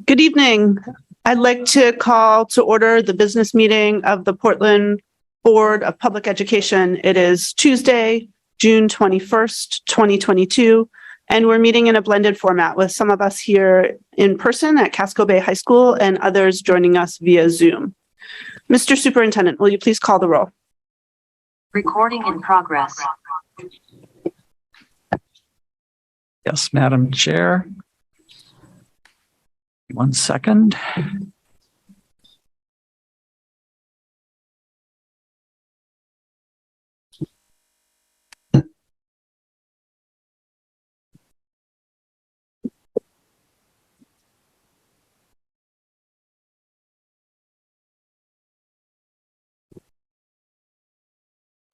Good evening. I'd like to call to order the business meeting of the Portland Board of Public Education. It is Tuesday, June 21st, 2022, and we're meeting in a blended format with some of us here in person at Casco Bay High School and others joining us via Zoom. Mr. Superintendent, will you please call the roll? Recording in progress. Yes, Madam Chair. 1 second.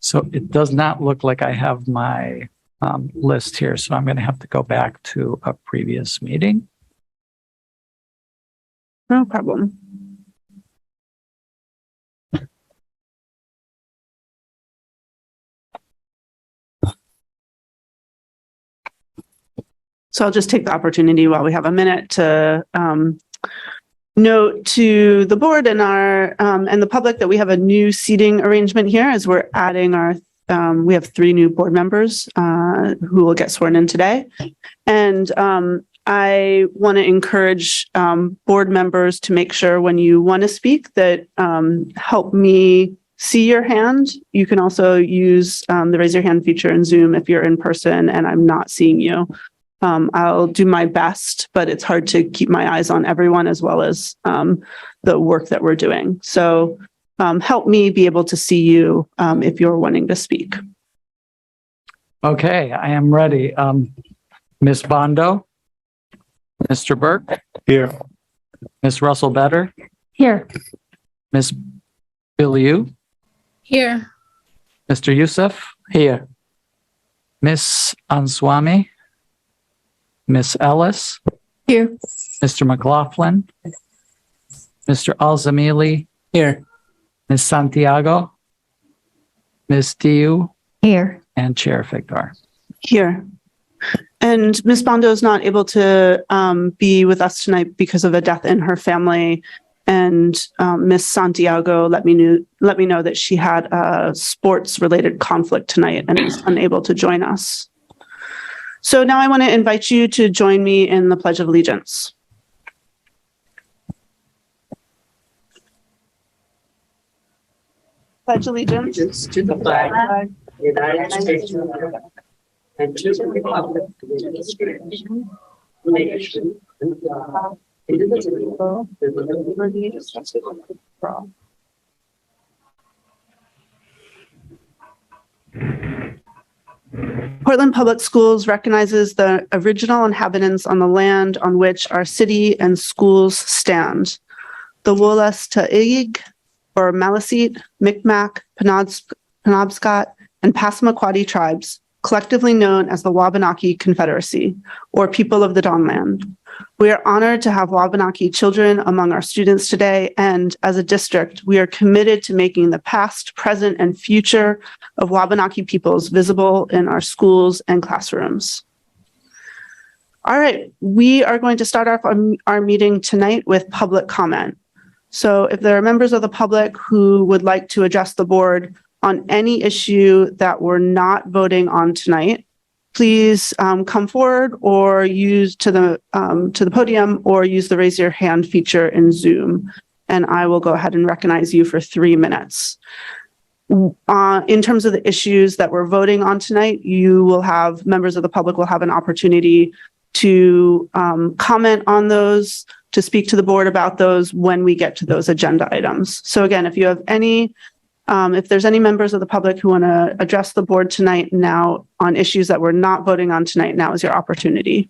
So it does not look like I have my list here, so I'm going to have to go back to a previous meeting. No problem. So I'll just take the opportunity while we have a minute to note to the board and our and the public that we have a new seating arrangement here as we're adding our we have 3 new board members who will get sworn in today. And I want to encourage board members to make sure when you want to speak that help me see your hand. You can also use the raise your hand feature in Zoom if you're in person and I'm not seeing you. I'll do my best, but it's hard to keep my eyes on everyone as well as the work that we're doing. So help me be able to see you if you're wanting to speak. Okay, I am ready. Ms. Bondo? Mr. Burke? Here. Ms. Russell Better? Here. Ms. Biliu? Here. Mr. Youssef? Here. Ms. Answami? Ms. Ellis? Here. Mr. McLaughlin? Mr. Alzamili? Here. Ms. Santiago? Ms. Diu? Here. And Chair Figdar. Here. And Ms. Bondo is not able to be with us tonight because of a death in her family. And Ms. Santiago let me know that she had a sports-related conflict tonight and is unable to join us. So now I want to invite you to join me in the Pledge of Allegiance. Pledge allegiance to the flag of the United States of America and to the republic nation and God, indivisible, with liberty and justice for all. Portland Public Schools recognizes the original inhabitants on the land on which our city and schools stand. The Wolas Ta'ig, or Maliseet, Micmac, Penobscot, and Passamaquoddy tribes, collectively known as the Wabanaki Confederacy, or People of the Dawnland. We are honored to have Wabanaki children among our students today, and as a district, we are committed to making the past, present, and future of Wabanaki peoples visible in our schools and classrooms. All right, we are going to start off our meeting tonight with public comment. So if there are members of the public who would like to address the board on any issue that we're not voting on tonight, please come forward or use to the podium or use the raise your hand feature in Zoom. And I will go ahead and recognize you for 3 minutes. In terms of the issues that we're voting on tonight, members of the public will have an opportunity to comment on those, to speak to the board about those when we get to those agenda items. So again, if you have any, if there's any members of the public who want to address the board tonight now on issues that we're not voting on tonight, now is your opportunity.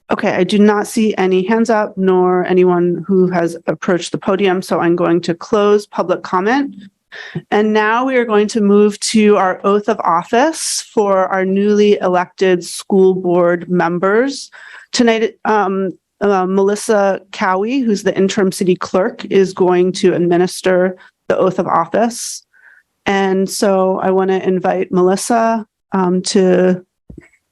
Okay, I do not see any hands up nor anyone who has approached the podium, so I'm going to close public comment. And now we are going to move to our oath of office for our newly elected school board members. Tonight, Melissa Cowie, who's the interim city clerk, is going to administer the oath of office. And so I want to invite Melissa to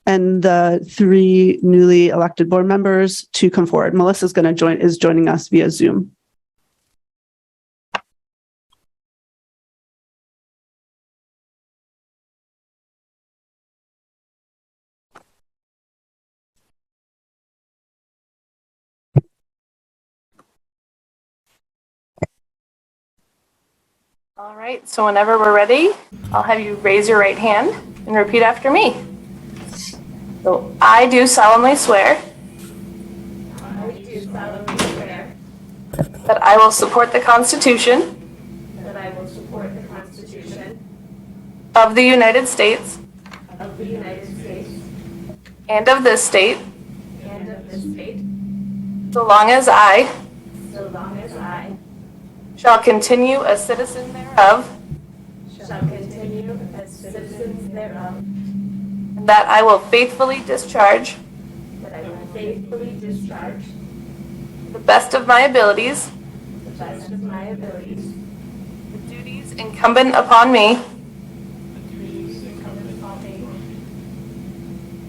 and the 3 newly elected board members to come forward. Melissa's is joining us via Zoom. All right, so whenever we're ready, I'll have you raise your right hand and repeat after me. So I do solemnly swear that I will support the Constitution of the United States and of this state so long as I shall continue a citizen thereof, and that I will faithfully discharge to the best of my abilities the duties incumbent upon me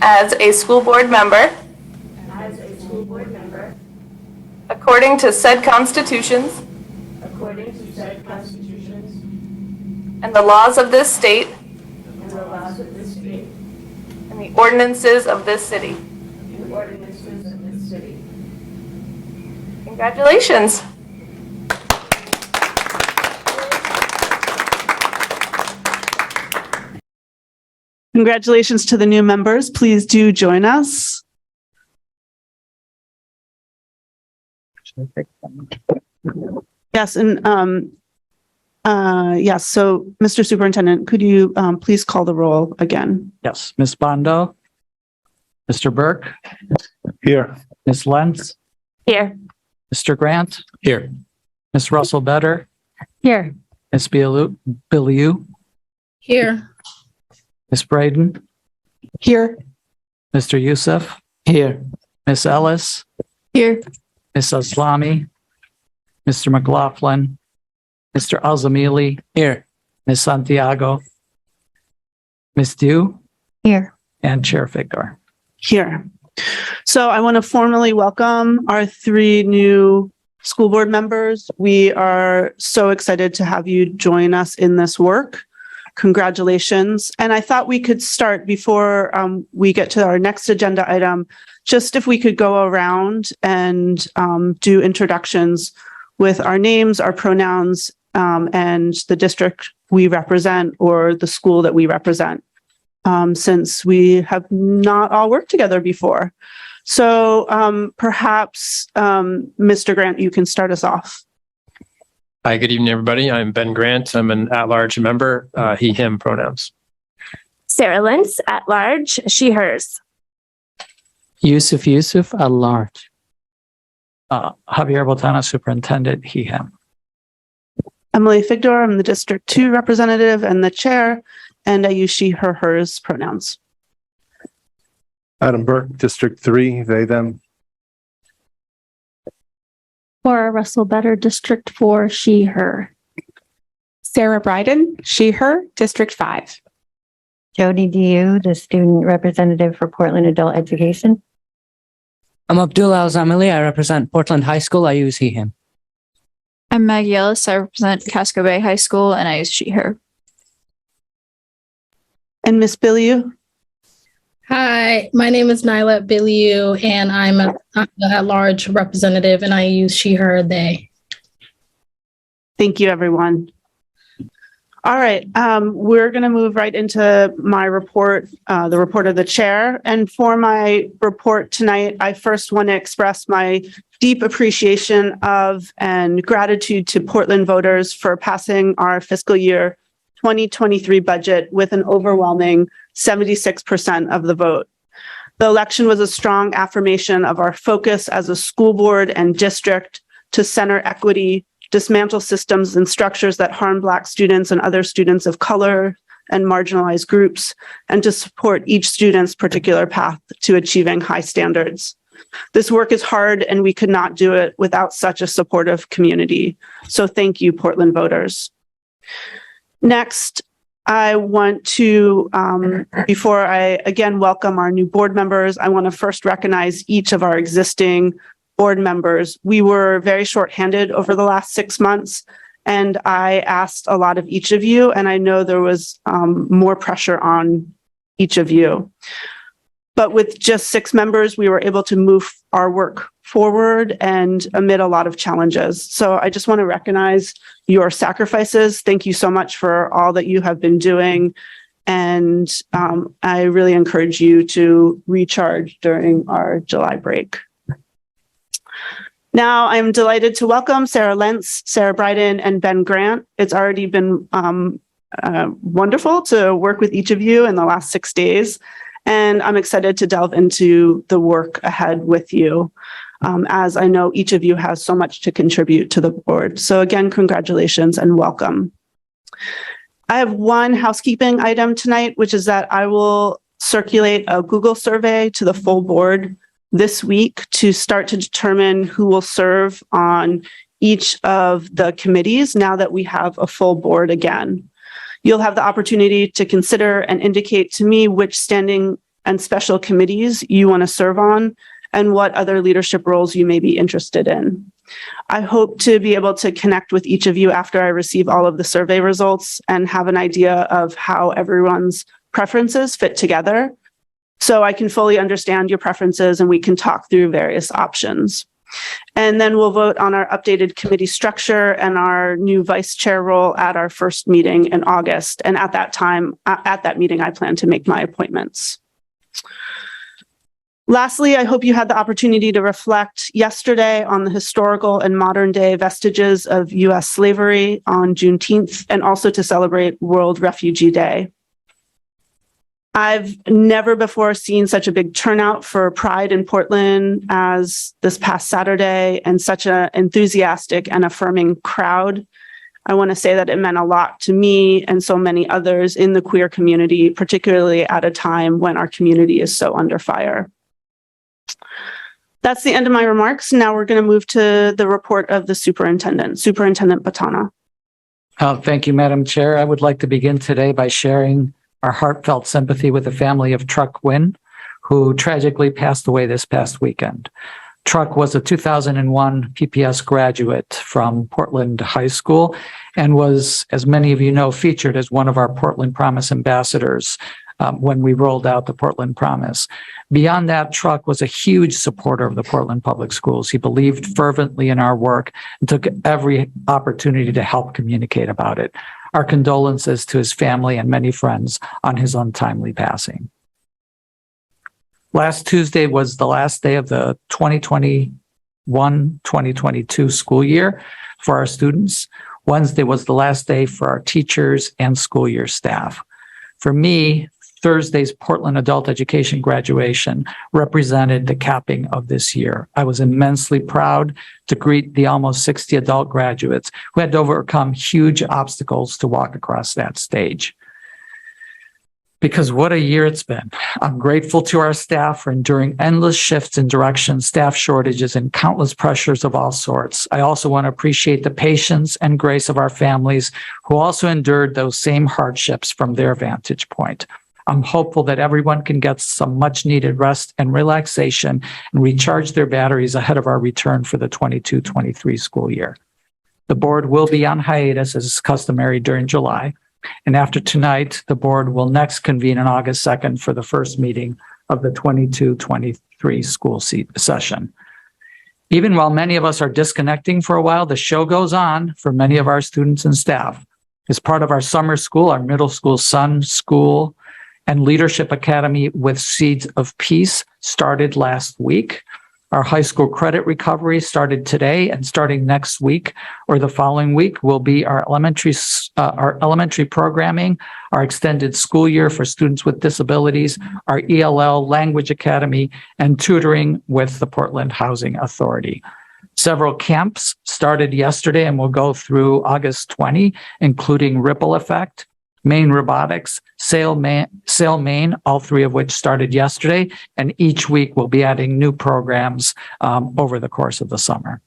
as a school board member according to said constitutions and the laws of this state and the ordinances of this city. Congratulations. Congratulations to the new members. Please do join us. Yes, and yes, so Mr. Superintendent, could you please call the roll again? Yes, Ms. Bondo, Mr. Burke, Here. Ms. Lentz, Here. Mr. Grant, Here. Ms. Russell Better, Here. Ms. Biliou, Here. Ms. Braden, Here. Mr. Youssef, Here. Ms. Ellis, Here. Ms. Aslami, Mr. McLaughlin, Mr. Alzamili, Here. Ms. Santiago, Ms. Dew, Here. and Chair Figdor. Here. So I want to formally welcome our 3 new school board members. We are so excited to have you join us in this work. Congratulations. And I thought we could start before we get to our next agenda item, just if we could go around and do introductions with our names, our pronouns, and the district we represent or the school that we represent, since we have not all worked together before. So perhaps, Mr. Grant, you can start us off. Hi, good evening, everybody. I'm Ben Grant. I'm an at-large member, he, him pronouns. Sarah Lentz, at large, she, hers. Yusuf, at large. Javier Botana, Superintendent, he, him. Emily Figdor, I'm the District 2 representative and the chair, and I use she, her, hers pronouns. Adam Burke, District 3, they, them. Laura Russell Better, District 4, she, her. Sarah Bryden, she, her, District 5. Jody Diu, the student representative for Portland Adult Education. I'm Abdul Al-Zamili. I represent Portland High School. I use he, him. I'm Maggie Ellis. I represent Casco Bay High School and I use she, her. And Miss Biliou? Hi, my name is Nyla Biliou, and I'm an at-large representative, and I use she, her, they. Thank you, everyone. All right, we're going to move right into my report, the report of the chair. And for my report tonight, I first want to express my deep appreciation of and gratitude to Portland voters for passing our fiscal year 2023 budget with an overwhelming 76% of the vote. The election was a strong affirmation of our focus as a school board and district to center equity, dismantle systems and structures that harm Black students and other students of color and marginalized groups, and to support each student's particular path to achieving high standards. This work is hard, and we could not do it without such a supportive community. So thank you, Portland voters. Next, I want to, before I again welcome our new board members, I want to first recognize each of our existing board members. We were very shorthanded over the last 6 months, and I asked a lot of each of you, and I know there was more pressure on each of you. But with just 6 members, we were able to move our work forward and amid a lot of challenges. So I just want to recognize your sacrifices. Thank you so much for all that you have been doing. And I really encourage you to recharge during our July break. Now I'm delighted to welcome Sarah Lentz, Sarah Bryden, and Ben Grant. It's already been wonderful to work with each of you in the last 6 days. And I'm excited to delve into the work ahead with you, as I know each of you has so much to contribute to the board. So again, congratulations and welcome. I have one housekeeping item tonight, which is that I will circulate a Google survey to the full board this week to start to determine who will serve on each of the committees now that we have a full board again. You'll have the opportunity to consider and indicate to me which standing and special committees you want to serve on and what other leadership roles you may be interested in. I hope to be able to connect with each of you after I receive all of the survey results and have an idea of how everyone's preferences fit together, so I can fully understand your preferences and we can talk through various options. And then we'll vote on our updated committee structure and our new vice chair role at our first meeting in August. And at that time, at that meeting, I plan to make my appointments. Lastly, I hope you had the opportunity to reflect yesterday on the historical and modern day vestiges of US slavery on Juneteenth, and also to celebrate World Refugee Day. I've never before seen such a big turnout for Pride in Portland as this past Saturday, and such an enthusiastic and affirming crowd. I want to say that it meant a lot to me and so many others in the queer community, particularly at a time when our community is so under fire. That's the end of my remarks. Now we're going to move to the report of the superintendent, Superintendent Batana. Thank you, Madam Chair. I would like to begin today by sharing our heartfelt sympathy with the family of Truck Wynn, who tragically passed away this past weekend. Truck was a 2001 PPS graduate from Portland High School and was, as many of you know, featured as one of our Portland Promise ambassadors when we rolled out the Portland Promise. Beyond that, Truck was a huge supporter of the Portland Public Schools. He believed fervently in our work and took every opportunity to help communicate about it. Our condolences to his family and many friends on his untimely passing. Last Tuesday was the last day of the 2021-2022 school year for our students. Wednesday was the last day for our teachers and school year staff. For me, Thursday's Portland Adult Education graduation represented the capping of this year. I was immensely proud to greet the almost 60 adult graduates who had to overcome huge obstacles to walk across that stage. Because what a year it's been. I'm grateful to our staff for enduring endless shifts in direction, staff shortages, and countless pressures of all sorts. I also want to appreciate the patience and grace of our families who also endured those same hardships from their vantage point. I'm hopeful that everyone can get some much needed rest and relaxation and recharge their batteries ahead of our return for the 22-23 school year. The board will be on hiatus as is customary during July. And after tonight, the board will next convene on August 2nd for the first meeting of the 22-23 school session. Even while many of us are disconnecting for a while, the show goes on for many of our students and staff. As part of our summer school, our middle school Sun School and Leadership Academy with Seeds of Peace started last week. Our high school credit recovery started today, and starting next week or the following week will be our elementary programming, our extended school year for students with disabilities, our ELL language academy, and tutoring with the Portland Housing Authority. Several camps started yesterday and will go through August 20, including Ripple Effect, Maine Robotics, Sail Maine, all three of which started yesterday, and each week we'll be adding new programs over the course of the summer.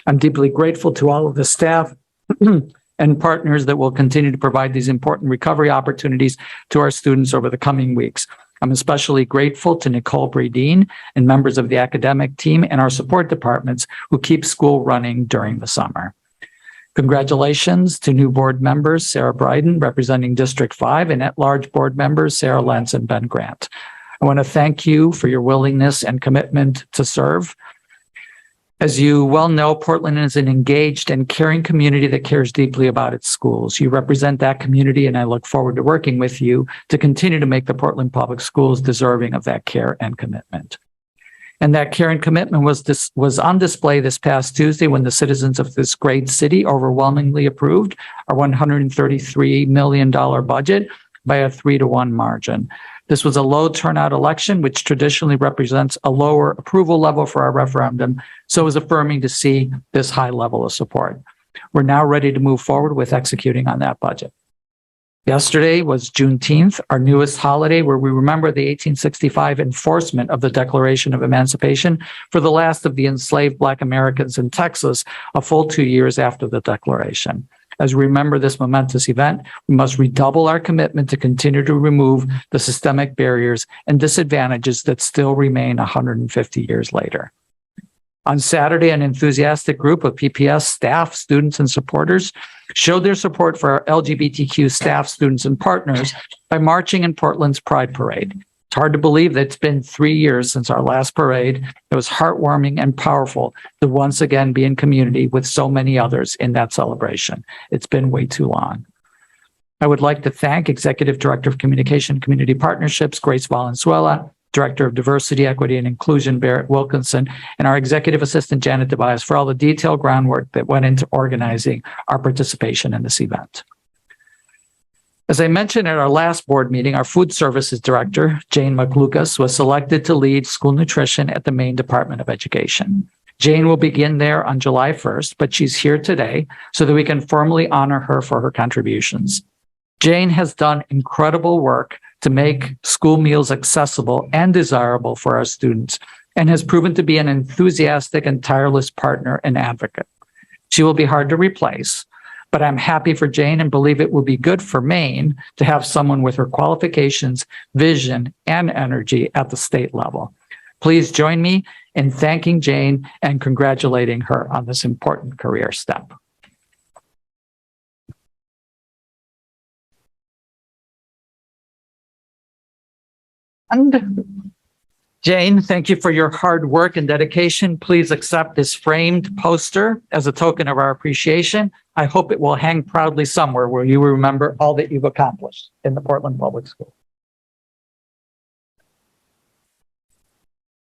I'm deeply grateful to all of the staff and and partners that will continue to provide these important recovery opportunities to our students over the coming weeks. I'm especially grateful to Nicole Bradeen and members of the academic team and our support departments who keep school running during the summer. Congratulations to new board members, Sarah Bryden, representing District 5, and at-large board members, Sarah Lentz and Ben Grant. I want to thank you for your willingness and commitment to serve. As you well know, Portland is an engaged and caring community that cares deeply about its schools. You represent that community, and I look forward to working with you to continue to make the Portland Public Schools deserving of that care and commitment. And that care and commitment was on display this past Tuesday when the citizens of this great city overwhelmingly approved our $133 million budget by a 3-to-1 margin. This was a low turnout election, which traditionally represents a lower approval level for our referendum, so it was affirming to see this high level of support. We're now ready to move forward with executing on that budget. Yesterday was Juneteenth, our newest holiday, where we remember the 1865 enforcement of the Declaration of Emancipation for the last of the enslaved Black Americans in Texas, a full 2 years after the Declaration. As we remember this momentous event, we must redouble our commitment to continue to remove the systemic barriers and disadvantages that still remain 150 years later. On Saturday, an enthusiastic group of PPS staff, students, and supporters showed their support for our LGBTQ staff, students, and partners by marching in Portland's Pride Parade. It's hard to believe that it's been 3 years since our last parade. It was heartwarming and powerful to once again be in community with so many others in that celebration. It's been way too long. I would like to thank Executive Director of Communication and Community Partnerships, Grace Valenzuela, Director of Diversity, Equity, and Inclusion, Barrett Wilkinson, and our Executive Assistant, Janet Tobias, for all the detailed groundwork that went into organizing our participation in this event. As I mentioned at our last board meeting, our Food Services Director, Jane McLucas, was selected to lead school nutrition at the Maine Department of Education. Jane will begin there on July 1st, but she's here today so that we can formally honor her for her contributions. Jane has done incredible work to make school meals accessible and desirable for our students and has proven to be an enthusiastic and tireless partner and advocate. She will be hard to replace, but I'm happy for Jane and believe it will be good for Maine to have someone with her qualifications, vision, and energy at the state level. Please join me in thanking Jane and congratulating her on this important career step. And Jane, thank you for your hard work and dedication. Please accept this framed poster as a token of our appreciation. I hope it will hang proudly somewhere where you will remember all that you've accomplished in the Portland Public Schools.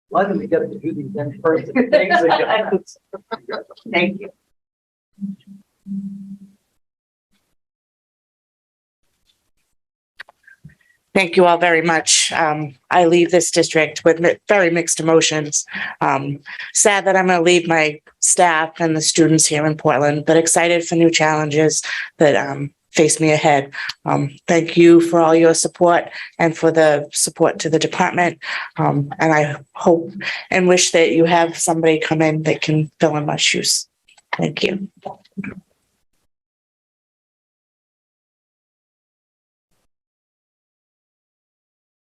Why do we get to do these in-person things again? Thank you. Thank you all very much. I leave this district with very mixed emotions. Sad that I'm going to leave my staff and the students here in Portland, but excited for new challenges that face me ahead. Thank you for all your support and for the support to the department. And I hope and wish that you have somebody come in that can fill in my shoes. Thank you.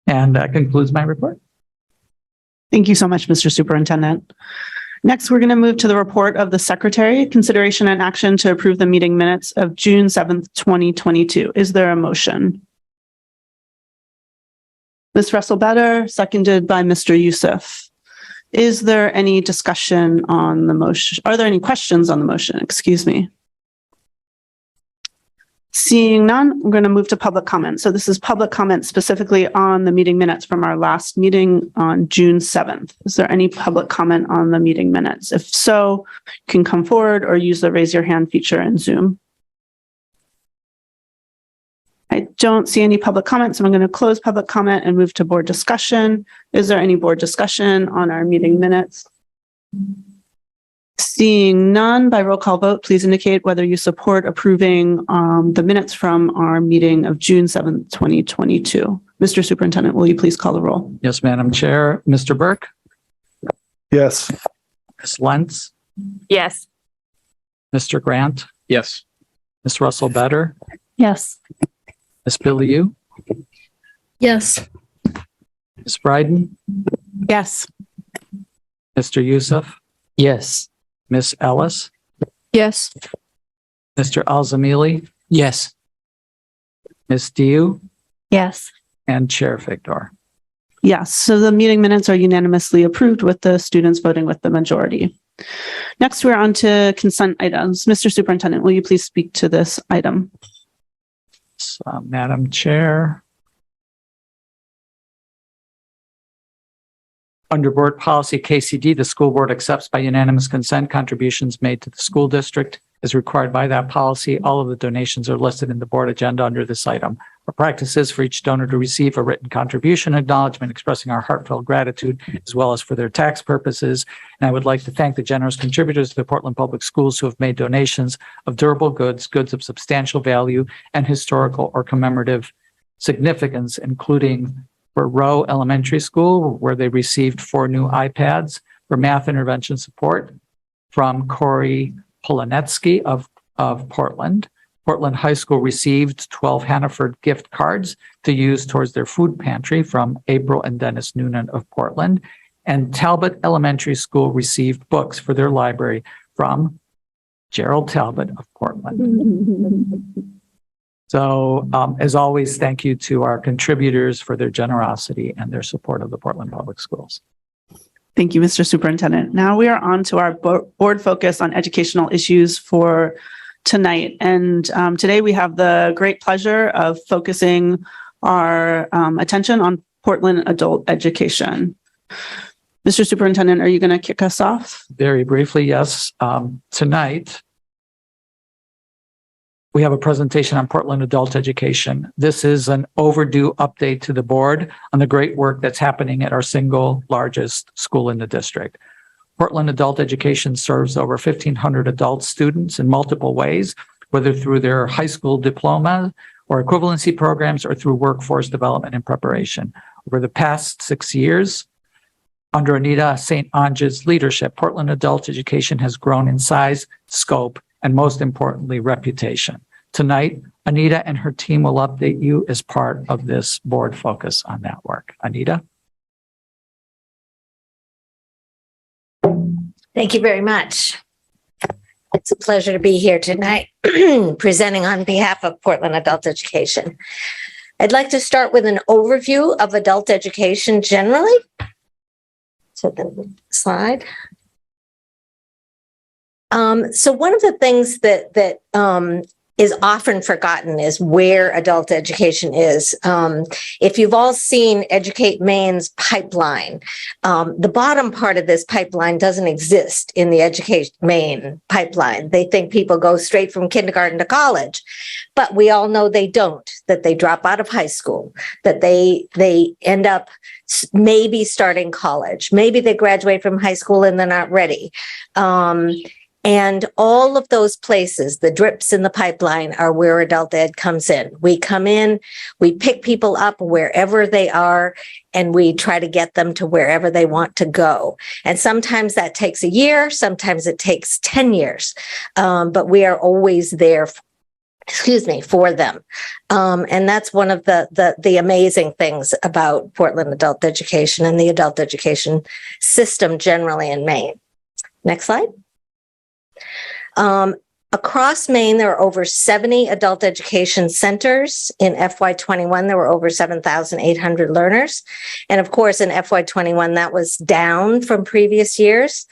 And that concludes my report. Thank you so much, Mr. Superintendent. Next, we're going to move to the report of the Secretary, consideration and action to approve the meeting minutes of June 7th, 2022. Is there a motion? Ms. Russell-Better, seconded by Mr. Youssef. Is there any discussion on the motion? Are there any questions on the motion? Excuse me. Seeing none, I'm going to move to public comment. So this is public comment specifically on the meeting minutes from our last meeting on June 7th. Is there any public comment on the meeting minutes? If so, you can come forward or use the raise your hand feature in Zoom. I don't see any public comments, so I'm going to close public comment and move to board discussion. Is there any board discussion on our meeting minutes? Seeing none, by roll call vote, please indicate whether you support approving the minutes from our meeting of June 7th, 2022. Mr. Superintendent, will you please call the roll? Yes, Madam Chair. Mr. Burke? Yes. Ms. Lentz? Yes. Mr. Grant? Yes. Ms. Russell Better, Yes. Ms. Billy Yu, Yes. Ms. Bryden, Yes. Mr. Youssef, Yes. Ms. Ellis, Yes. Mr. Alzamili, Yes. Ms. Diu, Yes. and Chair Figdor. Yes, so the meeting minutes are unanimously approved with the students voting with the majority. Next, we're on to consent items. Mr. Superintendent, will you please speak to this item? Madam Chair. Under Board Policy KCD, the school board accepts by unanimous consent contributions made to the school district as required by that policy. All of the donations are listed in the board agenda under this item. Our practice is for each donor to receive a written contribution acknowledgement expressing our heartfelt gratitude as well as for their tax purposes. And I would like to thank the generous contributors to the Portland Public Schools who have made donations of durable goods, goods of substantial value and historical or commemorative significance, including for Rowe Elementary School, where they received 4 new iPads for math intervention support from Corey Polanetsky of Portland. Portland High School received 12 Hannaford gift cards to use towards their food pantry from April and Dennis Noonan of Portland. And Talbot Elementary School received books for their library from Gerald Talbot of Portland. So, as always, thank you to our contributors for their generosity and their support of the Portland Public Schools. Thank you, Mr. Superintendent. Now we are on to our board focus on educational issues for tonight. And today we have the great pleasure of focusing our attention on Portland adult education. Mr. Superintendent, are you going to kick us off? Very briefly, yes. Tonight, we have a presentation on Portland adult education. This is an overdue update to the board on the great work that's happening at our single largest school in the district. Portland adult education serves over 1,500 adult students in multiple ways, whether through their high school diploma or equivalency programs or through workforce development and preparation. Over the past 6 years, under Anita St. Ange's leadership, Portland adult education has grown in size, scope, and most importantly, reputation. Tonight, Anita and her team will update you as part of this board focus on that work. Anita? Thank you very much. It's a pleasure to be here tonight presenting on behalf of Portland Adult Education. I'd like to start with an overview of adult education generally. So the slide. So one of the things that is often forgotten is where adult education is. If you've all seen Educate Maine's pipeline, the bottom part of this pipeline doesn't exist in the Educate Maine pipeline. They think people go straight from kindergarten to college, but we all know they don't, that they drop out of high school, that they end up maybe starting college. Maybe they graduate from high school and they're not ready. And all of those places, the drips in the pipeline, are where adult ed comes in. We come in, we pick people up wherever they are, and we try to get them to wherever they want to go. And sometimes that takes a year, sometimes it takes 10 years, but we are always there for them. And that's one of the amazing things about Portland adult education and the adult education system generally in Maine. Next slide. Across Maine, there are over 70 adult education centers. In FY21, there were over 7,800 learners. And of course, in FY21, that was down from previous years.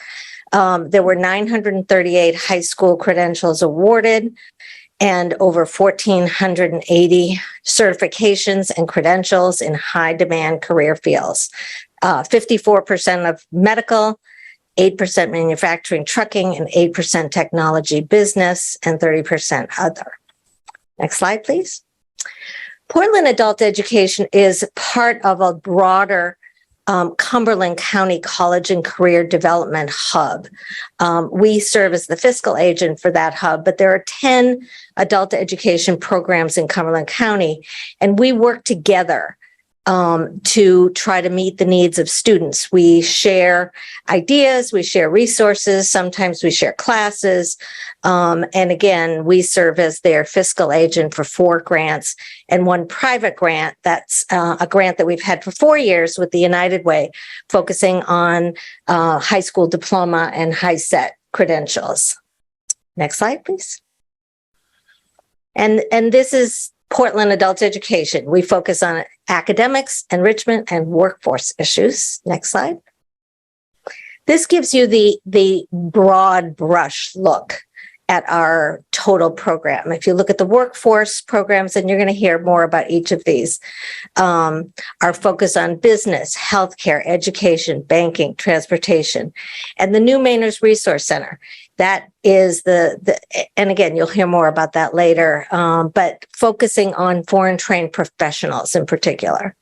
There were 938 high school credentials awarded and over 1,480 certifications and credentials in high demand career fields. 54% of medical, 8% manufacturing, trucking, and 8% technology business, and 30% other. Next slide, please. Portland adult education is part of a broader Cumberland County College and Career Development Hub. We serve as the fiscal agent for that hub, but there are 10 adult education programs in Cumberland County, and we work together to try to meet the needs of students. We share ideas, we share resources, sometimes we share classes. And again, we serve as their fiscal agent for 4 grants and 1 private grant. That's a grant that we've had for 4 years with the United Way, focusing on high school diploma and high set credentials. Next slide, please. And this is Portland Adult Education. We focus on academics, enrichment, and workforce issues. Next slide. This gives you the broad brush look at our total program. If you look at the workforce programs, and you're going to hear more about each of these, our focus on business, healthcare, education, banking, transportation, and the new Mainers Resource Center. That is and again, you'll hear more about that later, but focusing on foreign trained professionals in particular.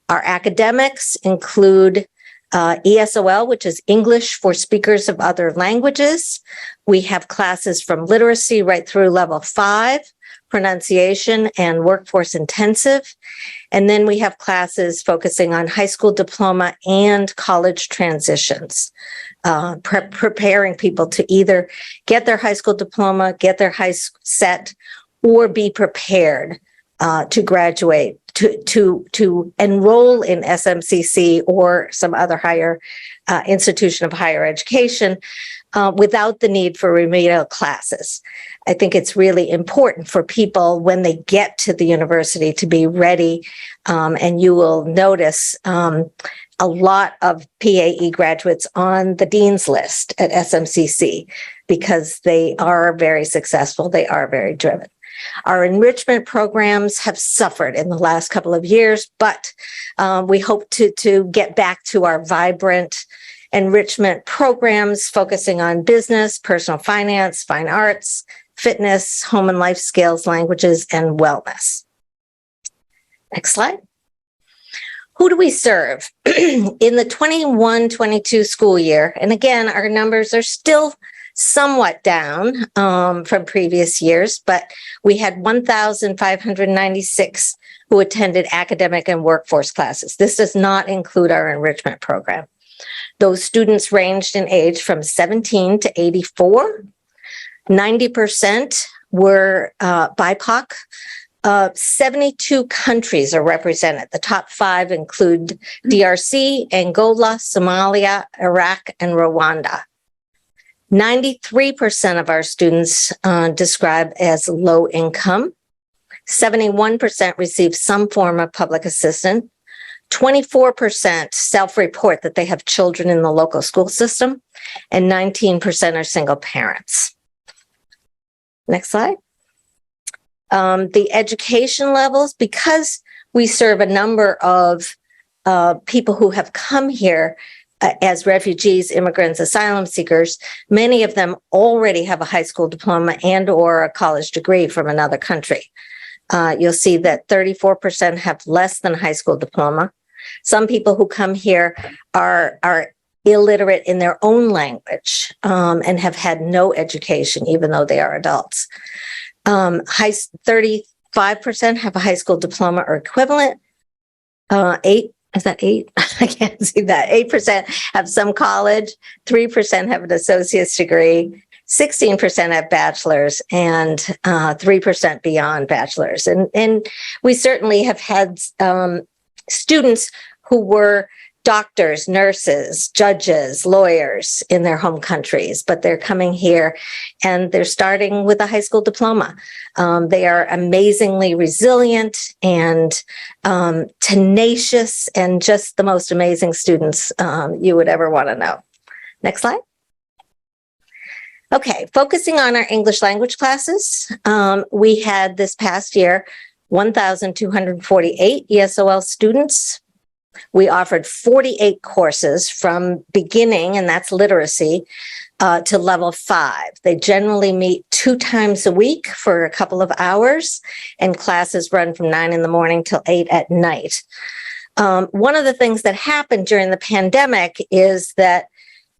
Our academics include ESOL, which is English for Speakers of Other Languages. We have classes from literacy right through level 5, pronunciation and workforce intensive. And then we have classes focusing on high school diploma and college transitions, preparing people to either get their high school diploma, get their high set, or be prepared to graduate, to enroll in SMCC or some other higher institution of higher education without the need for remedial classes. I think it's really important for people when they get to the university to be ready, and you will notice a lot of PAE graduates on the dean's list at SMCC because they are very successful, they are very driven. Our enrichment programs have suffered in the last couple of years, but we hope to get back to our vibrant enrichment programs focusing on business, personal finance, fine arts, fitness, home and life skills, languages, and wellness. Next slide. Who do we serve? In the 21-22 school year, and again, our numbers are still somewhat down from previous years, but we had 1,596 who attended academic and workforce classes. This does not include our enrichment program. Those students ranged in age from 17 to 84. 90% were BIPOC. 72 countries are represented. The top 5 include DRC, Angola, Somalia, Iraq, and Rwanda. 93% of our students describe as low income. 71% receive some form of public assistance. 24% self-report that they have children in the local school system, and 19% are single parents. Next slide. The education levels, because we serve a number of people who have come here as refugees, immigrants, asylum seekers, many of them already have a high school diploma and or a college degree from another country. You'll see that 34% have less than a high school diploma. Some people who come here are illiterate in their own language and have had no education, even though they are adults. 35% have a high school diploma or equivalent. 8 Is that 8? I can't see that. 8% have some college, 3% have an associate's degree, 16% have bachelor's, and 3% beyond bachelor's. And we certainly have had students who were doctors, nurses, judges, lawyers in their home countries, but they're coming here and they're starting with a high school diploma. They are amazingly resilient and tenacious and just the most amazing students you would ever want to know. Next slide. Okay, focusing on our English language classes, we had this past year 1,248 ESOL students. We offered 48 courses from beginning, and that's literacy, to level 5. They generally meet 2 times a week for a couple of hours, and classes run from 9 in the morning till 8 at night. One of the things that happened during the pandemic is that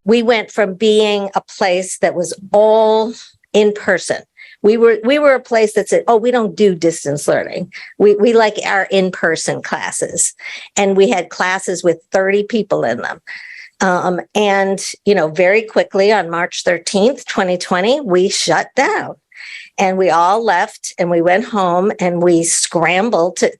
we went from being a place that was all in person. We were a place that said, oh, we don't do distance learning. We like our in-person classes. And we had classes with 30 people in them. And, very quickly on March 13th, 2020, we shut down. And we all left and we went home and we scrambled to,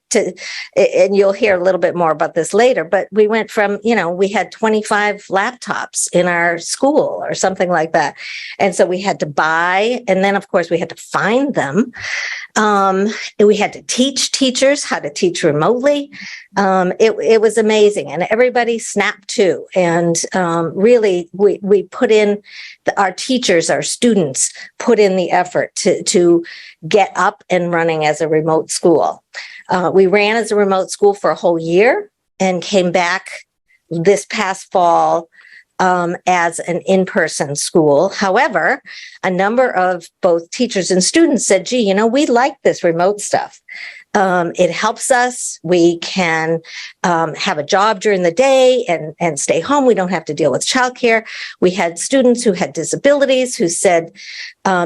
and you'll hear a little bit more about this later, but we went from, we had 25 laptops in our school or something like that. And so we had to buy, and then of course we had to find them. And we had to teach teachers how to teach remotely. It was amazing, and everybody snapped to. And really, we put in our teachers, our students, put in the effort to get up and running as a remote school. We ran as a remote school for a whole year and came back this past fall as an in-person school. However, a number of both teachers and students said, gee, we like this remote stuff. It helps us. We can have a job during the day and stay home. We don't have to deal with childcare. We had students who had disabilities who said,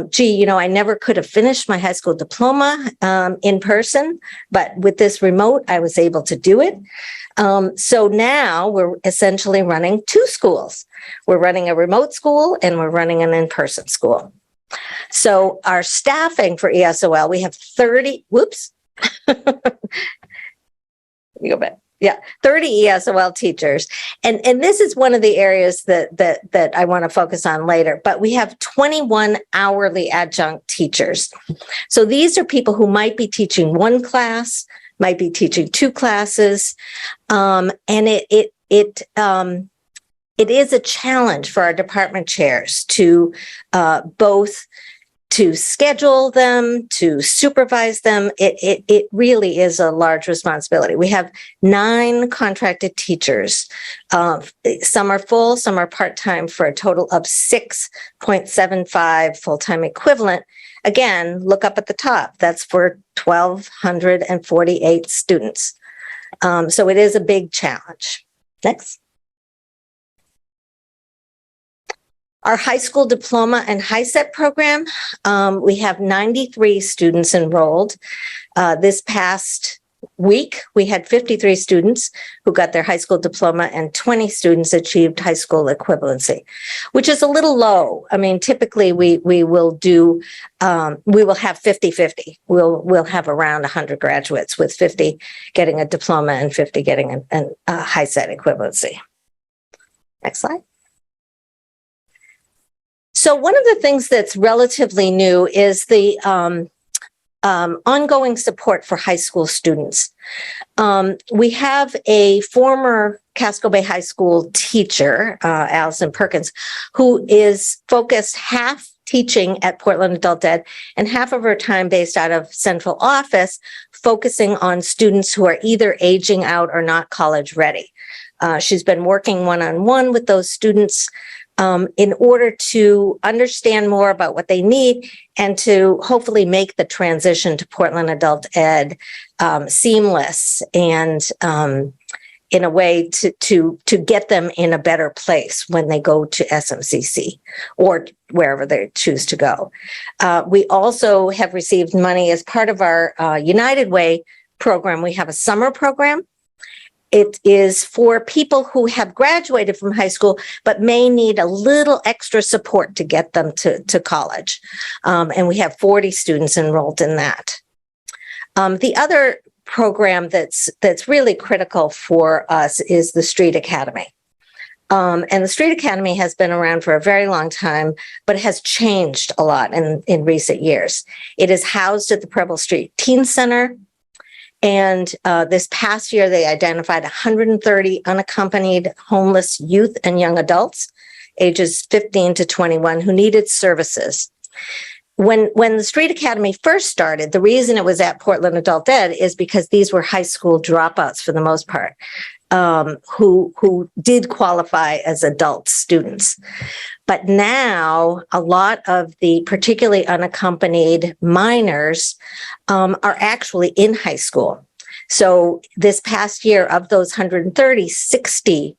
gee, I never could have finished my high school diploma in person, but with this remote, I was able to do it. So now we're essentially running two schools. We're running a remote school and we're running an in-person school. So our staffing for ESOL, we have 30, whoops. You go back. Yeah, 30 ESOL teachers. And this is one of the areas that I want to focus on later, but we have 21 hourly adjunct teachers. So these are people who might be teaching one class, might be teaching two classes. And it is a challenge for our department chairs to both to schedule them, to supervise them. It really is a large responsibility. We have 9 contracted teachers. Some are full, some are part-time, for a total of 6.75 full-time equivalent. Again, look up at the top. That's for 1,248 students. So it is a big challenge. Next. Our high school diploma and HiSET program, we have 93 students enrolled. This past week, we had 53 students who got their high school diploma and 20 students achieved high school equivalency, which is a little low. I mean, typically we will do, we will have 50-50. We'll have around 100 graduates, with 50 getting a diploma and 50 getting a HiSET equivalency. Next slide. So one of the things that's relatively new is the ongoing support for high school students. We have a former Casco Bay High School teacher, Allison Perkins, who is focused half teaching at Portland Adult Ed and half of her time based out of central office, focusing on students who are either aging out or not college ready. She's been working one-on-one with those students in order to understand more about what they need and to hopefully make the transition to Portland Adult Ed seamless and in a way to get them in a better place when they go to SMCC or wherever they choose to go. We also have received money as part of our United Way program. We have a summer program. It is for people who have graduated from high school, but may need a little extra support to get them to college. And we have 40 students enrolled in that. The other program that's really critical for us is the Street Academy. And the Street Academy has been around for a very long time, but it has changed a lot in recent years. It is housed at the Preble Street Teen Center. And this past year, they identified 130 unaccompanied homeless youth and young adults, ages 15 to 21, who needed services. When the Street Academy first started, the reason it was at Portland Adult Ed is because these were high school dropouts for the most part, who did qualify as adult students. But now a lot of the particularly unaccompanied minors are actually in high school. So this past year, of those 130, 60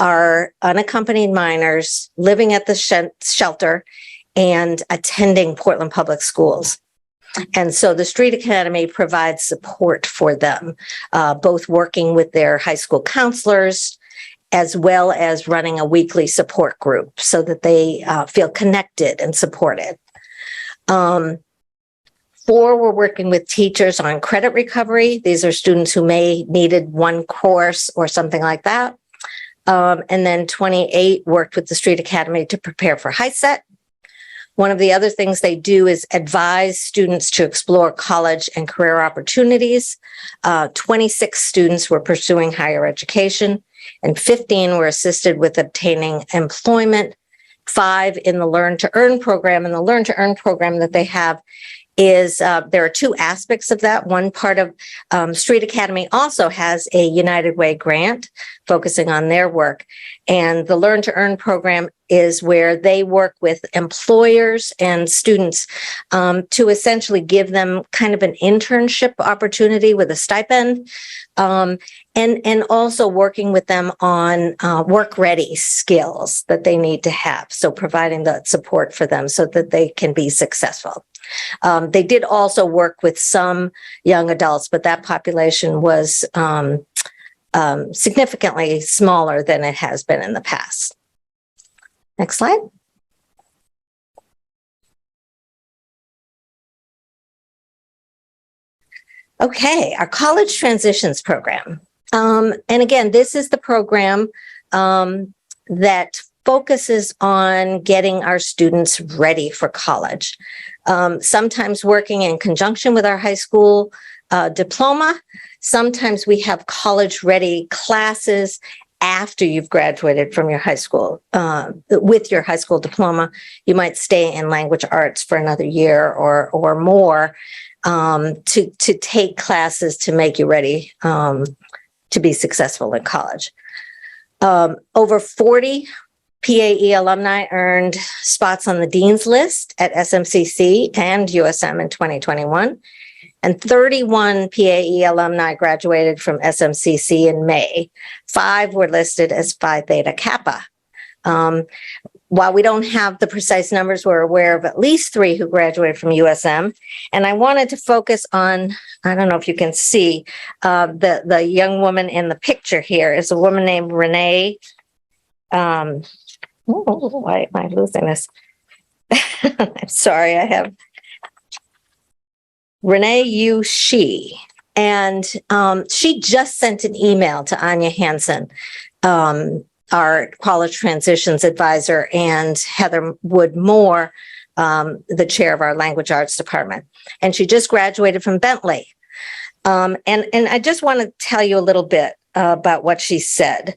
are unaccompanied minors living at the shelter, and attending Portland Public Schools. And so the Street Academy provides support for them, both working with their high school counselors, as well as running a weekly support group so that they feel connected and supported. 4, we're working with teachers on credit recovery. These are students who may needed one course or something like that. And then 28 worked with the Street Academy to prepare for HiSET. One of the other things they do is advise students to explore college and career opportunities. 26 students were pursuing higher education, and 15 were assisted with obtaining employment. 5 in the Learn to Earn program. And the Learn to Earn program that they have is there are 2 aspects of that. One part of Street Academy also has a United Way grant focusing on their work. And the Learn to Earn program is where they work with employers and students to essentially give them kind of an internship opportunity with a stipend, and also working with them on work-ready skills that they need to have. So providing that support for them so that they can be successful. They did also work with some young adults, but that population was significantly smaller than it has been in the past. Next slide. Okay, our college transitions program. And again, this is the program that focuses on getting our students ready for college. Sometimes working in conjunction with our high school diploma. Sometimes we have college-ready classes after you've graduated from your high school. With your high school diploma, you might stay in language arts for another year or more to take classes to make you ready to be successful in college. Over 40 PAE alumni earned spots on the Dean's List at SMCC and USM in 2021. And 31 PAE alumni graduated from SMCC in May. 5 were listed as Phi Theta Kappa. While we don't have the precise numbers, we're aware of at least 3 who graduated from USM. And I wanted to focus on, I don't know if you can see, the young woman in the picture here is a woman named Renee. Why am I losing this? I'm sorry, I have Renee Yu Shi. And she just sent an email to Anya Hansen, our college transitions advisor, and Heather Wood Moore, the chair of our language arts department. And she just graduated from Bentley. And I just want to tell you a little bit about what she said.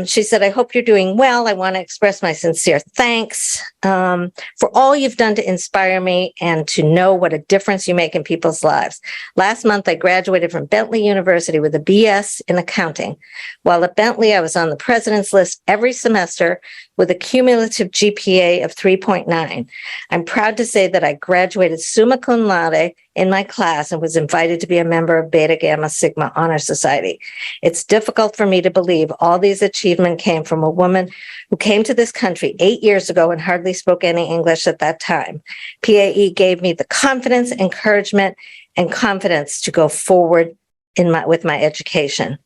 She said, I hope you're doing well. I want to express my sincere thanks for all you've done to inspire me and to know what a difference you make in people's lives. Last month, I graduated from Bentley University with a BS in accounting. While at Bentley, I was on the president's list every semester with a cumulative GPA of 3.9. I'm proud to say that I graduated summa cum laude in my class and was invited to be a member of Beta Gamma Sigma Honor Society. It's difficult for me to believe all these achievements came from a woman who came to this country 8 years ago and hardly spoke any English at that time. PAE gave me the confidence, encouragement, and confidence to go forward with my education.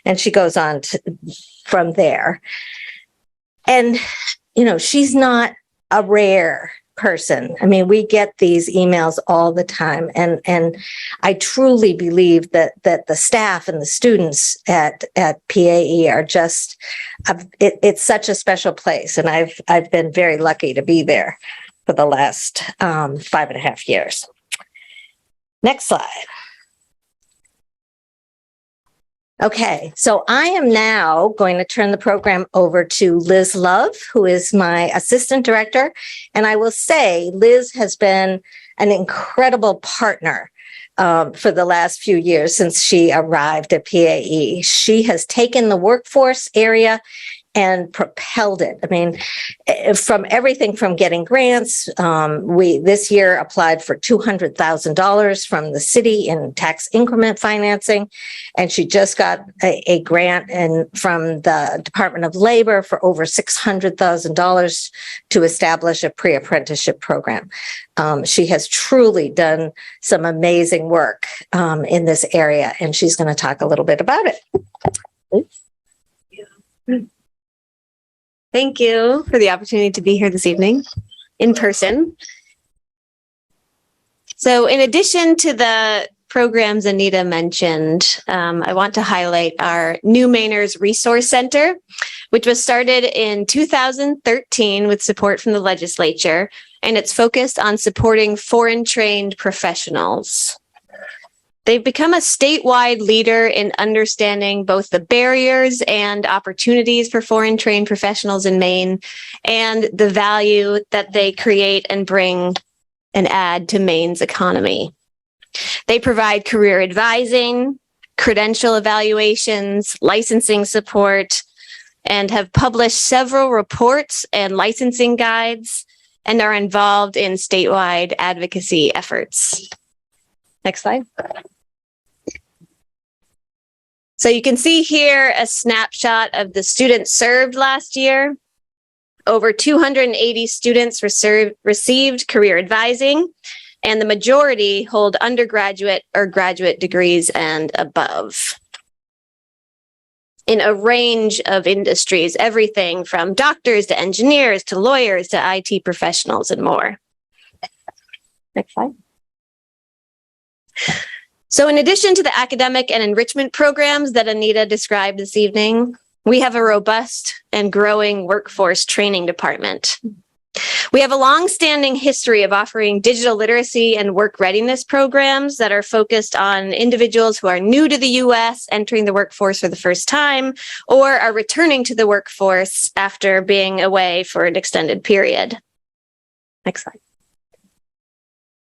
And she goes on from there. And, you know, she's not a rare person. I mean, we get these emails all the time. And I truly believe that the staff and the students at PAE are just, it's such a special place. And I've been very lucky to be there for the last 5.5 years. Next slide. Okay, so I am now going to turn the program over to Liz Love, who is my assistant director. And I will say Liz has been an incredible partner for the last few years since she arrived at PAE. She has taken the workforce area and propelled it. I mean, from everything from getting grants, we this year applied for $200,000 from the city in tax increment financing, and she just got a grant from the Department of Labor for over $600,000 to establish a pre-apprenticeship program. She has truly done some amazing work in this area, and she's going to talk a little bit about it. Please. Thank you for the opportunity to be here this evening in person. So in addition to the programs Anita mentioned, I want to highlight our New Mainers Resource Center, which was started in 2013 with support from the legislature, and it's focused on supporting foreign-trained professionals. They've become a statewide leader in understanding both the barriers and opportunities for foreign-trained professionals in Maine and the value that they create and bring and add to Maine's economy. They provide career advising, credential evaluations, licensing support, and have published several reports and licensing guides and are involved in statewide advocacy efforts. Next slide. So you can see here a snapshot of the students served last year. Over 280 students received career advising, and the majority hold undergraduate or graduate degrees and above in a range of industries, everything from doctors to engineers to lawyers to IT professionals and more. Next slide. So in addition to the academic and enrichment programs that Anita described this evening, we have a robust and growing workforce training department. We have a long-standing history of offering digital literacy and work readiness programs that are focused on individuals who are new to the U.S., entering the workforce for the first time, or are returning to the workforce after being away for an extended period. Next slide.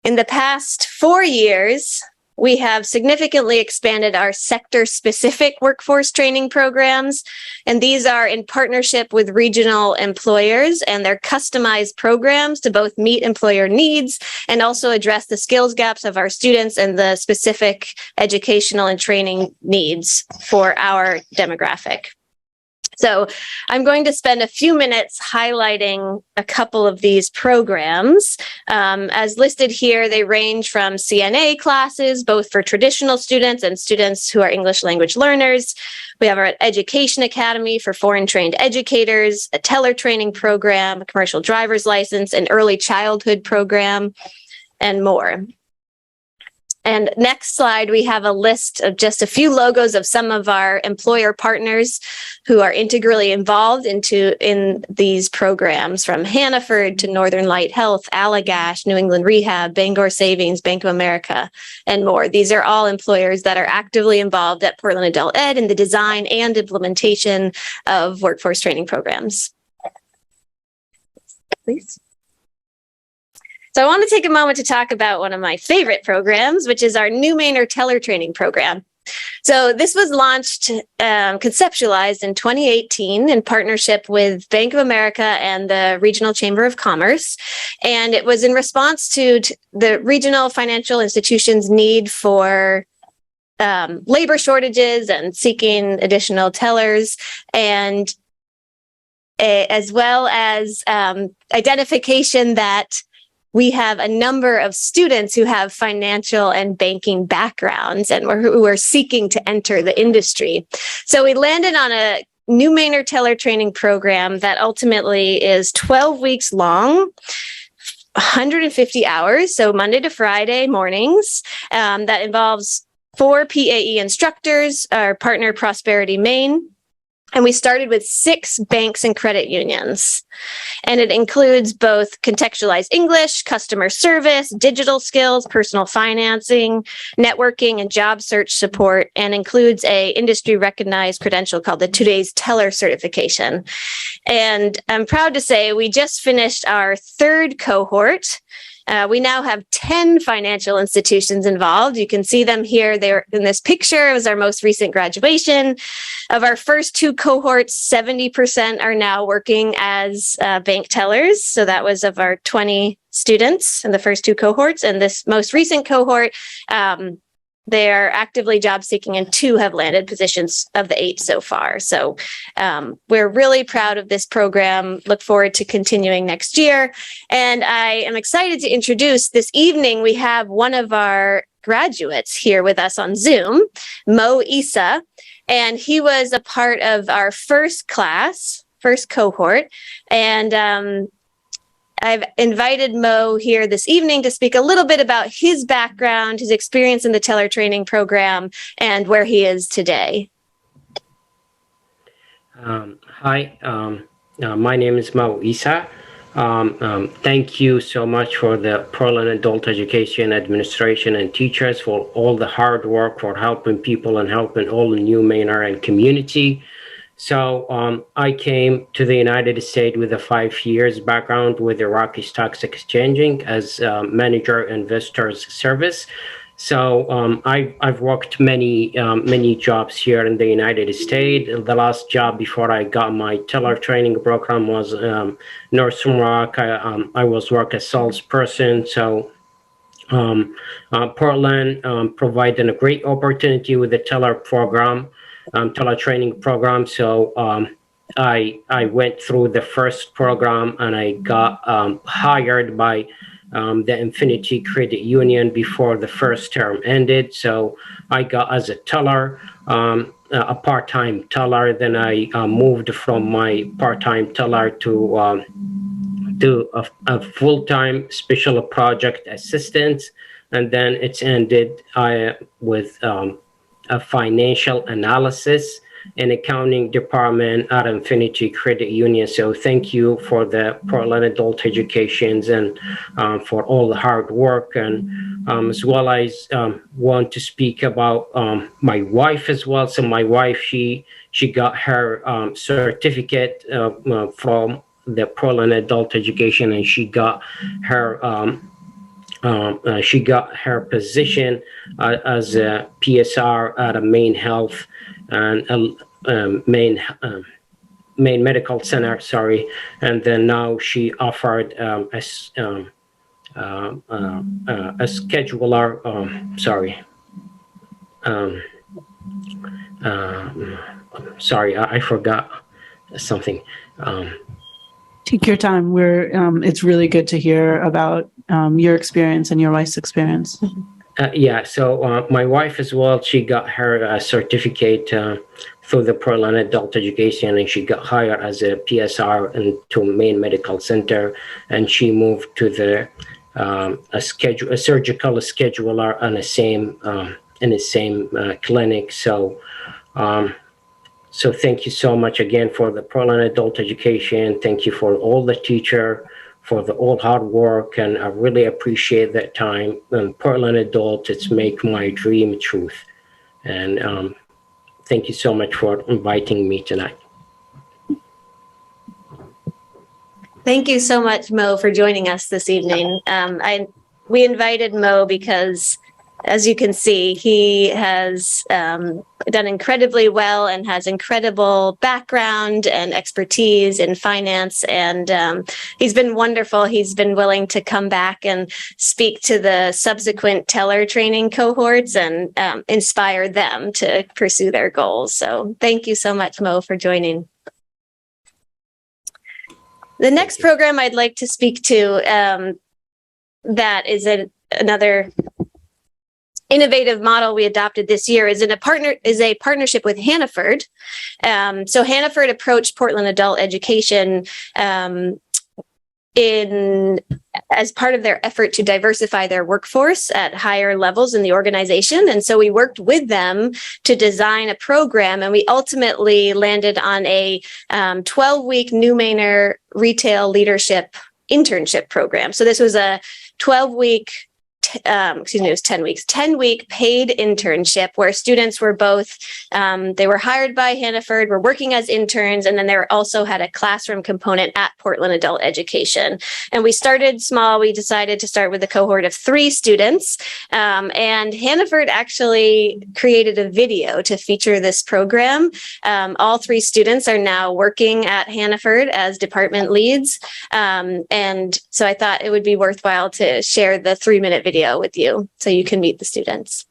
In the past 4 years, we have significantly expanded our sector-specific workforce training programs, and these are in partnership with regional employers, and they're customized programs to both meet employer needs and also address the skills gaps of our students and the specific educational and training needs for our demographic. So I'm going to spend a few minutes highlighting a couple of these programs. As listed here, they range from CNA classes, both for traditional students and students who are English language learners. We have our Education Academy for foreign trained educators, a Teletraining Program, a commercial driver's license, an early childhood program, and more. And next slide, we have a list of just a few logos of some of our employer partners who are integrally involved in these programs, from Hannaford to Northern Light Health, Allagash, New England Rehab, Bangor Savings, Bank of America, and more. These are all employers that are actively involved at Portland Adult Ed in the design and implementation of workforce training programs. Please. So I want to take a moment to talk about one of my favorite programs, which is our New Mainer Teletraining Program. So this was launched, conceptualized in 2018 in partnership with Bank of America and the Regional Chamber of Commerce. And it was in response to the regional financial institutions' need for labor shortages and seeking additional tellers, and as well as identification that we have a number of students who have financial and banking backgrounds and who are seeking to enter the industry. So we landed on a New Mainer Teletraining Program that ultimately is 12 weeks long, 150 hours, so Monday to Friday mornings, that involves 4 PAE instructors, our partner Prosperity Maine. And we started with 6 banks and credit unions. And it includes both contextualized English, customer service, digital skills, personal financing, networking, and job search support, and includes a industry recognized credential called the Today's Teller certification. And I'm proud to say we just finished our 3rd cohort, We now have 10 financial institutions involved. You can see them here. They're in this picture. It was our most recent graduation. Of our first 2 cohorts, 70% are now working as bank tellers. So that was of our 20 students in the first 2 cohorts. And this most recent cohort, they are actively job seeking, and 2 have landed positions of the 8 so far. So we're really proud of this program. Look forward to continuing next year. And I am excited to introduce this evening, we have one of our graduates here with us on Zoom, Mo Issa, and he was a part of our first cohort. And I've invited Mo here this evening to speak a little bit about his background, his experience in the Teletraining Program, and where he is today. Hi, my name is Mo Issa. Thank you so much for the Portland Adult Education Administration and teachers for all the hard work for helping people and helping all the new Mainer and community. So I came to the United States with a 5 years background with the Rocky Stocks Exchanging as manager investors service. So I've worked many jobs here in the United States. The last job before I got my Teletraining Program was Northern Rock. I was work as salesperson. So Portland provided a great opportunity with the Teletraining Program. So I went through the first program and I got hired by the Infinity Credit Union before the first term ended. So I got as a teller, a part-time teller. Then I moved from my part-time teller to a full-time special project assistant. And then it's ended with a financial analysis and accounting department at Infinity Credit Union. So thank you for the Portland Adult Educations and for all the hard work. And as well as want to speak about my wife as well. So my wife, she got her certificate from the Portland Adult Education, and she got her position as a PSR at a Maine Health and Maine Medical Center. Sorry, and then now she offered a scheduler. Sorry, I forgot something. Take your time. It's really good to hear about your experience and your wife's experience. Yeah, so my wife as well, she got her certificate through the Portland Adult Education, and she got hired as a PSR into Maine Medical Center, and she moved to the a surgical scheduler on the same in the same clinic. So so thank you so much again for the Portland Adult Education. Thank you for all the teacher, for the all hard work, and I really appreciate that time. And Portland Adult, it's make my dream truth. And thank you so much for inviting me tonight. Thank you so much, Mo, for joining us this evening. We invited Mo because, as you can see, he has done incredibly well and has incredible background and expertise in finance. And he's been wonderful. He's been willing to come back and speak to the subsequent teller training cohorts and inspire them to pursue their goals. So thank you so much, Mo, for joining. The next program I'd like to speak to that is another innovative model we adopted this year is a partnership with Hannaford. So Hannaford approached Portland Adult Education as part of their effort to diversify their workforce at higher levels in the organization. And so we worked with them to design a program, and we ultimately landed on a 12-week New Mainer retail leadership internship program. So this was a 12-week it was 10 weeks, 10-week paid internship where students were both, they were hired by Hannaford, were working as interns, and then they also had a classroom component at Portland Adult Education. And we started small. We decided to start with a cohort of 3 students. And Hannaford actually created a video to feature this program. All 3 students are now working at Hannaford as department leads. And so I thought it would be worthwhile to share the 3-minute video with you so you can meet the students.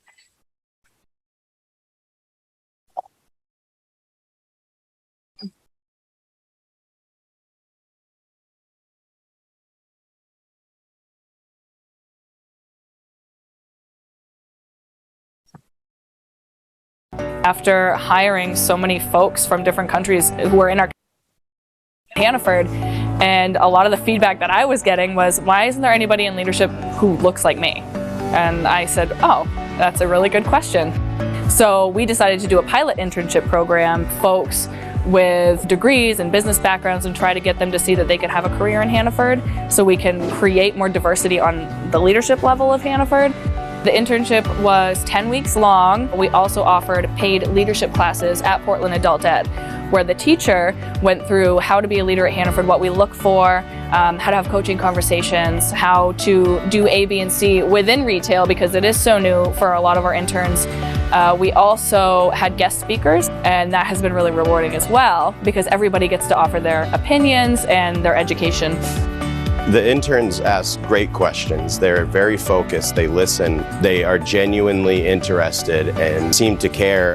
After hiring so many folks from different countries who were in our Hannaford, and a lot of the feedback that I was getting was, why isn't there anybody in leadership who looks like me? And I said, oh, that's a really good question. So we decided to do a pilot internship program, folks with degrees and business backgrounds, and try to get them to see that they could have a career in Hannaford so we can create more diversity on the leadership level of Hannaford. The internship was 10 weeks long. We also offered paid leadership classes at Portland Adult Ed, where the teacher went through how to be a leader at Hannaford, what we look for, how to have coaching conversations, how to do A, B, and C within retail, because it is so new for a lot of our interns. We also had guest speakers, and that has been really rewarding as well, because everybody gets to offer their opinions and their education. The interns ask great questions. They're very focused, they listen, they are genuinely interested and seem to care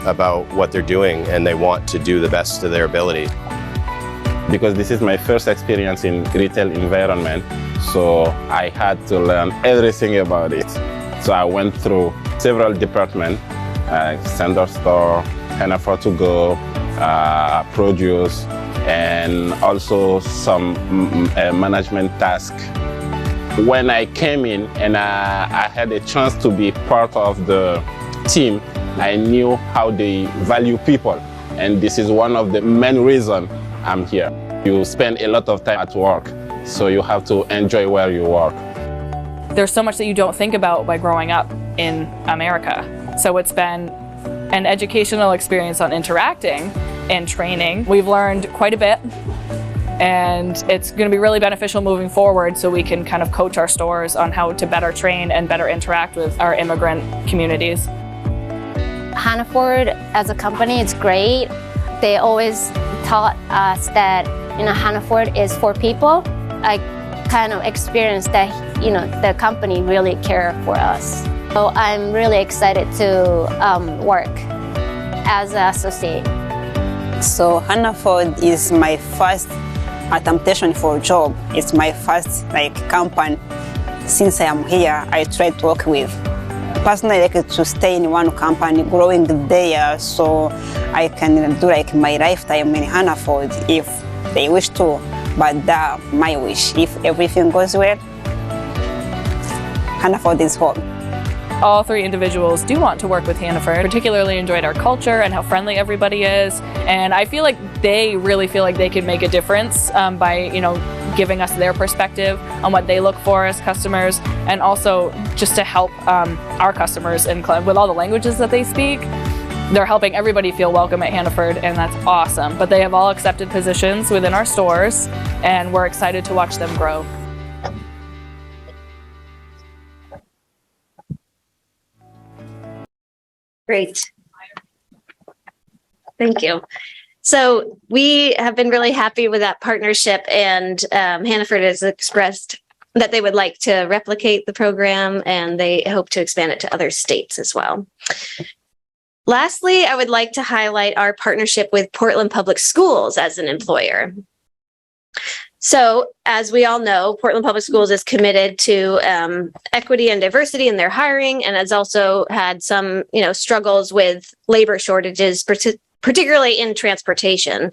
about what they're doing, and they want to do the best to their ability. Because this is my first experience in retail environment, so I had to learn everything about it. So I went through several departments, standard store, Hannaford to go, produce, and also some management tasks. When I came in and I had a chance to be part of the team, I knew how they value people. And this is one of the main reasons I'm here. You spend a lot of time at work, so you have to enjoy where you work. There's so much that you don't think about by growing up in America. So it's been an educational experience on interacting and training. We've learned quite a bit, and it's going to be really beneficial moving forward so we can kind of coach our stores on how to better train and better interact with our immigrant communities. Hannaford as a company, it's great. They always taught us that, Hannaford is for people. I kind of experienced that, the company really care for us. So I'm really excited to work as an associate. So Hannaford is my first attemptation for a job. It's my first company. Since I am here, I try to work with. Personally, I like to stay in one company, growing there, so I can do my lifetime in Hannaford if they wish to. But that's my wish. If everything goes well, Hannaford is home. All 3 individuals do want to work with Hannaford, particularly enjoyed our culture and how friendly everybody is. And I feel like they really feel like they can make a difference by, giving us their perspective on what they look for as customers, and also just to help our customers with all the languages that they speak. They're helping everybody feel welcome at Hannaford, and that's awesome. But they have all accepted positions within our stores, and we're excited to watch them grow. Great. Thank you. So we have been really happy with that partnership, and Hannaford has expressed that they would like to replicate the program, and they hope to expand it to other states as well. Lastly, I would like to highlight our partnership with Portland Public Schools as an employer. So, as we all know, Portland Public Schools is committed to equity and diversity in their hiring, and has also had some, struggles with labor shortages, particularly in transportation.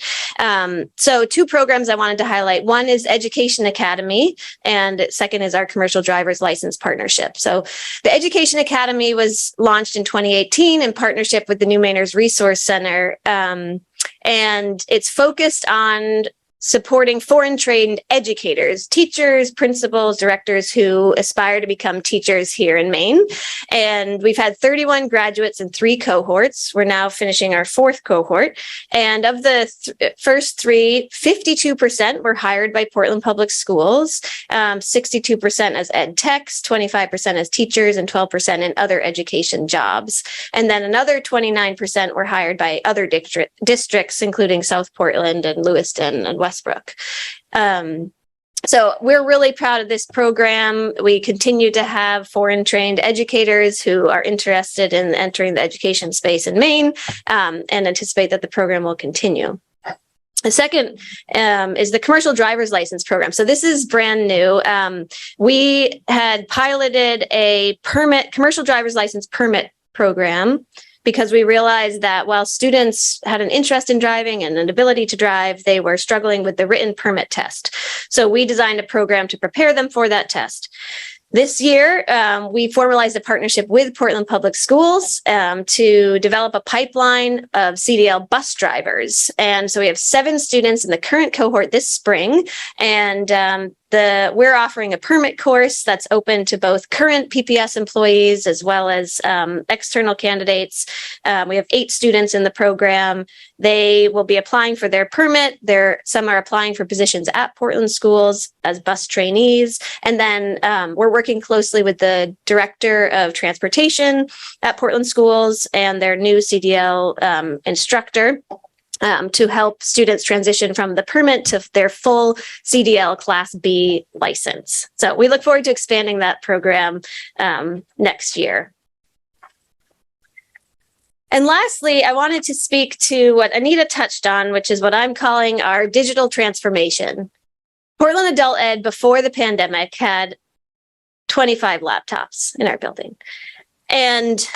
So 2 programs I wanted to highlight. One is Education Academy, and second is our Commercial Driver's License Partnership. So the Education Academy was launched in 2018 in partnership with the New Mainers Resource Center, and it's focused on supporting foreign trained educators, teachers, principals, directors who aspire to become teachers here in Maine. And we've had 31 graduates in 3 cohorts. We're now finishing our 4th cohort. And of the first 3, 52% were hired by Portland Public Schools, 62% as ed techs, 25% as teachers, and 12% in other education jobs. And then another 29% were hired by other districts, including South Portland and Lewiston and Westbrook. So we're really proud of this program. We continue to have foreign trained educators who are interested in entering the education space in Maine, and anticipate that the program will continue. The second is the commercial driver's license program. So this is brand new. We had piloted a commercial driver's license permit program because we realized that while students had an interest in driving and an ability to drive, they were struggling with the written permit test. So we designed a program to prepare them for that test. This year, we formalized a partnership with Portland Public Schools to develop a pipeline of CDL bus drivers. And so we have 7 students in the current cohort this spring, and we're offering a permit course that's open to both current PPS employees as well as external candidates. We have 8 students in the program. They will be applying for their permit. Some are applying for positions at Portland schools as bus trainees. And then we're working closely with the director of transportation at Portland schools and their new CDL instructor to help students transition from the permit to their full CDL Class B license. So we look forward to expanding that program next year. And lastly, I wanted to speak to what Anita touched on, which is what I'm calling our digital transformation. Portland Adult Ed before the pandemic had 25 laptops in our building. And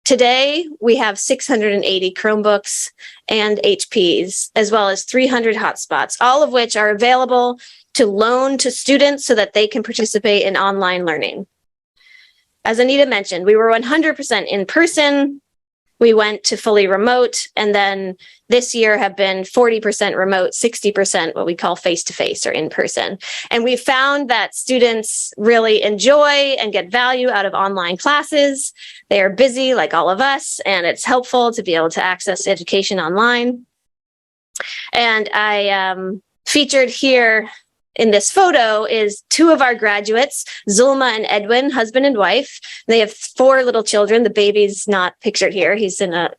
today we have 680 Chromebooks and HPs, as well as 300 hotspots, all of which are available to loan to students so that they can participate in online learning. As Anita mentioned, we were 100% in person. We went to fully remote, and then this year have been 40% remote, 60% what we call face-to-face or in-person. And we found that students really enjoy and get value out of online classes. They are busy like all of us, and it's helpful to be able to access education online. And I featured here in this photo is 2 of our graduates, Zulma and Edwin, husband and wife. They have 4 little children. The baby's not pictured here. He's in a,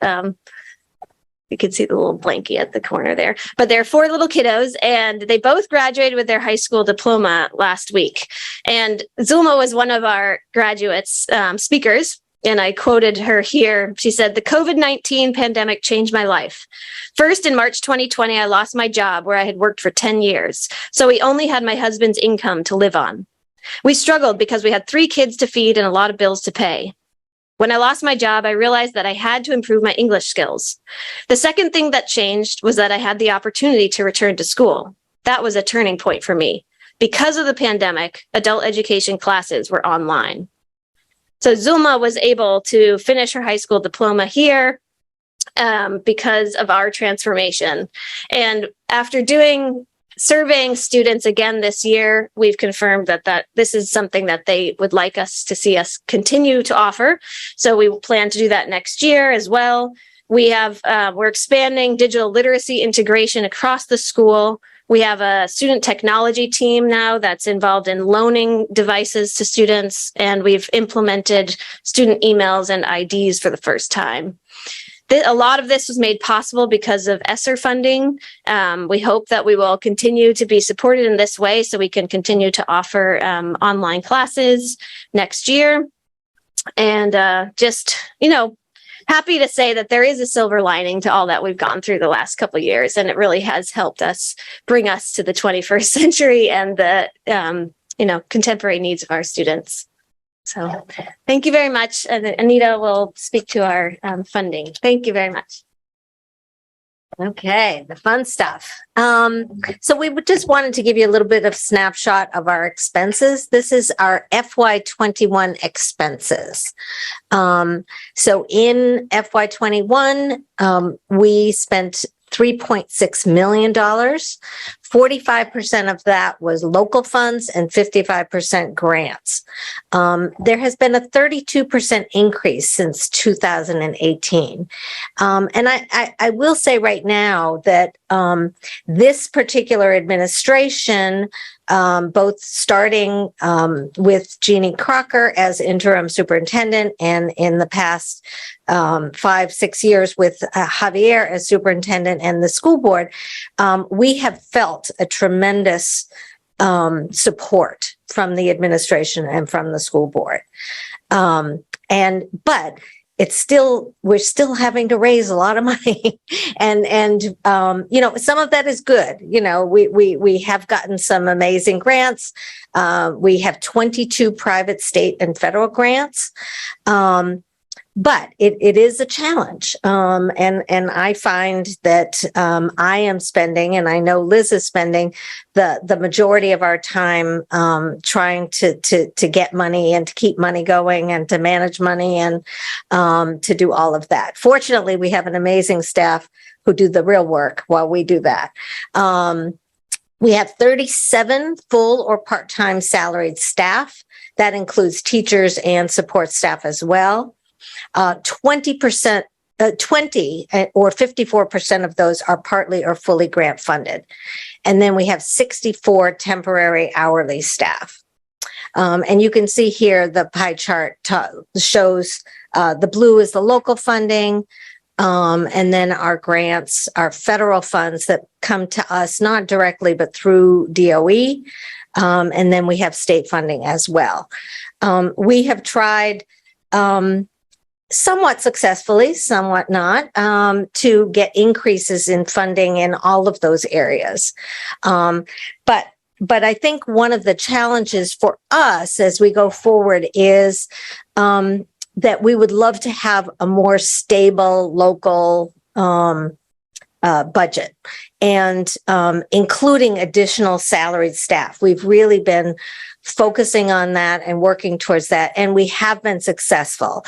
you can see the little blankie at the corner there. But they're 4 little kiddos, and they both graduated with their high school diploma last week. And Zulma was one of our graduates speakers. And I quoted her here. She said, "The COVID-19 pandemic changed my life. First, in March 2020, I lost my job where I had worked for 10 years. So we only had my husband's income to live on. We struggled because we had 3 kids to feed and a lot of bills to pay. When I lost my job, I realized that I had to improve my English skills. The second thing that changed was that I had the opportunity to return to school. That was a turning point for me. Because of the pandemic, adult education classes were online." So Zulma was able to finish her high school diploma here because of our transformation. And after surveying students again this year, we've confirmed that this is something that they would like us to see us continue to offer. So we plan to do that next year as well. We're expanding digital literacy integration across the school. We have a student technology team now that's involved in loaning devices to students, and we've implemented student emails and IDs for the first time. A lot of this was made possible because of ESSERF funding. We hope that we will continue to be supported in this way so we can continue to offer online classes next year. And happy to say that there is a silver lining to all that we've gone through the last couple of years, and it really has helped us bring us to the 21st century and the contemporary needs of our students. So thank you very much. And Anita will speak to our funding. Thank you very much. Okay, the fun stuff. So we just wanted to give you a little bit of snapshot of our expenses. This is our FY21 expenses. So in FY21, we spent $3.6 million. 45% of that was local funds and 55% grants. There has been a 32% increase since 2018. And I will say right now that this particular administration, both starting with Jeannie Crocker as interim superintendent and in the past 5-6 years with Javier as superintendent and the school board, we have felt a tremendous support from the administration and from the school board. But it's still, we're still having to raise a lot of money. and you know, some of that is good. You know, we have gotten some amazing grants. We have 22 private, state, and federal grants. But it is a challenge. And I find that I am spending, and I know Liz is spending, the majority of our time trying to get money and to keep money going and to manage money and to do all of that. Fortunately, we have an amazing staff who do the real work while we do that. We have 37 full or part-time salaried staff. That includes teachers and support staff as well. 20 or 54% of those are partly or fully grant funded. And then we have 64 temporary hourly staff. And you can see here the pie chart shows the blue is the local funding. And then our grants are federal funds that come to us, not directly, but through DOE. And then we have state funding as well. We have tried somewhat successfully, somewhat not, to get increases in funding in all of those areas. But I think one of the challenges for us as we go forward is that we would love to have a more stable local budget and including additional salaried staff. We've really been focusing on that and working towards that, and we have been successful.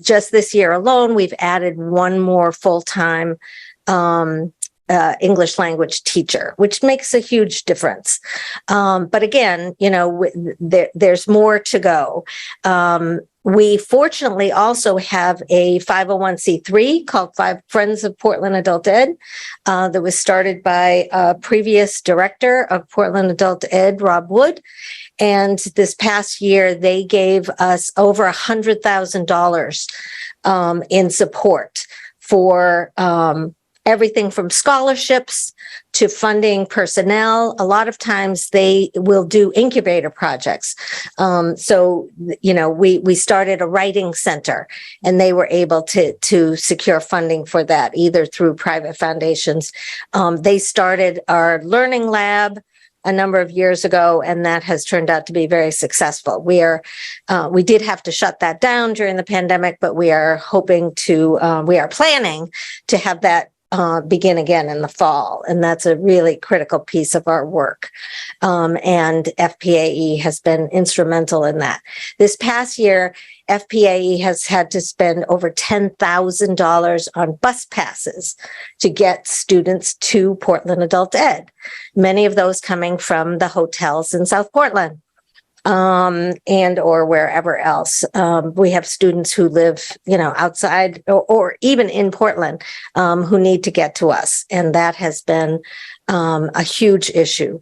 Just this year alone, we've added one more full-time English language teacher, which makes a huge difference. But again, you know, there's more to go. We fortunately also have a 501c3 called Friends of Portland Adult Ed that was started by a previous director of Portland Adult Ed, Rob Wood. And this past year, they gave us over $100,000 in support for everything from scholarships to funding personnel. A lot of times they will do incubator projects. So, you know, we started a writing center and they were able to secure funding for that, either through private foundations. They started our learning lab a number of years ago, and that has turned out to be very successful. We did have to shut that down during the pandemic, but we are planning to have that begin again in the fall. And that's a really critical piece of our work. And FPAE has been instrumental in that. This past year, FPAE has had to spend over $10,000 on bus passes to get students to Portland Adult Ed, many of those coming from the hotels in South Portland. And or wherever else. We have students who live, you know, outside or even in Portland, who need to get to us. And that has been a huge issue.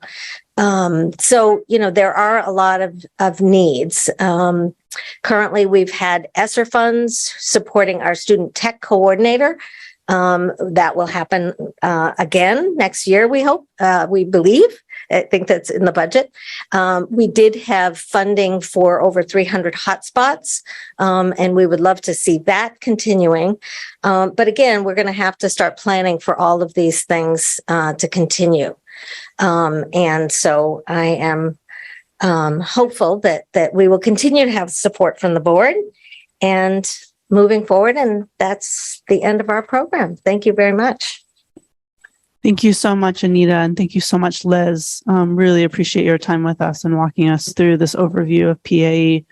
So, you know, there are a lot of needs. Currently, we've had ESSER funds supporting our student tech coordinator. That will happen again next year, we hope, we believe. I think that's in the budget. We did have funding for over 300 hotspots, and we would love to see that continuing. But again, we're going to have to start planning for all of these things to continue. And so I am hopeful that we will continue to have support from the board and moving forward. And that's the end of our program. Thank you very much. Thank you so much, Anita, and thank you so much, Liz. Really appreciate your time with us and walking us through this overview of PAE.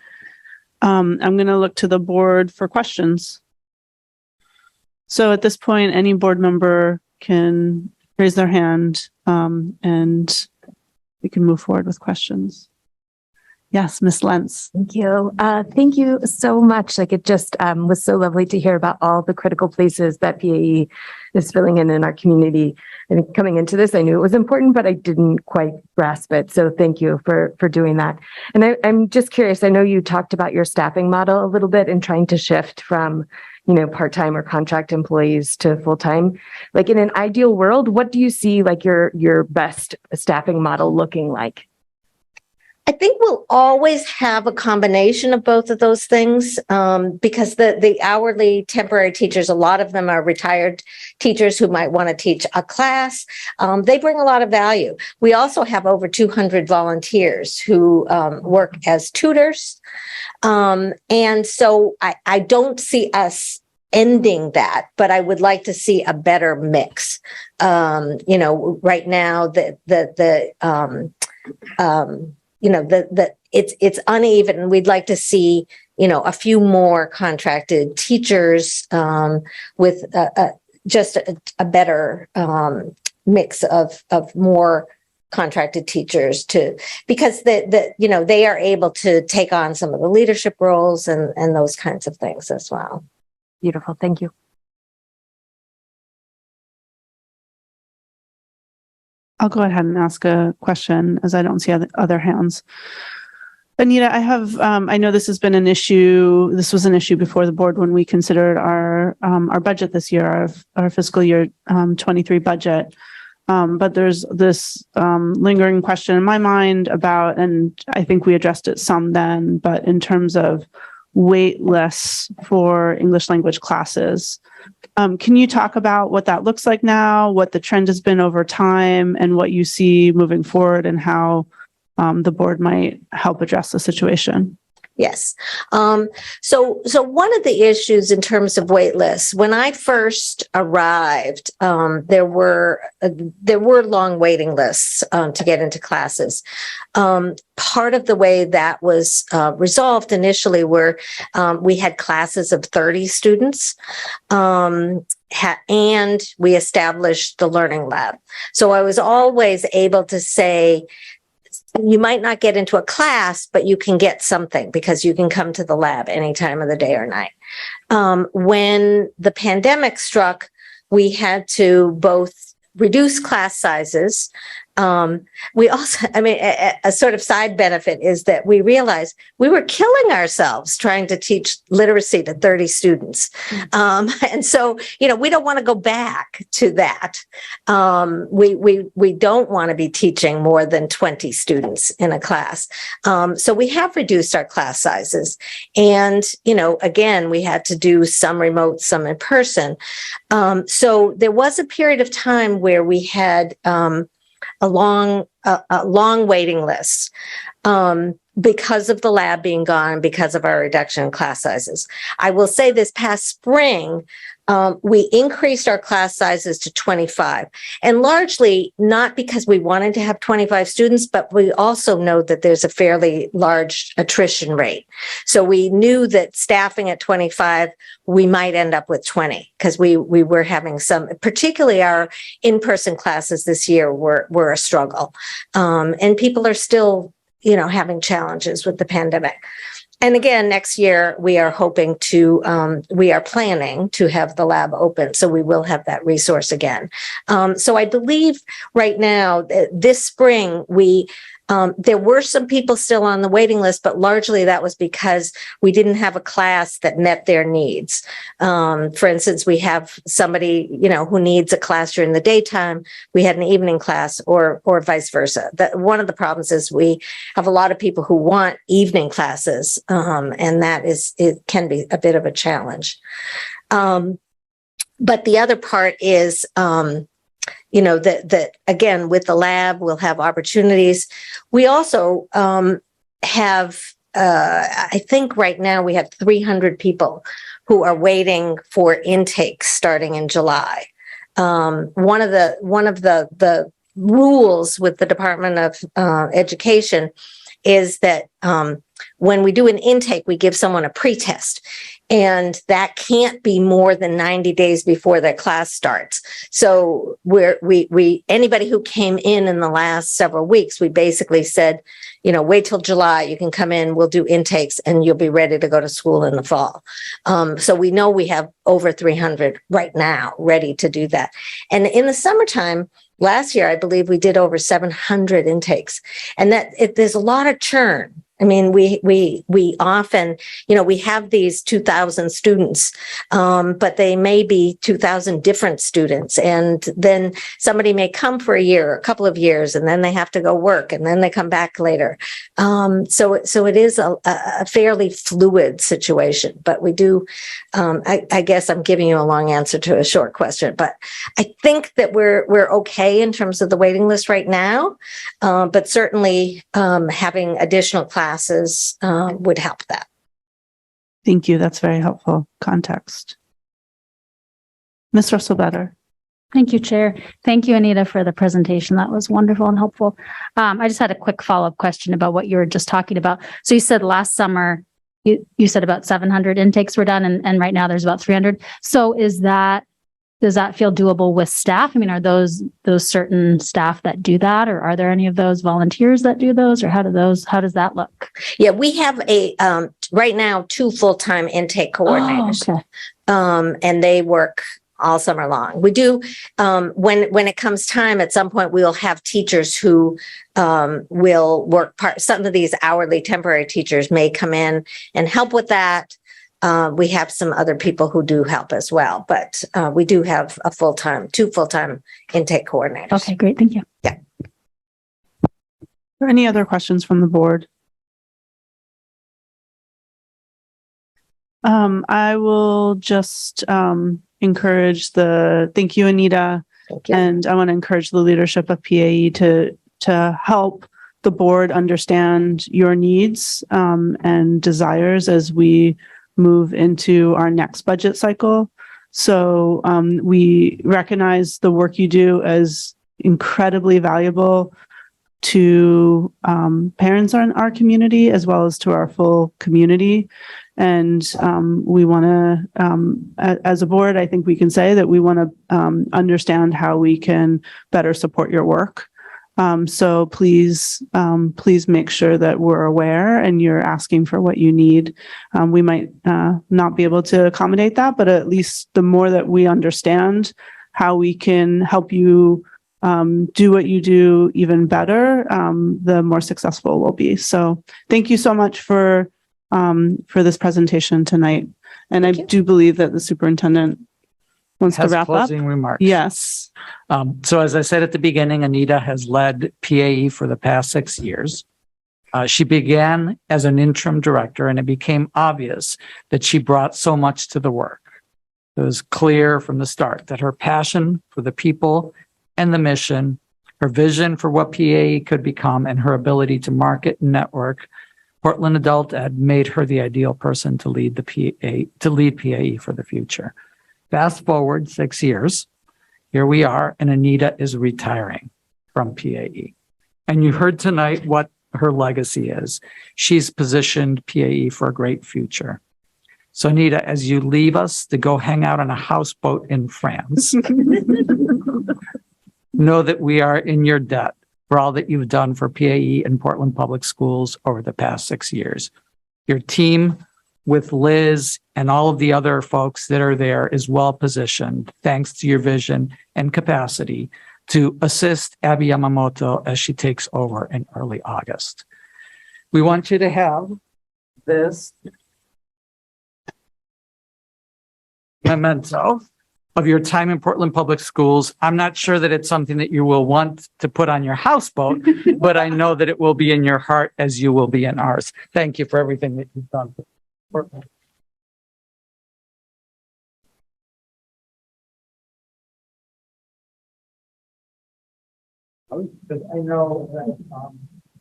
I'm going to look to the board for questions. So at this point, any board member can raise their hand, and we can move forward with questions. Yes, Miss Lentz. Thank you. Thank you so much. Like, it just was so lovely to hear about all the critical places that PAE is filling in our community. And coming into this, I knew it was important, but I didn't quite grasp it. So thank you for doing that. And I'm just curious, I know you talked about your staffing model a little bit and trying to shift from, you know, part-time or contract employees to full-time. Like, in an ideal world, what do you see like your best staffing model looking like? I think we'll always have a combination of both of those things, because the hourly temporary teachers, a lot of them are retired teachers who might want to teach a class. They bring a lot of value. We also have over 200 volunteers who work as tutors. And so I don't see us ending that, but I would like to see a better mix. You know, right now it's uneven. We'd like to see, you know, a few more contracted teachers with just a better mix of more contracted teachers because you know, they are able to take on some of the leadership roles and those kinds of things as well. Beautiful. Thank you. I'll go ahead and ask a question as I don't see other hands. Anita, I have, I know this has been an issue. This was an issue before the board when we considered our budget this year, our fiscal year 23 budget. But there's this lingering question in my mind about, and I think we addressed it some then, but in terms of Weightless for English language classes. Can you talk about what that looks like now, what the trend has been over time, and what you see moving forward, and how the board might help address the situation? Yes. So one of the issues in terms of Weightless, when I first arrived, there were long waiting lists to get into classes. Part of the way that was resolved initially were we had classes of 30 students, and we established the Learning Lab. So I was always able to say, you might not get into a class, but you can get something because you can come to the lab any time of the day or night. When the pandemic struck, we had to both reduce class sizes. We also, I mean, a sort of side benefit is that we realized we were killing ourselves trying to teach literacy to 30 students. And so, you know, we don't want to go back to that. We don't want to be teaching more than 20 students in a class. So we have reduced our class sizes. And, you know, again, we had to do some remote, some in person. So there was a period of time where we had a long waiting list because of the lab being gone, because of our reduction in class sizes. I will say this past spring, we increased our class sizes to 25, and largely not because we wanted to have 25 students, but we also know that there's a fairly large attrition rate. So we knew that staffing at 25, we might end up with 20 because we were having some, particularly our in-person classes this year were a struggle. And people are still, you know, having challenges with the pandemic. And again, next year, we are hoping to, we are planning to have the lab open. So we will have that resource again. So I believe right now, this spring, there were some people still on the waiting list, but largely that was because we didn't have a class that met their needs. For instance, we have somebody, you know, who needs a class during the daytime. We had an evening class, or vice versa. One of the problems is we have a lot of people who want evening classes, and it can be a bit of a challenge. But the other part is, you know, that again, with the lab, we'll have opportunities. We also have, I think right now we have 300 people who are waiting for intake starting in July. One of the rules with the Department of Education is that when we do an intake, we give someone a pretest. And that can't be more than 90 days before their class starts. So we anybody who came in the last several weeks, we basically said, you know, wait till July, you can come in, we'll do intakes and you'll be ready to go to school in the fall. So we know we have over 300 right now ready to do that. And in the summertime, last year, I believe we did over 700 intakes, and there's a lot of churn. I mean, we often, you know, we have these 2,000 students, but they may be 2,000 different students. And then somebody may come for a year, a couple of years, and then they have to go work, and then they come back later. So it is a fairly fluid situation, but we do, I guess I'm giving you a long answer to a short question, but I think that we're okay in terms of the waiting list right now. But certainly having additional classes would help that. Thank you. That's very helpful context. Ms. Russell-Better. Thank you, Chair. Thank you, Anita, for the presentation. That was wonderful and helpful. I just had a quick follow-up question about what you were just talking about. So you said last summer, you said about 700 intakes were done, and right now there's about 300. So does that feel doable with staff? I mean, are those certain staff that do that, or are there any of those volunteers that do those, or how does that look? Yeah, we have right now 2 full-time intake coordinators. Oh, okay. And they work all summer long. We do, when it comes time, at some point, we'll have teachers who will work some of these hourly temporary teachers may come in and help with that. We have some other people who do help as well, but we do have 2 full-time intake coordinators. Okay, great. Thank you. Yeah. Are there any other questions from the board? I will just encourage thank you, Anita. Thank you. And I want to encourage the leadership of PAE to help the board understand your needs and desires as we move into our next budget cycle. So we recognize the work you do as incredibly valuable to parents in our community as well as to our full community. And we want to, as a board, I think we can say that we want to understand how we can better support your work. So please make sure that we're aware and you're asking for what you need. We might not be able to accommodate that, but at least the more that we understand how we can help you do what you do even better, the more successful we'll be. So thank you so much for this presentation tonight. And I do believe that the superintendent wants to wrap up. Closing remarks. Yes. So as I said at the beginning, Anita has led PAE for the past 6 years. She began as an interim director, and it became obvious that she brought so much to the work. It was clear from the start that her passion for the people and the mission, her vision for what PAE could become, and her ability to market and network Portland Adult Ed made her the ideal person to lead PAE for the future. Fast forward 6 years, here we are, and Anita is retiring from PAE. And you heard tonight what her legacy is. She's positioned PAE for a great future. So Anita, as you leave us to go hang out on a houseboat in France, know that we are in your debt for all that you've done for PAE and Portland Public Schools over the past 6 years. Your team with Liz and all of the other folks that are there is well positioned, thanks to your vision and capacity to assist Abby Yamamoto as she takes over in early August. We want you to have this memento of your time in Portland Public Schools. I'm not sure that it's something that you will want to put on your houseboat, but I know that it will be in your heart as you will be in ours. Thank you for everything that you've done for Portland. I know that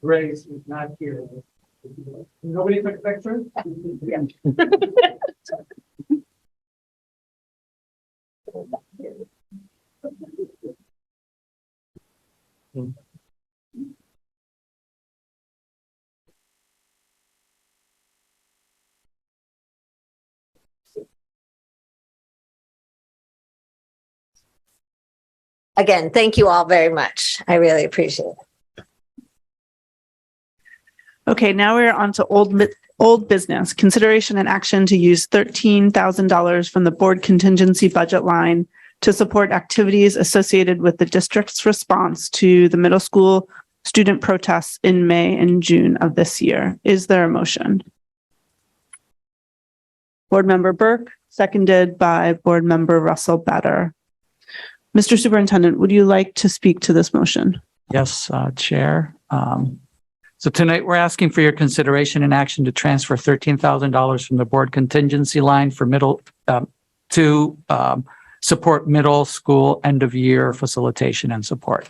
Grace is not here. Nobody took a picture? Yeah. again, thank you all very much. I really appreciate it. Okay, now we're on to old business. Consideration and action to use $13,000 from the board contingency budget line to support activities associated with the district's response to the middle school student protests in May and June of this year. Is there a motion? Board Member Burke, seconded by Board Member Russell Better. Mr. Superintendent, would you like to speak to this motion? Yes, Chair. So tonight we're asking for your consideration and action to transfer $13,000 from the board contingency line for to support middle school end of year facilitation and support.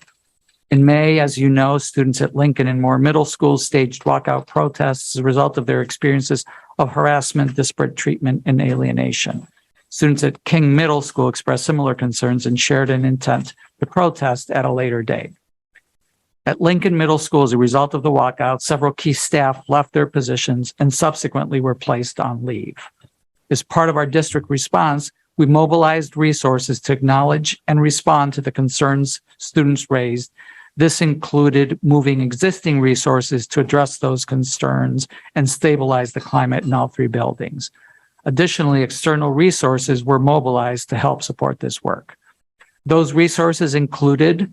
In May, as you know, students at Lincoln and Moore Middle School staged walkout protests as a result of their experiences of harassment, disparate treatment, and alienation. Students at King Middle School expressed similar concerns and shared an intent to protest at a later date. At Lincoln Middle School, as a result of the walkout, several key staff left their positions and subsequently were placed on leave. As part of our district response, we mobilized resources to acknowledge and respond to the concerns students raised. This included moving existing resources to address those concerns and stabilize the climate in all three buildings. Additionally, external resources were mobilized to help support this work. Those resources included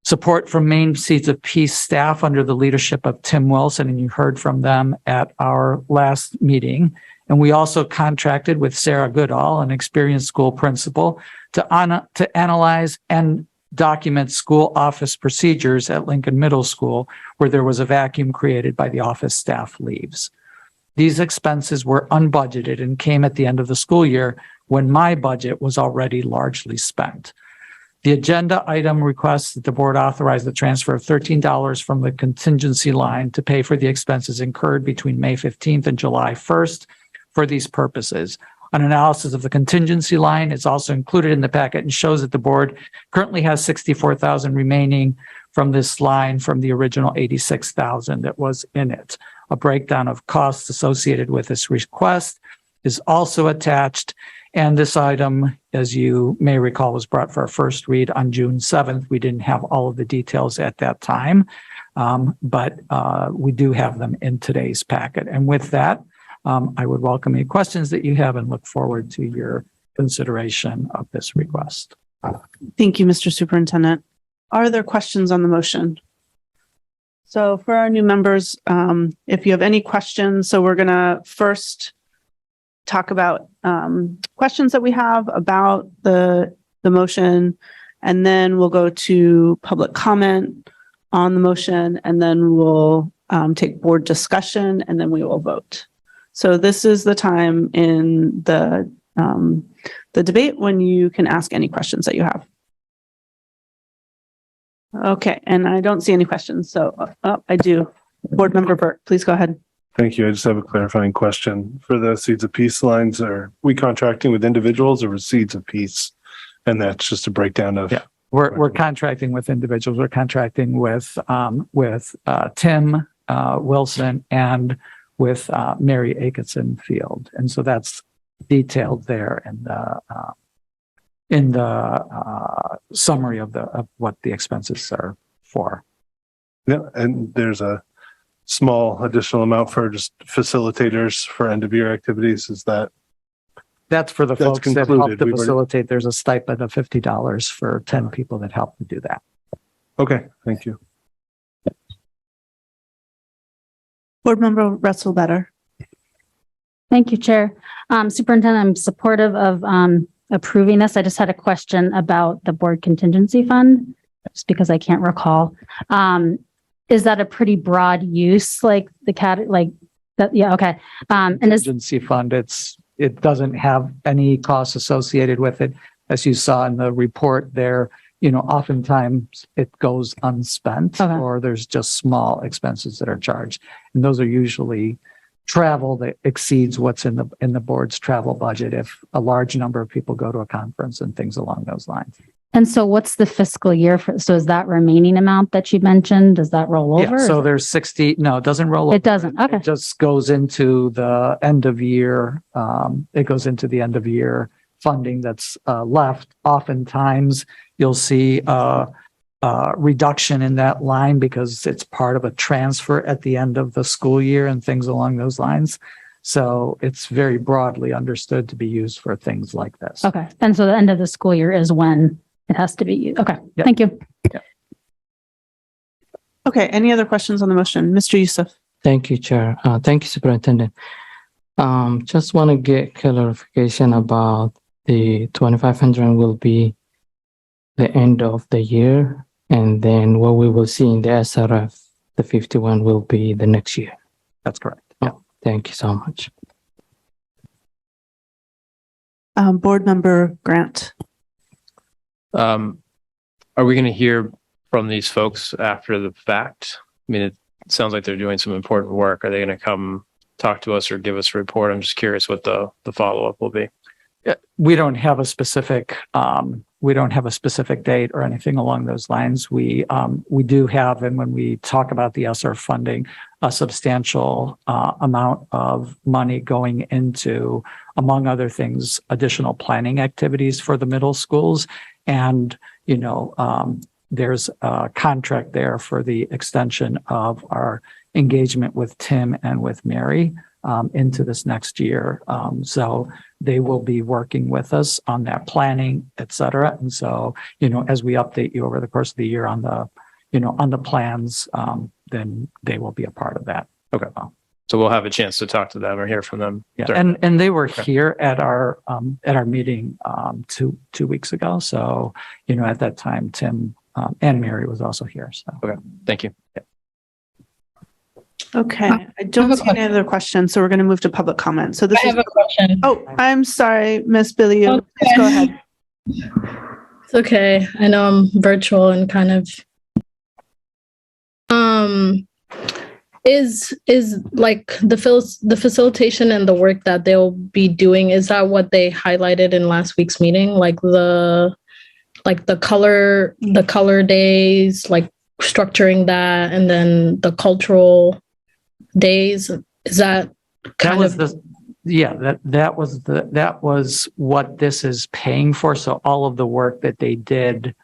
support from Maine Seeds of Peace staff under the leadership of Tim Wilson, and you heard from them at our last meeting. And we also contracted with Sarah Goodall, an experienced school principal, to analyze and document school office procedures at Lincoln Middle School, where there was a vacuum created by the office staff leaves. These expenses were unbudgeted and came at the end of the school year when my budget was already largely spent. The agenda item requests that the board authorize the transfer of $13 from the contingency line to pay for the expenses incurred between May 15th and July 1st for these purposes. An analysis of the contingency line is also included in the packet and shows that the board currently has $64,000 remaining from this line from the original $86,000 that was in it. A breakdown of costs associated with this request is also attached. And this item, as you may recall, was brought for our first read on June 7th. We didn't have all of the details at that time, but we do have them in today's packet. And with that, I would welcome any questions that you have and look forward to your consideration of this request. Thank you, Mr. Superintendent. Are there questions on the motion? So for our new members, if you have any questions, so we're going to first talk about questions that we have about the motion, and then we'll go to public comment on the motion, and then we'll take board discussion, and then we will vote. So this is the time in the debate when you can ask any questions that you have. Okay, and I don't see any questions, so I do. Board Member Burke, please go ahead. Thank you. I just have a clarifying question. For the Seeds of Peace lines, are we contracting with individuals or with Seeds of Peace? And that's just a breakdown of... Yeah, we're contracting with individuals. We're contracting with Tim Wilson and with Mary Atkinson Field. And so that's detailed there in the summary of what the expenses are for. Yeah, and there's a small additional amount for just facilitators for end of year activities. Is that? That's for the folks that help to We've facilitate. There's a stipend of $50 for 10 people that help to do that. Okay, thank you. Board Member Russell Better. Thank you, Chair. Superintendent, I'm supportive of approving this. I just had a question about the board contingency fund, just because I can't recall. Is that a pretty broad use, like the like that? Yeah, okay. And Contingency fund, it doesn't have any costs associated with it. As you saw in the report there, oftentimes it goes unspent, or there's just small expenses that are charged. And those are usually travel that exceeds what's in the board's travel budget if a large number of people go to a conference and things along those lines. And so what's the fiscal year for, so is that remaining amount that you mentioned, does that roll over? Yeah, so there's 60, no, it doesn't roll over. It doesn't, okay. It just goes into the end of year. It goes into the end of year funding that's left, oftentimes you'll see a reduction in that line because it's part of a transfer at the end of the school year and things along those lines. So it's very broadly understood to be used for things like this. Okay. And so the end of the school year is when it has to be used. Okay. Yep. Thank you. Yep. Okay. Any other questions on the motion? Mr. Youssef. Thank you, Chair. Thank you, Superintendent. Just want to get clarification about the 2,500 will be the end of the year, and then what we will see in the SRF, the 51 will be the next year. That's correct. Oh, thank you so much. Board Member Grant. Are we going to hear from these folks after the fact? I mean, it sounds like they're doing some important work. Are they going to come talk to us or give us a report? I'm just curious what the follow-up will be. We don't have a specific date or anything along those lines. We do have, and when we talk about the ESSERF funding, a substantial amount of money going into, among other things, additional planning activities for the middle schools. And, there's a contract there for the extension of our engagement with Tim and with Mary into this next year. So they will be working with us on that planning, et cetera. And so, as we update you over the course of the year on the plans, then they will be a part of that. Okay. So we'll have a chance to talk to them or hear from them. Yeah. And they were here at our meeting two weeks ago. So, at that time, Tim and Mary was also here. So, okay. Thank you. Yeah. Okay. I don't see any other questions. So we're going to move to public comment. So I have a question. Oh, I'm sorry, Miss Billy. Okay. Please go ahead. It's okay. I know I'm virtual and kind of, is like the facilitation and the work that they'll be doing, is that what they highlighted in last week's meeting? Like the color days, like structuring that, and then the cultural days, is that that was what this is paying for. So all of the work that they did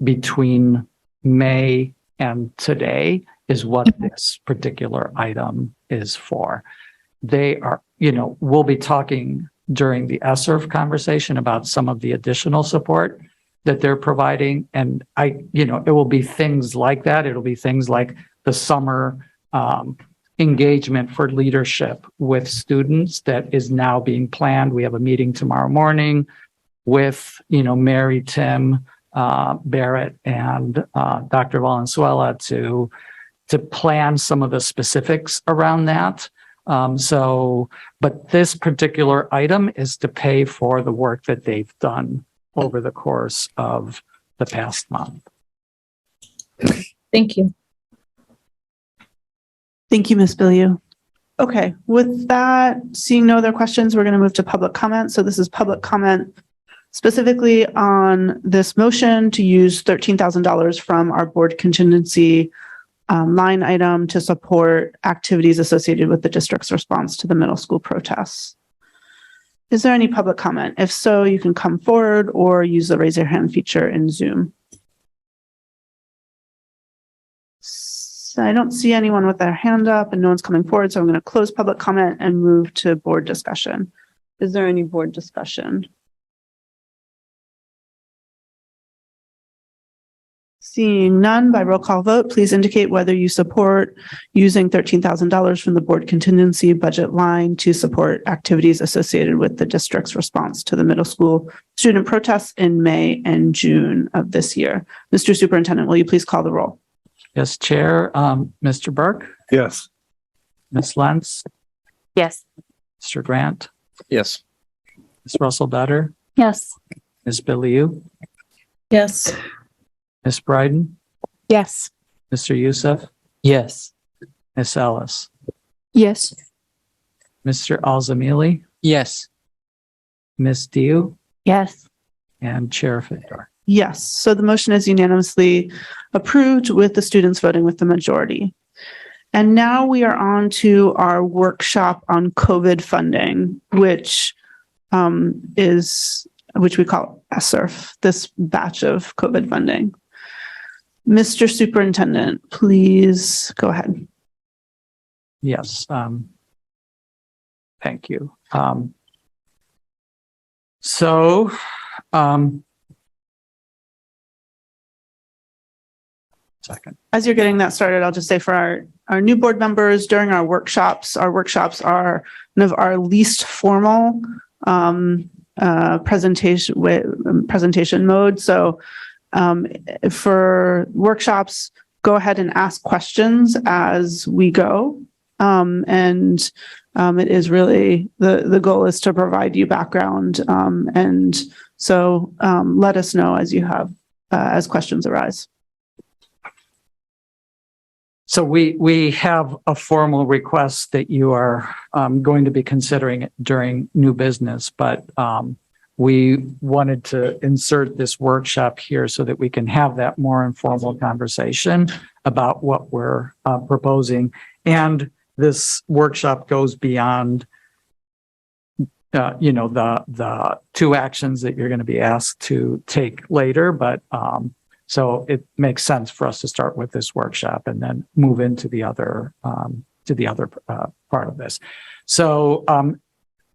between May and today is what this particular item is for. They are, we'll be talking during the ESSERF conversation about some of the additional support that they're providing. And it will be things like that. It'll be things like the summer engagement for leadership with students that is now being planned. We have a meeting tomorrow morning with, Mary, Tim, Barrett, and Dr. Valenzuela to plan some of the specifics around that. But this particular item is to pay for the work that they've done over the course of the past month. Thank you. Thank you, Ms. Billiou. Okay, with that, seeing no other questions, we're going to move to public comment. So this is public comment specifically on this motion to use $13,000 from our board contingency line item to support activities associated with the district's response to the middle school protests. Is there any public comment? If so, you can come forward or use the raise your hand feature in Zoom. So I don't see anyone with their hand up and no one's coming forward. So I'm going to close public comment and move to board discussion. Is there any board discussion? Seeing none, by roll call vote, please indicate whether you support using $13,000 from the board contingency budget line to support activities associated with the district's response to the middle school student protests in May and June of this year. Mr. Superintendent, will you please call the roll? Yes, Chair. Mr. Burke? Yes. Ms. Lentz? Yes. Mr. Grant? Yes. Ms. Russell Better? Yes. Ms. Billiou? Yes. Ms. Bryden? Yes. Mr. Youssef? Yes. Ms. Ellis? Yes. Mr. Alzamili? Yes. Ms. Diu? Yes. And Chair Fedor? Yes. So the motion is unanimously approved with the students voting with the majority. And now we are on to our workshop on COVID funding, which we call ESSERF, this batch of COVID funding. Mr. Superintendent, please go ahead. Yes. Thank you. Second. As you're getting that started, I'll just say for our new board members during our workshops are kind of our least formal presentation mode. So for workshops, go ahead and ask questions as we go. It is really the goal is to provide you background. So let us know as you have as questions arise. So we have a formal request that you are going to be considering during new business, but we wanted to insert this workshop here so that we can have that more informal conversation about what we're proposing. And this workshop goes beyond, the two actions that you're going to be asked to take later, but so it makes sense for us to start with this workshop and then move into the other part of this. So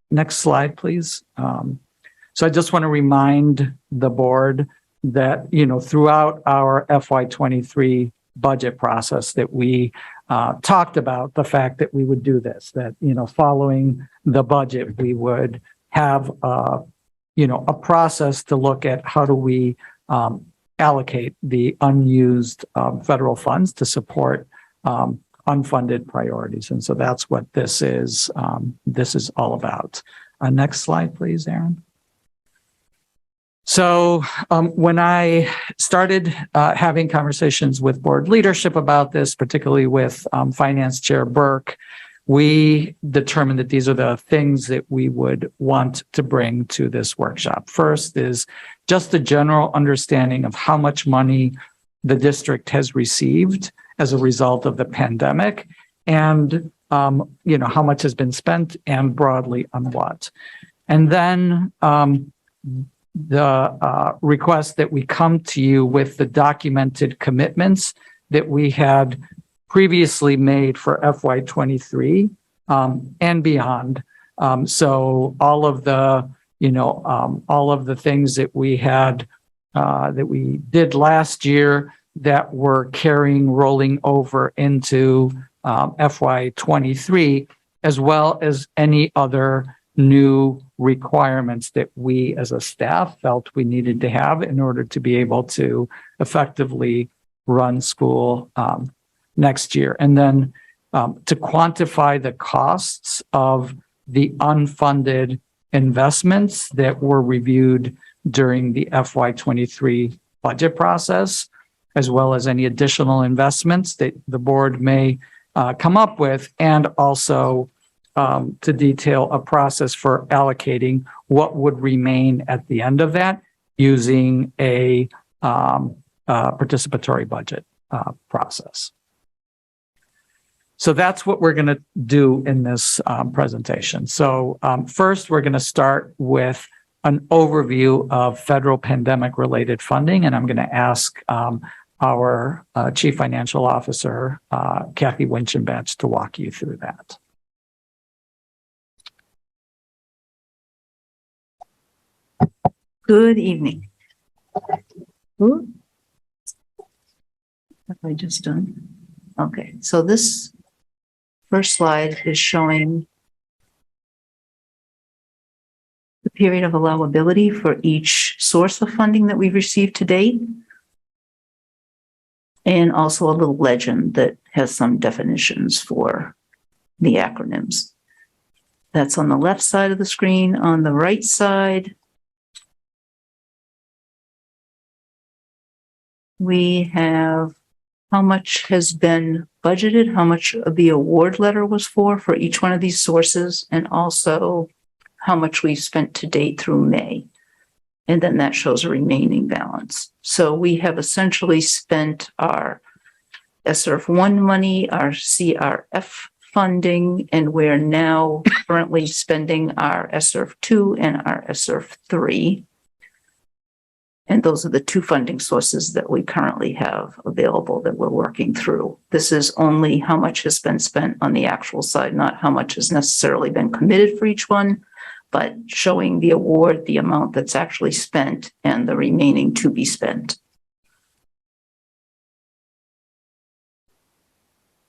next slide, please. So I just want to remind the board that, throughout our FY23 budget process that we talked about the fact that we would do this, that, following the budget, we would have, a process to look at how do we allocate the unused federal funds to support unfunded priorities. And so that's what this is all about. Next slide, please, Aaron. So when I started having conversations with board leadership about this, particularly with Finance Chair Burke, we determined that these are the things that we would want to bring to this workshop. First is just a general understanding of how much money the district has received as a result of the pandemic and, how much has been spent and broadly on what. And then the request that we come to you with the documented commitments that we had previously made for FY23 and beyond. So all of the things that we had that we did last year that were rolling over into FY23, as well as any other new requirements that we as a staff felt we needed to have in order to be able to effectively run school next year. And then to quantify the costs of the unfunded investments that were reviewed during the FY23 budget process, as well as any additional investments that the board may come up with, and also to detail a process for allocating what would remain at the end of that using a participatory budget process. So that's what we're going to do in this presentation. So first, we're going to start with an overview of federal pandemic-related funding, and I'm going to ask our Chief Financial Officer, Kathy Winchenbach, to walk you through that. Good evening. What have I just done? Okay, so this first slide is showing the period of allowability for each source of funding that we've received to date, and also a little legend that has some definitions for the acronyms. That's on the left side of the screen. On the right side, we have how much has been budgeted, how much of the award letter was for each one of these sources, and also how much we've spent to date through May. And then that shows a remaining balance. So we have essentially spent our ESSERF 1 money, our CRF funding, and we're now currently spending our ESSERF 2 and our ESSERF 3. And those are the two funding sources that we currently have available that we're working through. This is only how much has been spent on the actual side, not how much has necessarily been committed for each one, but showing the award, the amount that's actually spent, and the remaining to be spent.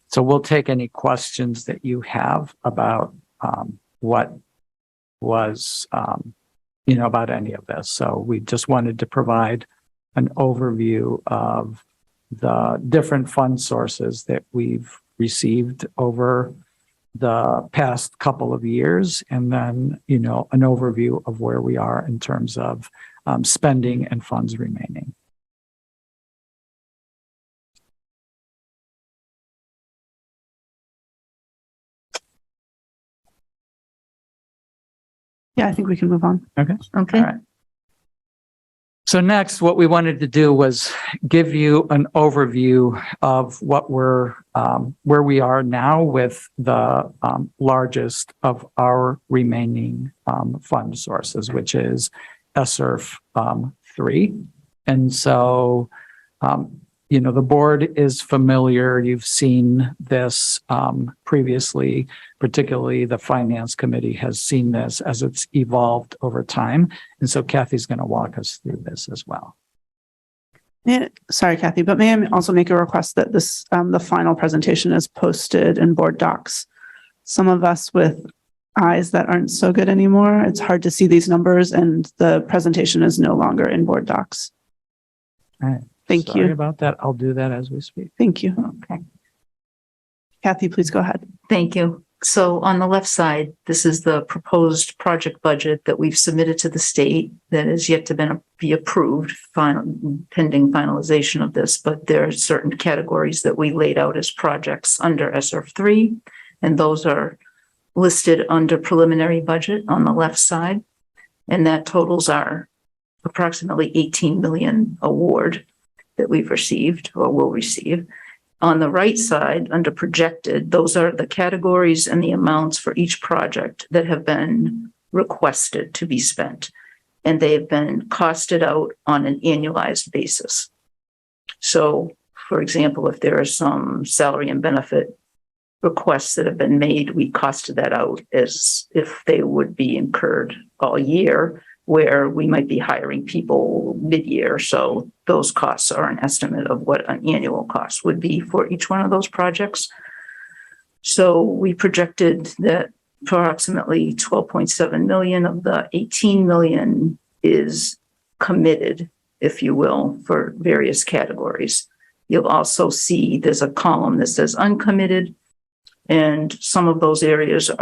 So we'll take any questions that you have about what was, about any of this. So we just wanted to provide an overview of the different fund sources that we've received over the past couple of years, and then, an overview of where we are in terms of spending and funds remaining. Yeah, I think we can move on. Okay. Okay. All right. So next, what we wanted to do was give you an overview of what we're, where we are now with the largest of our remaining fund sources, which is ESSERF 3. And so, the board is familiar. You've seen this previously, particularly the Finance Committee has seen this as it's evolved over time. And so Kathy's going to walk us through this as well. Yeah, sorry, Kathy, but may I also make a request that this the final presentation is posted in board docs. Some of us with eyes that aren't so good anymore, it's hard to see these numbers, and the presentation is no longer in board docs. All right. Thank Sorry you. about that. I'll do that as we speak. Thank you. Okay. Kathy, please go ahead. Thank you. So on the left side, this is the proposed project budget that we've submitted to the state that is yet to be approved, pending finalization of this. But there are certain categories that we laid out as projects under ESSERF 3, and those are listed under preliminary budget on the left side. And that totals our approximately 18 million award that we've received or will receive. On the right side, under projected, those are the categories and the amounts for each project that have been requested to be spent. And they have been costed out on an annualized basis. So, for example, if there are some salary and benefit requests that have been made, we costed that out as if they would be incurred all year, where we might be hiring people mid-year. So those costs are an estimate of what an annual cost would be for each one of those projects. So we projected that approximately 12.7 million of the 18 million is committed, if you will, for various categories. You'll also see there's a column that says uncommitted, and some of those areas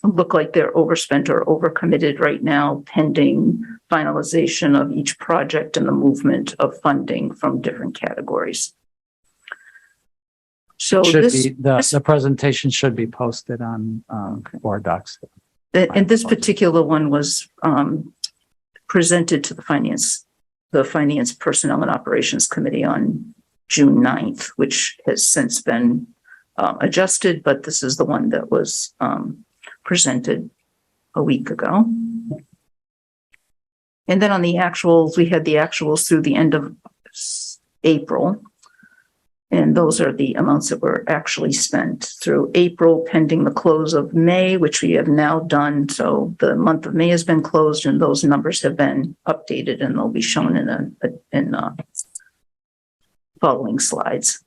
look like they're overspent or overcommitted right now, pending finalization of each project and the movement of funding from different categories. So the presentation should be posted on board docs. And this particular one was presented to the Finance Personnel and Operations Committee on June 9th, which has since been adjusted, but this is the one that was presented a week ago. And then on the actuals, we had the actuals through the end of April. And those are the amounts that were actually spent through April, pending the close of May, which we have now done. So the month of May has been closed, and those numbers have been updated, and they'll be shown in following slides.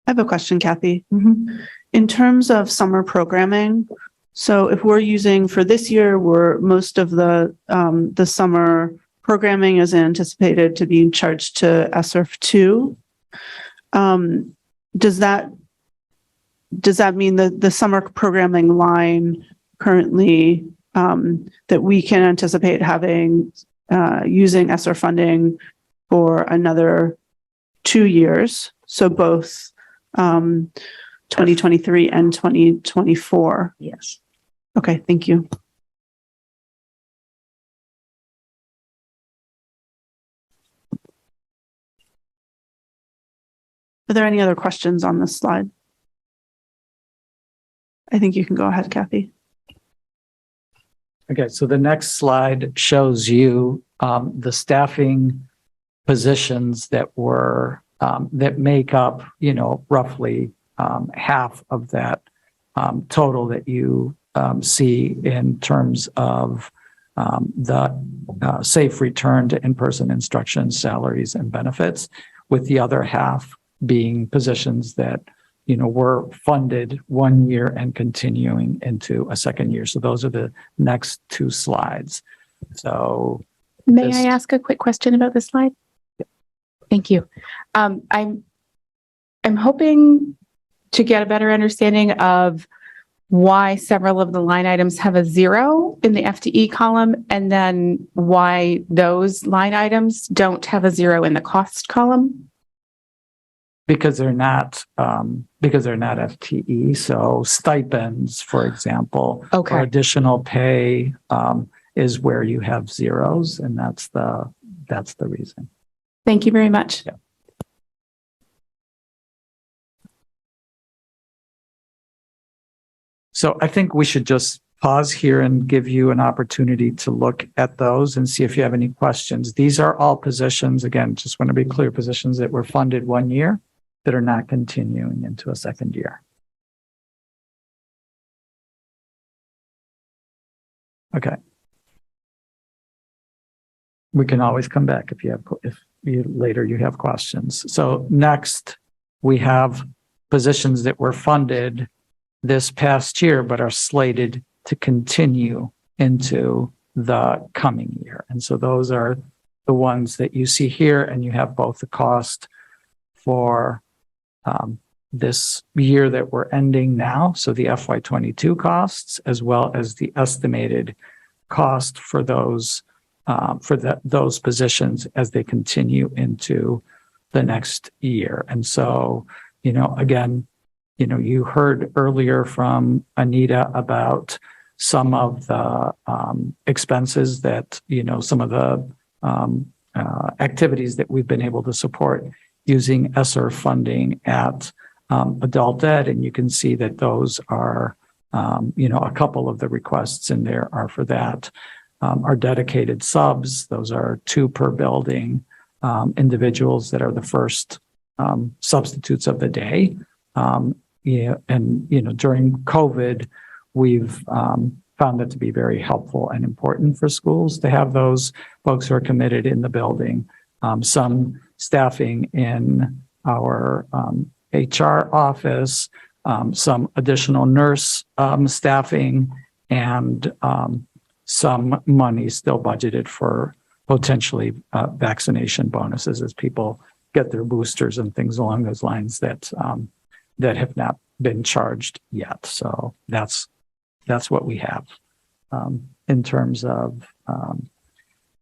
I have a question, Kathy. In terms of summer programming, so if we're using for this year, most of the summer programming is anticipated to be charged to ESSERF 2. Does that mean that the summer programming line currently that we can anticipate having using ESSERF funding for another 2 years? So both 2023 and 2024. Yes. Okay, thank you. Are there any other questions on this slide? I think you can go ahead, Kathy. Okay, so the next slide shows you the staffing positions that were that make up, roughly half of that total that you see in terms of the safe return to in-person instruction, salaries, and benefits, with the other half being positions that were funded 1 year and continuing into a second year. So those are the next two slides. So may I ask a quick question about this slide? Thank you. I'm hoping to get a better understanding of why several of the line items have a 0 in the FTE column, and then why those line items don't have a 0 in the cost column. Because they're not FTE. So stipends, for example, or additional pay is where you have zeros, and that's the reason. Thank you very much. Yeah. So I think we should just pause here and give you an opportunity to look at those and see if you have any questions. These are all positions, again, just want to be clear, positions that were funded 1 year that are not continuing into a second year. Okay. We can always come back if later you have questions. So next, we have positions that were funded this past year, but are slated to continue into the coming year. And so those are the ones that you see here, and you have both the cost for this year that we're ending now, so the FY22 costs, as well as the estimated cost for those those positions as they continue into the next year. And so, again, you heard earlier from Anita about some of the expenses that, some of the activities that we've been able to support using ESSERF funding at adult ed. And you can see that those are, a couple of the requests in there are for that. Our dedicated subs, those are 2 per building, individuals that are the first substitutes of the day. During COVID, we've found that to be very helpful and important for schools to have those folks who are committed in the building. Some staffing in our HR office, some additional nurse staffing, and some money still budgeted for potentially vaccination bonuses as people get their boosters and things along those lines that have not been charged yet. So that's what we have in terms of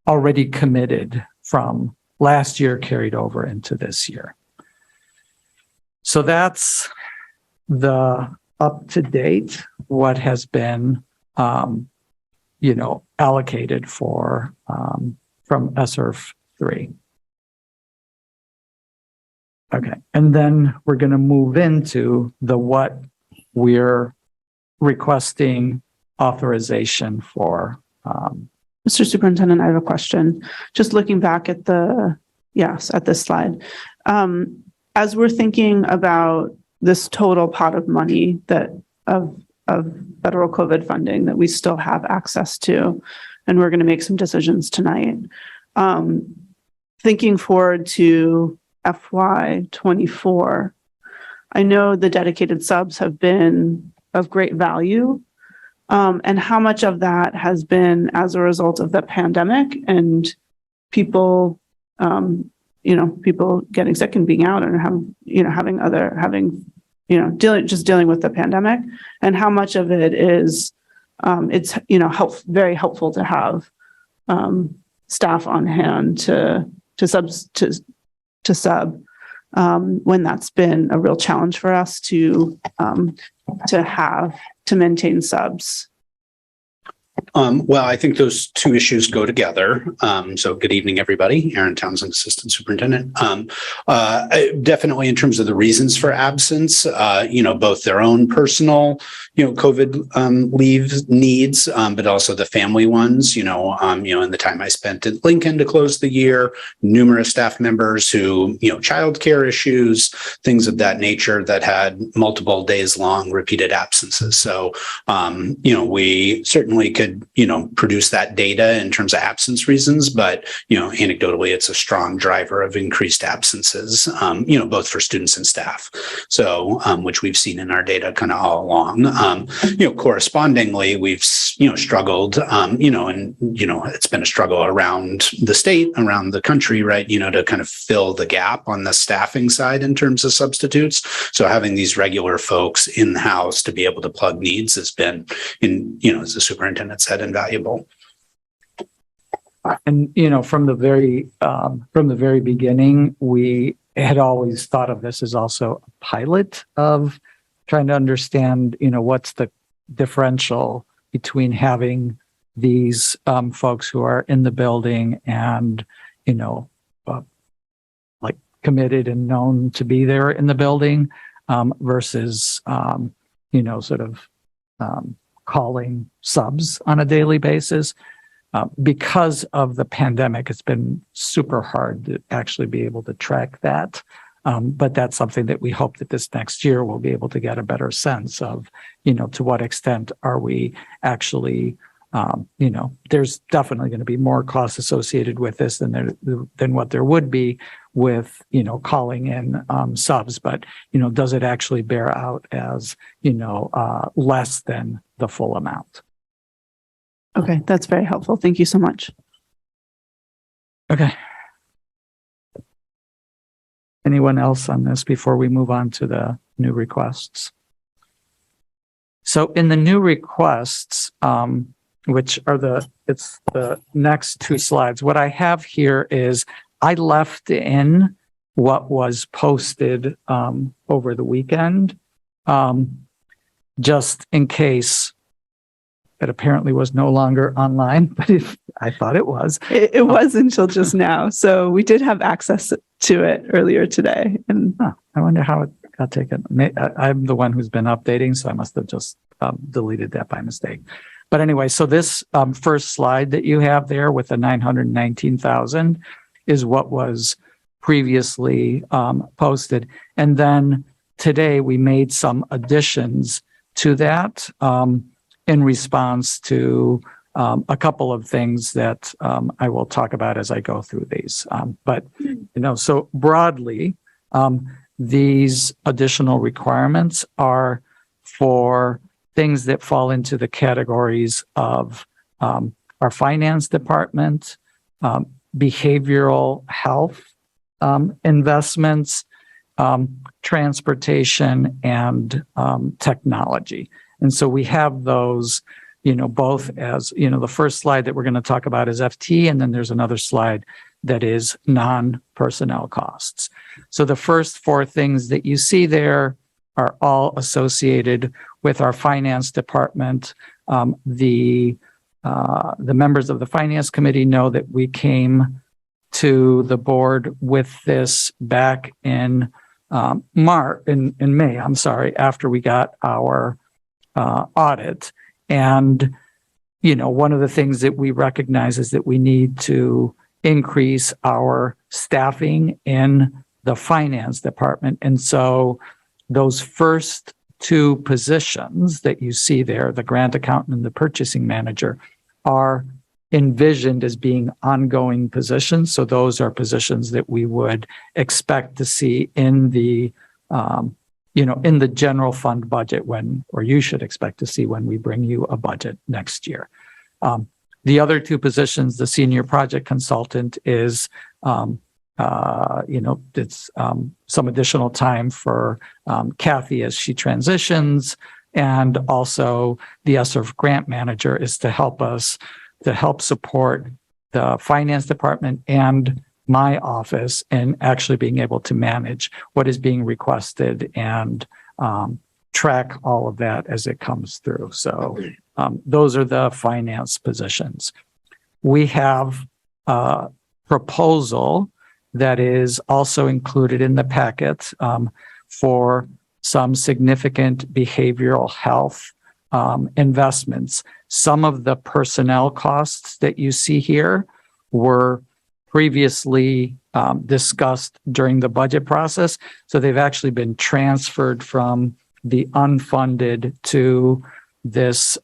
already committed from last year carried over into this year. So that's the up to date, what has been allocated for from ESSERF 3. Okay, and then we're going to move into what we're requesting authorization for. Mr. Superintendent, I have a question. Just looking back at at this slide. As we're thinking about this total pot of money of federal COVID funding that we still have access to, and we're going to make some decisions tonight. Thinking forward to FY24, I know the dedicated subs have been of great value. And how much of that has been as a result of the pandemic and people, people getting sick and being out and dealing with the pandemic, and how much of it is, it's, very helpful to have staff on hand to sub when that's been a real challenge for us to maintain subs. Well, I think those two issues go together. So good evening, everybody. Aaron Townsend, Assistant Superintendent. Definitely in terms of the reasons for absence, both their own personal, COVID leave needs, but also the family ones, in the time I spent at Lincoln to close the year, numerous staff members who, childcare issues, things of that nature that had multiple days long repeated absences. So, we certainly could, produce that data in terms of absence reasons, but, anecdotally, it's a strong driver of increased absences, both for students and staff. So, which we've seen in our data kind of all along. Correspondingly, we've, struggled, it's been a struggle around the state, around the country, right, to kind of fill the gap on the staffing side in terms of substitutes. So having these regular folks in the house to be able to plug needs has been, as the superintendent said, invaluable. And, from the very beginning, we had always thought of this as also a pilot of trying to understand, what's the differential between having these folks who are in the building and, like committed and known to be there in the building versus, calling subs on a daily basis. Because of the pandemic, it's been super hard to actually be able to track that. But that's something that we hope that this next year we'll be able to get a better sense of, to what extent are we actually, there's definitely going to be more costs associated with this than what there would be with, calling in subs. But, does it actually bear out as, less than the full amount? Okay, that's very helpful. Thank you so much. Okay. Anyone else on this before we move on to the new requests? So in the new requests, which are it's the next two slides, what I have here is I left in what was posted over the weekend, just in case it apparently was no longer online, but I thought it was. It was until just now. So we did have access to it earlier today. And I wonder how it got taken. I'm the one who's been updating, so I must have just deleted that by mistake. But anyway, so this first slide that you have there with the 919,000 is what was previously posted. And then today we made some additions to that in response to a couple of things that I will talk about as I go through these. But, so broadly, these additional requirements are for things that fall into the categories of our finance department, behavioral health investments, transportation, and technology. And so we have those, both as, the first slide that we're going to talk about is FT, and then there's another slide that is non-personnel costs. So the first four things that you see there are all associated with our finance department. The members of the finance committee know that we came to the board with this back in May, after we got our audit. And, one of the things that we recognize is that we need to increase our staffing in the finance department. And so those first two positions that you see there, the grant accountant and the purchasing manager, are envisioned as being ongoing positions. So those are positions that we would expect to see in the in the general fund budget or you should expect to see when we bring you a budget next year. The other two positions, the senior project consultant is, it's some additional time for Kathy as she transitions. And also the ESSERF grant manager is to help support the finance department and my office in actually being able to manage what is being requested and track all of that as it comes through. So those are the finance positions. We have a proposal that is also included in the packet for some significant behavioral health investments. Some of the personnel costs that you see here were previously discussed during the budget process. So they've actually been transferred from the unfunded to this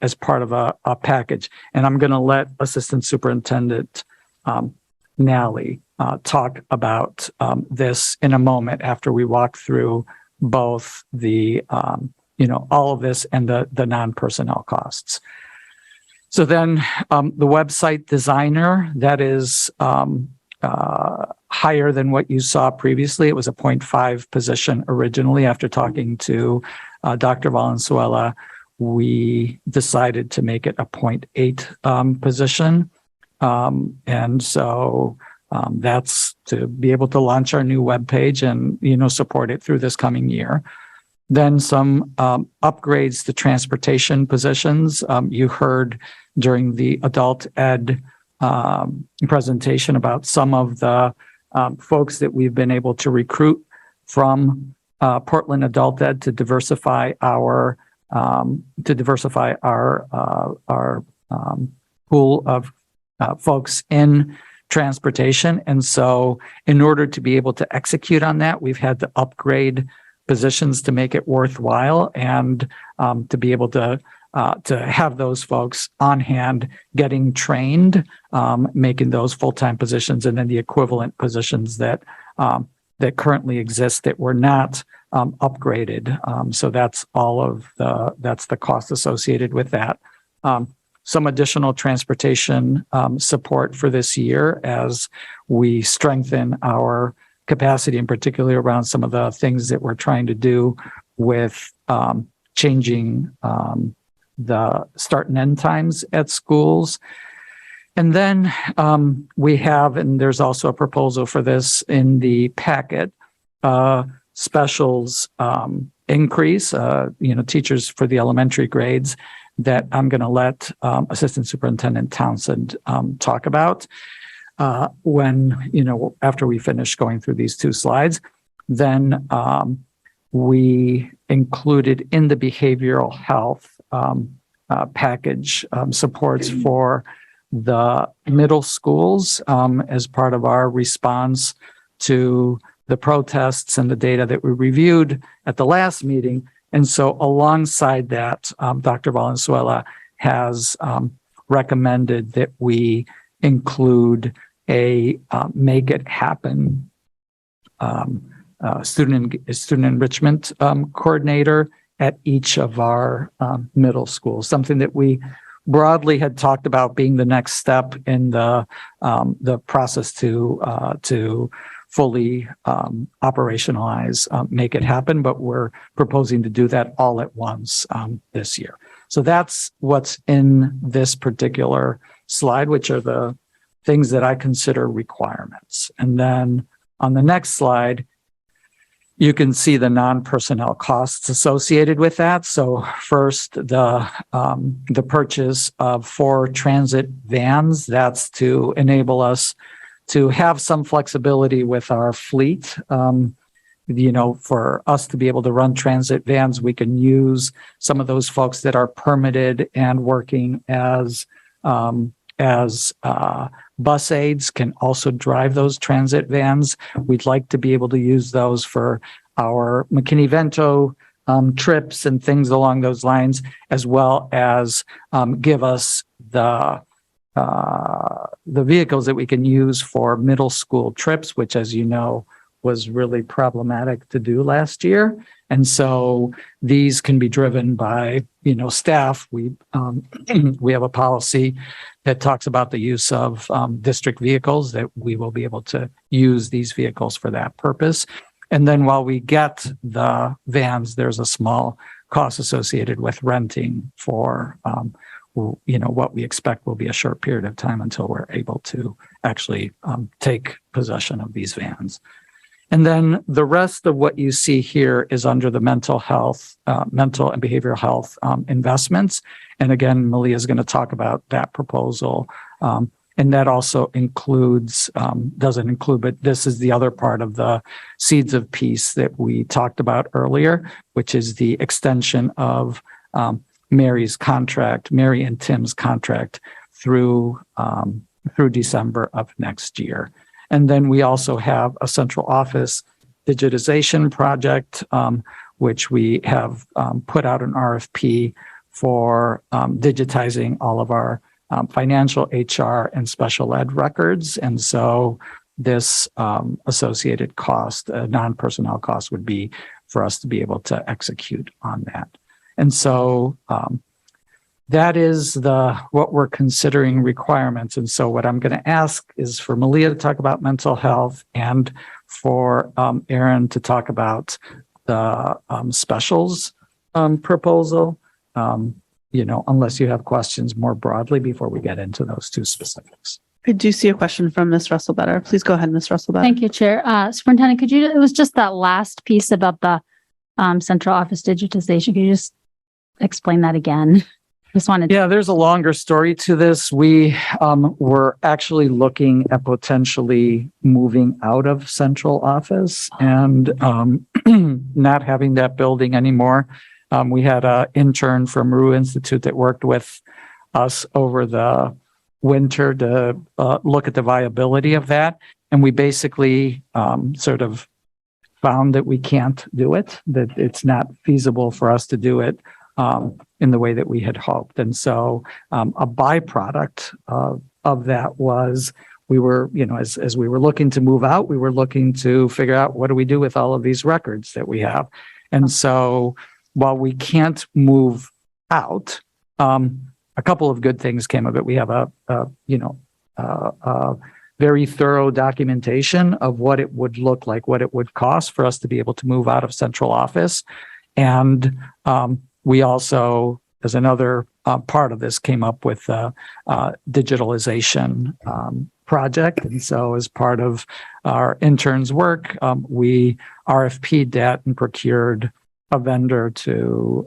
as part of a package. And I'm going to let Assistant Superintendent Nally talk about this in a moment after we walk through both the, all of this and the non-personnel costs. So then the website designer, that is higher than what you saw previously. It was a 0.5 position originally. After talking to Dr. Valenzuela, we decided to make it a 0.8 position. And so that's to be able to launch our new webpage and, support it through this coming year. Then some upgrades to transportation positions. You heard during the adult ed presentation about some of the folks that we've been able to recruit from Portland Adult Ed to diversify our pool of folks in transportation. And so in order to be able to execute on that, we've had to upgrade positions to make it worthwhile and to be able to have those folks on hand getting trained, making those full-time positions, and then the equivalent positions that currently exist that were not upgraded. So that's that's the cost associated with that. Some additional transportation support for this year as we strengthen our capacity, in particular around some of the things that we're trying to do with changing the start and end times at schools. And then we have, and there's also a proposal for this in the packet, specials increase, teachers for the elementary grades that I'm going to let Assistant Superintendent Townsend talk about when, after we finish going through these two slides. Then we included in the behavioral health package supports for the middle schools as part of our response to the protests and the data that we reviewed at the last meeting. And so alongside that, Dr. Valenzuela has recommended that we include a Make It Happen student enrichment coordinator at each of our middle schools, something that we broadly had talked about being the next step in the process to fully operationalize Make It Happen, but we're proposing to do that all at once this year. So that's what's in this particular slide, which are the things that I consider requirements. And then on the next slide, you can see the non-personnel costs associated with that. So first, the purchase of 4 transit vans. That's to enable us to have some flexibility with our fleet. For us to be able to run transit vans, we can use some of those folks that are permitted and working as bus aides can also drive those transit vans. We'd like to be able to use those for our McKinney-Vento trips and things along those lines, as well as give us the vehicles that we can use for middle school trips, which, as you know, was really problematic to do last year. And so these can be driven by, staff. We have a policy that talks about the use of district vehicles, that we will be able to use these vehicles for that purpose. And then while we get the vans, there's a small cost associated with renting for, what we expect will be a short period of time until we're able to actually take possession of these vans. And then the rest of what you see here is under the mental health, mental and behavioral health investments. And again, Malia is going to talk about that proposal. And that also includes, doesn't include, but this is the other part of the Seeds of Peace that we talked about earlier, which is the extension of Mary and Tim's contract through December of next year. And then we also have a central office digitization project, which we have put out an RFP for digitizing all of our financial, HR, and special ed records. And so this associated cost, non-personnel cost, would be for us to be able to execute on that. And so that is what we're considering requirements. And so what I'm going to ask is for Malia to talk about mental health and for Aaron to talk about the specials proposal, unless you have questions more broadly before we get into those two specifics. I do see a question from Ms. Russell-Better. Please go ahead, Ms. Russell-Better. Thank you, Chair. Superintendent, it was just that last piece about the central office digitization. Could you just explain that again? Yeah, there's a longer story to this. We were actually looking at potentially moving out of central office and not having that building anymore. We had an intern from Rue Institute that worked with us over the winter to look at the viability of that. And we basically sort of found that we can't do it, that it's not feasible for us to do it in the way that we had hoped. And so a byproduct of that was we were, as we were looking to move out, we were looking to figure out what do we do with all of these records that we have. And so while we can't move out, a couple of good things came of it. We have a very thorough documentation of what it would look like, what it would cost for us to be able to move out of central office. And we also, as another part of this, came up with a digitalization project. And so as part of our interns' work, we RFP'd that and procured a vendor to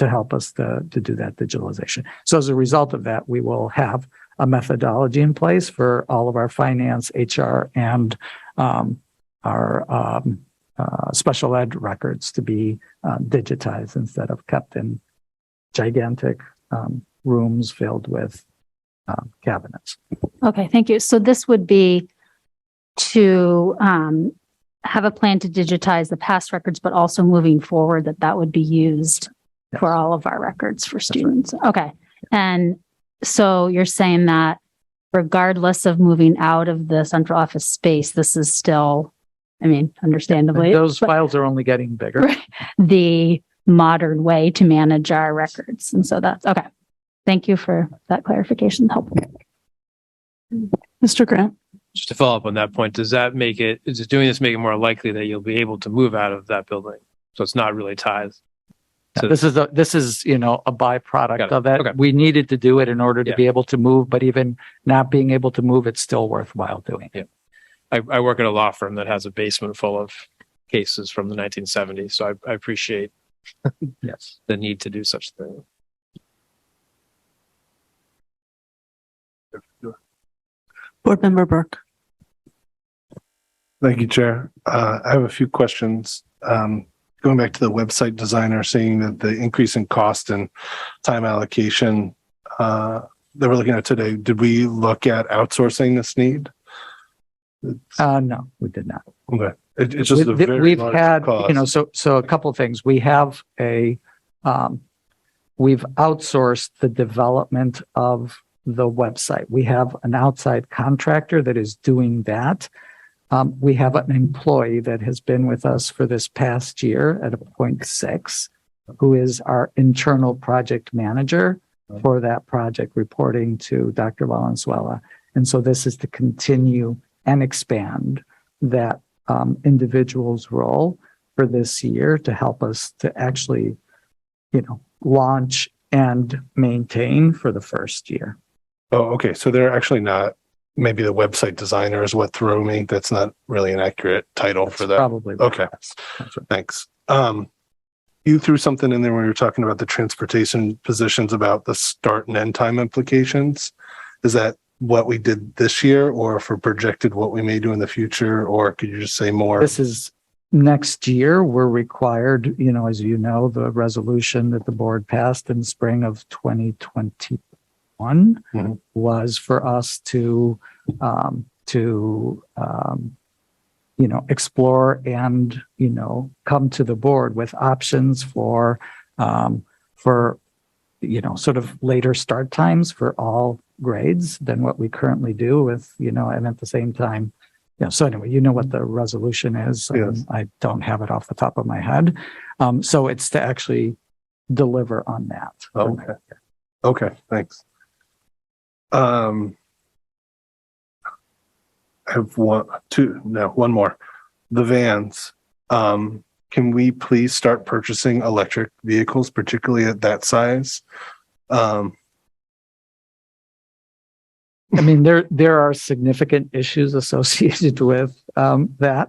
help us to do that digitalization. So as a result of that, we will have a methodology in place for all of our finance, HR, and our special ed records to be digitized instead of kept in gigantic rooms filled with cabinets. Okay, thank you. So this would be to have a plan to digitize the past records, but also moving forward that would be used for all of our records for students. Right. Okay. And so you're saying that regardless of moving out of the central office space, this is still, understandably. Those files are only getting bigger. Right, the modern way to manage our records. And so that's okay. Thank you for that clarification. Helpful. Mr. Grant. Just to follow up on that point, is it doing this make it more likely that you'll be able to move out of that building? So it's not really tied. So this is a byproduct of it. Okay. We needed to do it in order to be able to move, but even not being able to move, it's still worthwhile doing. Yeah. I work at a law firm that has a basement full of cases from the 1970s. So I appreciate the need to do such a thing. Board Member Burke. Thank you, Chair. I have a few questions. Going back to the website designer, saying that the increase in cost and time allocation that we're looking at today, did we look at outsourcing this need? No, we did not. Okay. It's just we've had, cost. So a couple of things. We have we've outsourced the development of the website. We have an outside contractor that is doing that. We have an employee that has been with us for this past year at a 0.6, who is our internal project manager for that project, reporting to Dr. Valenzuela. And so this is to continue and expand that individual's role for this year to help us to actually, launch and maintain for the first year. Oh, okay. So they're actually not maybe the website designer is what threw me. That's not really an accurate title for that. Probably. Okay. Thanks. You threw something in there when you were talking about the transportation positions about the start and end time implications. Is that what we did this year, or for projected what we may do in the future, or could you just say more? This is next year. We're required, as you know, the resolution that the board passed in spring of 2021 was for us to explore and, come to the board with options for sort of later start times for all grades than what we currently do with, and at the same time, so anyway, what the resolution is. Yes. I don't have it off the top of my head. So it's to actually deliver on that. Okay. Thanks. I have one more. The vans. Can we please start purchasing electric vehicles, particularly at that size? I mean, there are significant issues associated with that,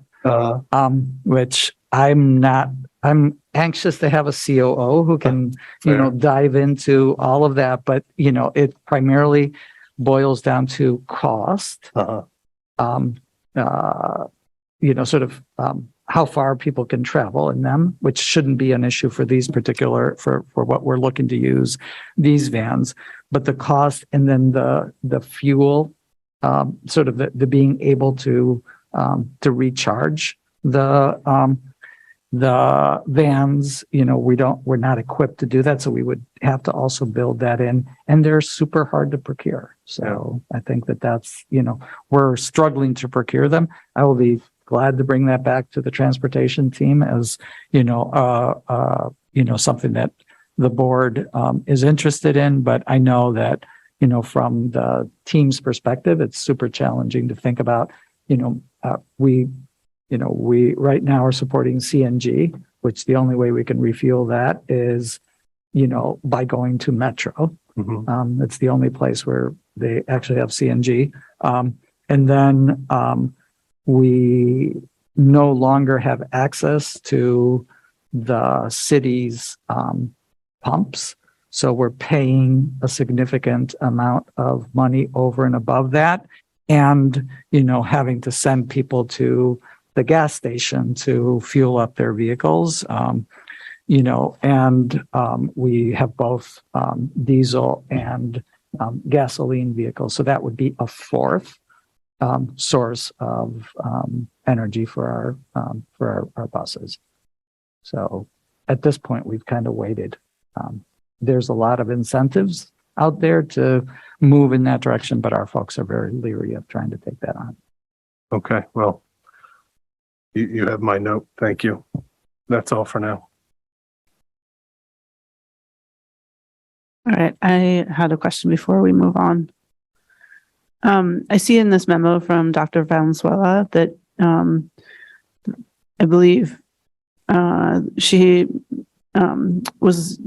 which I'm anxious to have a COO who can, dive into all of that. But, it primarily boils down to cost, how far people can travel in them, which shouldn't be an issue for these particular, for what we're looking to use these vans, but the cost and then the fuel, the being able to recharge the vans, we're not equipped to do that. So we would have to also build that in, and they're super hard to procure. So I think that's, we're struggling to procure them. I will be glad to bring that back to the transportation team as, something that the board is interested in. But I know that, from the team's perspective, it's super challenging to think about, we right now are supporting CNG, which the only way we can refuel that is, by going to Metro. It's the only place where they actually have CNG. And then we no longer have access to the city's pumps. So we're paying a significant amount of money over and above that. And, having to send people to the gas station to fuel up their vehicles, and we have both diesel and gasoline vehicles. So that would be a fourth source of energy for our buses. So at this point, we've kind of waited. There's a lot of incentives out there to move in that direction, but our folks are very leery of trying to take that on. Okay, well, you have my note. Thank you. That's all for now. All right. I had a question before we move on. I see in this memo from Dr. Valenzuela that I believe she was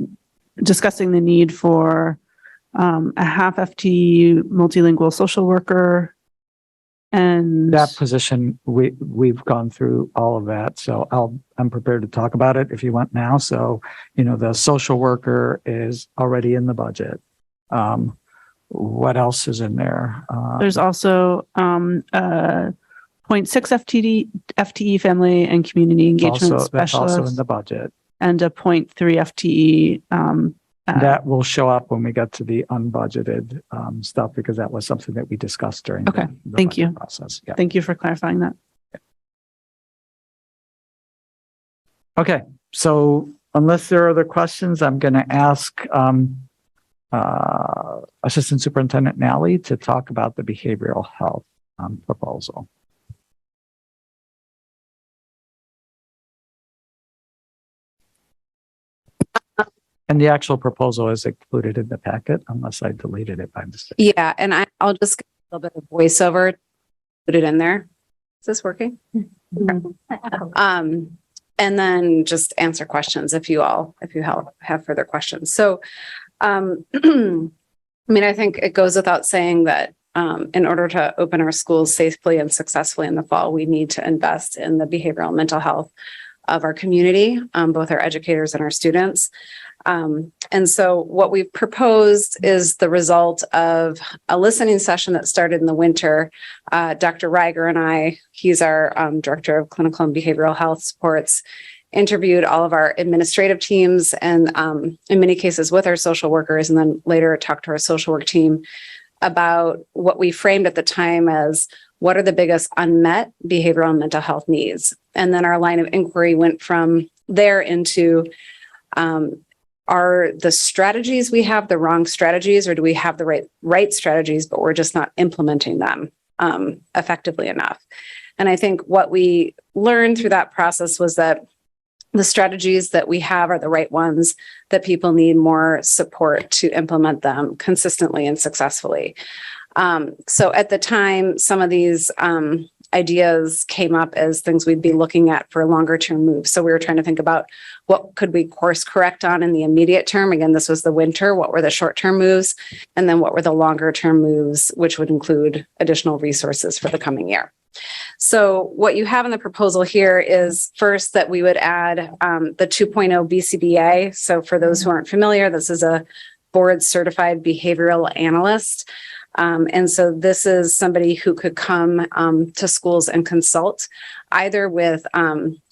discussing the need for a half FTE multilingual social worker. And that position, we've gone through all of that. So I'm prepared to talk about it if you want now. So, the social worker is already in the budget. What else is in there? There's also 0.6 FTE family and community engagement specialist. That's also in the budget. And a 0.3 FTE. That will show up when we get to the unbudgeted stuff, because that was something that we discussed during the Thank you. process. Yeah. Thank you for clarifying that. Okay, so unless there are other questions, I'm going to ask Assistant Superintendent Nally to talk about the behavioral health proposal. And the actual proposal is included in the packet, unless I deleted it by mistake. Yeah, and I'll just get a little bit of voiceover, put it in there. Is this working? And then just answer questions if you have further questions. So, I mean, I think it goes without saying that in order to open our schools safely and successfully in the fall, we need to invest in the behavioral and mental health of our community, both our educators and our students. And so what we've proposed is the result of a listening session that started in the winter. Dr. Reiger and I, he's our Director of Clinical and Behavioral Health Supports, interviewed all of our administrative teams and in many cases with our social workers, and then later talked to our social work team about what we framed at the time as what are the biggest unmet behavioral and mental health needs. And then our line of inquiry went from there into are the strategies we have the wrong strategies, or do we have the right strategies, but we're just not implementing them effectively enough? And I think what we learned through that process was that the strategies that we have are the right ones, that people need more support to implement them consistently and successfully. So at the time, some of these ideas came up as things we'd be looking at for longer term moves. So we were trying to think about what could we course correct on in the immediate term. Again, this was the winter. What were the short term moves? And then what were the longer term moves, which would include additional resources for the coming year. So what you have in the proposal here is first that we would add the 2.0 BCBA. So for those who aren't familiar, this is a board certified behavioral analyst. And so this is somebody who could come to schools and consult either with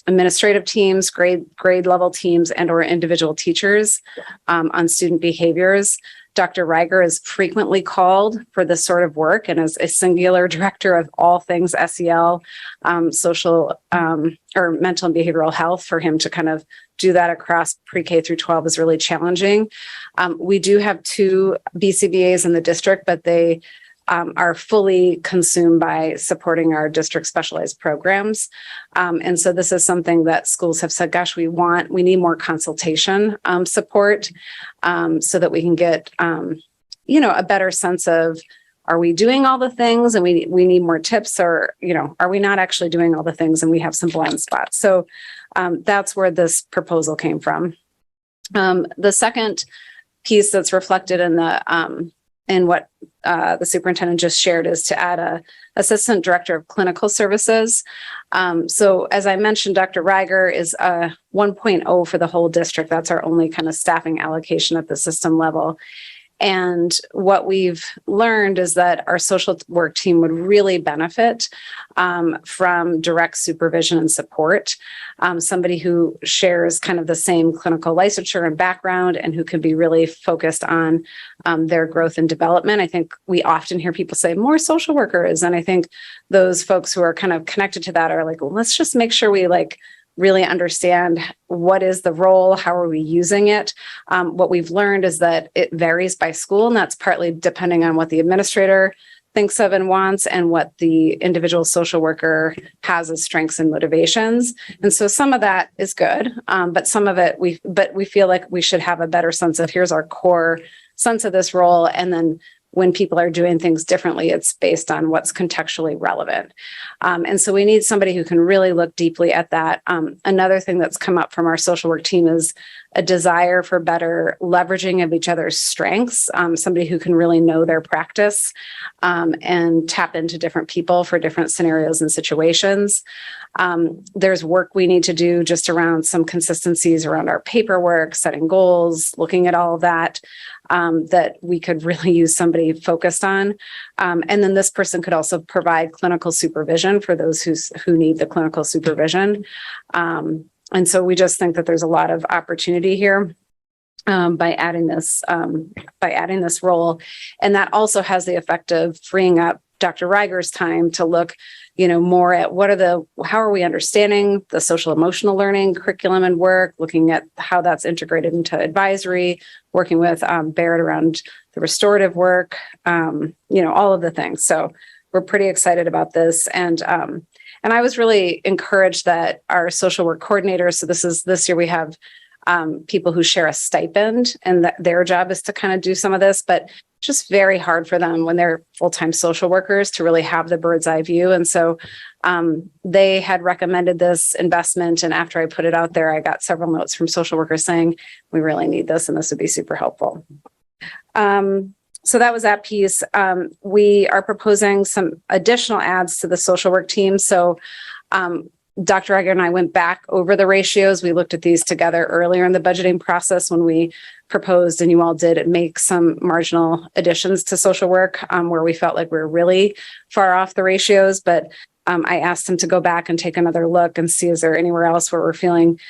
administrative teams, grade level teams, and or individual teachers on student behaviors. Dr. Reiger is frequently called for this sort of work and is a singular director of all things SEL, social or mental and behavioral health. For him to kind of do that across pre-K through 12 is really challenging. We do have 2 BCBAs in the district, but they are fully consumed by supporting our district specialized programs. And so this is something that schools have said, gosh, we need more consultation support so that we can get, a better sense of, are we doing all the things and we need more tips, or, are we not actually doing all the things and we have some blind spots? So that's where this proposal came from. The second piece that's reflected in the and what the superintendent just shared is to add a assistant director of clinical services. So as I mentioned, Dr. Reiger is a 1.0 for the whole district. That's our only kind of staffing allocation at the system level. And what we've learned is that our social work team would really benefit from direct supervision and support. Somebody who shares kind of the same clinical licensure and background and who can be really focused on their growth and development. I think we often hear people say more social workers. And I think those folks who are kind of connected to that are like, well, let's just make sure we really understand what is the role, how are we using it. What we've learned is that it varies by school, and that's partly depending on what the administrator thinks of and wants and what the individual social worker has as strengths and motivations. And so some of that is good, but some of it we feel like we should have a better sense of here's our core sense of this role, and then when people are doing things differently, it's based on what's contextually relevant. And so we need somebody who can really look deeply at that. Another thing that's come up from our social work team is a desire for better leveraging of each other's strengths, somebody who can really know their practice and tap into different people for different scenarios and situations. There's work we need to do just around some consistencies around our paperwork, setting goals, looking at all of that, that we could really use somebody focused on. And then this person could also provide clinical supervision for those who need the clinical supervision. And so we just think that there's a lot of opportunity here by adding this role. And that also has the effect of freeing up Dr. Reiger's time to look, more at how are we understanding the social emotional learning curriculum and work, looking at how that's integrated into advisory, working with Barrett around the restorative work, all of the things. So we're pretty excited about this. And I was really encouraged that our social work coordinators, so this year we have people who share a stipend, and that their job is to kind of do some of this, but just very hard for them when they're full-time social workers to really have the bird's eye view. And so they had recommended this investment. And after I put it out there, I got several notes from social workers saying, we really need this and this would be super helpful. So that was that piece. We are proposing some additional adds to the social work team. So Dr. Egger and I went back over the ratios. We looked at these together earlier in the budgeting process when we proposed, and you all did make some marginal additions to social work where we felt like we were really far off the ratios. But I asked him to go back and take another look and see, is there anywhere else where we're feeling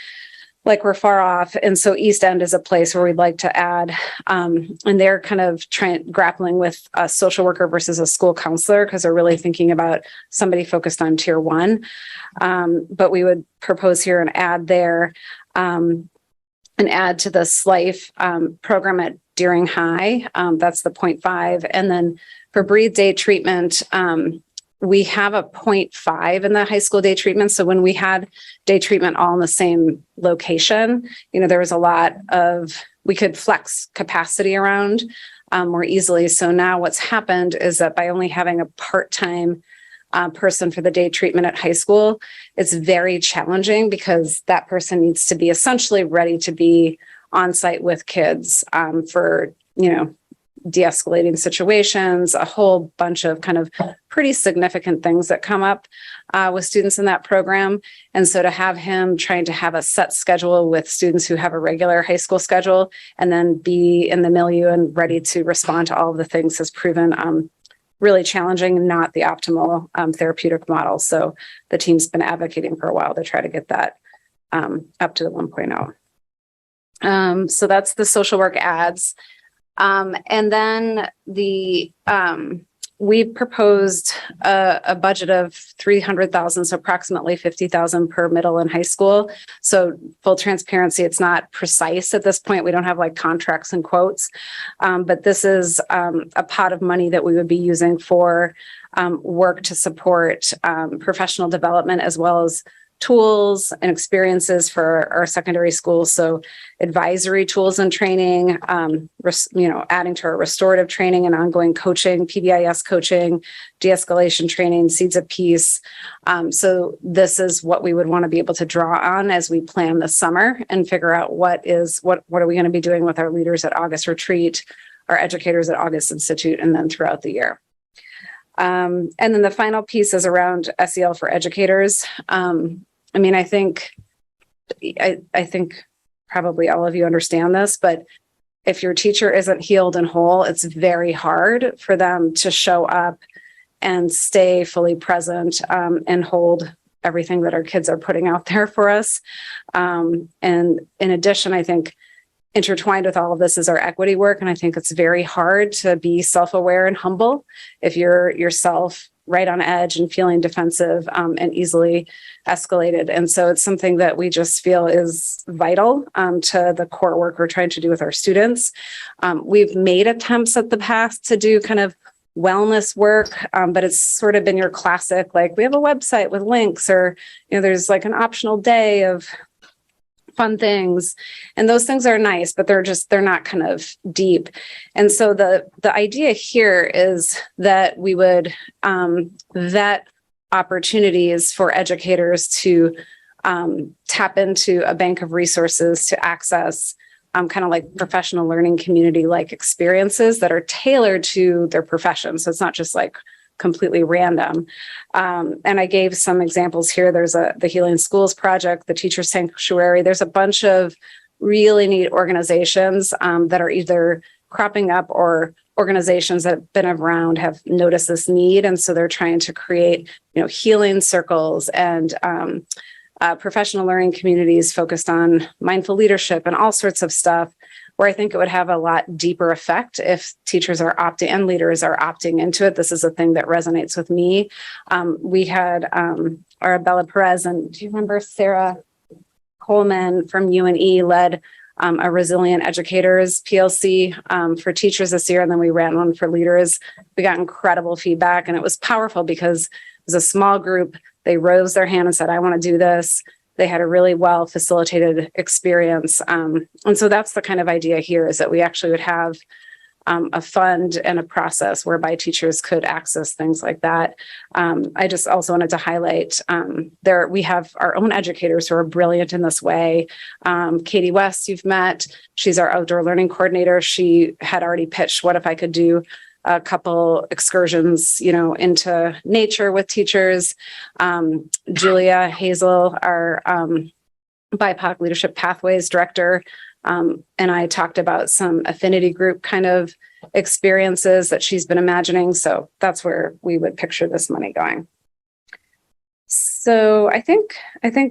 like we're far off? And so East End is a place where we'd like to add, and they're kind of grappling with a social worker versus a school counselor because they're really thinking about somebody focused on tier 1. But we would propose here an add there, an add to the SLIFE program at Deering High. That's the 0.5. And then for breathe day treatment, we have a 0.5 in the high school day treatment. So when we had day treatment all in the same location, there was a lot of, we could flex capacity around more easily. So now what's happened is that by only having a part-time person for the day treatment at high school, it's very challenging because that person needs to be essentially ready to be on site with kids for, de-escalating situations, a whole bunch of kind of pretty significant things that come up with students in that program. And so to have him trying to have a set schedule with students who have a regular high school schedule and then be in the milieu and ready to respond to all of the things has proven really challenging, not the optimal therapeutic model. So the team's been advocating for a while to try to get that up to the 1.0. So that's the social work ads. And then we proposed a budget of $300,000, so approximately $50,000 per middle and high school. So full transparency, it's not precise at this point. We don't have like contracts and quotes, but this is a pot of money that we would be using for work to support professional development as well as tools and experiences for our secondary schools. So advisory tools and training, adding to our restorative training and ongoing coaching, PBIS coaching, de-escalation training, seeds of peace. So this is what we would want to be able to draw on as we plan the summer and figure out what are we going to be doing with our leaders at August Retreat, our educators at August Institute, and then throughout the year. And then the final piece is around SEL for educators. I think probably all of you understand this, but if your teacher isn't healed and whole, it's very hard for them to show up and stay fully present and hold everything that our kids are putting out there for us. And in addition, I think intertwined with all of this is our equity work. And I think it's very hard to be self-aware and humble if you're yourself right on edge and feeling defensive and easily escalated. And so it's something that we just feel is vital to the core work we're trying to do with our students. We've made attempts at the past to do kind of wellness work, but it's sort of been your classic, like we have a website with links or, there's like an optional day of fun things, and those things are nice, but they're not kind of deep. And so the idea here is that we would vet opportunities for educators to tap into a bank of resources to access kind of like professional learning community like experiences that are tailored to their profession. So it's not just like completely random. And I gave some examples here. There's the Healing Schools Project, the Teacher Sanctuary. There's a bunch of really neat organizations that are either cropping up or organizations that have been around have noticed this need. And so they're trying to create, healing circles and professional learning communities focused on mindful leadership and all sorts of stuff, where I think it would have a lot deeper effect if teachers are opting and leaders are opting into it. This is a thing that resonates with me. We had Arabella Perez, and do you remember Sarah Coleman from UNE led a Resilient Educators PLC for teachers this year, and then we ran one for leaders. We got incredible feedback, and it was powerful because it was a small group. They rose their hand and said, I want to do this. They had a really well facilitated experience. And so that's the kind of idea here, is that we actually would have a fund and a process whereby teachers could access things like that. I just also wanted to highlight we have our own educators who are brilliant in this way. Katie West, you've met. She's our outdoor learning coordinator. She had already pitched, what if I could do a couple excursions, into nature with teachers. Julia Hazel, our BIPOC Leadership Pathways Director, and I talked about some affinity group kind of experiences that she's been imagining. So that's where we would picture this money going. So I think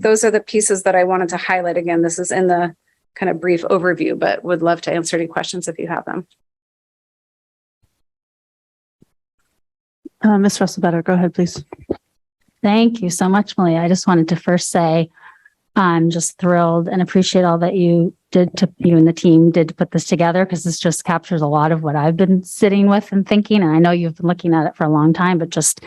those are the pieces that I wanted to highlight. Again, this is in the kind of brief overview, but would love to answer any questions if you have them. Ms. Russell-Better, go ahead, please. Thank you so much, Malia. I just wanted to first say I'm just thrilled and appreciate all that you and the team did to put this together, because this just captures a lot of what I've been sitting with and thinking. And I know you've been looking at it for a long time, but just,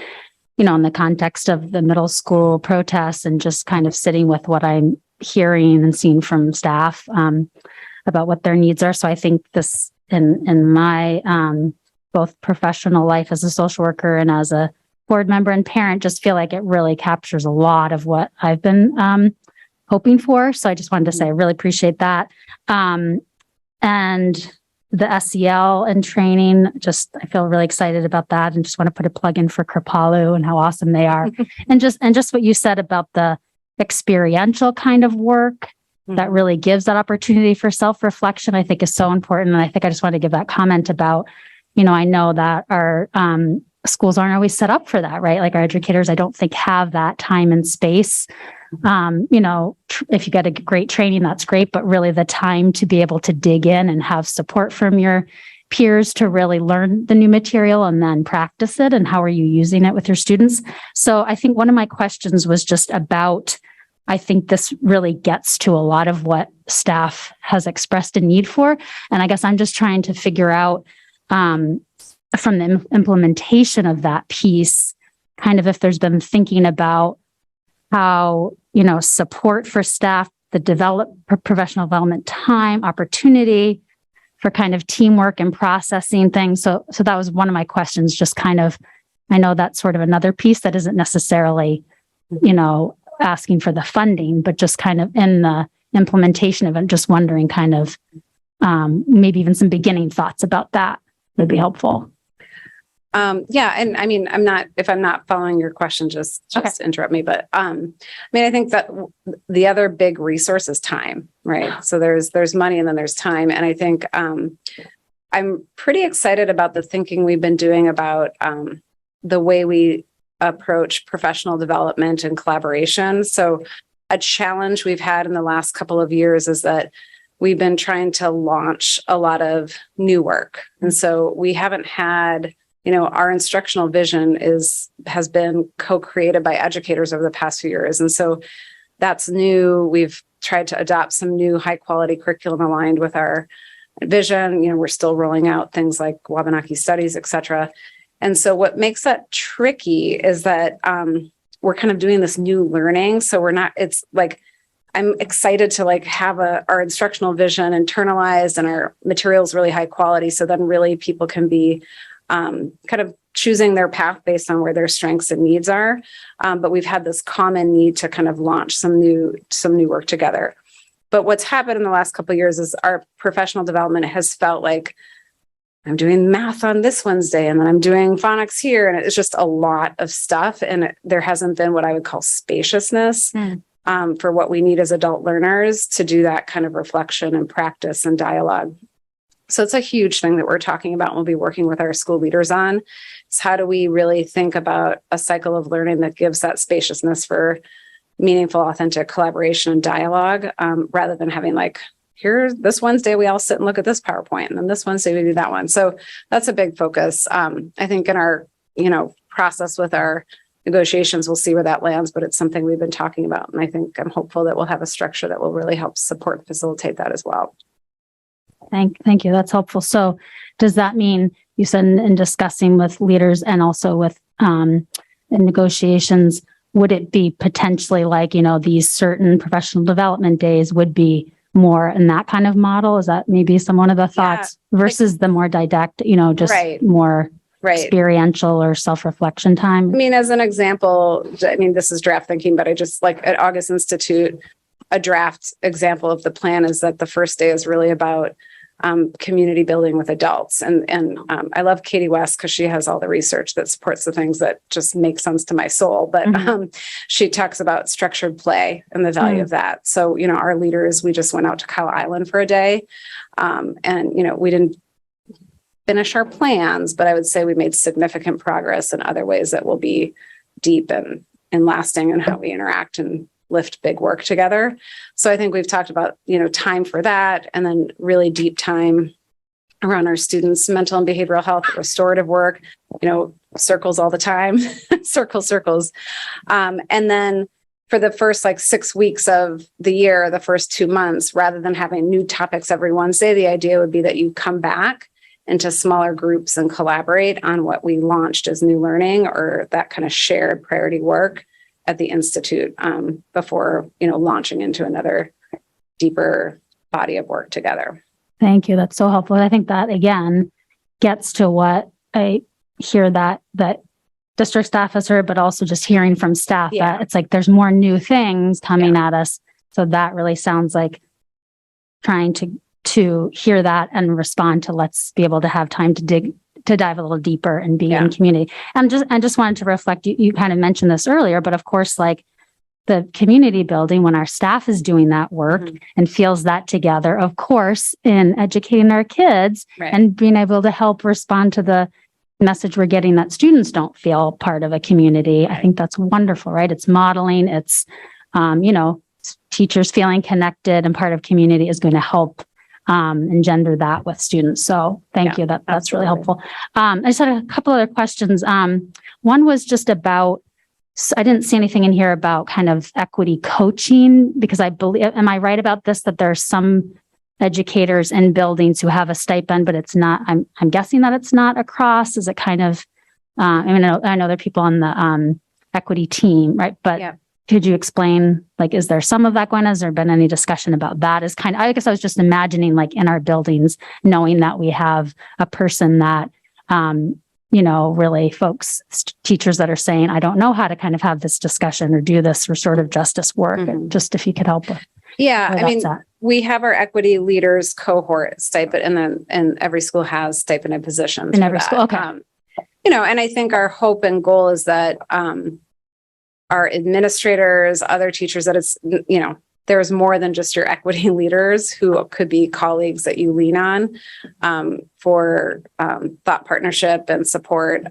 in the context of the middle school protests and just kind of sitting with what I'm hearing and seeing from staff about what their needs are. So I think this in my both professional life as a social worker and as a board member and parent, just feel like it really captures a lot of what I've been hoping for. So I just wanted to say I really appreciate that. And the SEL and training, I feel really excited about that, and just want to put a plug in for Kripalu and how awesome they are. and just what you said about the experiential kind of work that really gives that opportunity for self-reflection, I think is so important. And I think I just want to give that comment about, I know that our schools aren't always set up for that, right? Like our educators, I don't think have that time and space. If you get a great training, that's great, but really the time to be able to dig in and have support from your peers to really learn the new material and then practice it, and how are you using it with your students? So I think one of my questions was just about, I think this really gets to a lot of what staff has expressed a need for. And I guess I'm just trying to figure out from the implementation of that piece, kind of if there's been thinking about how, support for staff, the professional development time, opportunity for kind of teamwork and processing things. So that was one of my questions, just kind of, I know that's sort of another piece that isn't necessarily, asking for the funding, but just kind of in the implementation of it, just wondering kind of maybe even some beginning thoughts about that would be helpful. Yeah. And I mean, if I'm not following your question, just interrupt me. But I think that the other big resource is time, right? So there's money and then there's time. And I think I'm pretty excited about the thinking we've been doing about the way we approach professional development and collaboration. So a challenge we've had in the last couple of years is that we've been trying to launch a lot of new work. And so we haven't had, our instructional vision has been co-created by educators over the past few years. And so that's new. We've tried to adopt some new high quality curriculum aligned with our vision. We're still rolling out things like Wabanaki studies, et cetera. And so what makes that tricky is that we're kind of doing this new learning. So it's like, I'm excited to have our instructional vision internalized and our materials really high quality. So then really people can be kind of choosing their path based on where their strengths and needs are. But we've had this common need to kind of launch some new work together. But what's happened in the last couple of years is our professional development has felt like I'm doing math on this Wednesday and then I'm doing phonics here. And it's just a lot of stuff. And there hasn't been what I would call spaciousness for what we need as adult learners to do that kind of reflection and practice and dialogue. So it's a huge thing that we're talking about and we'll be working with our school leaders on. Is how do we really think about a cycle of learning that gives that spaciousness for meaningful, authentic collaboration and dialogue, rather than having here, this Wednesday, we all sit and look at this PowerPoint, and then this Wednesday we do that one. So that's a big focus. I think in our, process with our negotiations, we'll see where that lands, but it's something we've been talking about. And I think I'm hopeful that we'll have a structure that will really help support and facilitate that as well. Thank you. That's helpful. So does that mean you said in discussing with leaders and also with in negotiations, would it be potentially these certain professional development days would be more in that kind of model? Is that maybe one of the thoughts versus the more didactic, just more experiential or self-reflection time? I mean, as an example, this is draft thinking, but I just like at August Institute, a draft example of the plan is that the first day is really about community building with adults. And I love Katie West because she has all the research that supports the things that just make sense to my soul. But she talks about structured play and the value of that. So, our leaders, we just went out to Cow Island for a day. And, we didn't finish our plans, but I would say we made significant progress in other ways that will be deep and lasting in how we interact and lift big work together. So I think we've talked about, time for that, and then really deep time around our students' mental and behavioral health, restorative work, circles all the time, circles. And then for the first 6 weeks of the year, the first 2 months, rather than having new topics every Wednesday, the idea would be that you come back into smaller groups and collaborate on what we launched as new learning or that kind of shared priority work at the Institute before, launching into another deeper body of work together. Thank you. That's so helpful. I think that, again, gets to what I hear that district staff has heard, but also just hearing from staff that it's like there's more new things coming at us. So that really sounds like trying to hear that and respond to, let's be able to have time to dive a little deeper and be in community. And I just wanted to reflect, you kind of mentioned this earlier, but of course, the community building, when our staff is doing that work and feels that together, of course, in educating our kids and being able to help respond to the message we're getting that students don't feel part of a community. I think that's wonderful, right? It's modeling, it's, teachers feeling connected and part of community is going to help engender that with students. So thank you. That's really helpful. I just had a couple other questions. One was just about, I didn't see anything in here about kind of equity coaching, because I believe, am I right about this, that there are some educators in buildings who have a stipend, but it's not, I'm guessing that it's not across. Is it kind of, I know there are people on the equity team, right? But could you explain, is there some of that going? Has there been any discussion about that? I guess I was just imagining in our buildings, knowing that we have a person that, really folks, teachers that are saying, I don't know how to kind of have this discussion or do this restorative justice work. Just if you could help with. We have our equity leaders cohort stipend, and every school has stipended positions. In every school, okay. And I think our hope and goal is that our administrators, other teachers, that it's, there's more than just your equity leaders who could be colleagues that you lean on for thought partnership and support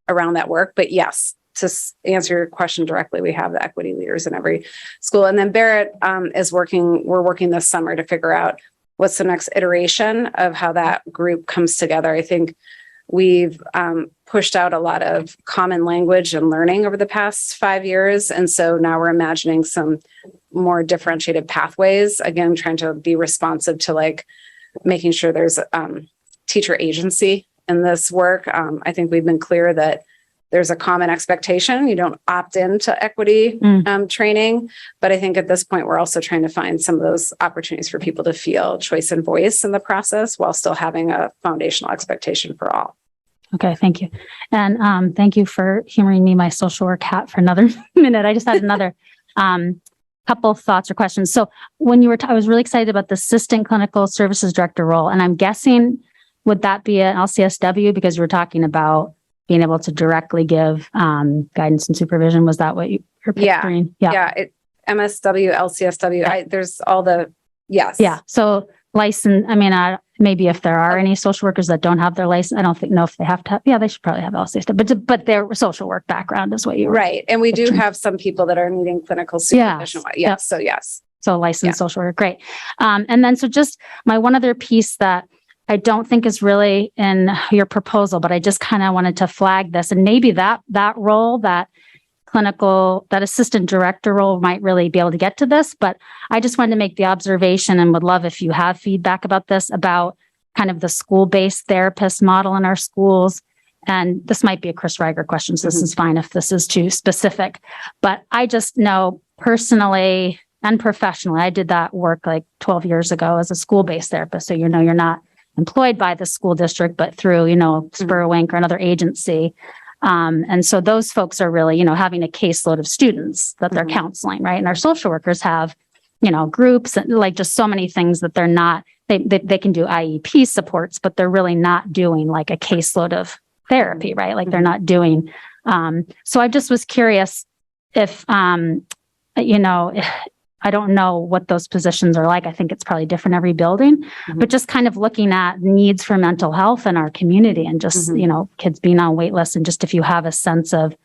around that work. But yes, to answer your question directly, we have the equity leaders in every school. And then Barrett we're working this summer to figure out what's the next iteration of how that group comes together. I think we've pushed out a lot of common language and learning over the past 5 years. And so now we're imagining some more differentiated pathways, again, trying to be responsive to making sure there's teacher agency in this work. I think we've been clear that there's a common expectation. You don't opt into equity training. But I think at this point, we're also trying to find some of those opportunities for people to feel choice and voice in the process while still having a foundational expectation for all. Okay, thank you. And thank you for humoring me, my social work hat, for another minute. I just had another couple of thoughts or questions. So when you were, I was really excited about the Assistant Clinical Services Director role. And I'm guessing, would that be an LCSW? Because you were talking about being able to directly give guidance and supervision. Was that what you're picturing? MSW, LCSW, there's all the, yes. Yeah. So license, maybe if there are any social workers that don't have their license, I don't know if they have to have, they should probably have LCSW, but their social work background is what you were. Right. And we do have some people that are needing clinical supervision. Yes. So yes. So licensed social worker. Great. And then, so just my one other piece that I don't think is really in your proposal, but I just kind of wanted to flag this, and maybe that role, that assistant director role, might really be able to get to this. But I just wanted to make the observation, and would love if you have feedback about this, about kind of the school-based therapist model in our schools. And this might be a Chris Reiger question, so this is fine if this is too specific. But I just know personally, and professionally. I did that work like 12 years ago as a school-based therapist. So, you're not employed by the school district, but through, Spurwink or another agency. And so those folks are really, having a caseload of students that they're counseling, right? And our social workers have, groups and like just so many things that they're not, they can do IEP supports, but they're really not doing like a caseload of therapy, right? Like they're not doing. So I just was curious if, I don't know what those positions are like. I think it's probably different every building, but just kind of looking at needs for mental health in our community and just, kids being on wait lists, and just if you have a sense of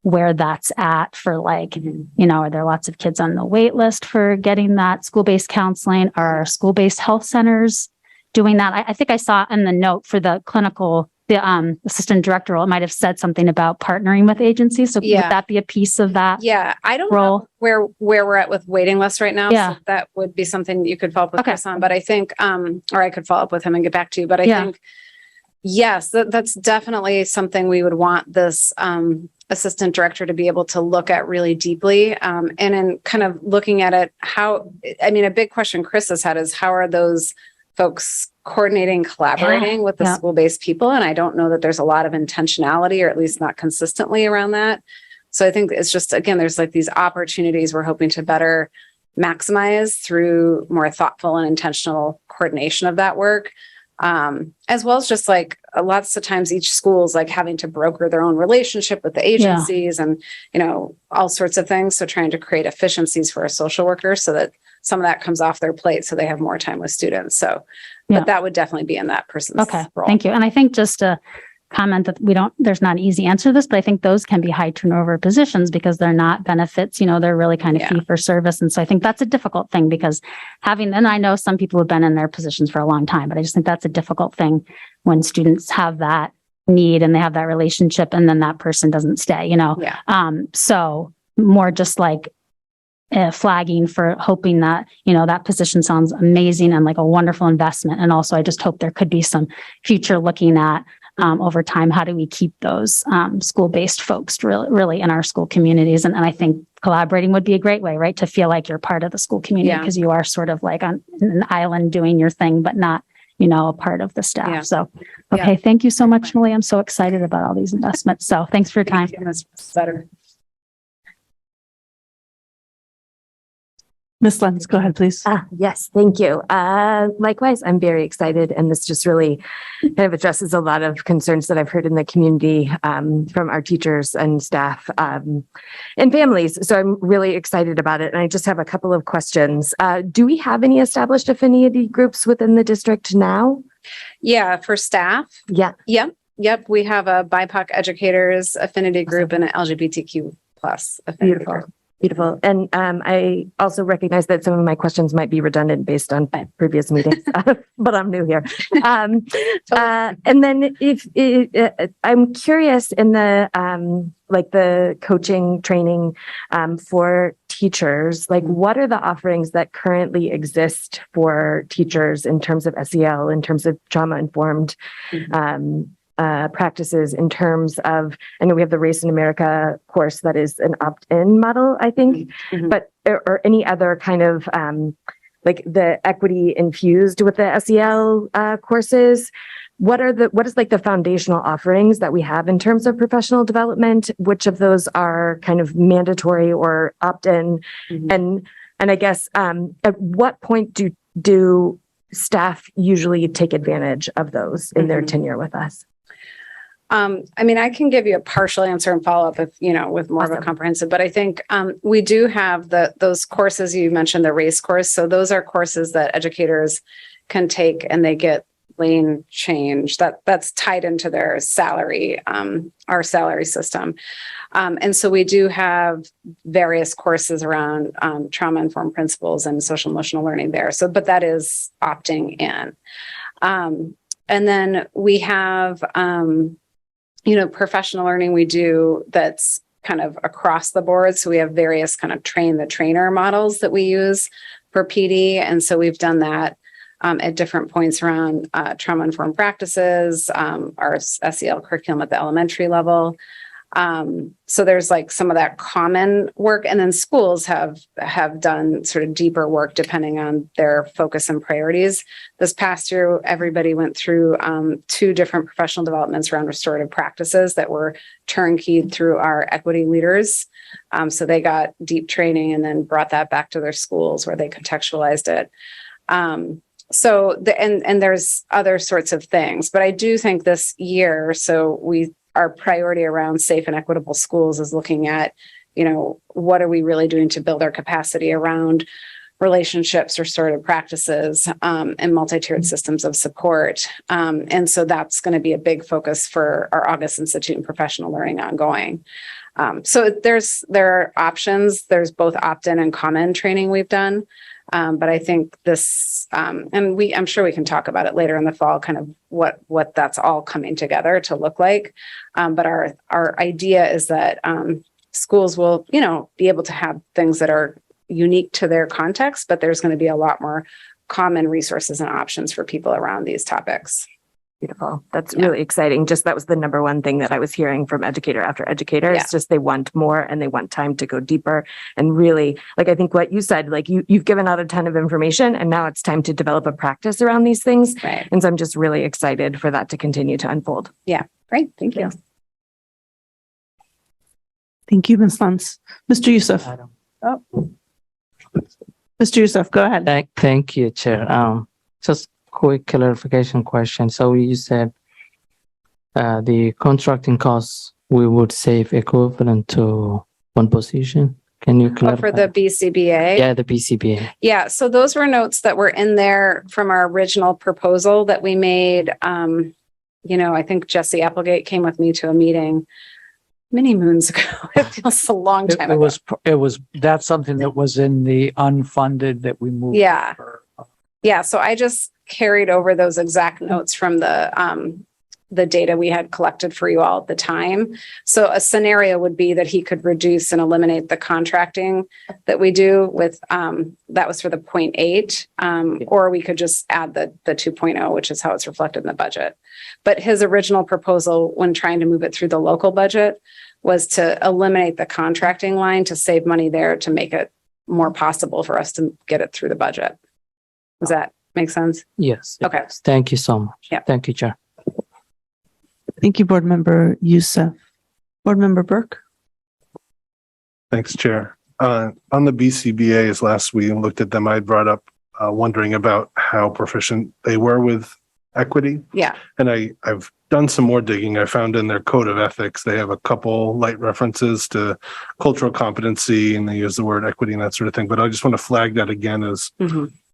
where that's at for like, are there lots of kids on the wait list for getting that school-based counseling? Are school-based health centers doing that? I think I saw in the note for the assistant director role, it might have said something about partnering with agencies. So would that be a piece of that? Yeah, I don't know where we're at with waiting lists right now. Yeah. So that would be something you could follow up with Chris on. But I think, or I could follow up with him and get back to you. But I think, yes, that's definitely something we would want this assistant director to be able to look at really deeply. And in kind of looking at it, a big question Chris has had is how are those folks coordinating, collaborating with the school-based people? And I don't know that there's a lot of intentionality, or at least not consistently around that. So I think it's just, again, there's like these opportunities we're hoping to better maximize through more thoughtful and intentional coordination of that work. As well as just like lots of times each school is like having to broker their own relationship with the agencies and, all sorts of things. So trying to create efficiencies for a social worker so that some of that comes off their plate so they have more time with students. So, but that would definitely be in that person's role. Thank you. And I think just to comment that there's not an easy answer to this, but I think those can be high turnover positions because they're not benefits, they're really kind of fee for service. And so I think that's a difficult thing because and I know some people have been in their positions for a long time, but I just think that's a difficult thing when students have that need and they have that relationship and then that person doesn't stay, so more just like flagging for hoping that, that position sounds amazing and like a wonderful investment. And also I just hope there could be some future looking at over time, how do we keep those school-based folks really in our school communities? And I think collaborating would be a great way, right? To feel like you're part of the school community because you are sort of like on an island doing your thing, but not, a part of the staff. Yeah. So, okay. Thank you so much, Millie. I'm so excited about all these investments. So thanks for your time. Better. Ms. Lenz, go ahead, please. Yes, thank you. Likewise, I'm very excited, and this just really kind of addresses a lot of concerns that I've heard in the community from our teachers and staff and families. So I'm really excited about it, and I just have a couple of questions. Do we have any established affinity groups within the district now? Yeah, for staff. Yeah. Yep. We have a BIPOC educators affinity group and an LGBTQ plus affinity group. Beautiful. And I also recognize that some of my questions might be redundant based on previous meetings, but I'm new here. And then I'm curious in the coaching training for teachers, like what are the offerings that currently exist for teachers in terms of SEL, in terms of trauma-informed practices, in terms of, I know we have the Race in America course that is an opt-in model, I think, but or any other kind of like the equity infused with the SEL courses. What is like the foundational offerings that we have in terms of professional development? Which of those are kind of mandatory or opt-in? And I guess at what point do staff usually take advantage of those in their tenure with us? I can give you a partial answer and follow up with more of a comprehensive, but I think we do have those courses you mentioned, the race course. So those are courses that educators can take and they get lane change that's tied into their salary, our salary system. And so we do have various courses around trauma-informed principles and social emotional learning there. So, but that is opting in. And then we have, professional learning we do that's kind of across the board. So we have various kind of train the trainer models that we use for PD. And so we've done that at different points around trauma-informed practices, our SEL curriculum at the elementary level. So there's like some of that common work, and then schools have done sort of deeper work depending on their focus and priorities. This past year, everybody went through 2 different professional developments around restorative practices that were turnkeyed through our equity leaders. So they got deep training and then brought that back to their schools where they contextualized it. So there's other sorts of things, but I do think this year, our priority around safe and equitable schools is looking at, what are we really doing to build our capacity around relationships, restorative practices, and multi-tiered systems of support. And so that's going to be a big focus for our August Institute and Professional Learning ongoing. So there are options. There's both opt-in and common training we've done. But I think this, and I'm sure we can talk about it later in the fall, kind of what that's all coming together to look like. But our idea is that schools will, be able to have things that are unique to their context, but there's going to be a lot more common resources and options for people around these topics. Beautiful. That's really exciting. Just that was the number one thing that I was hearing from educator after educator. It's just they want more and they want time to go deeper. And really, like I think what you said, like you've given out a ton of information and now it's time to develop a practice around these things. Right. And so I'm just really excited for that to continue to unfold. Yeah. Great. Thank you. Thank you, Ms. Luntz. Mr. Youssef. Oh. Mr. Youssef, go ahead. Thank you, Chair. Just quick clarification question. So you said the contracting costs we would save equivalent to 1 position. Can you clarify? For the BCBA? Yeah, the BCBA. Yeah. So those were notes that were in there from our original proposal that we made. I think Jesse Applegate came with me to a meeting many moons ago. It feels a long time ago. That's something that was in the unfunded that we moved. Yeah. Yeah. So I just carried over those exact notes from the data we had collected for you all at the time. So a scenario would be that he could reduce and eliminate the contracting that we do with, that was for the 0.8, or we could just add the 2.0, which is how it's reflected in the budget. But his original proposal when trying to move it through the local budget was to eliminate the contracting line to save money there to make it more possible for us to get it through the budget. Does that make sense? Yes. Okay. Thank you so much. Yeah. Thank you, Chair. Thank you, Board Member Youssef. Board Member Burke. Thanks, Chair. On the BCBAs, last we looked at them, I brought up wondering about how proficient they were with equity. Yeah. And I've done some more digging. I found in their code of ethics, they have a couple light references to cultural competency and they use the word equity and that sort of thing. But I just want to flag that again as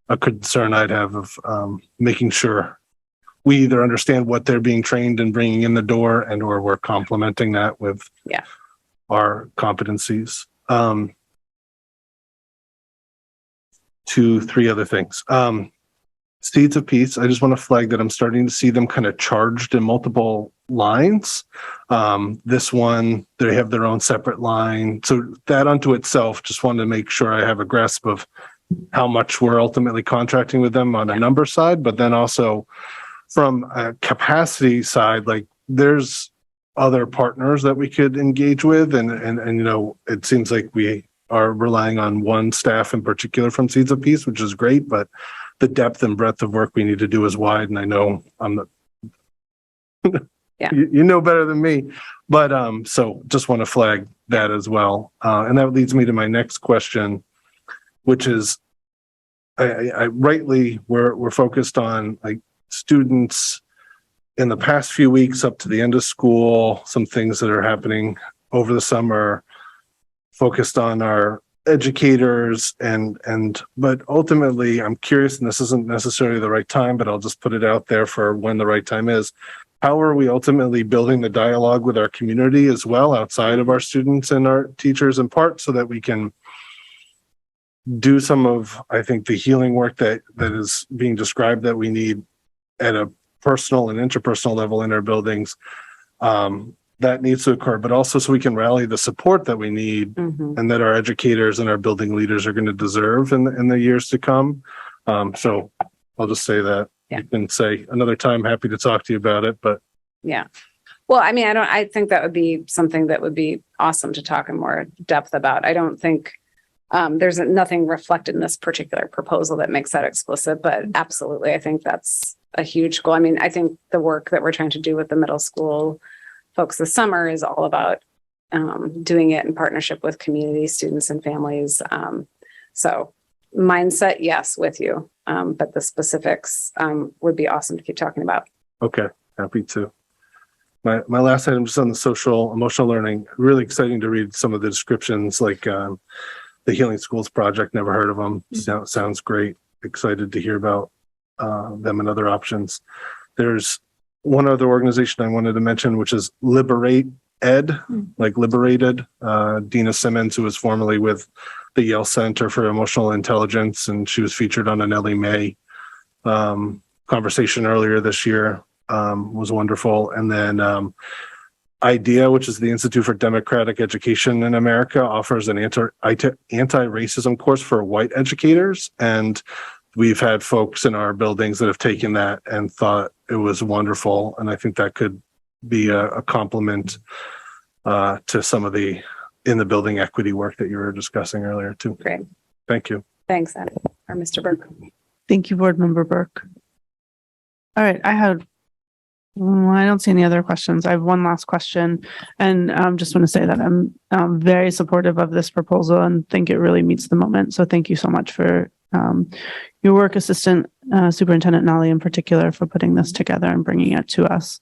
a concern I'd have of making sure we either understand what they're being trained and bringing in the door and or we're complementing that with our competencies. 2, 3 other things. Seeds of Peace, I just want to flag that I'm starting to see them kind of charged in multiple lines. This one, they have their own separate line. So that unto itself, just wanted to make sure I have a grasp of how much we're ultimately contracting with them on a number side, but then also from a capacity side, like there's other partners that we could engage with. And it seems like we are relying on one staff in particular from Seeds of Peace, which is great, but the depth and breadth of work we need to do is wide. And I know I'm the, you know better than me, but so just want to flag that as well. And that leads me to my next question, which is I rightly we're focused on like students in the past few weeks up to the end of school, some things that are happening over the summer, focused on our educators but ultimately I'm curious, and this isn't necessarily the right time, but I'll just put it out there for when the right time is. How are we ultimately building the dialogue with our community as well, outside of our students and our teachers in part, so that we can do some of, I think, the healing work that is being described that we need at a personal and interpersonal level in our buildings, that needs to occur, but also so we can rally the support that we need and that our educators and our building leaders are going to deserve in the years to come. So I'll just say that. You can say another time, happy to talk to you about it, but Well, I mean, I think that would be something that would be awesome to talk in more depth about. I don't think there's nothing reflected in this particular proposal that makes that explicit, but absolutely, I think that's a huge goal. I mean, I think the work that we're trying to do with the middle school folks this summer is all about doing it in partnership with community, students, and families. So mindset, yes, with you, but the specifics would be awesome to keep talking about. Okay, happy to. My last item just on the social emotional learning, really exciting to read some of the descriptions, like the Healing Schools Project, never heard of them. Sounds great. Excited to hear about them and other options. There's one other organization I wanted to mention, which is Liberate Ed, like Liberated. Dina Simmons, who was formerly with the Yale Center for Emotional Intelligence, and she was featured on an Ellie Mae conversation earlier this year. Was wonderful. And then IDEA, which is the Institute for Democratic Education in America, offers an anti-racism course for white educators. And we've had folks in our buildings that have taken that and thought it was wonderful. And I think that could be a compliment to some of the in the building equity work that you were discussing earlier too. Great. Thank you. Thanks, Annie, or Mr. Burke. Thank you, Board Member Burke. All right, I don't see any other questions. I have one last question, and just want to say that I'm very supportive of this proposal and think it really meets the moment. So thank you so much for your work, Assistant Superintendent Nally in particular, for putting this together and bringing it to us.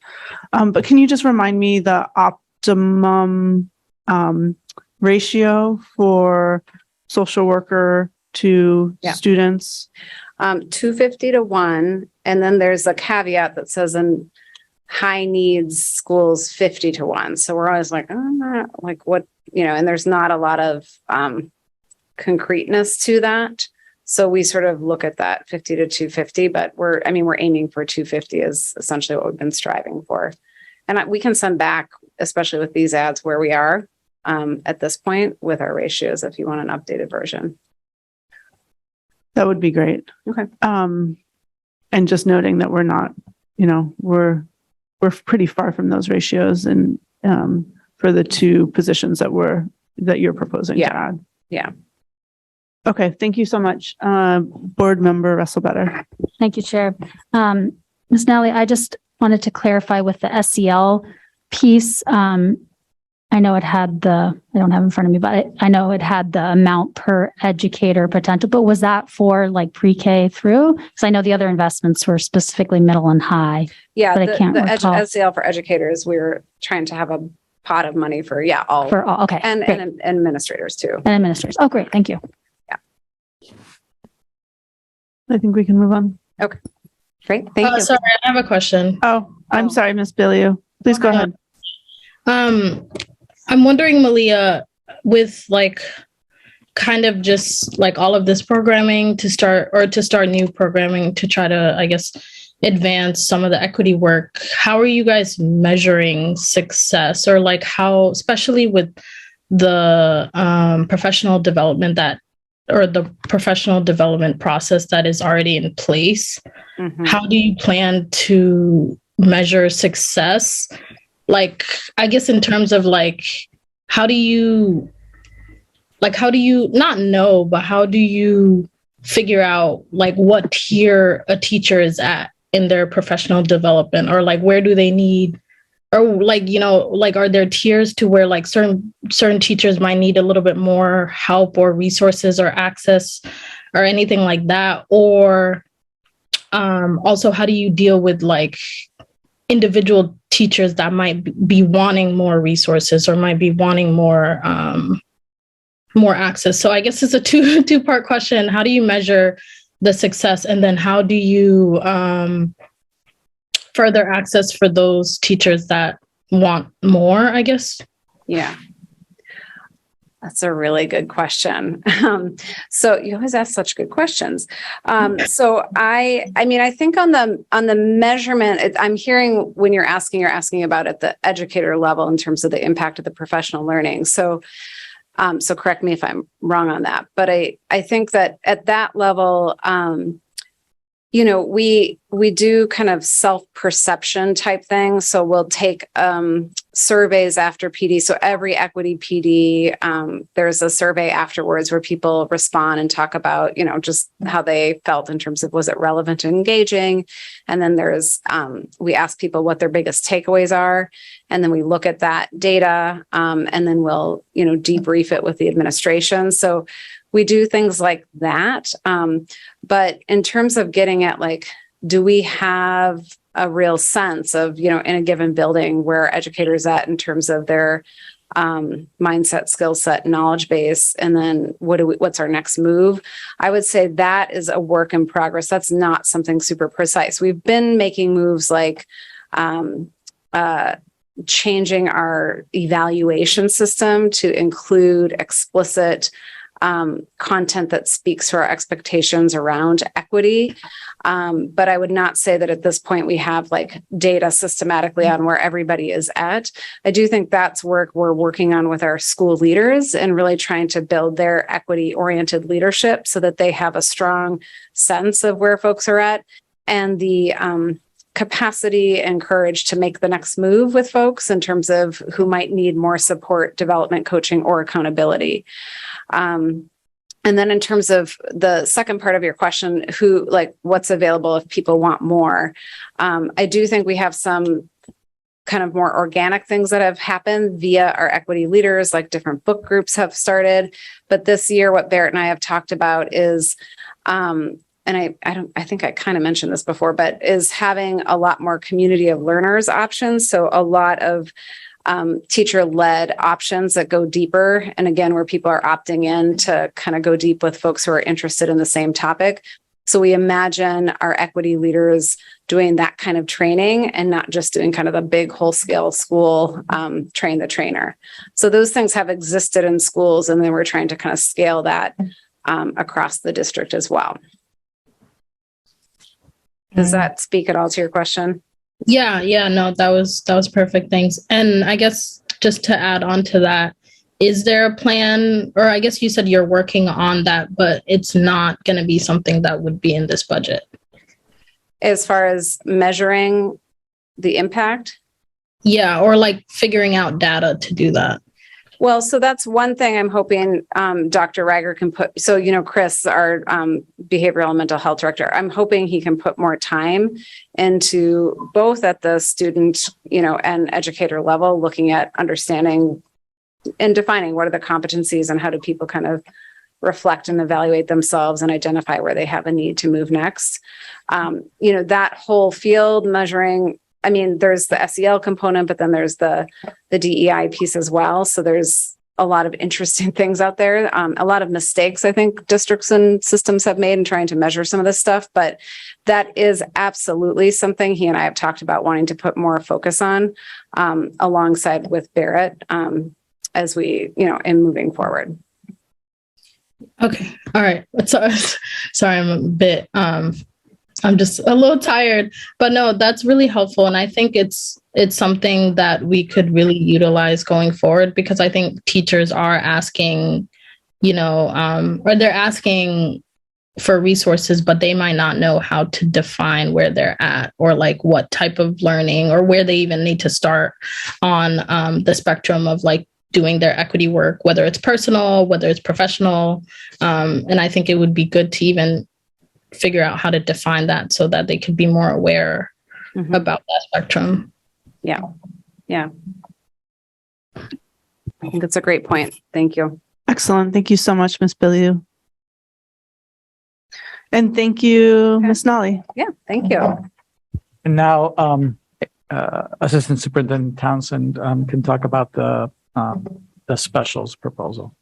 But can you just remind me the optimum ratio for social worker to students? 250 to 1, and then there's a caveat that says in high needs schools 50 to 1. So we're always like, like what, and there's not a lot of concreteness to that. So we sort of look at that 50 to 250, but we're aiming for 250 is essentially what we've been striving for. And we can send back, especially with these ads, where we are at this point with our ratios, if you want an updated version. That would be great. Okay. And just noting that we're not, we're pretty far from those ratios, and for the two positions that you're proposing to add. Yeah. Okay. Thank you so much, Board Member Russell-Better. Thank you, Chair. Ms. Nally, I just wanted to clarify with the SEL piece. I know it had I don't have it in front of me, but I know it had the amount per educator potential, but was that for like pre-K through? Because I know the other investments were specifically middle and high. Yeah, but I can't recall. SEL for educators, we're trying to have a pot of money for all. For all, okay. And administrators too. And administrators. Oh, great. Thank you. Yeah. I think we can move on. Okay. Great. Thank you. Sorry, I have a question. Oh, I'm sorry, Miss Billiou. Please go ahead. I'm wondering, Malia, with kind of just all of this programming to start new programming to try to, I guess, advance some of the equity work, how are you guys measuring success, or how, especially with the professional development the professional development process that is already in place? Mm-hmm. How do you plan to measure success? I guess in terms of how do you not know, but how do you figure out what tier a teacher is at in their professional development, or where do they need, or are there tiers to where certain teachers might need a little bit more help or resources or access or anything like that? Or also, how do you deal with individual teachers that might be wanting more resources or might be wanting more access? So I guess it's a two-part question. How do you measure the success, and then how do you further access for those teachers that want more, I guess? Yeah. That's a really good question. So you always ask such good questions. So I think on the measurement, I'm hearing when you're asking about at the educator level in terms of the impact of the professional learning. So correct me if I'm wrong on that, but I think that at that level, we do kind of self-perception type things. So we'll take surveys after PD. So every equity PD, there's a survey afterwards where people respond and talk about, just how they felt in terms of, was it relevant and engaging? And then there's, we ask people what their biggest takeaways are. And then we look at that data, and then we'll, debrief it with the administration. So we do things like that. But in terms of getting at do we have a real sense of, in a given building where educators at in terms of their mindset, skill set, knowledge base, and then what's our next move? I would say that is a work in progress. That's not something super precise. We've been making moves like changing our evaluation system to include explicit content that speaks to our expectations around equity. But I would not say that at this point we have data systematically on where everybody is at. I do think that's work we're working on with our school leaders and really trying to build their equity-oriented leadership so that they have a strong sense of where folks are at and the capacity and courage to make the next move with folks in terms of who might need more support, development, coaching, or accountability. And then in terms of the second part of your question, what's available if people want more? I do think we have some kind of more organic things that have happened via our equity leaders, different book groups have started. But this year, what Barrett and I have talked about is, and I think I kind of mentioned this before, but is having a lot more community of learners options. So a lot of teacher-led options that go deeper. And again, where people are opting in to kind of go deep with folks who are interested in the same topic. So we imagine our equity leaders doing that kind of training and not just doing kind of the big whole-scale school train the trainer. So those things have existed in schools, and then we're trying to kind of scale that across the district as well. Does that speak at all to your question? Yeah, no, that was perfect. Thanks. And I guess just to add on to that, is there a plan, or I guess you said you're working on that, but it's not going to be something that would be in this budget? As far as measuring the impact? Yeah, or figuring out data to do that. Well, so that's one thing I'm hoping Dr. Reiger can put. So, Chris, our behavioral and mental health director, I'm hoping he can put more time into both at the student, and educator level, looking at understanding and defining what are the competencies and how do people kind of reflect and evaluate themselves and identify where they have a need to move next. That whole field measuring. I mean, there's the SEL component, but then there's the DEI piece as well. So there's a lot of interesting things out there. A lot of mistakes, I think, districts and systems have made in trying to measure some of this stuff. But that is absolutely something he and I have talked about wanting to put more focus on alongside with Barrett as we, in moving forward. Okay. All right. Sorry, I'm a bit... I'm just a little tired, but no, that's really helpful. And I think it's something that we could really utilize going forward, because I think teachers are asking, or they're asking for resources, but they might not know how to define where they're at, or what type of learning, or where they even need to start on the spectrum of doing their equity work, whether it's personal, whether it's professional. And I think it would be good to even figure out how to define that so that they could be more aware about that spectrum. Yeah. I think that's a great point. Thank you. Excellent. Thank you so much, Ms. Biliu. And thank you, Ms. Nolly. Yeah, thank you. And now Assistant Superintendent Townsend can talk about the specials proposal.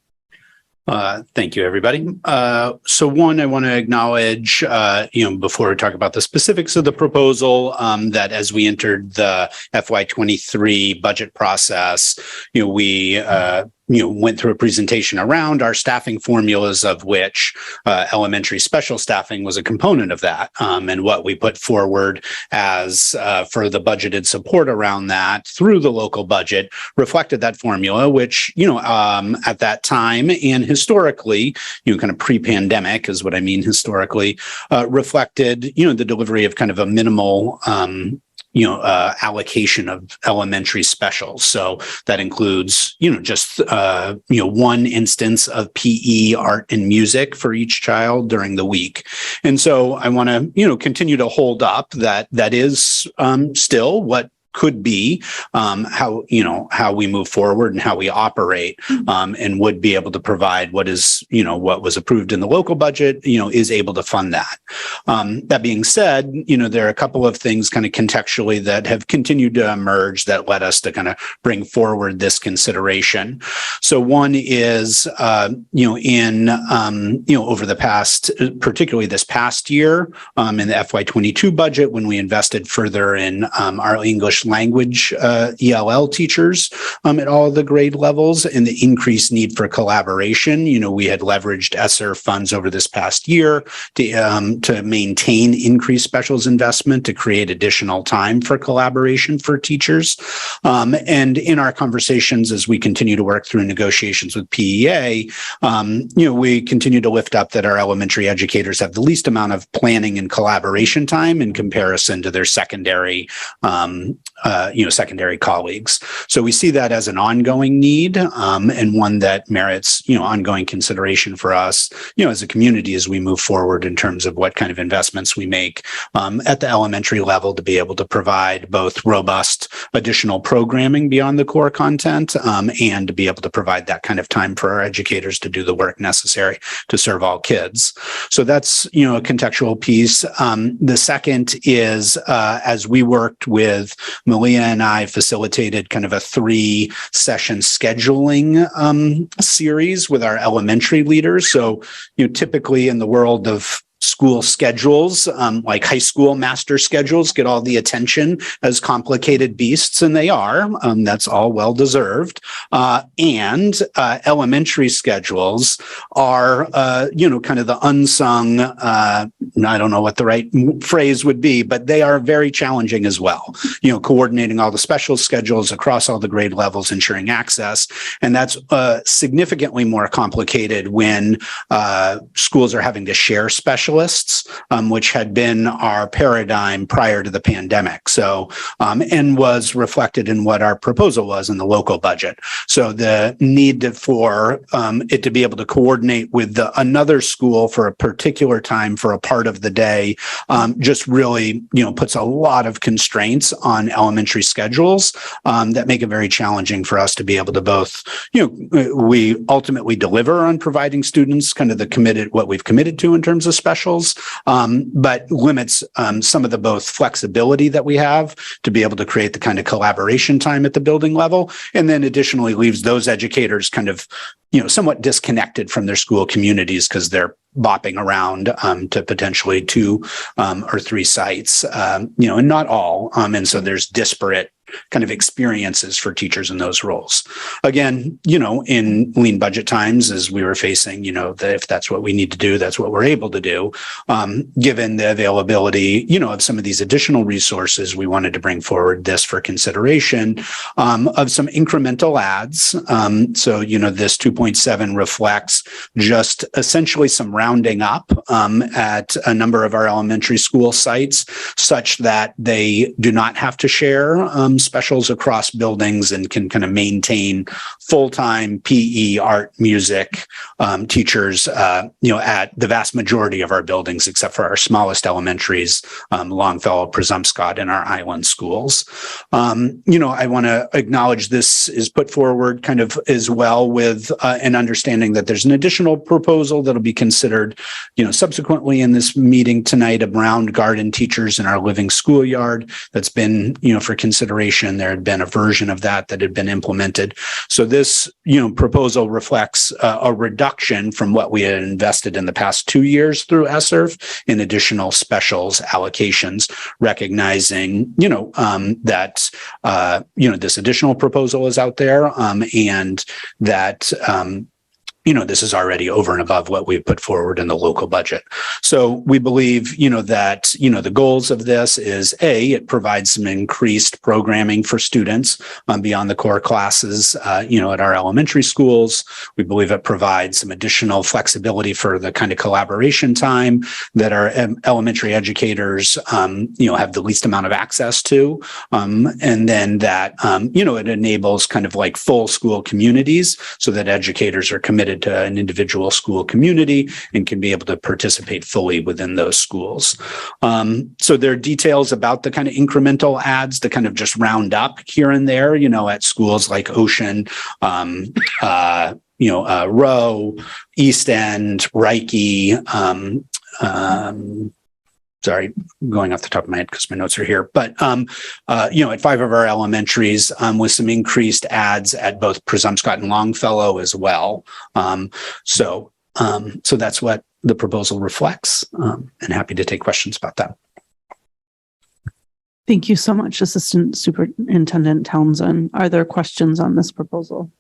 Thank you, everybody. So one, I want to acknowledge, before we talk about the specifics of the proposal, that as we entered the FY23 budget process, we went through a presentation around our staffing formulas, of which elementary special staffing was a component of that. And what we put forward as for the budgeted support around that through the local budget reflected that formula, which, at that time and historically, kind of pre-pandemic is what I mean historically, reflected, the delivery of kind of a minimal allocation of elementary specials. So that includes, just, one instance of PE, art, and music for each child during the week. And so I want to, continue to hold up that is still what could be how we move forward and how we operate, and would be able to provide what is, what was approved in the local budget, is able to fund that. That being said, there are a couple of things kind of contextually that have continued to emerge that led us to kind of bring forward this consideration. So one is, over the past, particularly this past year, in the FY22 budget, when we invested further in our English language ELL teachers at all of the grade levels, and the increased need for collaboration. We had leveraged ESSERF funds over this past year to maintain increased specials investment to create additional time for collaboration for teachers. And in our conversations as we continue to work through negotiations with PEA, we continue to lift up that our elementary educators have the least amount of planning and collaboration time in comparison to their secondary colleagues. So we see that as an ongoing need, and one that merits, ongoing consideration for us, as a community as we move forward in terms of what kind of investments we make at the elementary level to be able to provide both robust additional programming beyond the core content, and to be able to provide that kind of time for our educators to do the work necessary to serve all kids. So that's, a contextual piece. The second is, as we worked with Malia and I facilitated kind of a 3-session scheduling series with our elementary leaders. So, typically in the world of school schedules, like high school master schedules, get all the attention as complicated beasts, and they are. That's all well deserved. And elementary schedules are, kind of the unsung. I don't know what the right phrase would be, but they are very challenging as well. Coordinating all the special schedules across all the grade levels, ensuring access, and that's significantly more complicated when schools are having to share specialists, which had been our paradigm prior to the pandemic. So, and was reflected in what our proposal was in the local budget. So the need for it to be able to coordinate with another school for a particular time for a part of the day, just really, puts a lot of constraints on elementary schedules that make it very challenging for us to be able to both, we ultimately deliver on providing students kind of what we've committed to in terms of specials, but limits some of the both flexibility that we have to be able to create the kind of collaboration time at the building level, and then additionally leaves those educators kind of, somewhat disconnected from their school communities because they're bopping around to potentially 2 or 3 sites, and not all. And so there's disparate kind of experiences for teachers in those roles. Again, in lean budget times, as we were facing, that if that's what we need to do, that's what we're able to do. Given the availability, of some of these additional resources, we wanted to bring forward this for consideration of some incremental adds. So, this 2.7 reflects just essentially some rounding up at a number of our elementary school sites such that they do not have to share specials across buildings and can kind of maintain full-time PE, art, music teachers, at the vast majority of our buildings, except for our smallest elementaries, Longfellow, Presumpscot, and our island schools. I want to acknowledge this is put forward kind of as well with an understanding that there's an additional proposal that'll be considered, subsequently in this meeting tonight around garden teachers in our living schoolyard that's been, for consideration education. There had been a version of that had been implemented. So this, proposal reflects a reduction from what we had invested in the past 2 years through ESSERF in additional specials allocations, recognizing, that, this additional proposal is out there, and that, this is already over and above what we've put forward in the local budget. So we believe, that, the goals of this is it provides some increased programming for students beyond the core classes, at our elementary schools. We believe it provides some additional flexibility for the kind of collaboration time that our elementary educators, have the least amount of access to. And then that, it enables kind of like full school communities so that educators are committed to an individual school community and can be able to participate fully within those schools. So there are details about the kind of incremental ads to kind of just round up here and there, at schools like Ocean, Rowe, East End, Reiki, sorry, going off the top of my head because my notes are here. But, at 5 of our elementaries with some increased ads at both Presumpscot and Longfellow as well. So that's what the proposal reflects, and happy to take questions about that. Thank you so much, Assistant Superintendent Townsend. Are there questions on this proposal?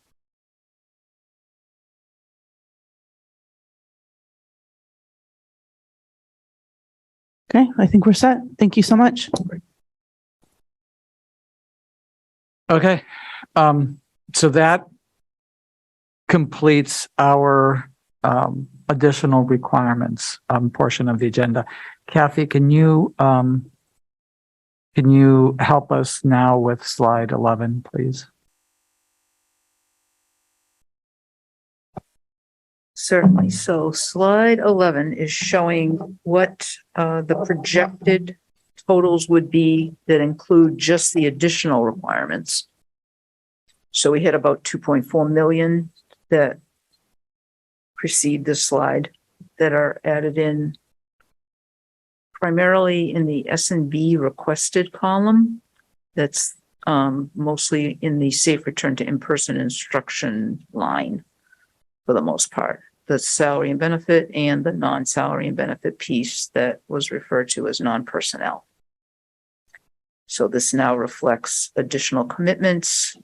Okay, I think we're set. Thank you so much. Okay, so that completes our additional requirements portion of the agenda. Kathy, can you help us now with slide 11, please? Certainly. So slide 11 is showing what the projected totals would be that include just the additional requirements. So we had about 2.4 million that precede this slide that are added in primarily in the S&B requested column. That's mostly in the safe return to in-person instruction line for the most part. The salary and benefit and the non-salary and benefit piece that was referred to as non-personnel. So this now reflects additional commitments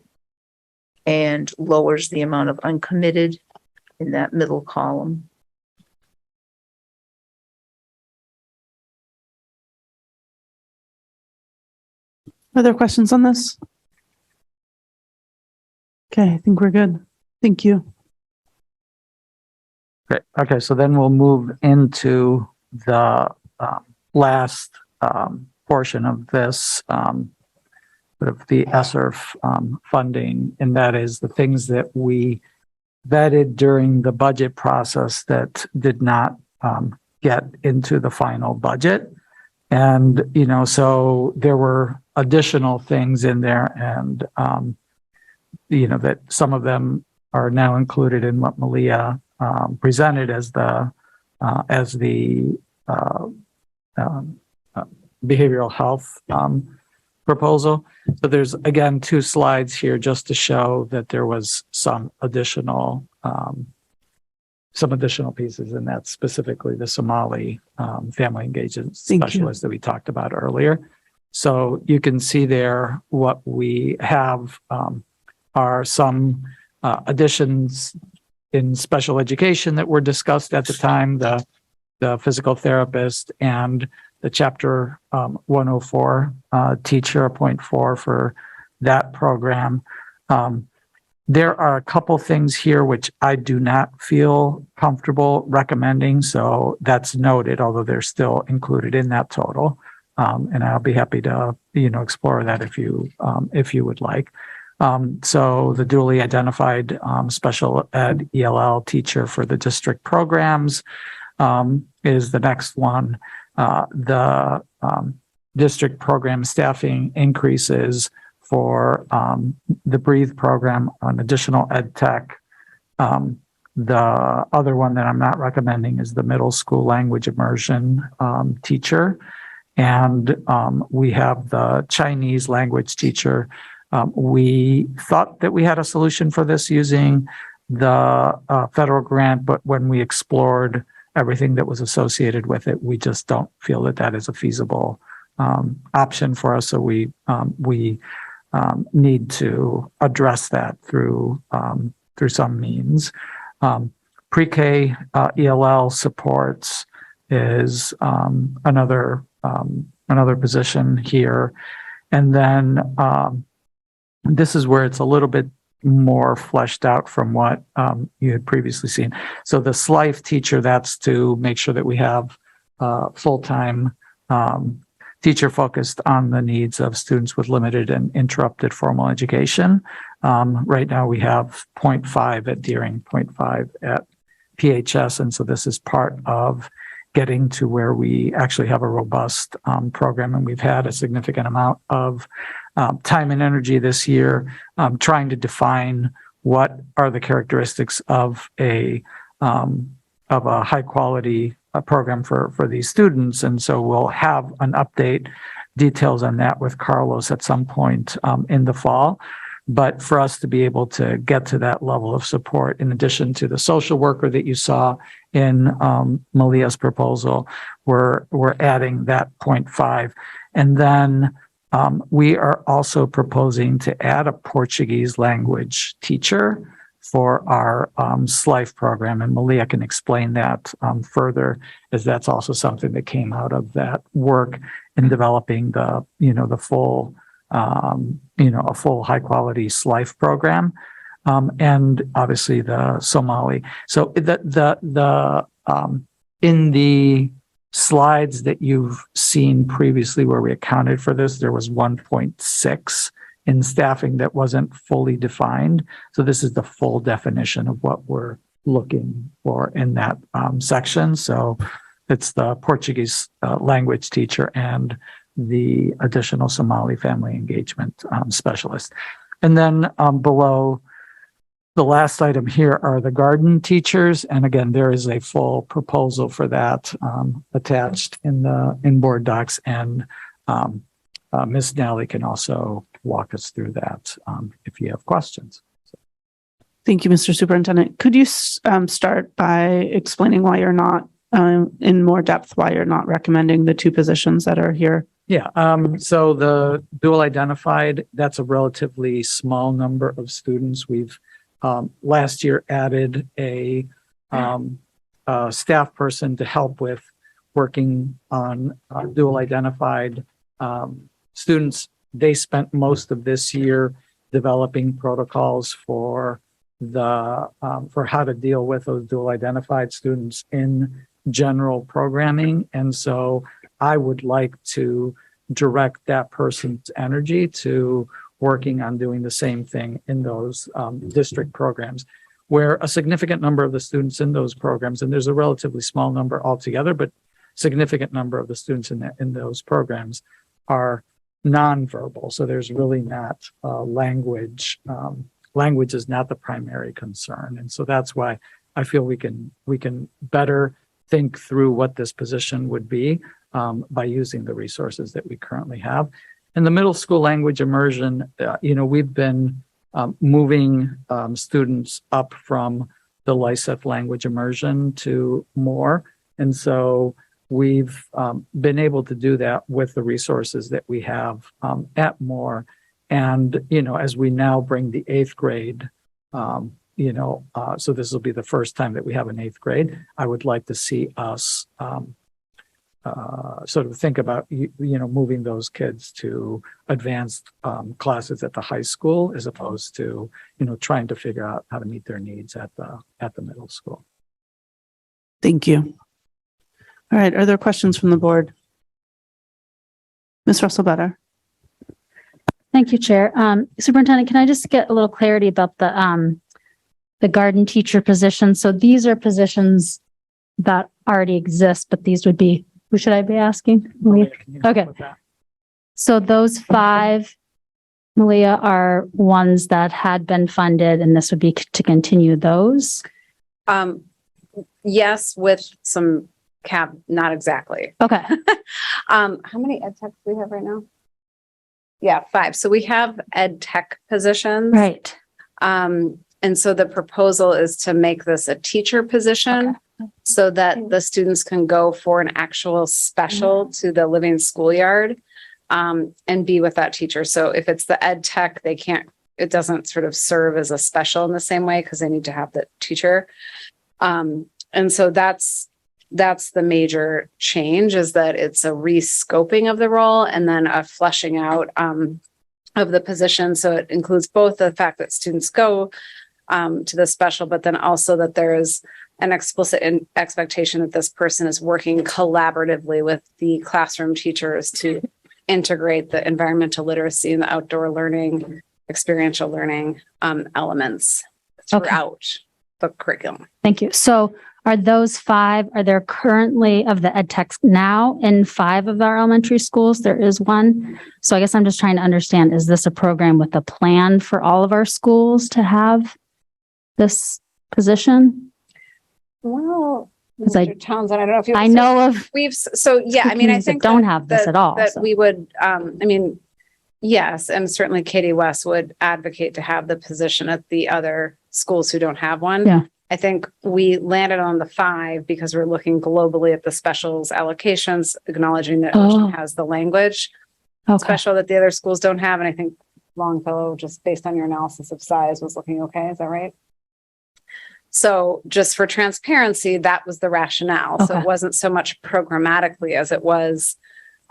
and lowers the amount of uncommitted in that middle column. Are there questions on this? Okay, I think we're good. Thank you. Great. Okay, so then we'll move into the last portion of this, sort of the ESSERF funding, and that is the things that we vetted during the budget process that did not get into the final budget. And, so there were additional things in there, and, that some of them are now included in what Malia presented as the behavioral health proposal. So there's, again, 2 slides here just to show that there was some additional pieces, and that's specifically the Somali family engagement specialist that we talked about earlier. So you can see there what we have are some additions in special education that were discussed at the time, the physical therapist and the chapter 104 teacher, 0.4 for that program. There are a couple things here which I do not feel comfortable recommending, so that's noted, although they're still included in that total. And I'll be happy to, explore that if you would like. So the duly identified special ed ELL teacher for the district programs is the next one. The district program staffing increases for the BREATHE program on additional ed tech. The other one that I'm not recommending is the middle school language immersion teacher. and we have the Chinese language teacher. We thought that we had a solution for this using the federal grant, but when we explored everything that was associated with it, we just don't feel that that is a feasible option for us. So we need to address that through some means. Pre-K ELL supports is another position here, and then this is where it's a little bit more fleshed out from what you had previously seen. So the SLIFE teacher, that's to make sure that we have full-time teacher focused on the needs of students with limited and interrupted formal education. Right now we have 0.5 at Deering, 0.5 at PHS, and so this is part of getting to where we actually have a robust program, and we've had a significant amount of time and energy this year trying to define what are the characteristics of a high quality program for these students. And so we'll have an update details on that with Carlos at some point in the fall. But for us to be able to get to that level of support, in addition to the social worker that you saw in Malia's proposal, we're adding that 0.5. And then we are also proposing to add a Portuguese language teacher for our SLIFE program. And Malia can explain that further, as that's also something that came out of that work in developing the full a full high quality SLIFE program, and obviously the Somali. So in the slides that you've seen previously where we accounted for this, there was 1.6 in staffing that wasn't fully defined. So this is the full definition of what we're looking for in that section. So it's the Portuguese language teacher and the additional Somali family engagement specialist. And then below, the last item here are the garden teachers. And again, there is a full proposal for that attached in board docs. And Ms. Nally can also walk us through that if you have questions. Thank you, Mr. Superintendent. Could you start by explaining why you're not, in more depth, why you're not recommending the two positions that are here? Yeah, so the dual identified, that's a relatively small number of students. We've last year added a staff person to help with working on dual identified students. They spent most of this year developing protocols for for how to deal with those dual identified students in general programming. And so I would like to direct that person's energy to working on doing the same thing in those district programs, where a significant number of the students in those programs, and there's a relatively small number altogether, but significant number of the students in those programs are nonverbal. So there's really not language. Language is not the primary concern. And so that's why I feel we can better think through what this position would be by using the resources that we currently have. In the middle school language immersion, we've been moving students up from the LICEF language immersion to more. And so we've been able to do that with the resources that we have at more. And, as we now bring the 8th grade, so this will be the first time that we have an 8th grade. I would like to see us sort of think about, moving those kids to advanced classes at the high school, as opposed to, trying to figure out how to meet their needs at the middle school. Thank you. All right. Are there questions from the board? Ms. Russell-Better. Thank you, Chair. Superintendent, can I just get a little clarity about the garden teacher position? So these are positions that already exist, but these would be, who should I be asking? Malia? Okay. So those 5, Malia, are ones that had been funded, and this would be to continue those? Yes, with some not exactly. Okay. How many ed techs do we have right now? Yeah, 5. So we have ed tech positions. Right. And so the proposal is to make this a teacher position so that the students can go for an actual special to the living schoolyard and be with that teacher. So if it's the ed tech, it doesn't sort of serve as a special in the same way because they need to have the teacher. And so that's the major change, is that it's a rescoping of the role and then a fleshing out of the position. So it includes both the fact that students go to the special, but then also that there is an explicit expectation that this person is working collaboratively with the classroom teachers to integrate the environmental literacy and the outdoor learning, experiential learning elements throughout the curriculum. Thank you. So are those 5, are there currently of the ed techs now in 5 of our elementary schools? There is 1. So I guess I'm just trying to understand, is this a program with a plan for all of our schools to have this position? Well, Mr. Townsend, I don't know if you. I know of. I mean, I think don't have this at all. That we would. I mean, yes, and certainly Katie West would advocate to have the position at the other schools who don't have one. Yeah. I think we landed on the 5 because we're looking globally at the specials allocations, acknowledging that Ocean has the language special that the other schools don't have, and I think Longfellow, just based on your analysis of size, was looking okay. Is that right? So just for transparency, that was the rationale. So it wasn't so much programmatically as it was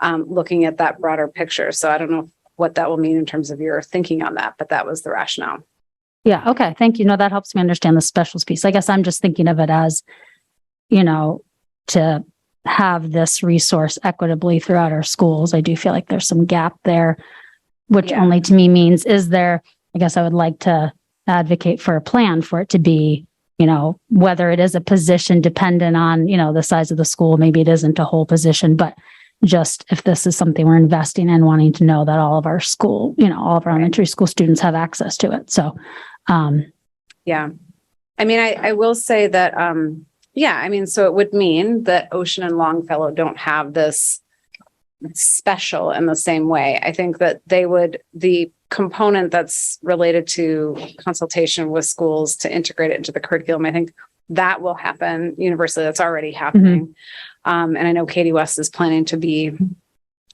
looking at that broader picture. So I don't know what that will mean in terms of your thinking on that, but that was the rationale. Yeah. Okay. Thank you. No, that helps me understand the specials piece. I guess I'm just thinking of it as, to have this resource equitably throughout our schools. I do feel like there's some gap there, which only to me means, I guess I would like to advocate for a plan for it to be, whether it is a position dependent on, the size of the school, maybe it isn't a whole position, but just if this is something we're investing in, wanting to know that all of our school, all of our elementary school students have access to it. So, yeah. I mean, I will say that, so it would mean that Ocean and Longfellow don't have this special in the same way. I think that the component that's related to consultation with schools to integrate it into the curriculum, I think that will happen universally. That's already happening. And I know Katie West is planning to be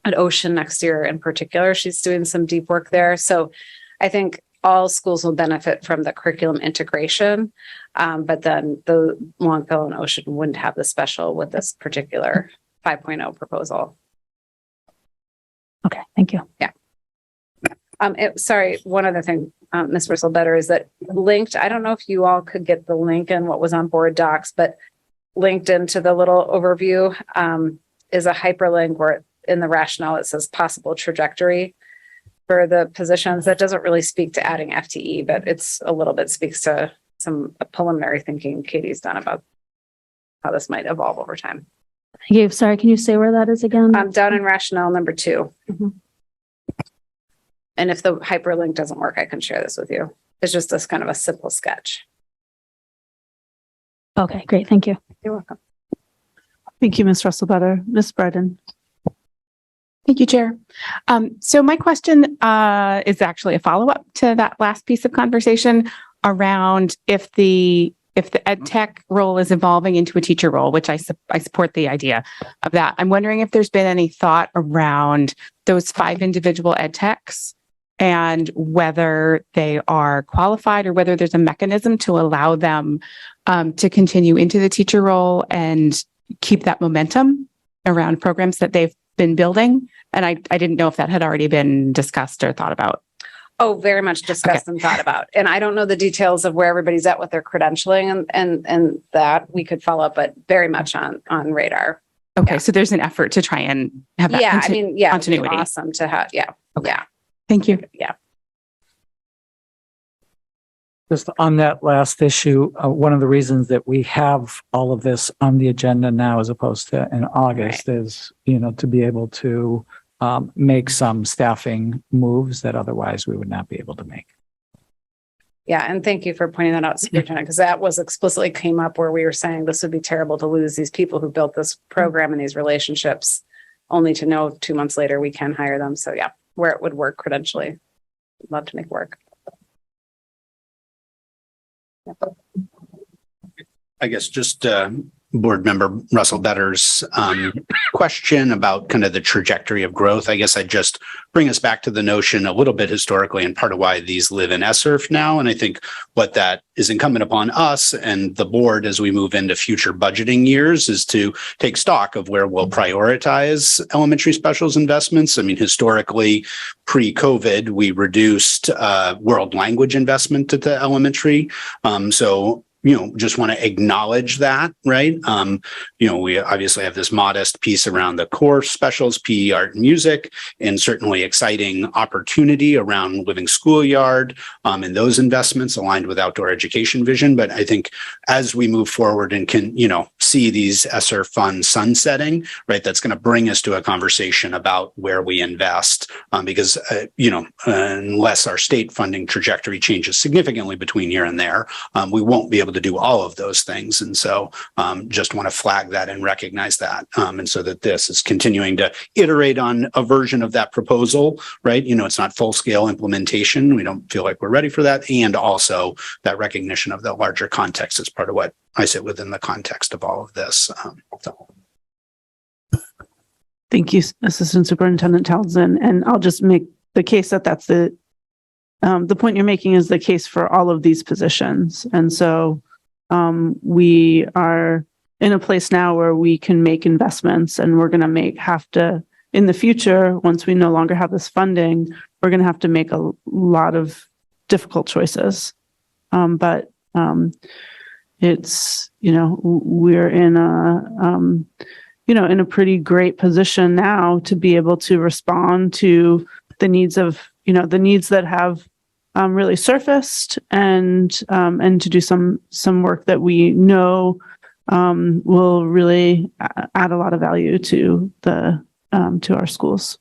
at Ocean next year in particular. She's doing some deep work there. So I think all schools will benefit from the curriculum integration. But then the Longfellow and Ocean wouldn't have the special with this particular 5.0 proposal. Okay, thank you. Yeah. Sorry, one other thing, Ms. Bristol-Better, is that linked, I don't know if you all could get the link in what was on board docs, but linked into the little overview is a hyperlink where in the rationale it says possible trajectory for the positions. That doesn't really speak to adding FTE, but it's a little bit speaks to some preliminary thinking Katie's done about how this might evolve over time. Sorry, can you say where that is again? Down in rationale number 2. And if the hyperlink doesn't work, I can share this with you. It's just this kind of a simple sketch. Okay, great. Thank you. You're welcome. Thank you, Ms. Russell-Better. Ms. Breden. Thank you, Chair. So my question is actually a follow-up to that last piece of conversation around if the ed tech role is evolving into a teacher role, which I support the idea of that. I'm wondering if there's been any thought around those 5 individual ed techs and whether they are qualified or whether there's a mechanism to allow them to continue into the teacher role and keep that momentum around programs that they've been building. And I didn't know if that had already been discussed or thought about. Oh, very much discussed and thought about. And I don't know the details of where everybody's at with their credentialing and that we could follow up, but very much on radar. Okay. So there's an effort to try and have that continuity. It'd be awesome to have. Yeah. Okay. Yeah. Thank you. Yeah. Just on that last issue, one of the reasons that we have all of this on the agenda now as opposed to in August is, to be able to make some staffing moves that otherwise we would not be able to make. Yeah, and thank you for pointing that out, Superintendent, because that was explicitly came up where we were saying this would be terrible to lose these people who built this program and these relationships, only to know 2 months later we can hire them. So yeah, where it would work credentially, I'd love to make work. I guess just Board Member Russell Better's question about kind of the trajectory of growth. I guess I'd just bring us back to the notion a little bit historically and part of why these live in ESSERF now. And I think what that is incumbent upon us and the board as we move into future budgeting years is to take stock of where we'll prioritize elementary specials investments. I mean, historically, pre-COVID, we reduced world language investment at the elementary. So just want to acknowledge that, right? We obviously have this modest piece around the core specials, PE, art, and music, and certainly exciting opportunity around living schoolyard and those investments aligned with outdoor education vision. But I think as we move forward and can, see these ESSERF funds sunsetting, right, that's going to bring us to a conversation about where we invest because, unless our state funding trajectory changes significantly between here and there, we won't be able to do all of those things. And so just want to flag that and recognize that. And so that this is continuing to iterate on a version of that proposal, right? It's not full scale implementation. We don't feel like we're ready for that. And also that recognition of the larger context is part of what I sit within the context of all of this. Thank you, Assistant Superintendent Townsend. And I'll just make the case that that's the point you're making is the case for all of these positions. And so we are in a place now where we can make investments and we're going to have to, in the future, once we no longer have this funding, we're going to have to make a lot of difficult choices. But it's, we're in a pretty great position now to be able to respond to the needs of, the needs that have really surfaced and to do some work that we know will really add a lot of value to to our schools.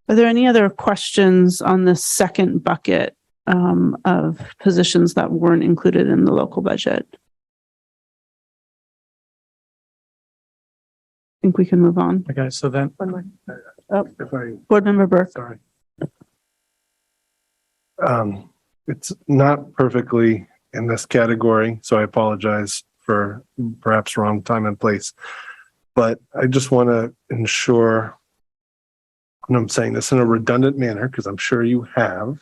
Are there any other questions on the second bucket of positions that weren't included in the local budget? I think we can move on. Okay, so then. Board Member Burke. Sorry. It's not perfectly in this category, so I apologize for perhaps wrong time and place. But I just want to ensure, and I'm saying this in a redundant manner because I'm sure you have,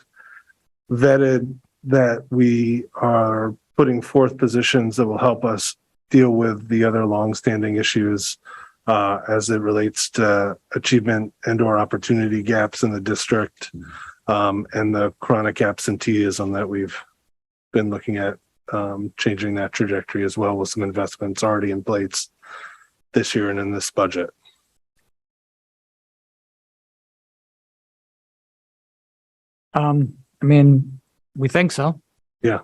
vetted that we are putting forth positions that will help us deal with the other longstanding issues as it relates to achievement and/or opportunity gaps in the district and the chronic absenteeism that we've been looking at changing that trajectory as well with some investments already in place this year and in this budget. We think so. Yeah.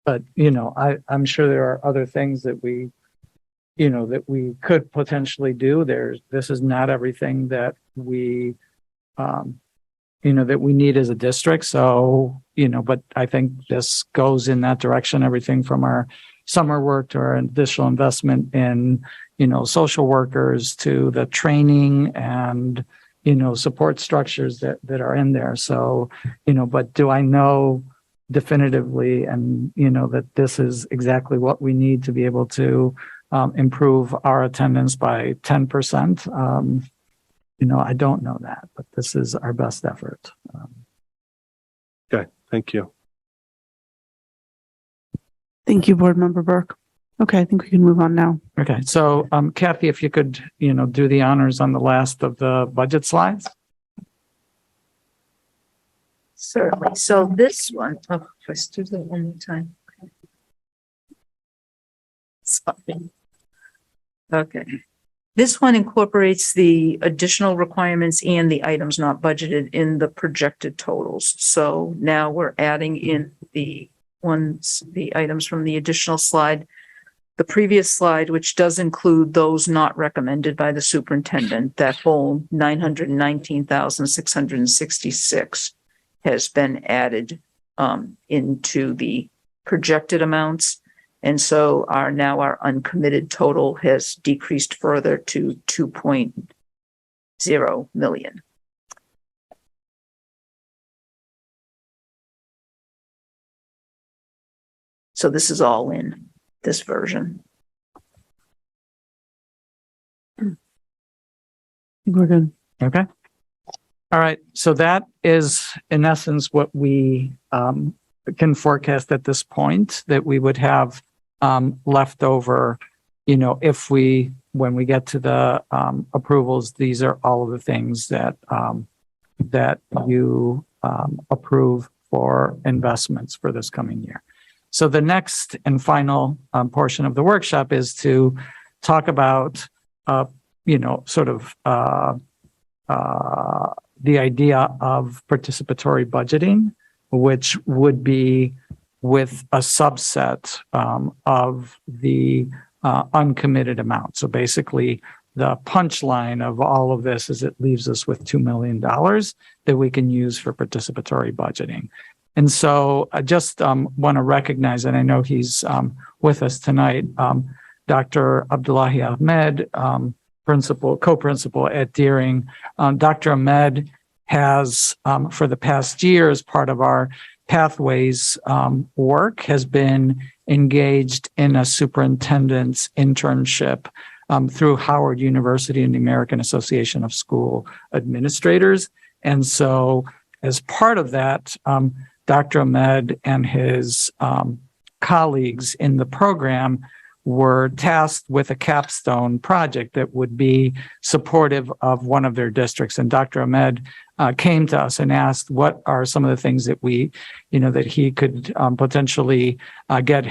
But, I'm sure there are other things that we could potentially do. This is not everything that we, that we need as a district. So, but I think this goes in that direction, everything from our summer work to our additional investment in, social workers to the training and, support structures that are in there. So, but do I know definitively and, that this is exactly what we need to be able to improve our attendance by 10%? I don't know that, but this is our best effort. Okay, thank you. Thank you, Board Member Burke. Okay, I think we can move on now. Okay, so Kathy, if you could, do the honors on the last of the budget slides. Certainly. So this one, let's do that one more time. Sorry. Okay. This one incorporates the additional requirements and the items not budgeted in the projected totals. So now we're adding in the items from the additional slide. The previous slide, which does include those not recommended by the superintendent, that whole 919,666 has been added into the projected amounts. And so our uncommitted total has decreased further to 2.0 million. So this is all in this version. We're good. Okay. All right. So that is in essence what we can forecast at this point, that we would have left over, when we get to the approvals. These are all of the things that that you approve for investments for this coming year. So the next and final portion of the workshop is to talk about, the idea of participatory budgeting, which would be with a subset of the uncommitted amount. So basically, the punchline of all of this is it leaves us with $2 million that we can use for participatory budgeting. And so I just want to recognize, and I know he's with us tonight, Dr. Abdullahi Ahmed, co-principal at Deering. Dr. Ahmed has, for the past year, as part of our Pathways work, has been engaged in a superintendent's internship through Howard University and the American Association of School Administrators. And so as part of that, Dr. Ahmed and his colleagues in the program were tasked with a capstone project that would be supportive of one of their districts. And Dr. Ahmed came to us and asked what are some of the things that that he could potentially get,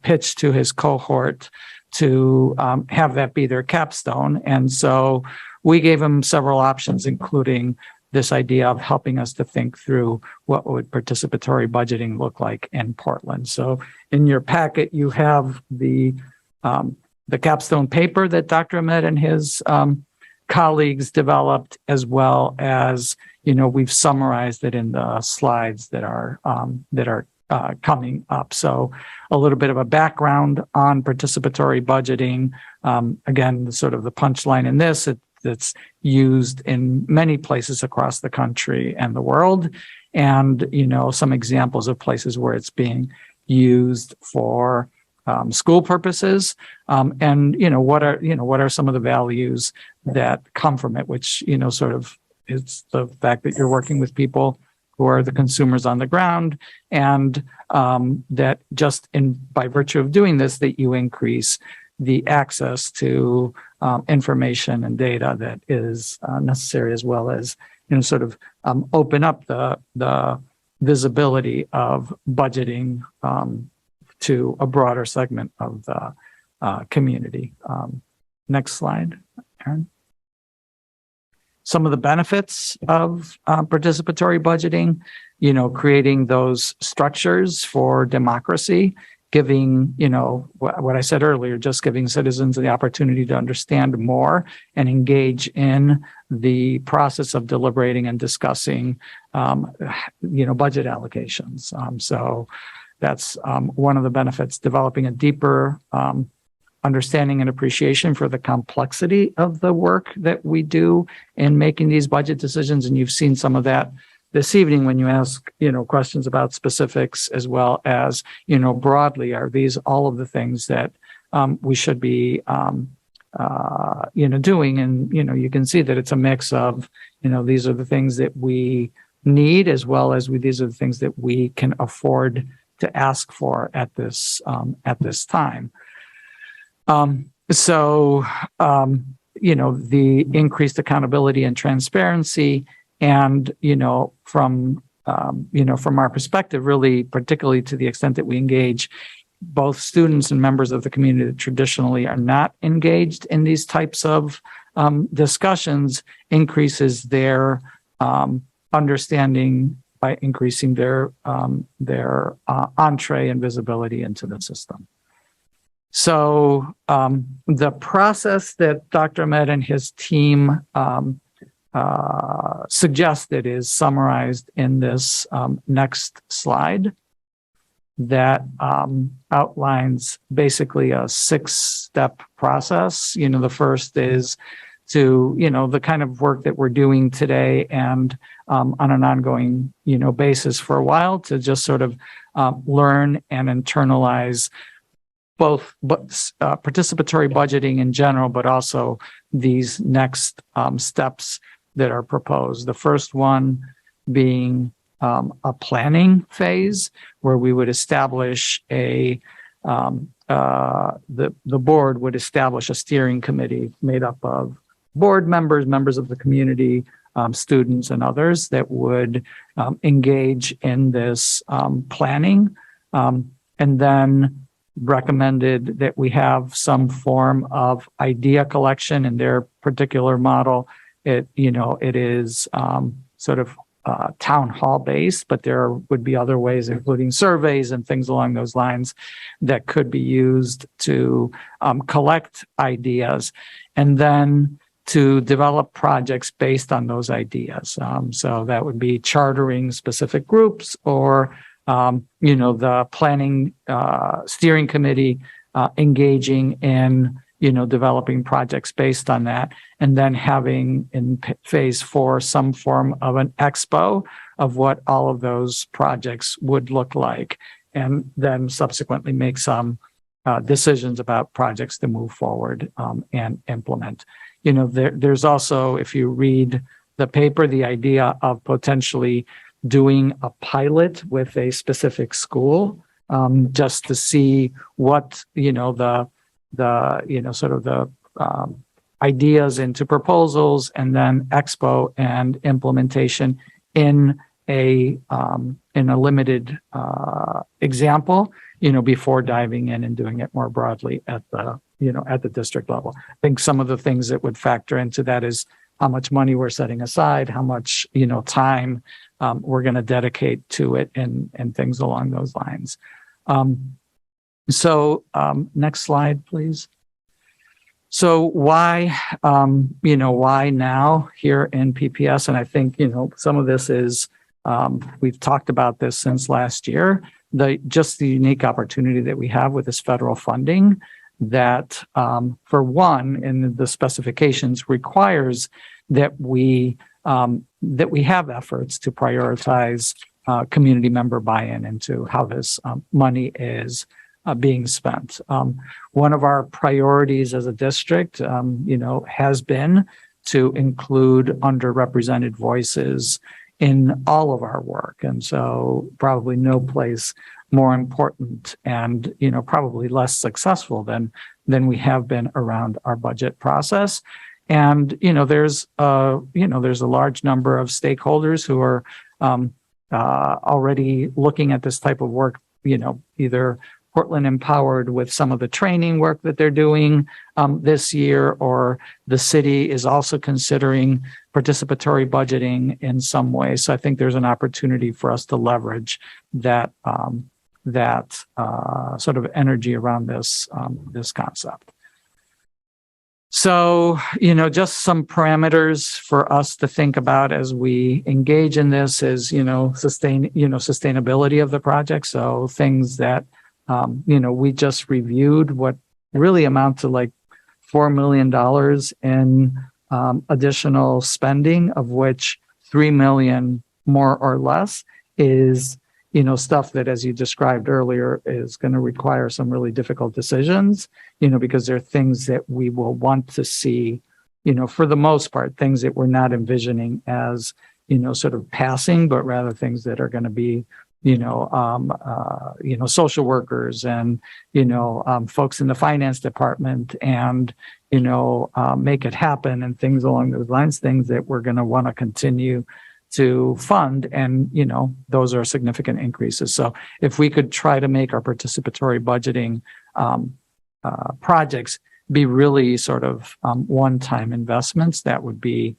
pitched to his cohort to have that be their capstone. And so we gave him several options, including this idea of helping us to think through what would participatory budgeting look like in Portland. So in your packet, you have the capstone paper that Dr. Ahmed and his colleagues developed, as well as, we've summarized it in the slides that are coming up. So a little bit of a background on participatory budgeting. Again, sort of the punchline in this, that's used in many places across the country and the world, and some examples of places where it's being used for school purposes, and what are some of the values that come from it, which sort of is the fact that you're working with people who are the consumers on the ground, and that just by virtue of doing this, that you increase the access to information and data that is necessary, as well as sort of open up the visibility of budgeting to a broader segment of the community. Next slide, Aaron. Some of the benefits of participatory budgeting, creating those structures for democracy, giving, what I said earlier, just giving citizens the opportunity to understand more and engage in the process of deliberating and discussing, budget allocations. So that's one of the benefits, developing a deeper understanding and appreciation for the complexity of the work that we do in making these budget decisions. And you've seen some of that this evening when you ask, questions about specifics, as well as, broadly, are these all of the things that we should be, doing? And, you can see that it's a mix of, these are the things that we need, as well as these are the things that we can afford to ask for at this time. The increased accountability and transparency, and, from our perspective, really, particularly to the extent that we engage both students and members of the community that traditionally are not engaged in these types of discussions, increases their understanding by increasing their entree and visibility into the system. So the process that Dr. Ahmed and his team suggested is summarized in this next slide that outlines basically a 6-step process. You know, the first is to, you know, the kind of work that we're doing today and on an ongoing, you know, basis for a while, to just sort of learn and internalize both participatory budgeting in general, but also these next steps that are proposed. The first one being a planning phase where we would establish the board would establish a steering committee made up of board members, members of the community, students, and others that would engage in this planning, and then recommended that we have some form of idea collection. In their particular model, it is sort of town hall based, but there would be other ways, including surveys and things along those lines, that could be used to collect ideas and then to develop projects based on those ideas. So that would be chartering specific groups, or the planning steering committee engaging in developing projects based on that, and then having in phase 4 some form of an expo of what all of those projects would look like, and then subsequently make some decisions about projects to move forward and implement. There's also, if you read the paper, the idea of potentially doing a pilot with a specific school, just to see what the ideas into proposals, and then expo and implementation in a limited example, before diving in and doing it more broadly at the district level. I think some of the things that would factor into that is how much money we're setting aside, how much time we're going to dedicate to it, and things along those lines. Next slide, please. So why now here in PPS? And I think, some of this is, we've talked about this since last year, the unique opportunity that we have with this federal funding that, for one, in the specifications requires that we have efforts to prioritize community member buy-in into how this money is being spent. One of our priorities as a district, has been to include underrepresented voices in all of our work. And so probably no place more important and, probably less successful than we have been around our budget process. And, there's a large number of stakeholders who are already looking at this type of work, either Portland Empowered with some of the training work that they're doing this year, or the city is also considering participatory budgeting in some way. So I think there's an opportunity for us to leverage that sort of energy around this concept. So, just some parameters for us to think about as we engage in this is, sustainability of the project. So things that, we just reviewed what really amount to like $4 million in additional spending, of which $3 million more or less is, stuff that, as you described earlier, is going to require some really difficult decisions, because there are things that we will want to see, for the most part, things that we're not envisioning as, sort of passing, but rather things that are going to be, social workers and, folks in the finance department and, make it happen and things along those lines, things that we're going to want to continue to fund. And, those are significant increases. So if we could try to make our participatory budgeting projects be really sort of one-time investments, that would be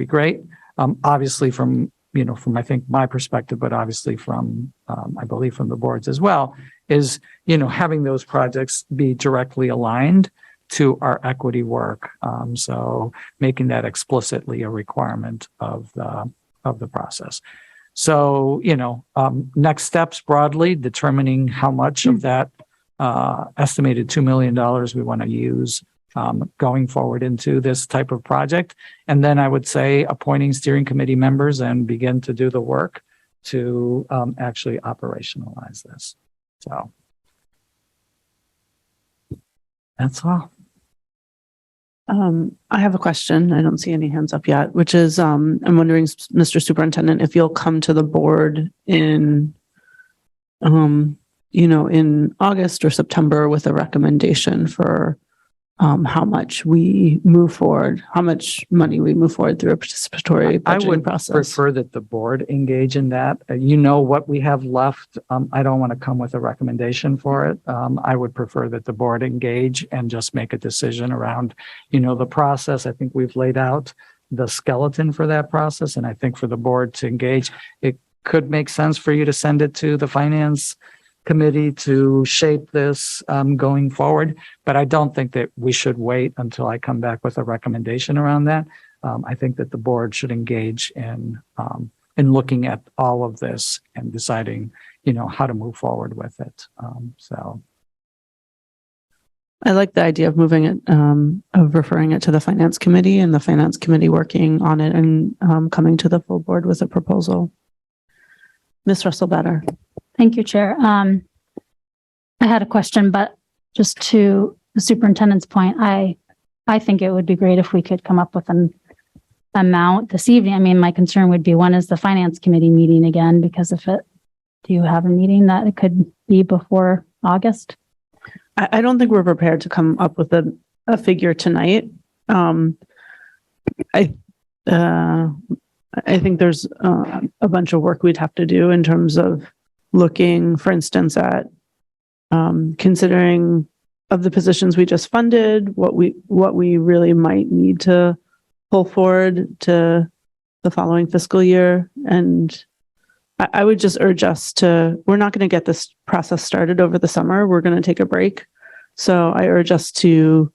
great. Obviously from I think my perspective, but obviously from, I believe from the boards as well, is, having those projects be directly aligned to our equity work. So making that explicitly a requirement of the process. So, next steps broadly, determining how much of that estimated $2 million we want to use going forward into this type of project. And then I would say appointing steering committee members and begin to do the work to actually operationalize this. So that's all. I have a question. I don't see any hands up yet, which is, I'm wondering, Mr. Superintendent, if you'll come to the board in, in August or September with a recommendation for how much we move forward, how much money we move forward through a participatory budgeting I would process. prefer that the board engage in that. What we have left. I don't want to come with a recommendation for it. I would prefer that the board engage and just make a decision around, the process. I think we've laid out the skeleton for that process. And I think for the board to engage, it could make sense for you to send it to the finance committee to shape this going forward. But I don't think that we should wait until I come back with a recommendation around that. I think that the board should engage in looking at all of this and deciding, how to move forward with it. So I like the idea of moving it, of referring it to the finance committee and the finance committee working on it and coming to the full board with a proposal. Ms. Russell-Better. Thank you, Chair. I had a question, but just to the superintendent's point, I think it would be great if we could come up with an amount this evening. I mean, my concern would be, when is the finance committee meeting again? Because do you have a meeting that it could be before August? I don't think we're prepared to come up with a figure tonight. I think there's a bunch of work we'd have to do in terms of looking, for instance, at considering of the positions we just funded, what we really might need to pull forward to the following fiscal year. And I would just urge us we're not going to get this process started over the summer. We're going to take a break. So I urge us to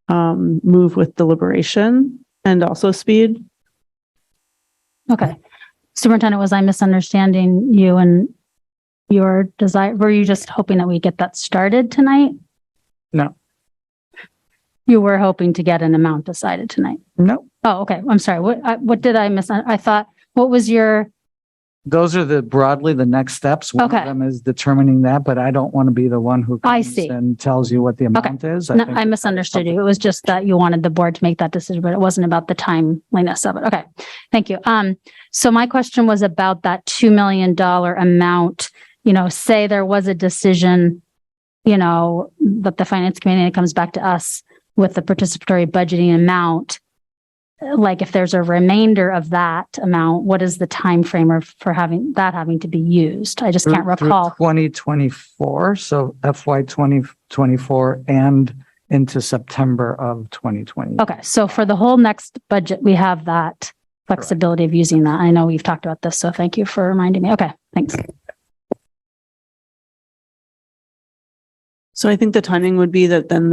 move with deliberation and also speed. Okay. Superintendent, was I misunderstanding you and your desire? Were you just hoping that we get that started tonight? No. You were hoping to get an amount decided tonight? No. Oh, okay. I'm sorry. What did I miss? I thought, what was your... Those are broadly the next steps. One of them is determining that, but I don't want to be the one who comes and tells you what the amount is. I misunderstood you. It was just that you wanted the board to make that decision, but it wasn't about the timeliness of it. Okay. Thank you. So my question was about that $2 million amount. Say there was a decision, that the finance committee comes back to us with the participatory budgeting amount. Like, if there's a remainder of that amount, what is the time frame for having to be used? I just can't recall. 2024, so FY 2024 and into September of 2020. Okay, so for the whole next budget, we have that flexibility of using that. I know we've talked about this, so thank you for reminding me. Okay, thanks. So I think the timing would be that then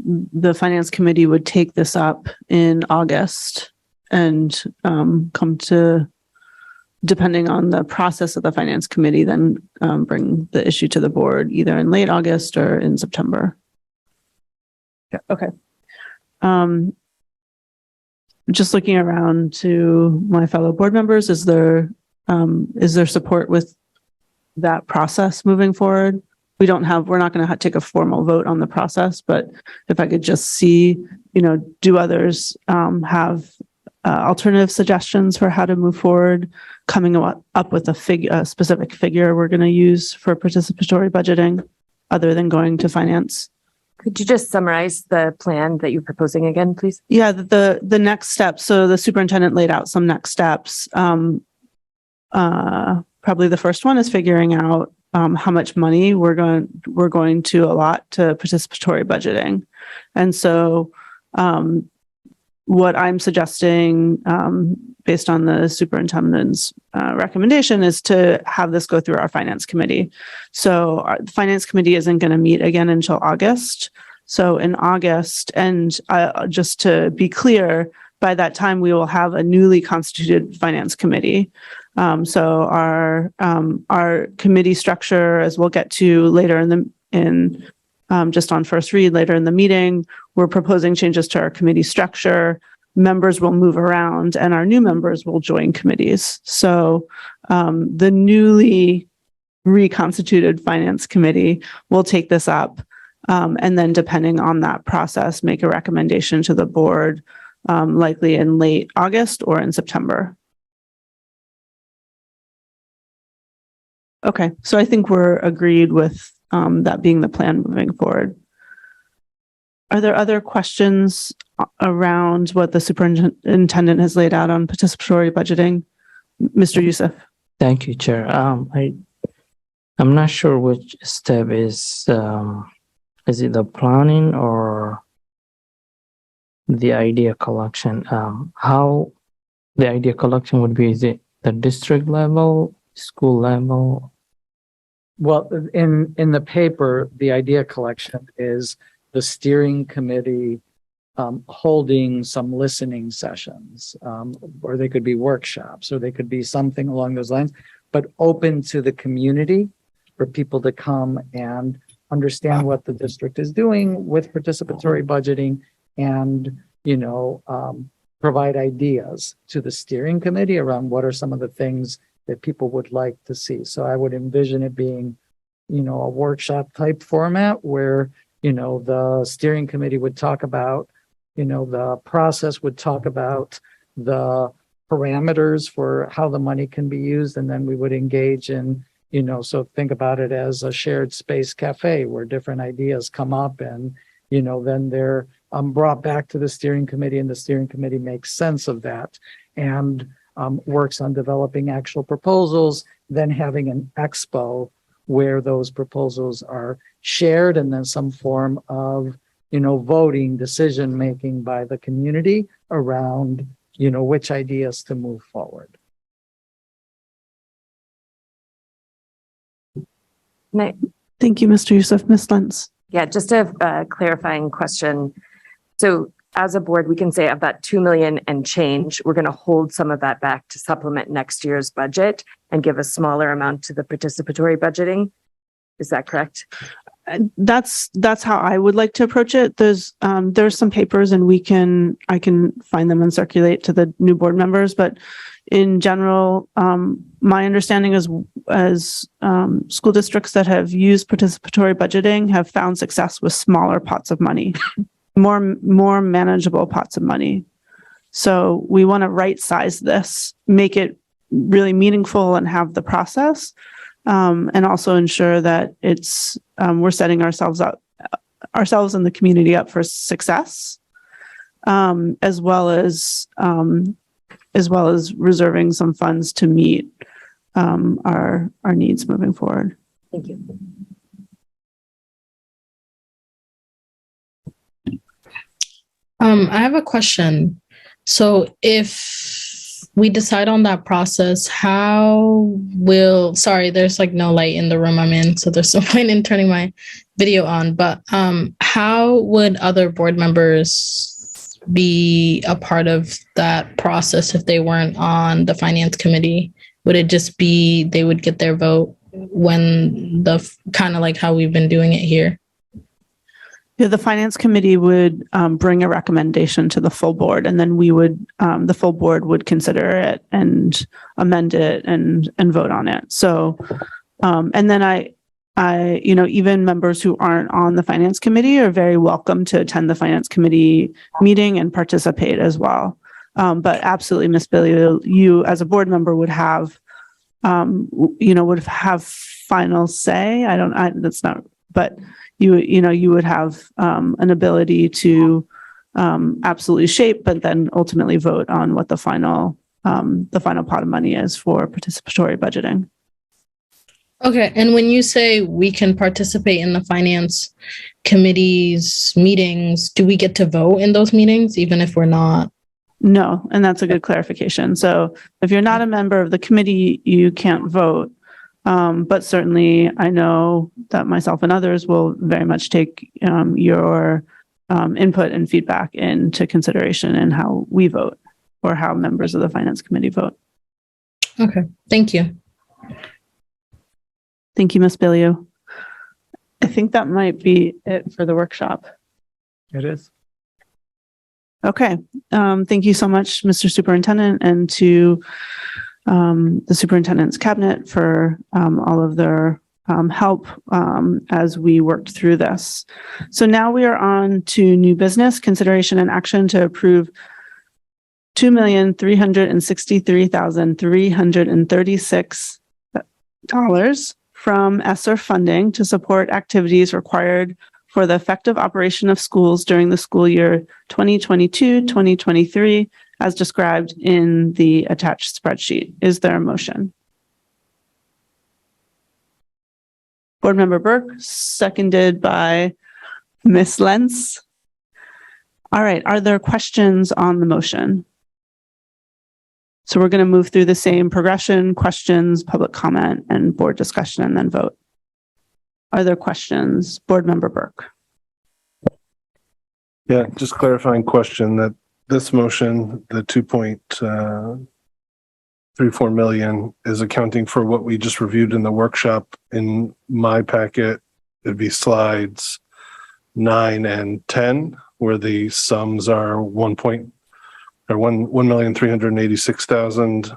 the finance committee would take this up in August and come to, depending on the process of the finance committee, then bring the issue to the board either in late August or in September. Yeah. Okay. Just looking around to my fellow board members, is there support with that process moving forward? We're not going to take a formal vote on the process, but if I could just see, do others have alternative suggestions for how to move forward, coming up with a specific figure we're going to use for participatory budgeting, other than going to finance? Could you just summarize the plan that you're proposing again, please? Yeah, the next steps. So the superintendent laid out some next steps. Probably the first one is figuring out how much money we're going to allot to participatory budgeting. And so what I'm suggesting, based on the superintendent's recommendation, is to have this go through our finance committee. So our finance committee isn't going to meet again until August. So in August, and just to be clear, by that time we will have a newly constituted finance committee. So our committee structure, as we'll get to later just on first read later in the meeting, we're proposing changes to our committee structure. Members will move around and our new members will join committees. So the newly reconstituted finance committee will take this up and then, depending on that process, make a recommendation to the board, likely in late August or in September. Okay, so I think we're agreed with that being the plan moving forward. Are there other questions around what the superintendent has laid out on participatory budgeting? Mr. Youssef. Thank you, Chair. I'm not sure which step is it the planning or the idea collection? How the idea collection would be? Is it the district level, school level? Well, in the paper, the idea collection is the steering committee holding some listening sessions, or they could be workshops, or they could be something along those lines, but open to the community for people to come and understand what the district is doing with participatory budgeting and, provide ideas to the steering committee around what are some of the things that people would like to see. So I would envision it being, a workshop type format where, the steering committee would talk about, the process, would talk about the parameters for how the money can be used. And then we would engage in, so think about it as a shared space cafe where different ideas come up and, then they're brought back to the steering committee, and the steering committee makes sense of that and works on developing actual proposals, then having an expo where those proposals are shared, and then some form of, voting, decision making by the community around, which ideas to move forward. Thank you, Mr. Youssef. Ms. Lentz. Yeah, just a clarifying question. So as a board, we can say of that 2 million and change, we're going to hold some of that back to supplement next year's budget and give a smaller amount to the participatory budgeting. Is that correct? That's how I would like to approach it. There's some papers, and I can find them and circulate to the new board members. But in general, my understanding is as school districts that have used participatory budgeting have found success with smaller pots of money, more manageable pots of money. So we want to right size this, make it really meaningful, and have the process. And also ensure that we're setting ourselves and the community up for success, as well as reserving some funds to meet our needs moving forward. Thank you. I have a question. So if we decide on that process, there's like no light in the room I'm in, so there's no point in turning my video on, but how would other board members be a part of that process if they weren't on the finance committee? Would it just be they would get their vote when kind of like how we've been doing it here? Yeah, the finance committee would bring a recommendation to the full board, and then the full board would consider it and amend it and vote on it. So, and then even members who aren't on the finance committee are very welcome to attend the finance committee meeting and participate as well. But absolutely, Ms. Bailey, you as a board member would have final say. But you would have an ability to absolutely shape, but then ultimately vote on what the final pot of money is for participatory budgeting. Okay, and when you say we can participate in the finance committee's meetings, do we get to vote in those meetings even if we're not? No, and that's a good clarification. So if you're not a member of the committee, you can't vote. But certainly I know that myself and others will very much take your input and feedback into consideration in how we vote or how members of the Finance Committee vote. Okay, thank you. Thank you, Ms. Billiou. I think that might be it for the workshop. It is. Okay. Thank you so much, Mr. Superintendent, and to the superintendent's cabinet for all of their help as we worked through this. So now we are on to new business, consideration and action to approve $2,363,336 from ESSERF Funding to support activities required for the effective operation of schools during the school year 2022-2023, as described in the attached spreadsheet. Is there a motion? Board Member Burke, seconded by Ms. Lentz. All right, are there questions on the motion? So we're going to move through the same progression: questions, public comment, and board discussion, and then vote. Are there questions? Board Member Burke. Yeah, just clarifying question that this motion, the 2.34 million, is accounting for what we just reviewed in the workshop. In my packet, it'd be slides 9 and 10, where the sums are 1,386,000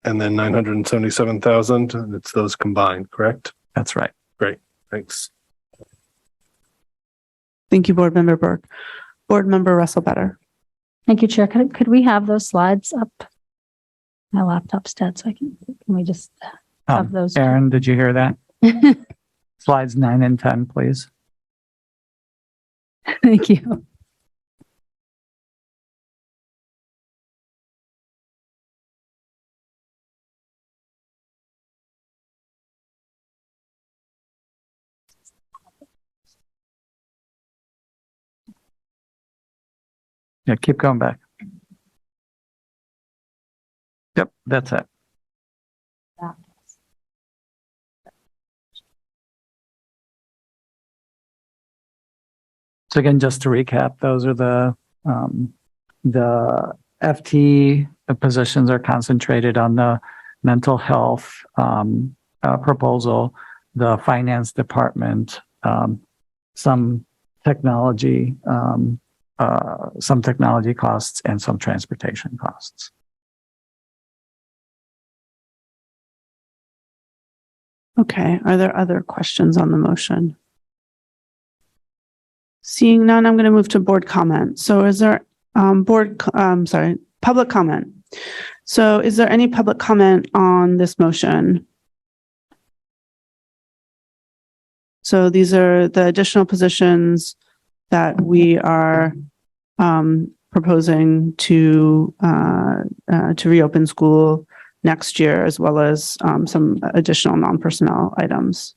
and then 977,000, and it's those combined, correct? That's right. Great, thanks. Thank you, Board Member Burke. Board Member Russell Better. Thank you, Chair. Could we have those slides up? My laptop's dead, so can we just have those? Aaron, did you hear that? Slides 9 and 10, please. Thank you. Yeah, keep going back. Yep, that's it. So again, just to recap, those are the FT positions are concentrated on the mental health proposal, the finance department, some technology costs, and some transportation costs. Okay, are there other questions on the motion? Seeing none, I'm going to move to board comment. So is there public comment? So is there any public comment on this motion? So these are the additional positions that we are proposing to reopen school next year, as well as some additional non-personnel items.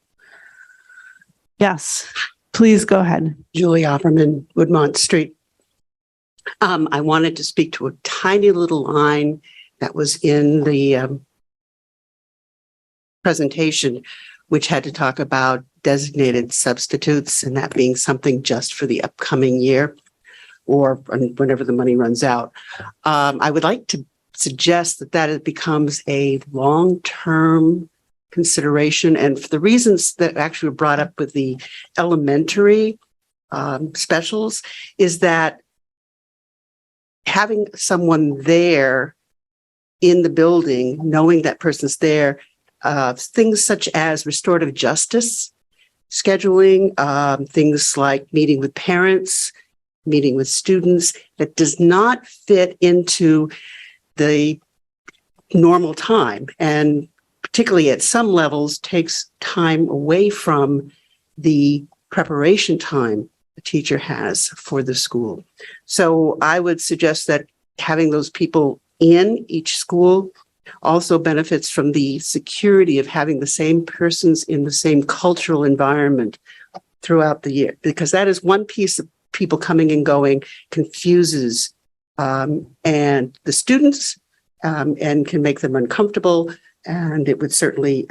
Yes, please go ahead. Julie Opperman, Woodmont Street. I wanted to speak to a tiny little line that was in the presentation, which had to talk about designated substitutes, and that being something just for the upcoming year or whenever the money runs out. I would like to suggest that it becomes a long-term consideration, and for the reasons that actually were brought up with the elementary specials, is that having someone there in the building, knowing that person's there, things such as restorative justice, scheduling, things like meeting with parents, meeting with students, that does not fit into the normal time, and particularly at some levels takes time away from the preparation time the teacher has for the school. So I would suggest that having those people in each school also benefits from the security of having the same persons in the same cultural environment throughout the year, because that is one piece of people coming and going confuses and the students and can make them uncomfortable, and it would certainly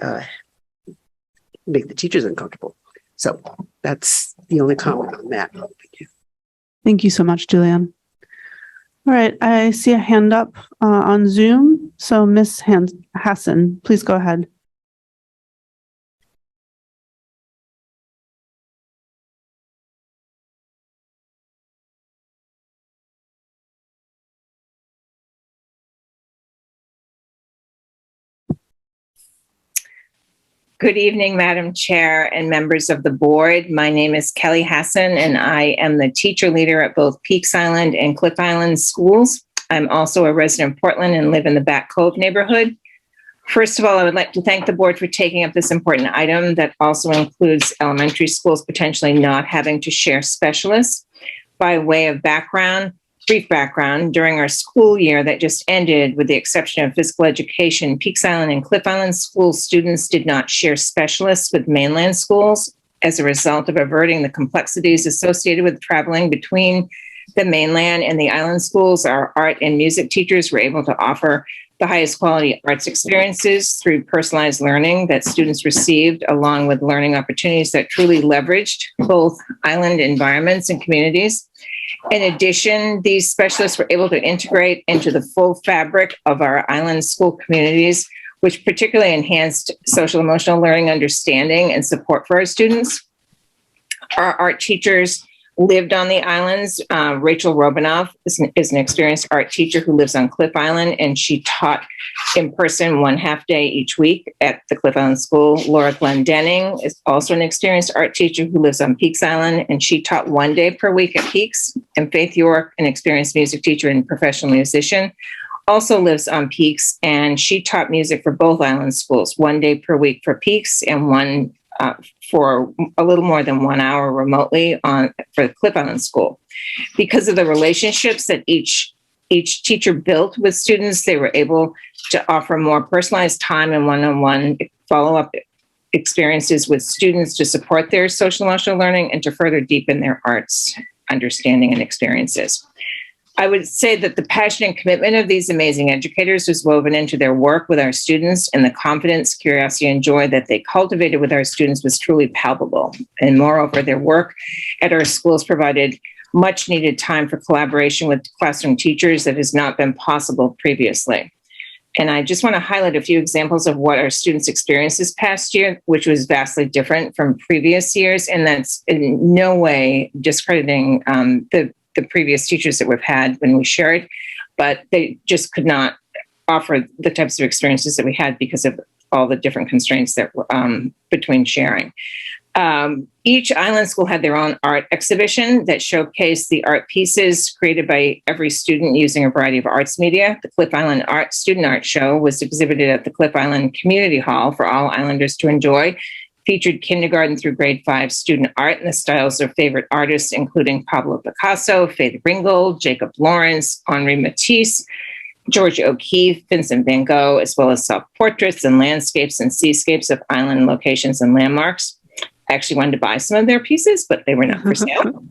make the teachers uncomfortable. So that's the only comment on that. Thank you. Thank you so much, Julianne. All right, I see a hand up on Zoom. So Ms. Hassan, please go ahead. Good evening, Madam Chair and members of the board. My name is Kelly Hassan, and I am the teacher leader at both Peaks Island and Cliff Island schools. I'm also a resident of Portland and live in the Back Cove neighborhood. First of all, I would like to thank the board for taking up this important item that also includes elementary schools potentially not having to share specialists. By way of brief background, during our school year that just ended, with the exception of physical education, Peaks Island and Cliff Island school students did not share specialists with mainland schools. As a result of averting the complexities associated with traveling between the mainland and the island schools, our art and music teachers were able to offer the highest quality arts experiences through personalized learning that students received, along with learning opportunities that truly leveraged both island environments and communities. In addition, these specialists were able to integrate into the full fabric of our island school communities, which particularly enhanced social emotional learning, understanding, and support for our students. Our art teachers lived on the islands. Rachel Robinoff is an experienced art teacher who lives on Cliff Island, and she taught in person 1/2 day each week at the Cliff Island School. Laura Glendenning is also an experienced art teacher who lives on Peaks Island, and she taught 1 day per week at Peaks. And Faith York, an experienced music teacher and professional musician, also lives on Peaks, and she taught music for both island schools, 1 day per week for Peaks and one for a little more than 1 hour remotely for the Cliff Island School. Because of the relationships that each teacher built with students, they were able to offer more personalized time and one-on-one follow-up experiences with students to support their social emotional learning and to further deepen their arts understanding and experiences. I would say that the passion and commitment of these amazing educators was woven into their work with our students, and the confidence, curiosity, and joy that they cultivated with our students was truly palpable. And moreover, their work at our schools provided much needed time for collaboration with classroom teachers that has not been possible previously. And I just want to highlight a few examples of what our students experienced this past year, which was vastly different from previous years. And that's in no way discrediting the previous teachers that we've had when we shared, but they just could not offer the types of experiences that we had because of all the different constraints that were between sharing. Each island school had their own art exhibition that showcased the art pieces created by every student using a variety of arts media. The Cliff Island Student Art Show was exhibited at the Cliff Island Community Hall for all islanders to enjoy. Featured kindergarten through grade 5 student art in the styles of favorite artists, including Pablo Picasso, Faith Ringgold, Jacob Lawrence, Henri Matisse, George O'Keeffe, Vincent van Gogh, as well as self-portraits and landscapes and seascapes of island locations and landmarks. I actually wanted to buy some of their pieces, but they were not for sale.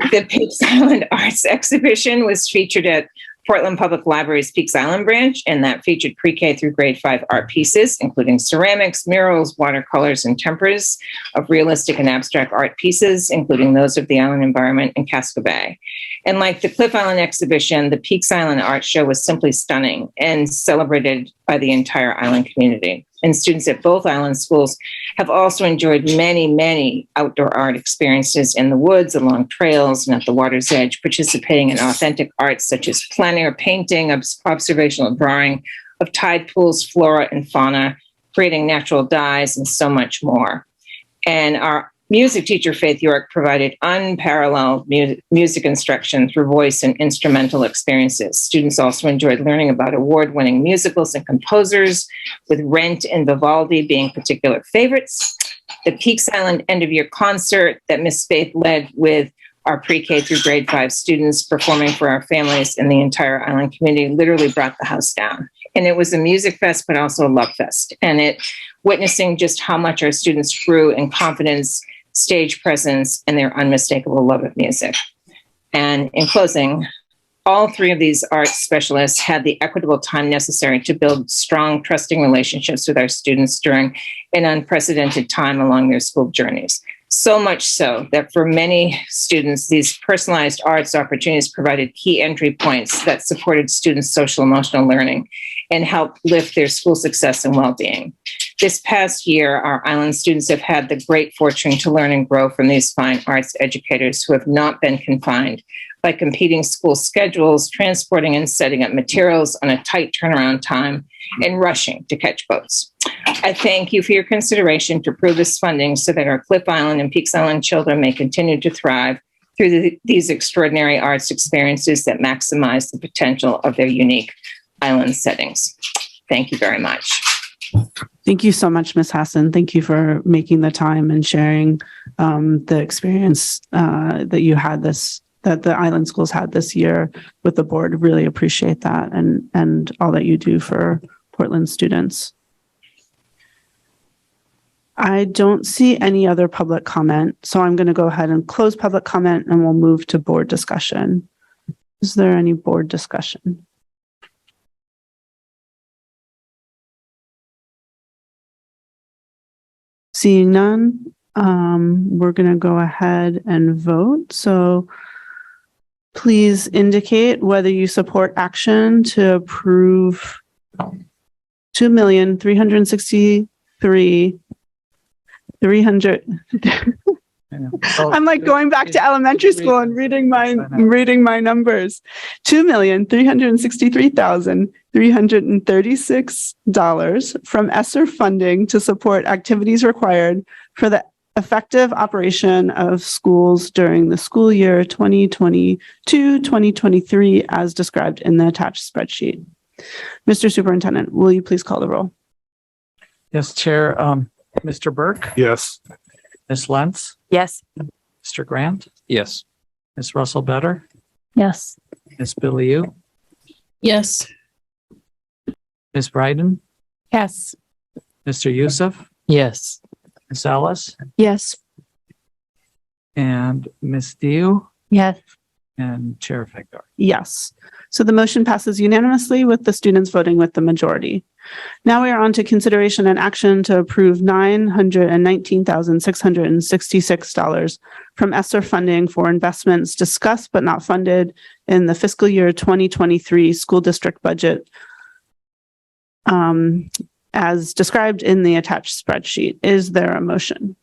The Peaks Island Arts Exhibition was featured at Portland Public Library's Peaks Island branch, and that featured pre-K through grade 5 art pieces, including ceramics, murals, watercolors, and tempers of realistic and abstract art pieces, including those of the island environment in Casco Bay. And like the Cliff Island exhibition, the Peaks Island Art Show was simply stunning and celebrated by the entire island community. And students at both island schools have also enjoyed many, many outdoor art experiences in the woods, along trails, and at the water's edge, participating in authentic arts such as plein air painting, observational drawing of tide pools, flora and fauna, creating natural dyes, and so much more. And our music teacher, Faith York, provided unparalleled music instruction through voice and instrumental experiences. Students also enjoyed learning about award-winning musicals and composers, with Rent and Vivaldi being particular favorites. The Peaks Island end-of-year concert that Miss Faith led with our pre-K through grade 5 students performing for our families and the entire island community literally brought the house down. And it was a music fest, but also a love fest. And it witnessing just how much our students grew in confidence, stage presence, and their unmistakable love of music. And in closing, All three of these arts specialists had the equitable time necessary to build strong, trusting relationships with our students during an unprecedented time along their school journeys. So much so that for many students, these personalized arts opportunities provided key entry points that supported students' social emotional learning and helped lift their school success and well-being. This past year, our island students have had the great fortune to learn and grow from these fine arts educators who have not been confined by competing school schedules, transporting and setting up materials on a tight turnaround time, and rushing to catch boats. I thank you for your consideration to approve this funding so that our Cliff Island and Peaks Island children may continue to thrive through these extraordinary arts experiences that maximize the potential of their unique island settings. Thank you very much. Thank you so much, Ms. Hassan. Thank you for making the time and sharing the experience that you had that the island schools had this year with the board. Really appreciate that and all that you do for Portland students. I don't see any other public comment, so I'm going to go ahead and close public comment and we'll move to board discussion. Is there any board discussion? Seeing none, we're going to go ahead and vote. So please indicate whether you support action to approve 2,363,300. I'm like going back to elementary school and reading my numbers. $2,363,336 from ESSERF Funding to support activities required for the effective operation of schools during the school year 2022-2023 as described in the attached spreadsheet. Mr. Superintendent, will you please call the roll? Yes, Chair. Mr. Burke? Yes. Ms. Lentz? Yes. Mr. Grant? Yes. Ms. Russell Better? Yes. Ms. Biliou? Yes. Ms. Bryden? Yes. Mr. Youssef? Yes. Ms. Ellis? Yes. And Ms. Diu? Yes. And Chair Figdor? Yes. So the motion passes unanimously with the students voting with the majority. Now we are on to consideration and action to approve $919,666 from ESSER funding for investments discussed but not funded in the fiscal year 2023 school district budget as described in the attached spreadsheet. Is there a motion?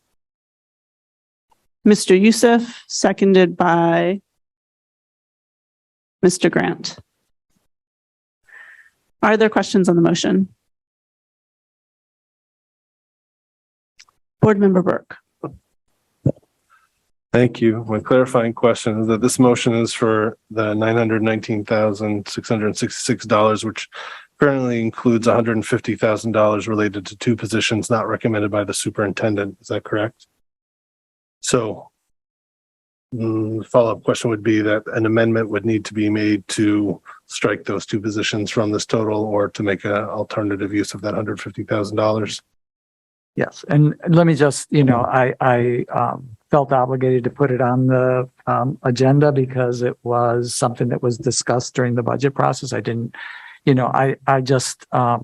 Mr. Youssef, seconded by Mr. Grant. Are there questions on the motion? Board Member Burke. Thank you. My clarifying question is that this motion is for the $919,666, which currently includes $150,000 related to two positions not recommended by the superintendent. Is that correct? So the follow-up question would be that an amendment would need to be made to strike those two positions from this total or to make an alternative use of that $150,000. Yes, and let me just, I felt obligated to put it on the agenda because it was something that was discussed during the budget process. I didn't, I just, how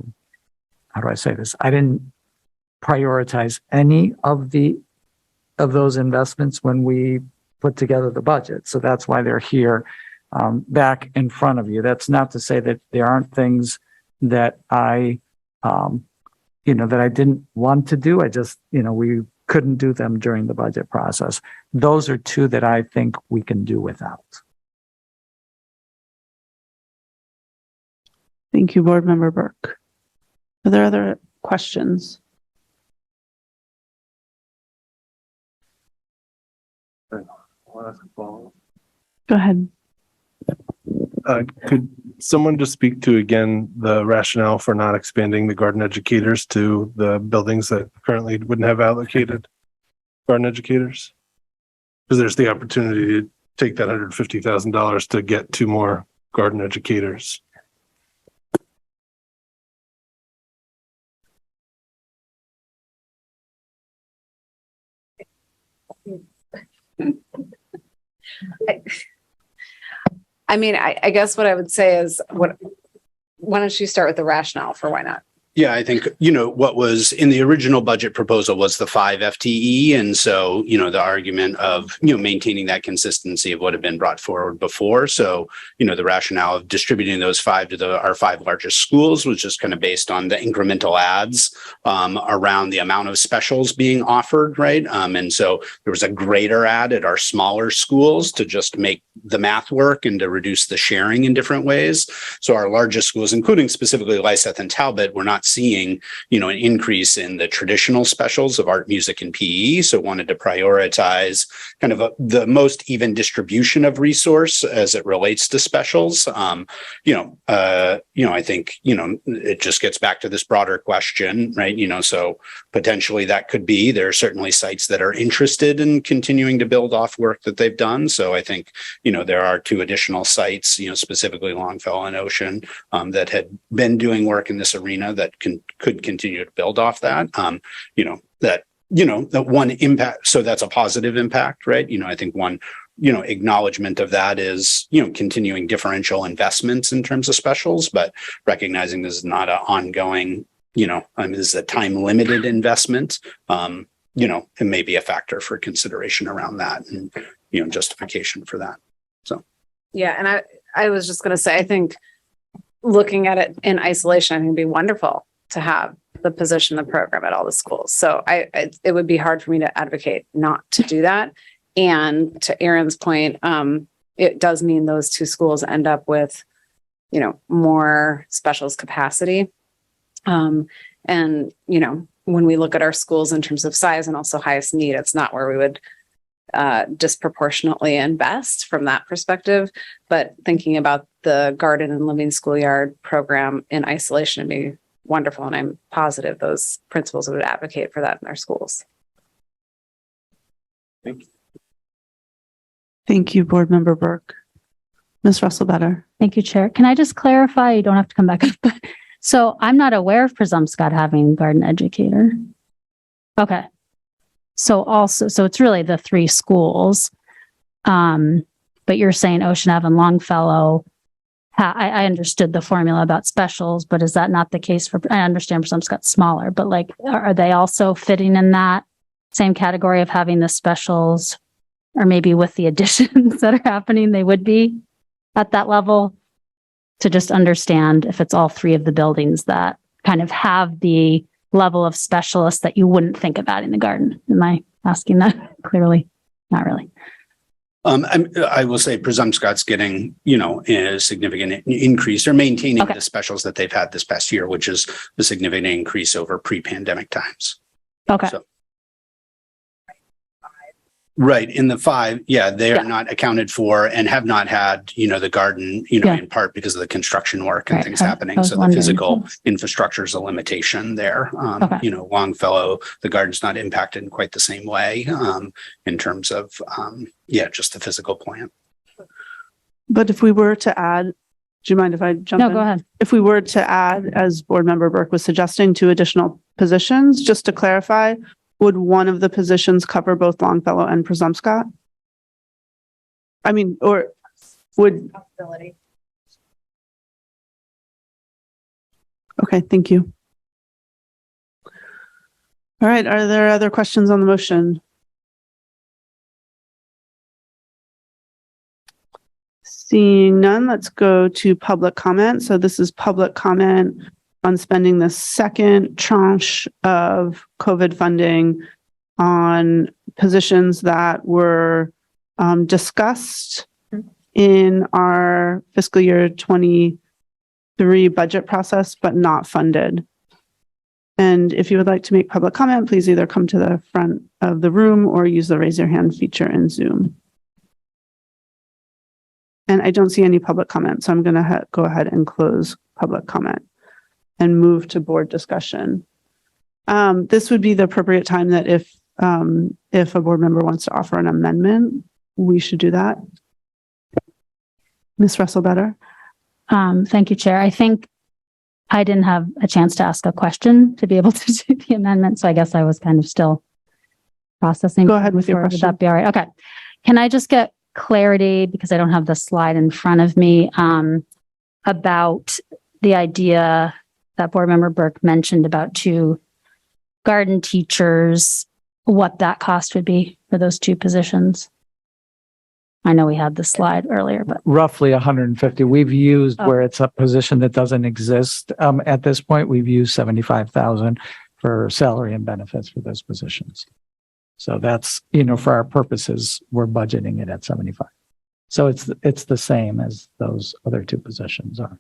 do I say this? I didn't prioritize any of those investments when we put together the budget. So that's why they're here back in front of you. That's not to say that there aren't things that I that I didn't want to do. I just, we couldn't do them during the budget process. Those are two that I think we can do without. Thank you, Board Member Burke. Are there other questions? Go ahead. Could someone just speak to, again, the rationale for not expanding the garden educators to the buildings that currently wouldn't have allocated garden educators? Because there's the opportunity to take that $150,000 to get two more garden educators. I mean, I guess what I would say is why don't you start with the rationale for why not? Yeah, I think, what was in the original budget proposal was the 5 FTE. And so, the argument of, maintaining that consistency of what had been brought forward before. So, the rationale of distributing those 5 to our 5 largest schools was just kind of based on the incremental adds around the amount of specials being offered, right? And so there was a greater add at our smaller schools to just make the math work and to reduce the sharing in different ways. So our largest schools, including specifically Lyseth and Talbot, were not seeing, an increase in the traditional specials of art, music, and PE. So wanted to prioritize kind of the most even distribution of resource as it relates to specials. I think, it just gets back to this broader question, right? So potentially that could be, there are certainly sites that are interested in continuing to build off work that they've done. So I think, there are 2 additional sites, specifically Longfellow and Ocean, that had been doing work in this arena that could continue to build off that. That one impact. So that's a positive impact, right? I think one, acknowledgement of that is, continuing differential investments in terms of specials, but recognizing this is not an ongoing, this is a time limited investment. It may be a factor for consideration around that and, justification for that. So. Yeah. And I was just going to say, I think looking at it in isolation, I think it'd be wonderful to have the position, the program at all the schools. So it would be hard for me to advocate not to do that. And to Erin's point, it does mean those 2 schools end up with, more specials capacity. And, when we look at our schools in terms of size and also highest need, it's not where we would disproportionately invest from that perspective. But thinking about the garden and living schoolyard program in isolation would be wonderful. And I'm positive those principals would advocate for that in their schools. Thank you. Thank you, Board Member Burke. Ms. Russell-Better. Thank you, Chair. Can I just clarify? You don't have to come back up. But so I'm not aware of Presumpscot having garden educator. Okay. So it's really the 3 schools. But you're saying Ocean Ave and Longfellow. I understood the formula about specials, but is that not the case for, I understand Presumpscot's smaller, but are they also fitting in that same category of having the specials, or maybe with the additions that are happening, they would be at that level? To just understand if it's all 3 of the buildings that kind of have the level of specialists that you wouldn't think about in the garden. Am I asking that clearly? Not really. I will say Presumpscot's getting, a significant increase or maintaining the specials that they've had this past year, which is a significant increase over pre-pandemic times. Okay. So, right. In the 5, they are not accounted for and have not had, the garden, in part because of the construction work and things happening. So the physical infrastructure is a limitation there. Longfellow, the garden's not impacted in quite the same way in terms of, just the physical plant. But if we were to add, do you mind if I jump in? No, go ahead. If we were to add, as Board Member Burke was suggesting, 2 additional positions, just to clarify, would one of the positions cover both Longfellow and Presumpscot? I mean, or would... Okay, thank you. All right, are there other questions on the motion? Seeing none, let's go to public comment. So this is public comment on spending the second tranche of COVID funding on positions that were discussed in our fiscal year 23 budget process, but not funded. And if you would like to make public comment, please either come to the front of the room or use the raise your hand feature in Zoom. And I don't see any public comment, so I'm going to go ahead and close public comment and move to board discussion. This would be the appropriate time that if a board member wants to offer an amendment, we should do that. Ms. Russell-Better. Thank you, Chair. I think I didn't have a chance to ask a question to be able to do the amendment, so I guess I was kind of still processing. Go ahead with your question. Would that be all right? Okay. Can I just get clarity, because I don't have the slide in front of me, about the idea that board member Burke mentioned about 2 garden teachers, what that cost would be for those 2 positions. I know we had the slide earlier, but Roughly 150. We've used Oh. where it's a position that doesn't exist. At this point, we've used 75,000 for salary and benefits for those positions. So that's, for our purposes, we're budgeting it at 75. So it's the same as those other 2 positions are.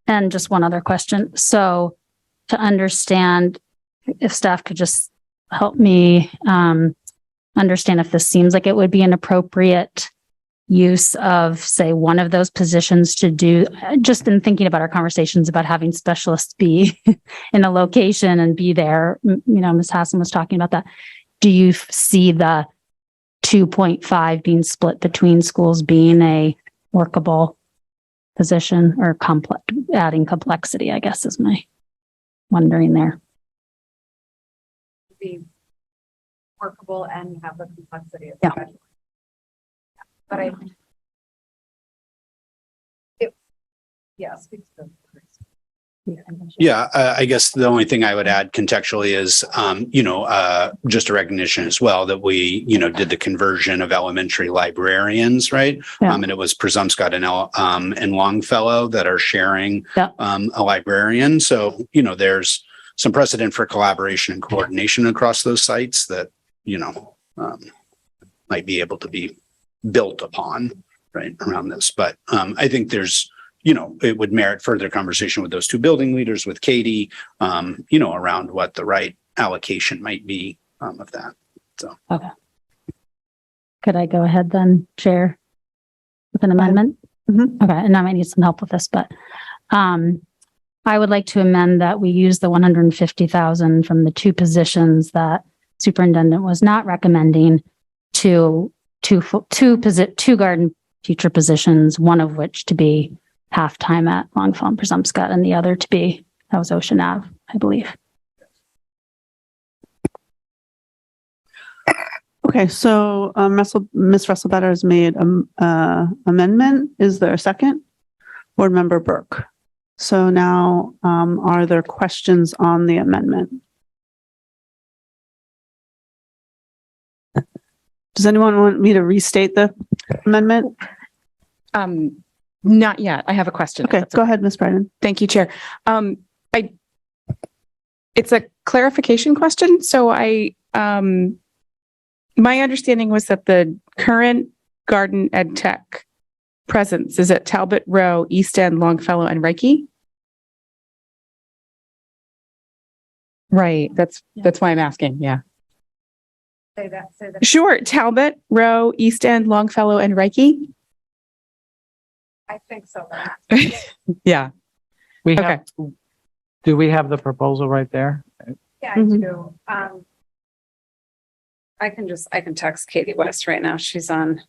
and just one other question. So to understand, if staff could just help me understand if this seems like it would be an appropriate use of, say, one of those positions to do, just in thinking about our conversations about having specialists be in a location and be there, Ms. Hassan was talking about that. Do you see the 2.5 being split between schools being a workable position, or adding complexity, I guess, is my wondering there. Be workable and have the complexity of Yeah. scheduling. But speaks to Yeah, I guess the only thing I would add contextually is, just a recognition as well that we, did the conversion of elementary librarians, right? Yeah. And it was Presumpscott and Longfellow that are sharing Yeah. a librarian. So, there's some precedent for collaboration and coordination across those sites that, might be able to be built upon, right, around this. But I think there's, it would merit further conversation with those 2 building leaders, with Katie, around what the right allocation might be of that. So, Okay. Could I go ahead then, Chair, with an amendment? Mhm. Okay, and I might need some help with this, but I would like to amend that we use the 150,000 from the 2 positions that superintendent was not recommending to two garden teacher positions, one of which to be half-time at Longfellow and Presumpscott, and the other to be, that was Ocean Ave, I believe. Okay, so Ms. Russell-Better has made amendment. Is there a second? Board Member Burke. So now, are there questions on the amendment? Does anyone want me to restate the amendment? Not yet. I have a question. Okay, go ahead, Ms. Bryden. Thank you, Chair. It's a clarification question. So my understanding was that the current garden ed tech presence is at Talbot Row, East End, Longfellow, and Reiki. Right. That's why I'm asking. Yeah. say that. Sure. Talbot Row, East End, Longfellow, and Reiki. I think so. Yeah. We have, do we have the proposal right there? Yeah, I do. I can text Katie West right now. She's on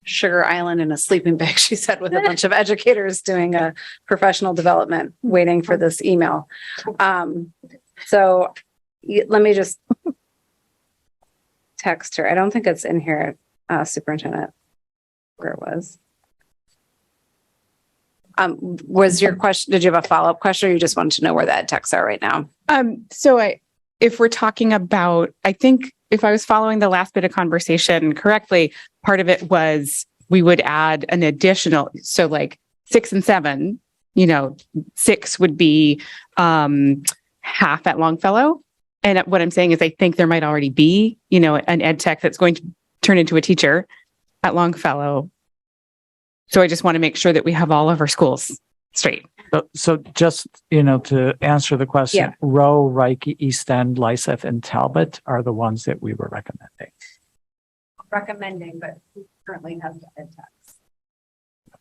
Sugar Island in a sleeping bag, she said, with a bunch of educators doing a professional development, waiting for this email. So let me just text her. I don't think it's in here, Superintendent, where it was. Was your question, did you have a follow-up question, or you just wanted to know where the ed techs are right now? If we're talking about, I think if I was following the last bit of conversation correctly, part of it was we would add an additional, so like 6 and 7, 6 would be half at Longfellow. And what I'm saying is I think there might already be, an ed tech that's going to turn into a teacher at Longfellow. So I just want to make sure that we have all of our schools straight. So just, to answer the question, Rowe, Reiki, East End, Lyseth, and Talbot are the ones that we were recommending. But who currently has the ed techs?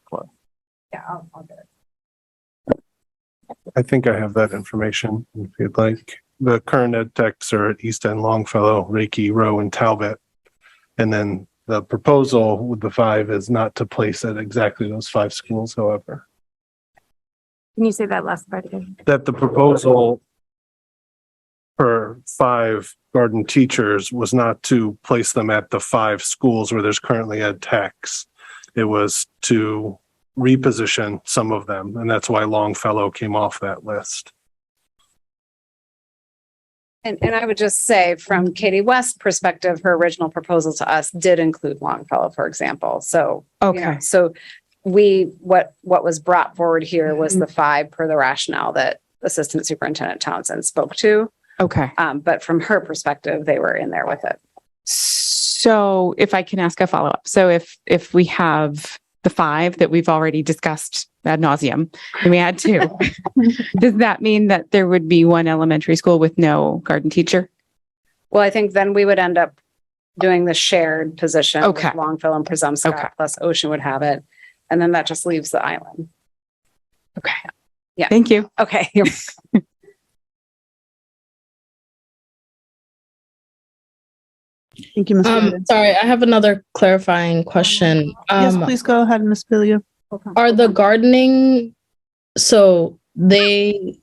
Cool. Yeah, I'll get it. I think I have that information if you'd like. The current ed techs are at East End, Longfellow, Reiki, Rowe, and Talbot. And then the proposal with the 5 is not to place at exactly those 5 schools, however. Can you say that last part again? That the proposal for 5 garden teachers was not to place them at the 5 schools where there's currently ed techs. It was to reposition some of them, and that's why Longfellow came off that list. And I would just say from Katie West's perspective, her original proposal to us did include Longfellow, for example. So, Okay. So what was brought forward here was the 5 per the rationale that Assistant Superintendent Townsend spoke to. Okay. But from her perspective, they were in there with it. So if I can ask a follow-up. So if we have the 5 that we've already discussed ad nauseum, and we had 2, does that mean that there would be 1 elementary school with no garden teacher? Well, I think then we would end up doing the shared position. Okay. With Longfellow and Presumpscot, plus Ocean would have it. And then that just leaves the island. Okay. Yeah. Thank you. Okay. Thank you, Ms. Billion. Sorry, I have another clarifying question. Yes, please go ahead, Ms. Billion. Are the gardening, so they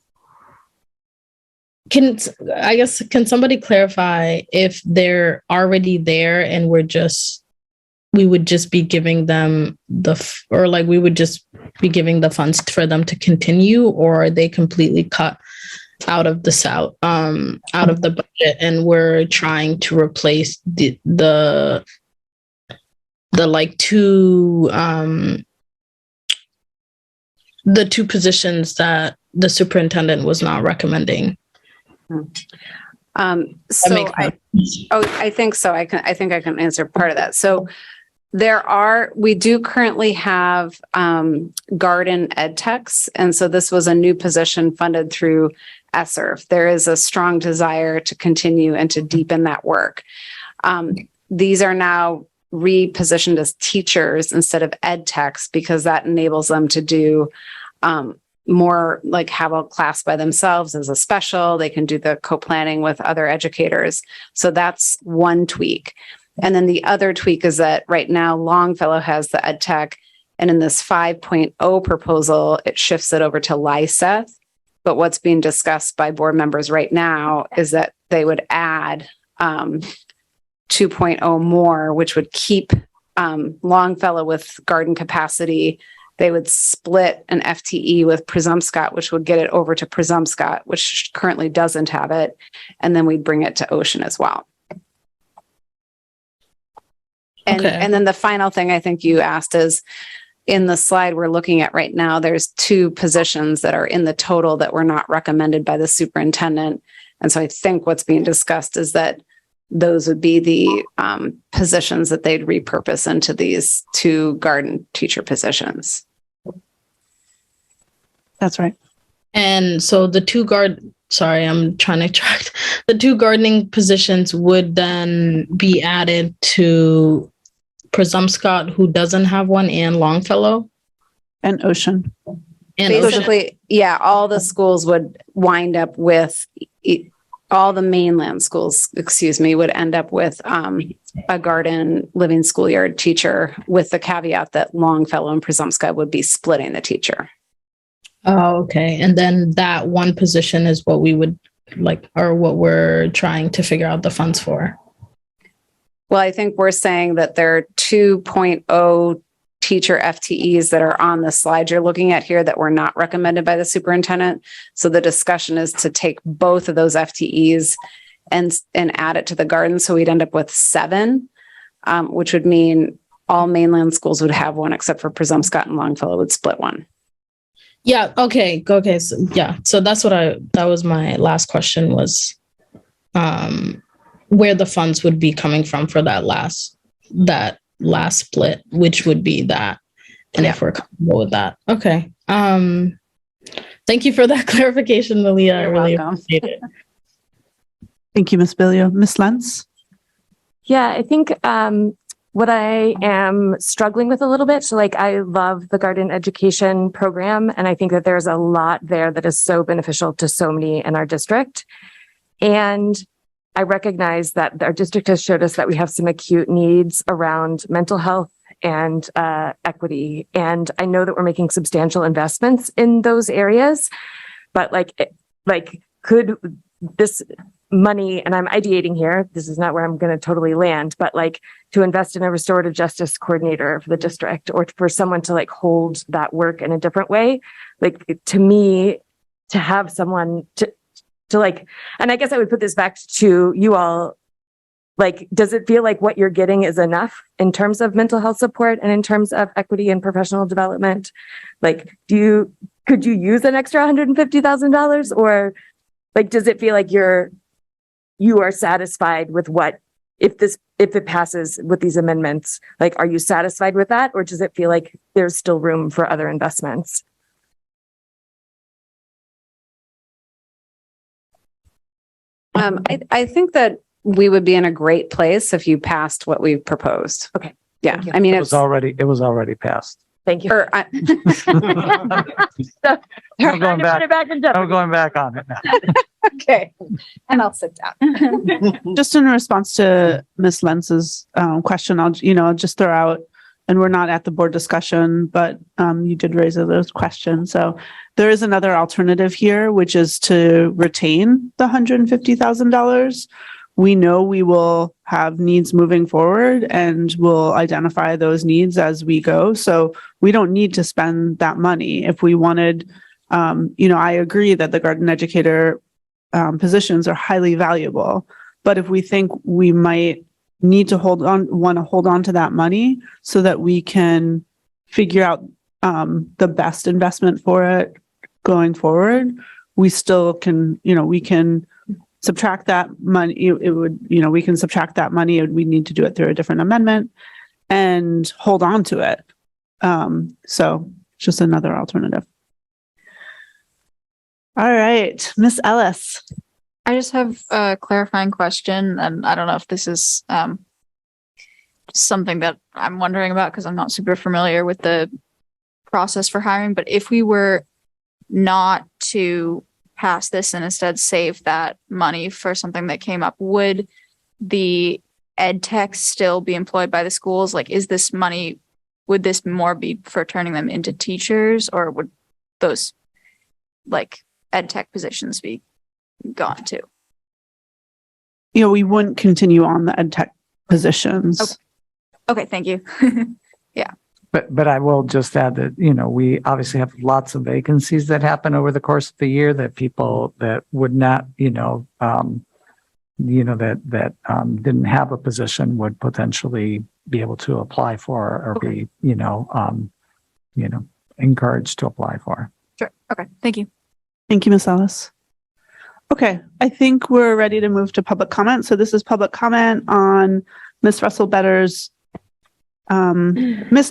can, I guess, can somebody clarify if they're already there and we would just be giving them we would just be giving the funds for them to continue, or are they completely cut out of the budget and we're trying to replace the like 2 the 2 positions that the superintendent was not recommending? I think so. I think I can answer part of that. So we do currently have garden ed techs. And so this was a new position funded through ESSERF. There is a strong desire to continue and to deepen that work. These are now repositioned as teachers instead of ed techs because that enables them to do more, like have a class by themselves as a special. They can do the co-planning with other educators. So that's one tweak. And then the other tweak is that right now Longfellow has the ed tech, and in this 5.0 proposal, it shifts it over to LISETH. But what's being discussed by board members right now is that they would add 2.0 more, which would keep Longfellow with garden capacity. They would split an FTE with Presumpscot, which would get it over to Presumpscot, which currently doesn't have it. And then we'd bring it to Ocean as well. And then the final thing I think you asked is, in the slide we're looking at right now, there's 2 positions that are in the total that were not recommended by the superintendent. And so I think what's being discussed is that those would be the positions that they'd repurpose into these 2 garden teacher positions. That's right. And so the 2 I'm trying to track. The 2 gardening positions would then be added to Presumpscot, who doesn't have one, and Longfellow and Ocean. And basically, yeah, all the schools would wind up with all the mainland schools, would end up with a garden living schoolyard teacher, with the caveat that Longfellow and Presumpscot would be splitting the teacher. Oh, okay. And then that 1 position is what we would like, or what we're trying to figure out the funds for. Well, I think we're saying that there are 2.0 teacher FTEs that are on the slide you're looking at here that were not recommended by the superintendent. So the discussion is to take both of those FTEs and add it to the garden. So we'd end up with 7, which would mean all mainland schools would have 1 except for Presumpscot, and Longfellow would split 1. Yeah. Okay. So, yeah. So that's that was my last question, was where the funds would be coming from for that last split, which would be that. And if we're comfortable with that. Okay. Thank you for that clarification, Malia. I really appreciate it. Thank you, Ms. Bilio. Ms. Lentz? Yeah, I think what I am struggling with a little bit, so like I love the garden education program, and I think that there's a lot there that is so beneficial to so many in our district. And I recognize that our district has showed us that we have some acute needs around mental health and equity. And I know that we're making substantial investments in those areas, but could this money, and I'm ideating here, this is not where I'm going to totally land, but like to invest in a restorative justice coordinator for the district, or for someone to like hold that work in a different way. Like to me, to have someone to like, and I guess I would put this back to you all. Like, does it feel like what you're getting is enough in terms of mental health support and in terms of equity and professional development? Like, could you use an extra $150,000, or like, does it feel like you are satisfied with what, if it passes with these amendments, like, are you satisfied with that? Or does it feel like there's still room for other investments? I think that we would be in a great place if you passed what we've proposed. Okay. Yeah. I mean, It was already passed. Thank you. I'm going back on it now. Okay. And I'll sit down. Just in response to Ms. Lenz's question, I'll just throw out, and we're not at the board discussion, but you did raise those questions. So there is another alternative here, which is to retain the $150,000. We know we will have needs moving forward, and we'll identify those needs as we go. So we don't need to spend that money. If we wanted, I agree that the garden educator positions are highly valuable, but if we think we might need to want to hold on to that money so that we can figure out the best investment for it going forward, we still can, we can subtract that money. We can subtract that money, and we need to do it through a different amendment and hold on to it. So it's just another alternative. All right, Miss Ellis. I just have a clarifying question, and I don't know if this is something that I'm wondering about because I'm not super familiar with the process for hiring, but if we were not to pass this and instead save that money for something that came up, would the ed tech still be employed by the schools? Like, is this money, would this more be for turning them into teachers, or would those like ed tech positions be gone too? We wouldn't continue on the ed tech positions. Okay, thank you. Yeah. But I will just add that, we obviously have lots of vacancies that happen over the course of the year that people that would not, that didn't have a position would potentially be able to apply for, or be, encouraged to apply for. Sure. Okay. Thank you. Thank you, Ms. Ellis. Okay, I think we're ready to move to public comment. So this is public comment on Ms. Russell Better's Miss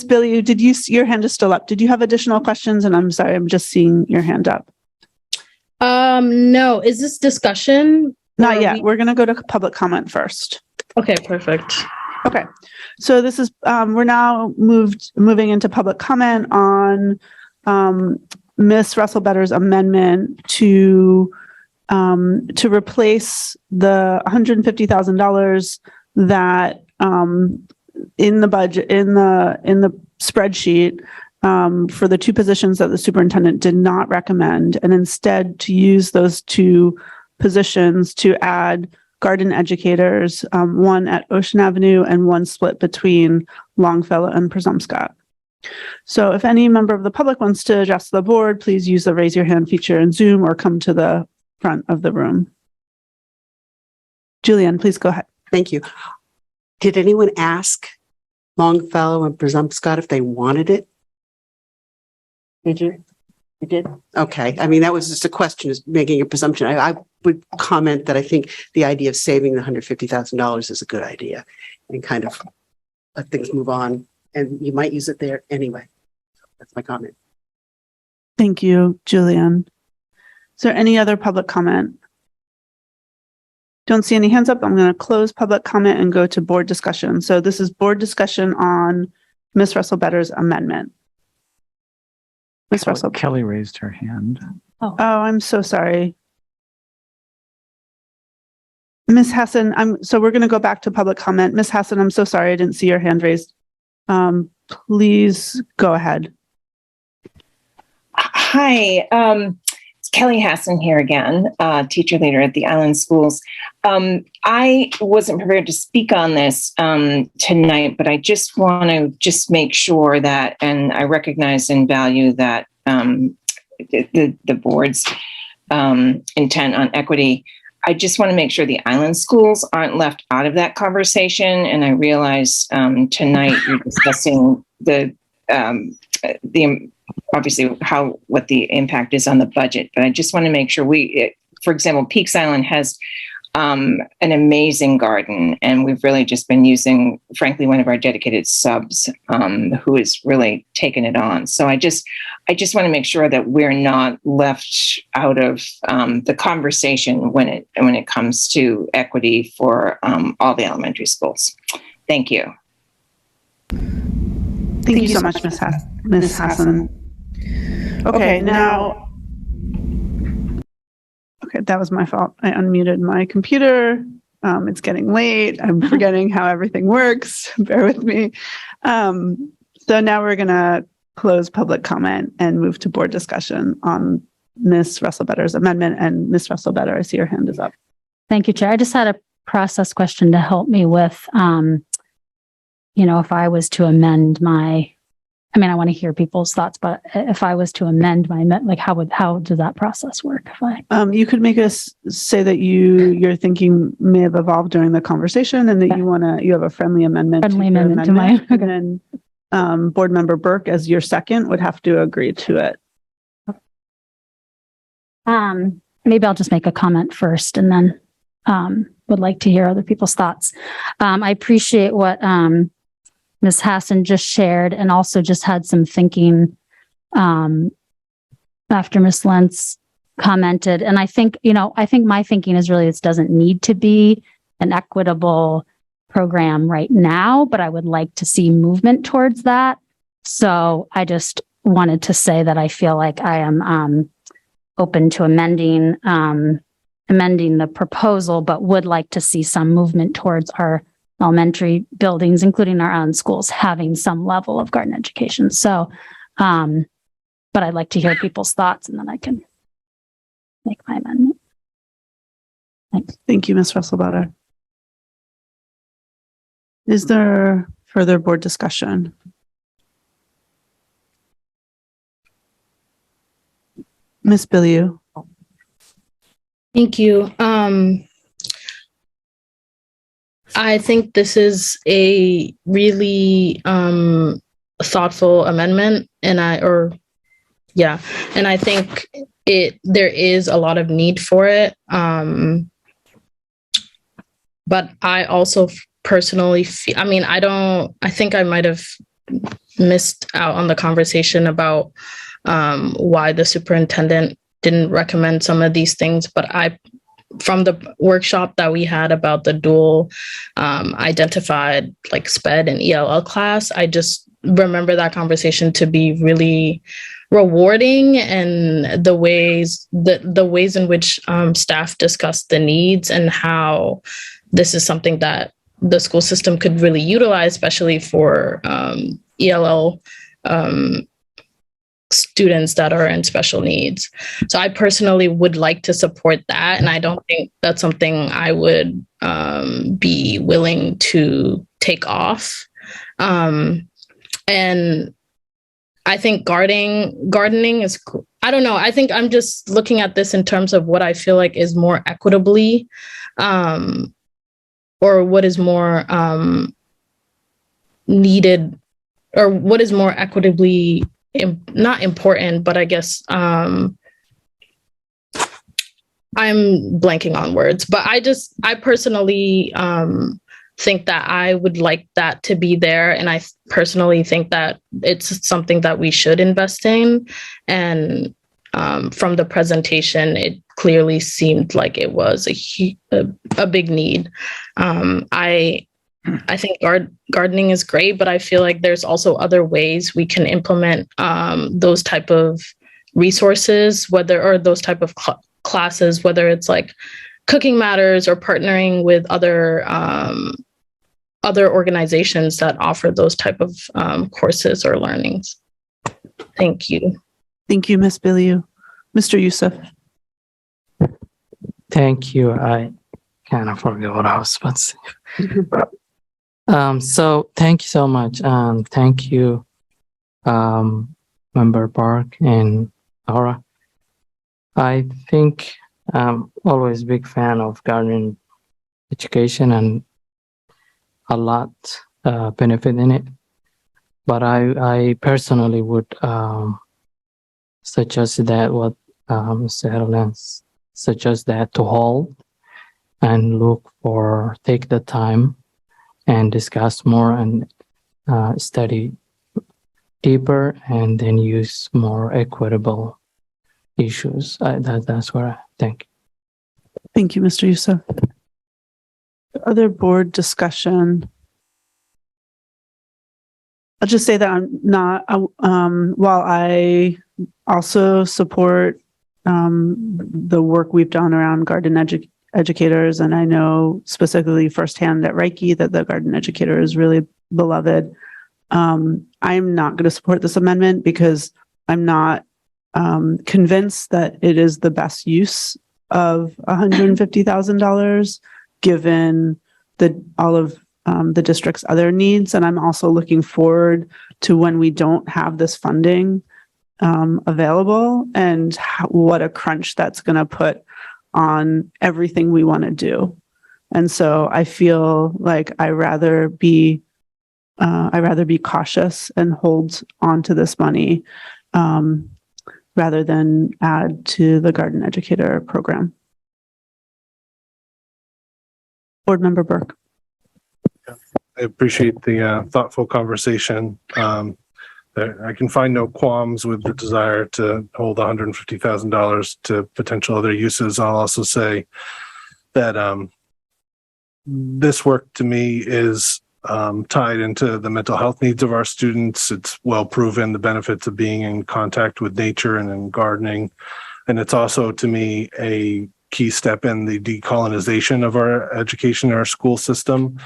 Billy, your hand is still up. Did you have additional questions? And I'm sorry, I'm just seeing your hand up. No, is this discussion? Not yet. We're going to go to public comment first. Okay, perfect. Okay. So this is, we're now moving into public comment on Miss Russell Better's amendment to replace the $150,000 that in the budget, in the spreadsheet for the two positions that the superintendent did not recommend, and instead to use those two positions to add garden educators, one at Ocean Avenue and one split between Longfellow and Presumpscot. So if any member of the public wants to address the board, please use the raise your hand feature in Zoom or come to the front of the room. Julianne, please go ahead. Thank you. Did anyone ask Longfellow and Presumpscot if they wanted it? Did you? You did? Okay. I mean, that was just a question, is making a presumption. I would comment that I think the idea of saving the $150,000 is a good idea, and kind of let things move on. And you might use it there anyway. That's my comment. Thank you, Julianne. Is there any other public comment? Don't see any hands up. I'm going to close public comment and go to board discussion. So this is board discussion on Ms. Russell Better's amendment. Ms. Russell. Kelly raised her hand. Oh, I'm so sorry. Ms. Hassan, so we're going to go back to public comment. Ms. Hassan, I'm so sorry. I didn't see your hand raised. Please go ahead. Hi. It's Kelly Hassan here again, teacher leader at the Island Schools. I wasn't prepared to speak on this tonight, but I just want to make sure that, and I recognize and value that the board's intent on equity. I just want to make sure the Island Schools aren't left out of that conversation. And I realize tonight you're discussing the obviously what the impact is on the budget, but I just want to make sure for example, Peaks Island has an amazing garden, and we've really just been using, frankly, one of our dedicated subs who has really taken it on. So I just want to make sure that we're not left out of the conversation when it comes to equity for all the elementary schools. Thank you. Thank you so much, Ms. Hassan. Okay, now. Okay, that was my fault. I unmuted my computer. It's getting late. I'm forgetting how everything works. Bear with me. So now we're going to close public comment and move to board discussion on Ms. Russell-Better's amendment. And Ms. Russell-Better, I see your hand is up. Thank you, Chair. I just had a process question to help me with, if I was to amend I want to hear people's thoughts, but if I was to amend how does that process work? You could make us say that your thinking may have evolved during the conversation, and that you have a friendly amendment. To my, okay. And then Board Member Burke, as your second, would have to agree to it. Maybe I'll just make a comment first, and then would like to hear other people's thoughts. I appreciate what Ms. Hassan just shared, and also just had some thinking after Ms. Lentz commented. And I think my thinking is really this doesn't need to be an equitable program right now, but I would like to see movement towards that. So I just wanted to say that I feel like I am open to amending the proposal, but would like to see some movement towards our elementary buildings, including our own schools, having some level of garden education. So, but I'd like to hear people's thoughts, and then I can make my amendment. Thanks. Thank you, Ms. Russell-Better. Is there further board discussion? Ms. Bilyeu. Thank you. I think this is a really thoughtful amendment, and I think there is a lot of need for it. But I also personally feel, I think I might have missed out on the conversation about why the superintendent didn't recommend some of these things, but from the workshop that we had about the dual identified like SPED and ELL class, I just remember that conversation to be really rewarding, and the ways in which staff discussed the needs and how this is something that the school system could really utilize, especially for ELL students that are in special needs. So I personally would like to support that, and I don't think that's something I would be willing to take off. And I think gardening is, I don't know. I think I'm just looking at this in terms of what I feel like is more equitably, or what is more needed, or what is more equitably not important, but I guess I'm blanking on words, but I personally think that I would like that to be there. And I personally think that it's something that we should invest in. And from the presentation, it clearly seemed like it was a big need. I think gardening is great, but I feel like there's also other ways we can implement those type of resources, or those type of classes, whether it's like Cooking Matters or partnering with other organizations that offer those type of courses or learnings. Thank you. Thank you, Ms. Bilyeu. Mr. Youssef. Thank you. I kind of forget what I was supposed to say. So thank you so much. Thank you, Member Park and Aura. I think I'm always a big fan of garden education and a lot benefit in it. But I personally would suggest that what Mr. Herlens suggests that to hold and take the time and discuss more and study deeper and then use more equitable issues. That's what I think. Thank you, Mr. Youssef. Other board discussion. I'll just say that I'm not, while I also support the work we've done around garden educators, and I know specifically firsthand at Reiki that the garden educator is really beloved, I'm not going to support this amendment because I'm not convinced that it is the best use of $150,000 given all of the district's other needs. And I'm also looking forward to when we don't have this funding available and what a crunch that's going to put on everything we want to do. And so I feel like I'd rather be cautious and hold on to this money rather than add to the garden educator program. Board Member Burke. I appreciate the thoughtful conversation. I can find no qualms with the desire to hold $150,000 to potential other uses. I'll also say that this work to me is tied into the mental health needs of our students. It's well proven the benefits of being in contact with nature and in gardening. And it's also, to me, a key step in the decolonization of our education and our school system.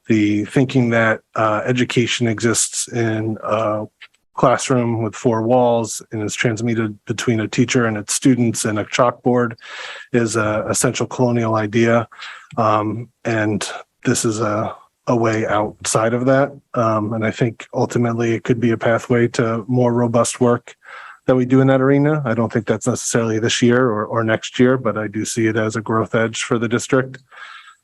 The thinking that education exists in a classroom with four walls and is transmitted between a teacher and its students and a chalkboard is an essential colonial idea. And this is a way outside of that. And I think ultimately it could be a pathway to more robust work that we do in that arena. I don't think that's necessarily this year or next year, but I do see it as a growth edge for the district.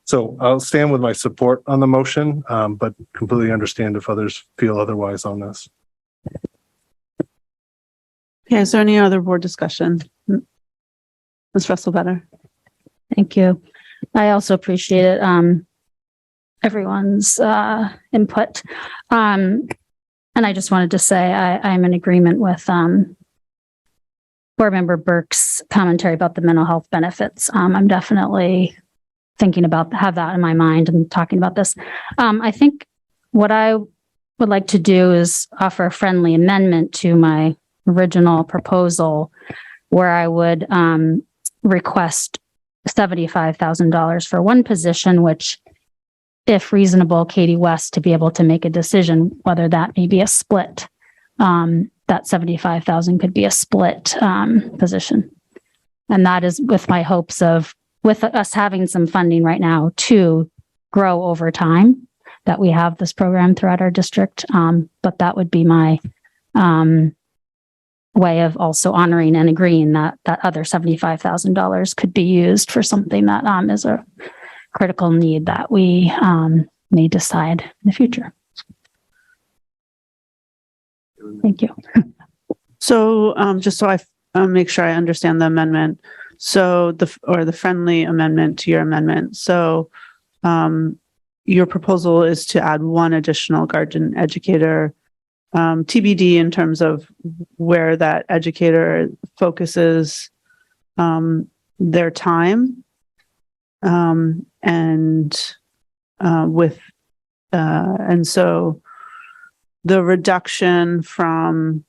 So I'll stand with my support on the motion, but completely understand if others feel otherwise on this. Okay, is there any other board discussion? Ms. Russell-Better. Thank you. I also appreciate it. Everyone's input. And I just wanted to say I'm in agreement with Board Member Burke's commentary about the mental health benefits. I'm definitely thinking about have that in my mind and talking about this. I think what I would like to do is offer a friendly amendment to my original proposal where I would request $75,000 for one position, which if reasonable, Katie West to be able to make a decision whether that may be a split. That $75,000 could be a split position. And that is with my hopes of, with us having some funding right now to grow over time, that we have this program throughout our district. But that would be my way of also honoring and agreeing that that other $75,000 could be used for something that is a critical need that we may decide in the future. Thank you. So just so I make sure I understand the amendment. So the friendly amendment to your amendment. So your proposal is to add one additional garden educator, TBD in terms of where that educator focuses their time, and so the reduction from,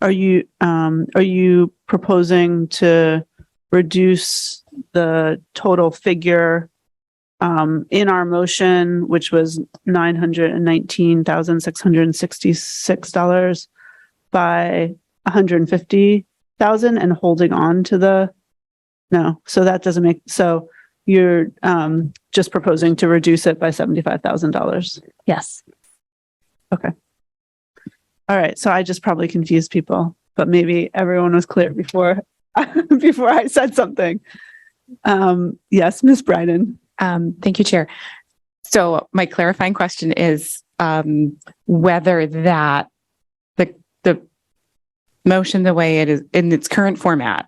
are you proposing to reduce the total figure in our motion, which was $919,666 by $150,000 and holding on to the No, so that doesn't make, so you're just proposing to reduce it by $75,000. Yes. Okay. All right. So I just probably confused people, but maybe everyone was clear before before I said something. Yes, Ms. Bryden. Thank you, Chair. So my clarifying question is whether that the motion, the way it is in its current format,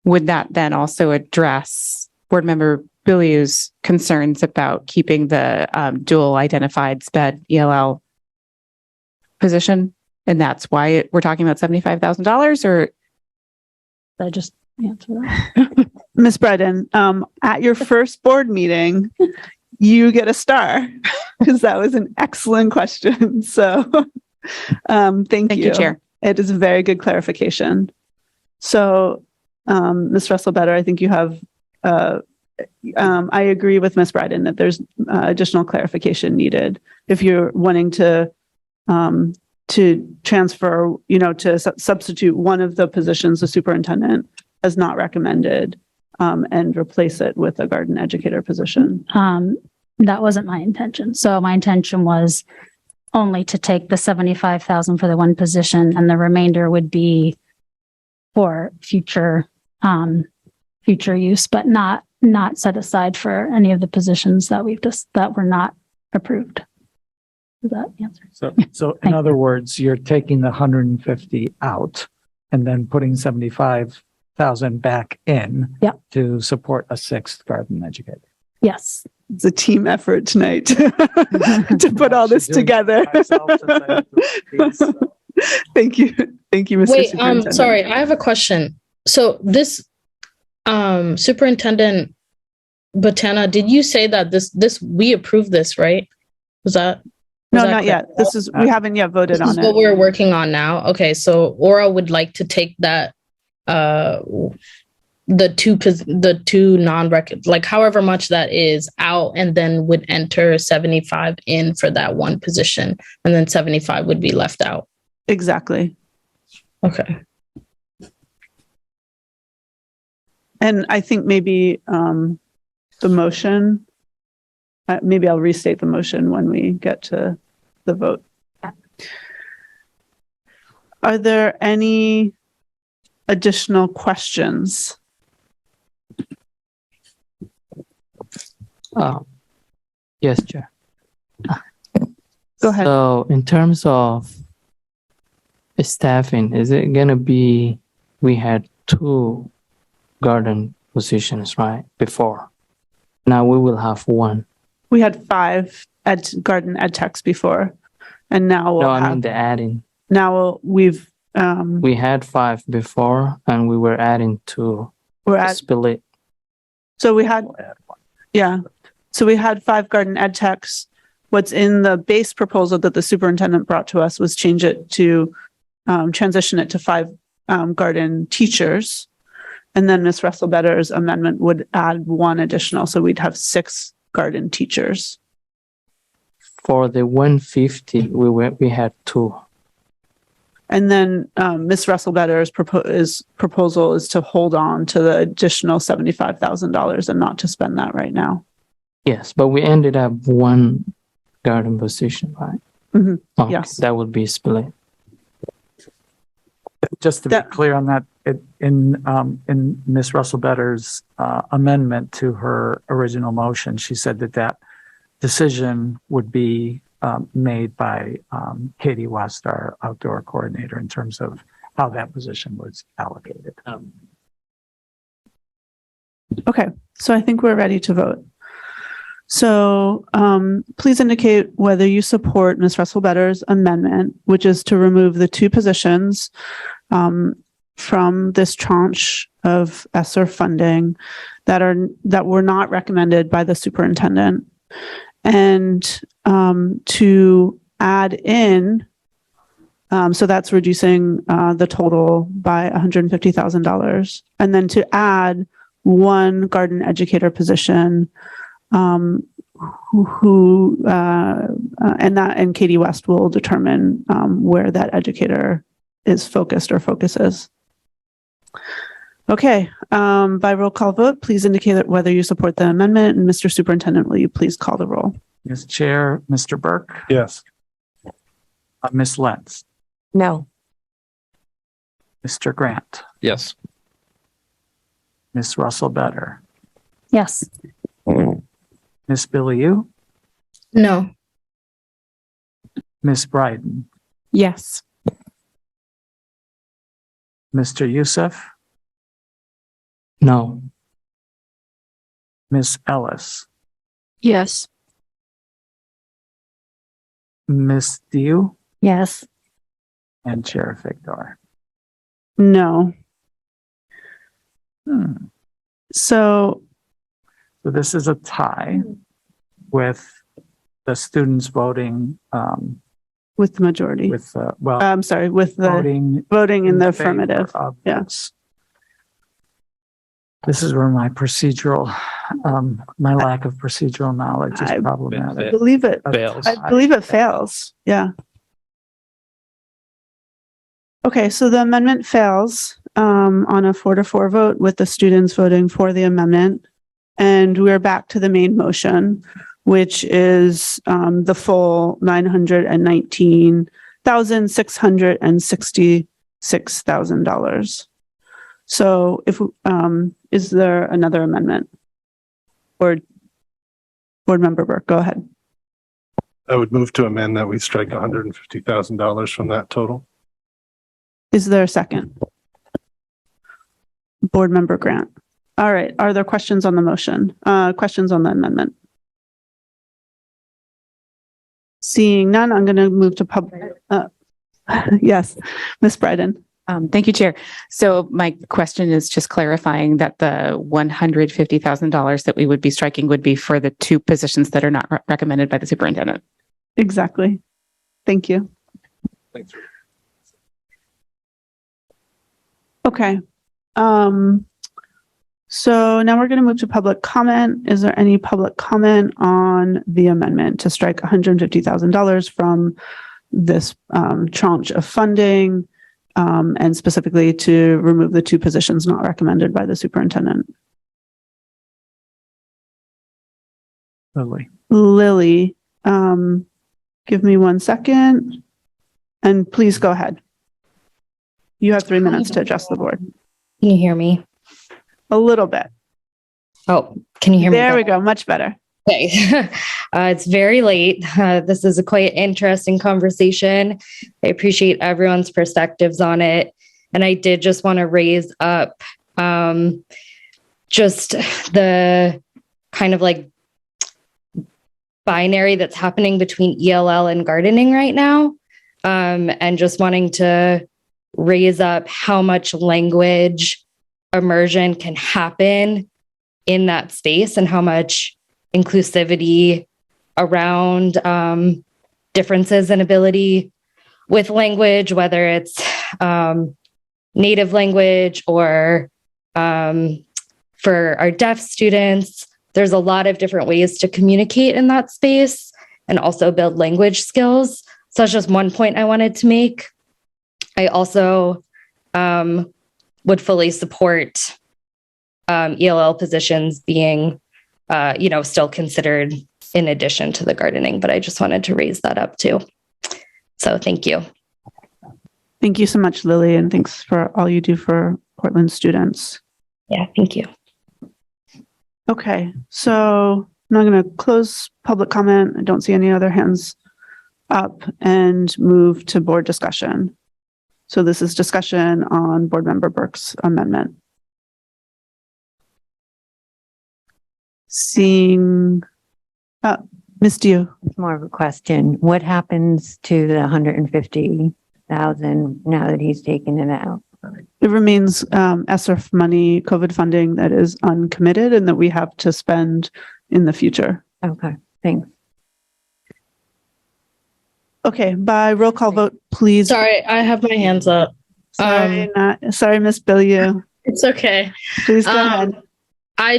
would that then also address Board Member Biliou's concerns about keeping the dual identified SPED ELL position? And that's why we're talking about $75,000, or I just answer that. Ms. Bryden, at your first board meeting, you get a star because that was an excellent question. So thank you, Chair. It is a very good clarification. So Ms. Russell-Better, I think you have, I agree with Ms. Bryden that there's additional clarification needed. If you're wanting to transfer, to substitute one of the positions the superintendent has not recommended and replace it with a garden educator position. That wasn't my intention. So my intention was only to take the 75,000 for the one position, and the remainder would be for future use, but not set aside for any of the positions that that were not approved. Does that answer? So in other words, you're taking the 150 out and then putting 75,000 back in to support a sixth garden educator. Yes. It's a team effort tonight to put all this together. Thank you. Thank you, Mr. Wait, Superintendent. sorry, I have a question. So this Superintendent Botana, did you say that this we approved this, right? Was that not correct? Yet. We haven't yet voted on it. This is what we're working on now. Okay, so Aura would like to take that the two non-record, like however much that is, out, and then would enter 75 in for that one position, and then 75 would be left out. Exactly. Okay. And I think maybe the motion, maybe I'll restate the motion when we get to the vote. Are there any additional questions? Yes, Chair. Go ahead. So in terms of staffing, is it going to be, we had 2 garden positions, right? Before. Now we will have 1. We had 5 garden ed techs before, and now No, I mean the adding. Now we've we had 5 before, and we were adding 2. We're at split. So we had, yeah. So we had 5 garden ed techs. What's in the base proposal that the superintendent brought to us was change it to transition it to 5 garden teachers. And then Ms. Russell-Better's amendment would add 1 additional. So we'd have 6 garden teachers. For the 150, we had 2. And then Ms. Russell-Better's proposal is to hold on to the additional $75,000 and not to spend that right now. Yes, but we ended up 1 garden position, right? Mm-hmm. Okay, yes. That would be split. Just to be clear on that, in Ms. Russell-Better's amendment to her original motion, she said that decision would be made by Katie West, our outdoor coordinator, in terms of how that position was allocated. Okay, so I think we're ready to vote. So please indicate whether you support Ms. Russell-Better's amendment, which is to remove the 2 positions from this tranche of ESSERF funding that were not recommended by the superintendent, and to add in, so that's reducing the total by $150,000, and then to add 1 garden educator position, and Katie West will determine where that educator is focused or focuses. Okay, by roll call vote, please indicate whether you support the amendment. And Mr. Superintendent, will you please call the roll? Ms. Chair, Mr. Burke, Yes. Ms. Lentz, No. Mr. Grant, Yes. Ms. Russell Better, Yes. Ms. Billy Yu, No. Ms. Bryden, Yes. Mr. Youssef, No. Ms. Ellis, Yes. Ms. Diu, Yes. and Chair Figdor. No. Hmm. So So this is a tie with the students voting with the majority, with well, I'm sorry, with the voting in the favor affirmative. of Yeah. This is where my procedural, my lack of procedural knowledge is I problematic. I believe it Fails. I believe it fails. Yeah. Okay, so the amendment fails on a 4-4 vote with the students voting for the amendment. And we're back to the main motion, which is the full $919,666,000. So if is there another amendment? Or Board Member Burke, go ahead. I would move to amend that we strike $150,000 from that total. Is there a second? Board Member Grant. All right. Are there questions on the motion? Questions on the amendment? Seeing none, I'm going to move to public. Yes, Ms. Bryden. Thank you, Chair. So my question is just clarifying that the $150,000 that we would be striking would be for the two positions that are not recommended by the superintendent. Exactly. Thank you. Thanks. Okay. So now we're going to move to public comment. Is there any public comment on the amendment to strike $150,000 from this tranche of funding? And specifically to remove the two positions not recommended by the superintendent? Lily, give me 1 second and please go ahead. You have 3 minutes to address the board. Can you hear me? A little bit. Oh, can you hear me? There we go. Much better. Okay. It's very late. This is a quite interesting conversation. I appreciate everyone's perspectives on it. And I did just want to raise up just the kind of like binary that's happening between ELL and gardening right now. And just wanting to raise up how much language immersion can happen in that space and how much inclusivity around differences in ability with language, whether it's native language or for our deaf students. There's a lot of different ways to communicate in that space and also build language skills. So that's just one point I wanted to make. I also would fully support ELL positions being still considered in addition to the gardening, but I just wanted to raise that up too. So thank you. Thank you so much, Lily, and thanks for all you do for Portland students. Yeah, thank you. Okay, so I'm not going to close public comment. I don't see any other hands up and move to board discussion. So this is discussion on Board Member Burke's amendment. Seeing, Ms. Diu. It's more of a question. What happens to the 150,000 now that he's taken it out? It remains ESSERF money, COVID funding that is uncommitted and that we have to spend in the future. Okay, thanks. Okay, by roll call vote, please. Sorry, I have my hands up. Sorry, sorry, Miss Billiou. It's okay. Please go ahead. I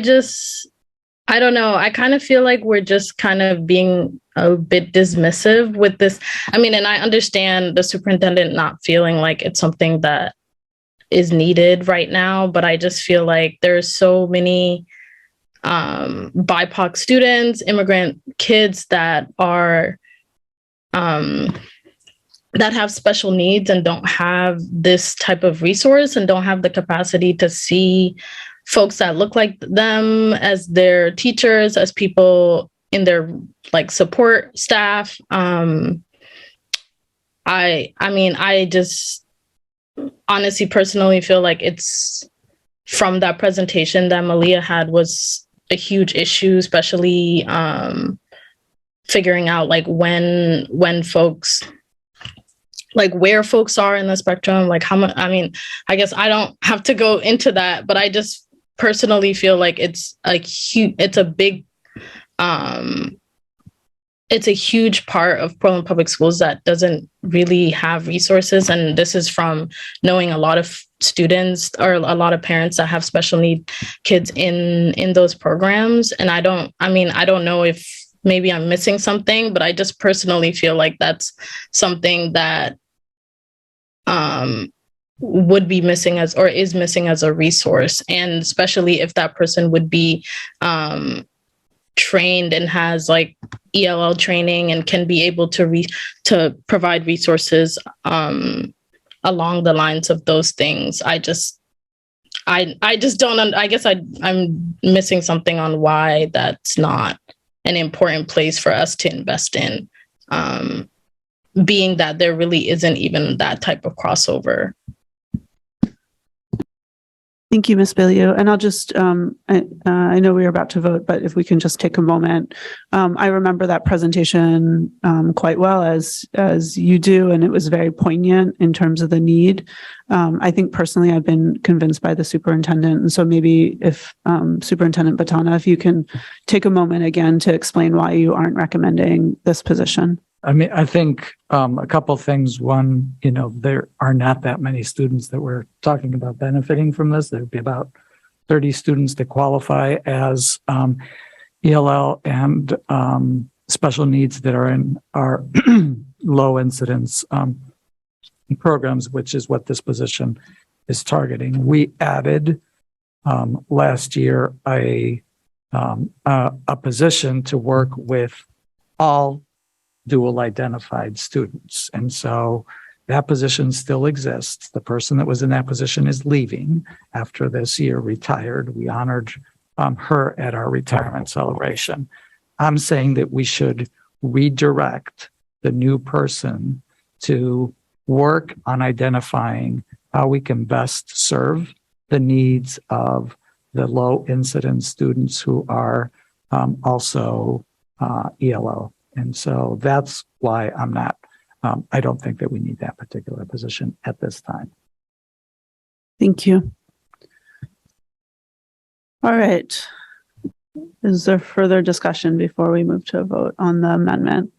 don't know. I kind of feel like we're just kind of being a bit dismissive with this. I mean, and I understand the superintendent not feeling like it's something that is needed right now, but I just feel like there's so many BIPOC students, immigrant kids that are that have special needs and don't have this type of resource and don't have the capacity to see folks that look like them as their teachers, as people in their like support staff. I mean, I just honestly personally feel like it's from that presentation that Malia had was a huge issue, especially figuring out like when folks, like where folks are in the spectrum, like how much. I mean, I guess I don't have to go into that, but I just personally feel like it's a huge part of Portland Public Schools that doesn't really have resources. And this is from knowing a lot of students or a lot of parents that have special need kids in those programs. And I don't know if maybe I'm missing something, but I just personally feel like that's something that would be missing as, or is missing as a resource. And especially if that person would be trained and has like ELL training and can be able to provide resources along the lines of those things. I guess I'm missing something on why that's not an important place for us to invest in, being that there really isn't even that type of crossover. Thank you, Ms. Bilyeu. And I'll just, I know we are about to vote, but if we can just take a moment. I remember that presentation quite well, as you do, and it was very poignant in terms of the need. I think personally, I've been convinced by the superintendent. And so maybe if Superintendent Batana, if you can take a moment again to explain why you aren't recommending this position. I mean, I think a couple of things. One, there are not that many students that we're talking about benefiting from this. There'd be about 30 students that qualify as ELL and special needs that are in our low incidence programs, which is what this position is targeting. We added last year a position to work with all dual identified students. And so that position still exists. The person that was in that position is leaving after this year, retired. We honored her at our retirement celebration. I'm saying that we should redirect the new person to work on identifying how we can best serve the needs of the low incidence students who are also ELO. And so that's why I don't think that we need that particular position at this time. Thank you. All right. Is there further discussion before we move to a vote on the amendment?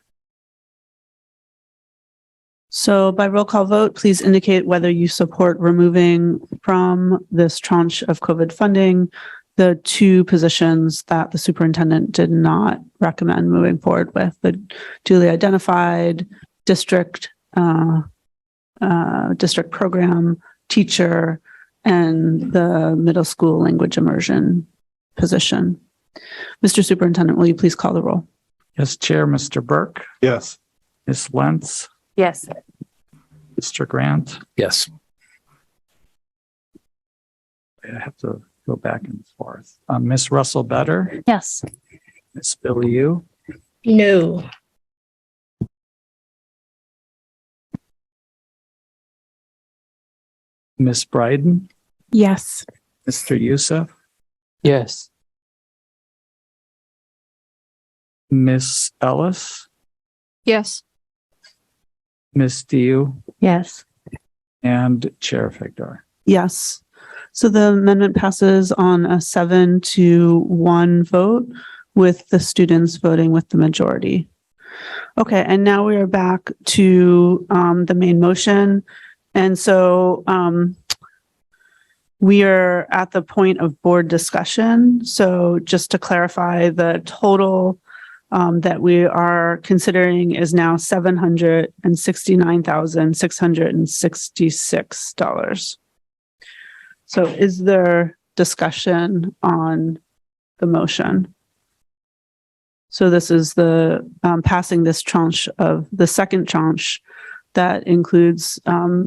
So by roll call vote, please indicate whether you support removing from this tranche of COVID funding the two positions that the superintendent did not recommend moving forward with: the duly identified district program teacher and the middle school language immersion position. Mr. Superintendent, will you please call the roll? Yes, Chair. Mr. Burke. Yes. Ms. Lentz. Yes. Mr. Grant. Yes. I have to go back and forth. Ms. Russell Better. Yes. Ms. Bilyeu. No. Ms. Bryden. Yes. Mr. Youssef. Yes. Ms. Ellis. Yes. Ms. Diu. Yes. And Chair Figdor. Yes. So the amendment passes on a 7-1 vote, with the students voting with the majority. Okay, and now we are back to the main motion. And so we are at the point of board discussion. So just to clarify, the total that we are considering is now $769,666. So is there discussion on the motion? So this is the passing this tranche of the second tranche that includes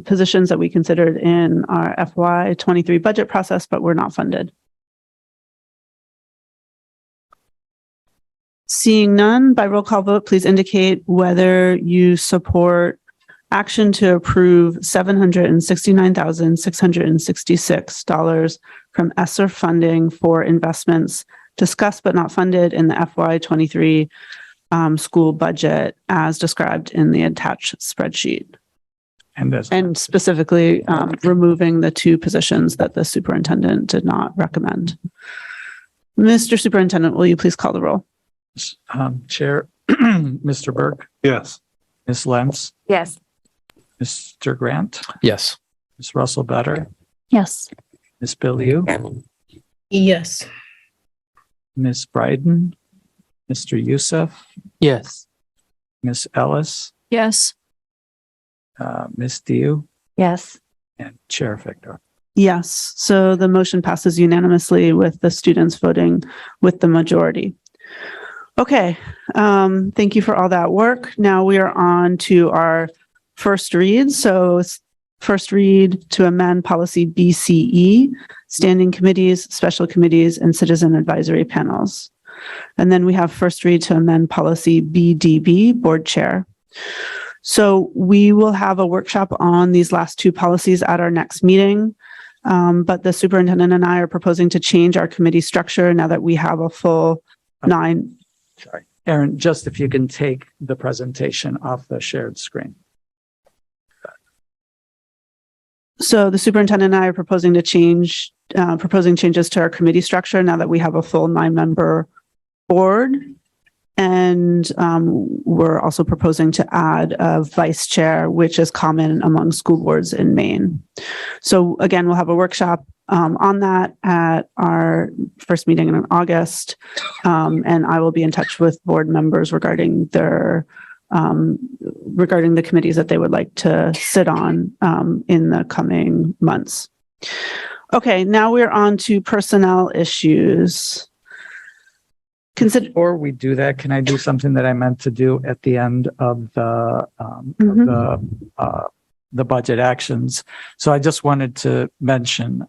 positions that we considered in our FY23 budget process, but were not funded. Seeing none, by roll call vote, please indicate whether you support action to approve $769,666 from ESSERF Funding for investments discussed but not funded in the FY23 school budget as described in the attached spreadsheet. And specifically removing the 2 positions that the superintendent did not recommend. Mr. Superintendent, will you please call the roll? Chair, Mr. Burke? Yes. Ms. Lentz? Yes. Mr. Grant? Yes. Ms. Russell Better? Yes. Ms. Biliu? Yes. Ms. Bryden? Mr. Youssef? Yes. Ms. Ellis? Yes. Ms. Diu? Yes. And Chair Victor? Yes. So the motion passes unanimously with the students voting with the majority. Okay. Thank you for all that work. Now we are on to our first read. So first read to amend policy BCE, standing committees, special committees, and citizen advisory panels. And then we have first read to amend policy BDB, board chair. So we will have a workshop on these last 2 policies at our next meeting. But the superintendent and I are proposing to change our committee structure now that we have a full 9. Sorry. Aaron, just if you can take the presentation off the shared screen. So the superintendent and I are proposing to change, proposing changes to our committee structure now that we have a full 9-member board. And we're also proposing to add a vice chair, which is common among school boards in Maine. So again, we'll have a workshop on that at our first meeting in August. And I will be in touch with board members regarding their regarding the committees that they would like to sit on in the coming months. Okay, now we're on to personnel issues. Before we do that, can I do something that I meant to do at the end of the budget actions? So I just wanted to mention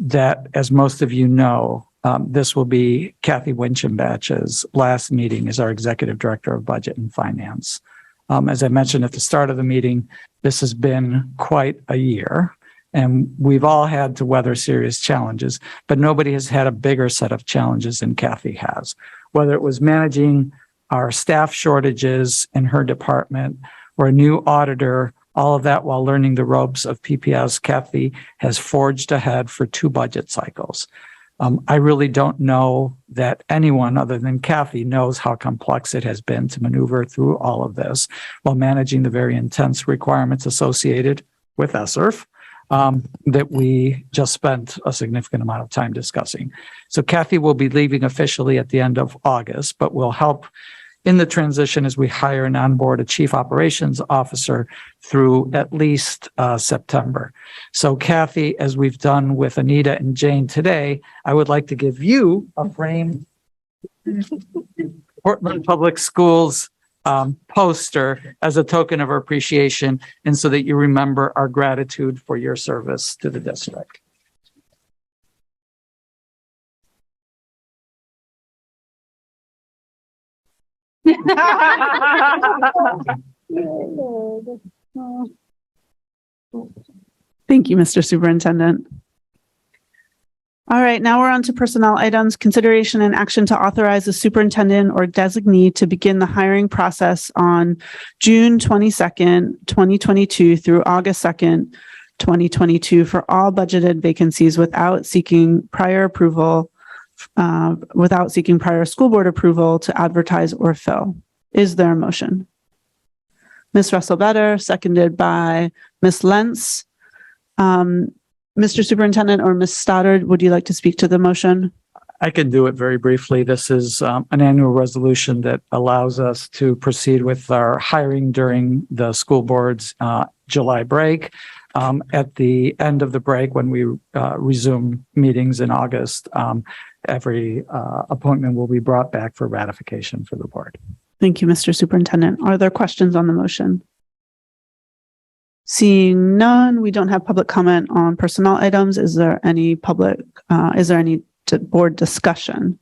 that, as most of you know, this will be Kathy Winchenbach's last meeting as our Executive Director of Budget and Finance. As I mentioned at the start of the meeting, this has been quite a year. And we've all had to weather serious challenges, but nobody has had a bigger set of challenges than Kathy has. Whether it was managing our staff shortages in her department or a new auditor, all of that while learning the ropes of PPS, Kathy has forged ahead for 2 budget cycles. I really don't know that anyone other than Kathy knows how complex it has been to maneuver through all of this while managing the very intense requirements associated with ESSERF. That we just spent a significant amount of time discussing. So Kathy will be leaving officially at the end of August, but will help in the transition as we hire and onboard a chief operations officer through at least September. So Kathy, as we've done with Anita and Jane today, I would like to give you a framed Portland Public Schools poster as a token of our appreciation, and so that you remember our gratitude for your service to the district. Thank you, Mr. Superintendent. All right, now we're on to personnel items, consideration and action to authorize the superintendent or designee to begin the hiring process on June 22nd, 2022 through August 2nd, 2022 for all budgeted vacancies without seeking prior approval, without seeking prior school board approval to advertise or fill. Is there a motion? Ms. Russell-Better, seconded by Ms. Lentz. Mr. Superintendent or Ms. Stoddard, would you like to speak to the motion? I can do it very briefly. This is an annual resolution that allows us to proceed with our hiring during the school board's July break. at the end of the break when we resume meetings in August, every appointment will be brought back for ratification for the board. Thank you, Mr. Superintendent. Are there questions on the motion? Seeing none, we don't have public comment on personnel items. Is there any board discussion?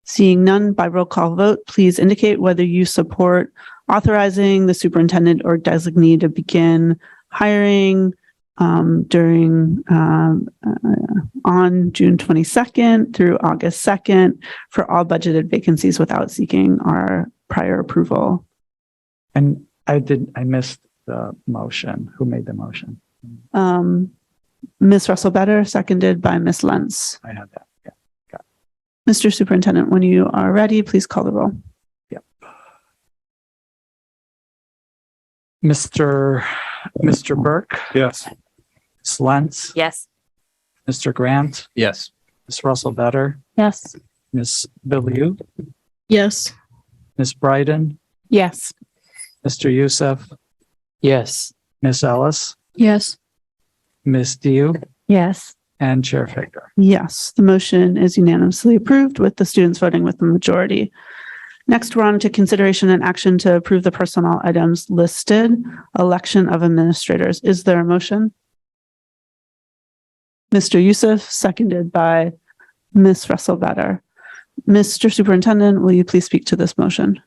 Seeing none, by roll call vote, please indicate whether you support authorizing the superintendent or designee to begin hiring on June 22nd through August 2nd for all budgeted vacancies without seeking our prior approval. And I missed the motion. Who made the motion? Ms. Russell-Better, seconded by Ms. Lentz. I had that. Yeah. Got it. Mr. Superintendent, when you are ready, please call the roll. Yep. Mr. Burke? Yes. Ms. Lentz? Yes. Mr. Grant? Yes. Ms. Russell-Better? Yes. Ms. Biliou? Yes. Ms. Bryden? Yes. Mr. Youssef? Yes. Ms. Ellis? Yes. Ms. Diu? Yes. And Chair Fager. Yes, the motion is unanimously approved with the students voting with the majority. Next, we're on to consideration and action to approve the personnel items listed. Election of administrators. Is there a motion? Mr. Youssef, seconded by Ms. Russell-Better. Mr. Superintendent, will you please speak to this motion?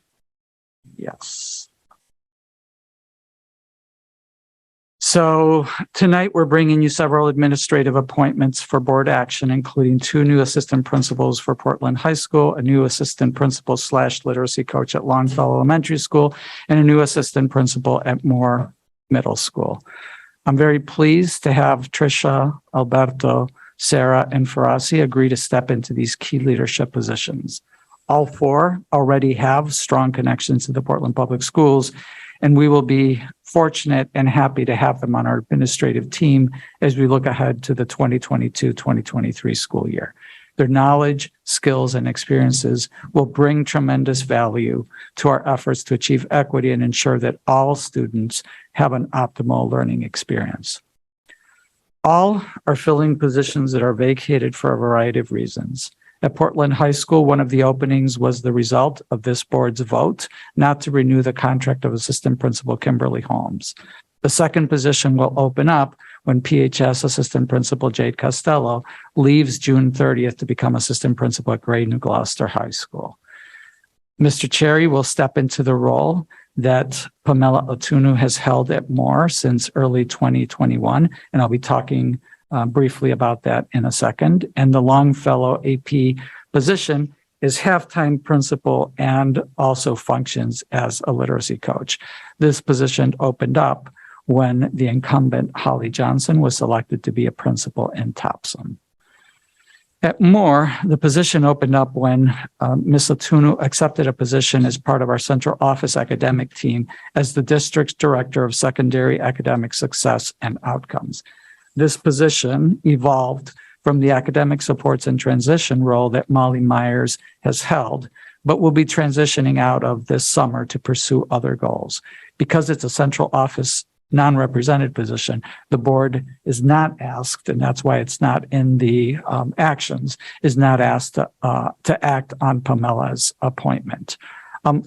Yes. So tonight we're bringing you several administrative appointments for board action, including 2 new assistant principals for Portland High School, a new assistant principal / literacy coach at Longfellow Elementary School, and a new assistant principal at Moore Middle School. I'm very pleased to have Trisha, Alberto, Sarah, and Farasi agree to step into these key leadership positions. All 4 already have strong connections to the Portland Public Schools, and we will be fortunate and happy to have them on our administrative team as we look ahead to the 2022-2023 school year. Their knowledge, skills, and experiences will bring tremendous value to our efforts to achieve equity and ensure that all students have an optimal learning experience. All are filling positions that are vacated for a variety of reasons. At Portland High School, one of the openings was the result of this board's vote not to renew the contract of Assistant Principal Kimberly Holmes. The second position will open up when PHS Assistant Principal Jade Costello leaves June 30th to become Assistant Principal at Gray New Gloucester High School. Mr. Cherry will step into the role that Pamela Otunu has held at Moore since early 2021, and I'll be talking briefly about that in a second. And the Longfellow AP position is half-time principal and also functions as a literacy coach. This position opened up when the incumbent Holly Johnson was selected to be a principal in Topsom. At Moore, the position opened up when Ms. Otunu accepted a position as part of our central office academic team as the district's director of secondary academic success and outcomes. This position evolved from the academic supports and transition role that Molly Myers has held, but will be transitioning out of this summer to pursue other goals. Because it's a central office non-represented position, the board is not asked, and that's why it's not in the actions, is not asked to act on Pamela's appointment.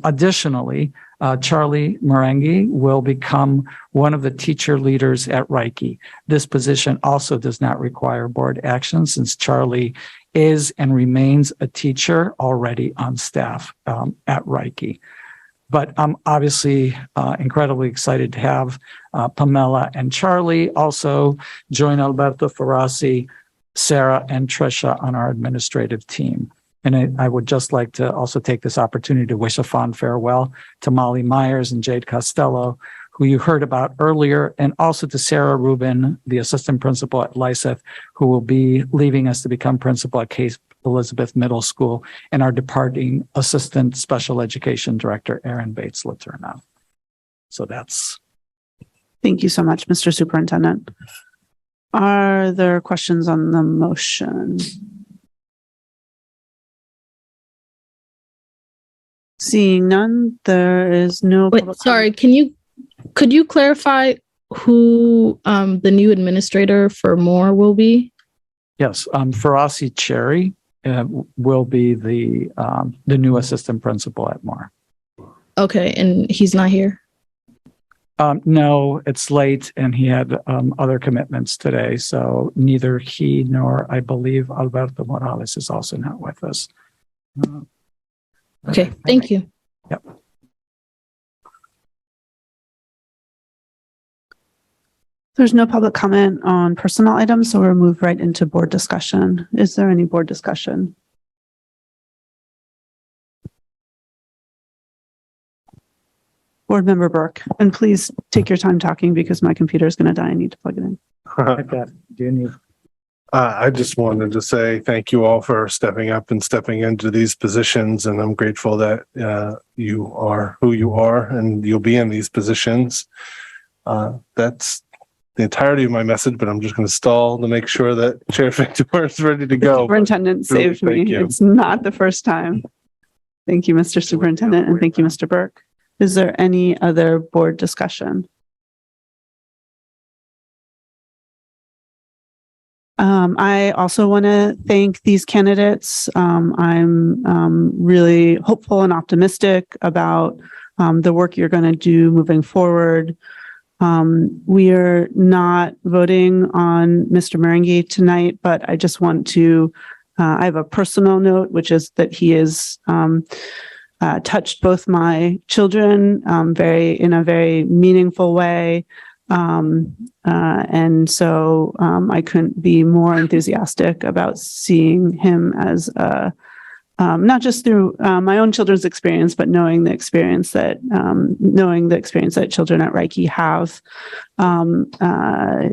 Additionally, Charlie Merengue will become one of the teacher leaders at Reiki. This position also does not require board action since Charlie is and remains a teacher already on staff at Reiki. But I'm obviously incredibly excited to have Pamela and Charlie also join Alberto Farasi, Sarah, and Trisha on our administrative team. And I would just like to also take this opportunity to wish a fond farewell to Molly Myers and Jade Costello, who you heard about earlier, and also to Sarah Rubin, the assistant principal at Lyseth, who will be leaving us to become principal at Case Elizabeth Middle School, and our departing assistant special education director, Erin Bates Letourneau. So that's. Thank you so much, Mr. Superintendent. Are there questions on the motion? Seeing none, there is no. Wait, sorry, could you clarify who the new administrator for Moore will be? Yes, Ferrasi Cherry will be the new assistant principal at Moore. Okay, and he's not here. No, it's late and he had other commitments today. So neither he nor I believe Alberto Morales is also not with us. Okay, thank you. Yep. There's no public comment on personnel items, so we'll move right into board discussion. Is there any board discussion? Board Member Burke, and please take your time talking because my computer is going to die. I need to plug it in. Do you need? I just wanted to say thank you all for stepping up and stepping into these positions. And I'm grateful that you are who you are and you'll be in these positions. That's the entirety of my message, but I'm just going to stall to make sure that Chair Victor is ready to go. Superintendent saved me. It's not the first time. Thank you, Mr. Superintendent, and thank you, Mr. Burke. Is there any other board discussion? I also want to thank these candidates. I'm really hopeful and optimistic about the work you're going to do moving forward. We are not voting on Mr. Meringue tonight, but I just want to, I have a personal note, which is that he is touched both my children in a very meaningful way. And so I couldn't be more enthusiastic about seeing him as not just through my own children's experience, but knowing the experience that children at Reiki have.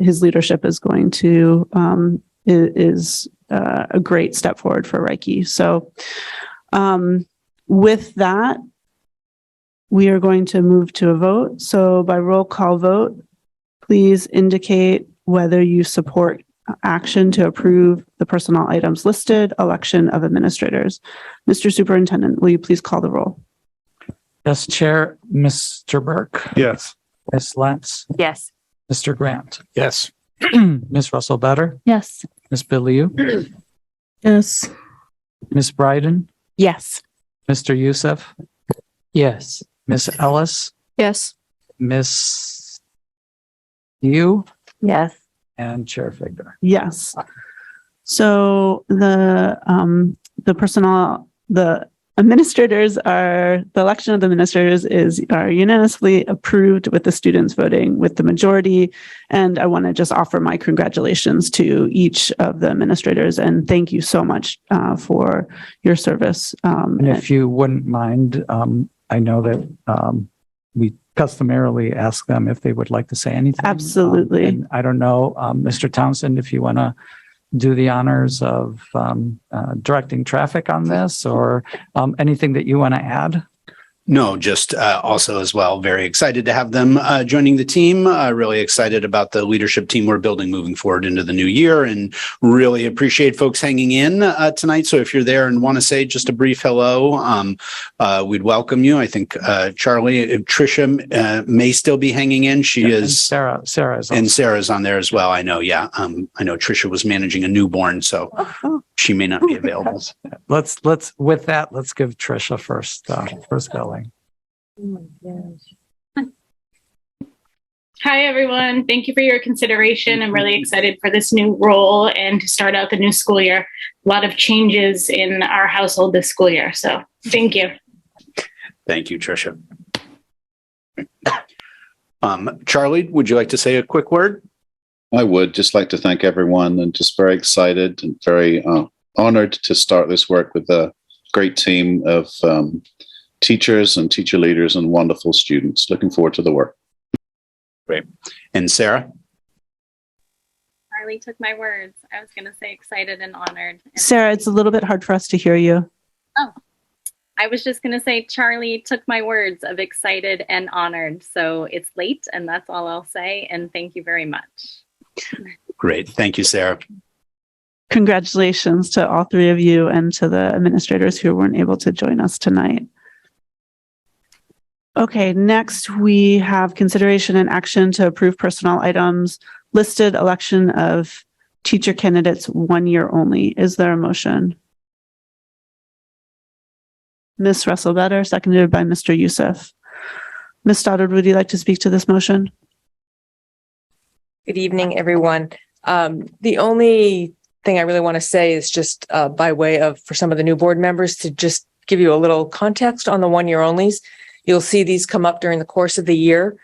His leadership is going to is a great step forward for Reiki. So with that, we are going to move to a vote. So by roll call vote, please indicate whether you support action to approve the personnel items listed, election of administrators. Mr. Superintendent, will you please call the roll? Yes, Chair. Mr. Burke? Yes. Ms. Lentz? Yes. Mr. Grant? Yes. Ms. Russell Better? Yes. Ms. Biliu? Yes. Ms. Bryden? Yes. Mr. Youssef? Yes. Ms. Ellis? Yes. Ms. Yu? Yes. And Chair Figner. Yes. So the administrators the election of the administrators are unanimously approved with the students voting with the majority. And I want to just offer my congratulations to each of the administrators and thank you so much for your service. And if you wouldn't mind, I know that we customarily ask them if they would like to say anything. Absolutely. And I don't know, Mr. Townsend, if you want to do the honors of directing traffic on this or anything that you want to add. No, just also as well, very excited to have them joining the team. Really excited about the leadership team we're building moving forward into the new year and really appreciate folks hanging in tonight. So if you're there and want to say just a brief hello, we'd welcome you. I think Charlie, Tricia may still be hanging in. She is. Sarah is and Sarah's on there as well. I know. Yeah. I know Tricia was managing a newborn, so she may not be available. Let's with that, let's give Tricia first billing. Oh my gosh. Hi, everyone. Thank you for your consideration. I'm really excited for this new role and to start out the new school year. A lot of changes in our household this school year. So thank you. Thank you, Tricia. Charlie, would you like to say a quick word? I would just like to thank everyone and just very excited and very honored to start this work with a great team of teachers and teacher leaders and wonderful students. Looking forward to the work. Great. And Sarah? Charlie took my words. I was going to say excited and honored. Sarah, it's a little bit hard for us to hear you. Oh, I was just going to say Charlie took my words of excited and honored. So it's late and that's all I'll say. And thank you very much. Great. Thank you, Sarah. Congratulations to all three of you and to the administrators who weren't able to join us tonight. Okay, next we have consideration and action to approve personnel items listed, election of teacher candidates 1 year only. Is there a motion? Ms. Russell-Better, seconded by Mr. Youssef. Ms. Stoddard, would you like to speak to this motion? Good evening, everyone. The only thing I really want to say is just by way of, for some of the new board members, to just give you a little context on the 1 year onlys. You'll see these come up during the course of the year.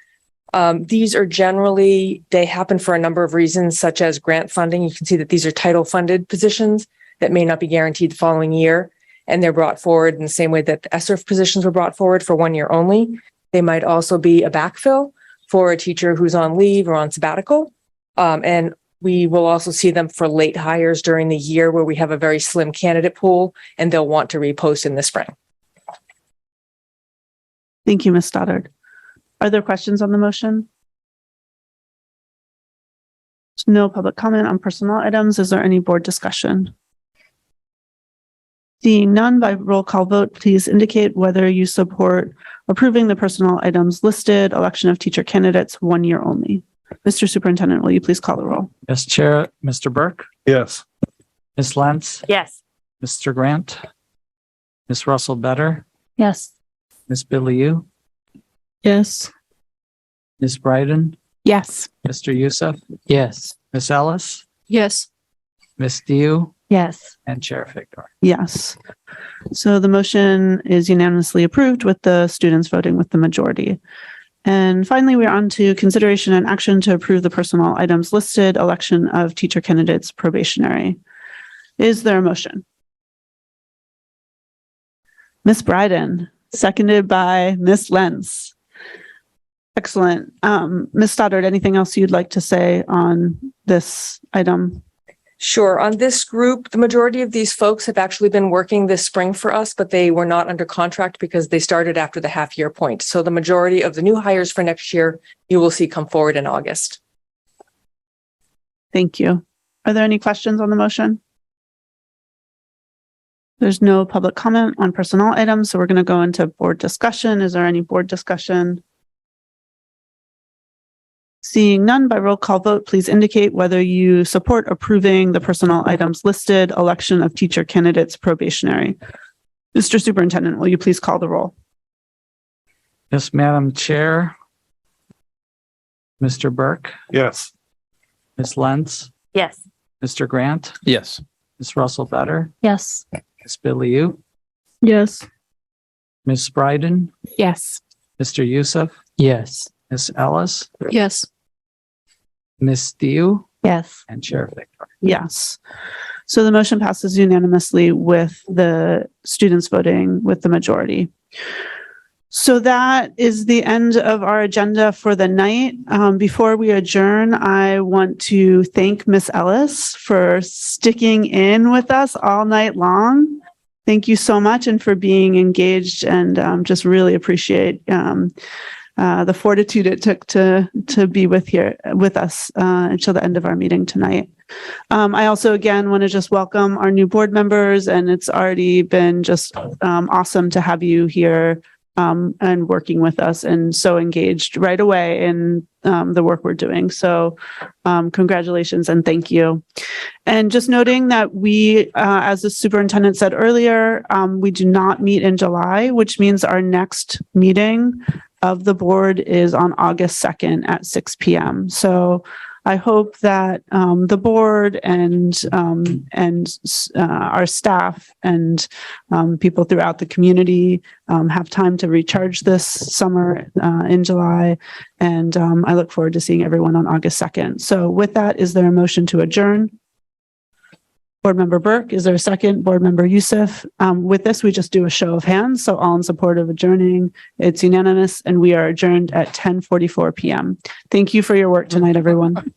These are generally, they happen for a number of reasons, such as grant funding. You can see that these are title funded positions that may not be guaranteed the following year. And they're brought forward in the same way that the ESSERF positions were brought forward for 1 year only. They might also be a backfill for a teacher who's on leave or on sabbatical. And we will also see them for late hires during the year where we have a very slim candidate pool and they'll want to repost in the spring. Thank you, Ms. Stoddard. Are there questions on the motion? No public comment on personnel items. Is there any board discussion? Seeing none, by roll call vote, please indicate whether you support approving the personnel items listed, election of teacher candidates 1 year only. Mr. Superintendent, will you please call the roll? Yes, Chair. Mr. Burke? Yes. Ms. Lentz? Yes. Mr. Grant? Ms. Russell-Better? Yes. Ms. Biliou? Yes. Ms. Bryden? Yes. Mr. Youssef? Yes. Ms. Ellis? Yes. Ms. Diu? Yes. And Chair Figdor. Yes. So the motion is unanimously approved with the students voting with the majority. And finally, we're on to consideration and action to approve the personnel items listed, election of teacher candidates probationary. Is there a motion? Ms. Bryden, seconded by Ms. Lentz. Excellent. Ms. Stoddard, anything else you'd like to say on this item? Sure. On this group, the majority of these folks have actually been working this spring for us, but they were not under contract because they started after the half year point. So the majority of the new hires for next year, you will see come forward in August. Thank you. Are there any questions on the motion? There's no public comment on personnel items, so we're going to go into board discussion. Is there any board discussion? Seeing none, by roll call vote, please indicate whether you support approving the personnel items listed, election of teacher candidates probationary. Mr. Superintendent, will you please call the roll? Yes, Madam Chair. Mr. Burke? Yes. Ms. Lentz? Yes. Mr. Grant? Yes. Ms. Russell-Better? Yes. Ms. Biliou? Yes. Ms. Bryden? Yes. Mr. Youssef? Yes. Ms. Ellis? Yes. Ms. Diu? Yes. And Chair Figdor. Yes. So the motion passes unanimously with the students voting with the majority. So that is the end of our agenda for the night. Before we adjourn, I want to thank Ms. Ellis for sticking in with us all night long. Thank you so much, and for being engaged, and just really appreciate the fortitude it took to be with us until the end of our meeting tonight. I also, again, want to just welcome our new board members, and it's already been just awesome to have you here and working with us and so engaged right away in the work we're doing. So congratulations and thank you. And just noting that we, as the superintendent said earlier, we do not meet in July, which means our next meeting of the board is on August 2nd at 6 p.m. So I hope that the board and our staff and people throughout the community have time to recharge this summer in July. And I look forward to seeing everyone on August 2nd. So with that, is there a motion to adjourn? Board Member Burke, is there a second? Board Member Youssef. With this, we just do a show of hands. So all in support of adjourning, it's unanimous, and we are adjourned at 10:44 p.m. Thank you for your work tonight, everyone.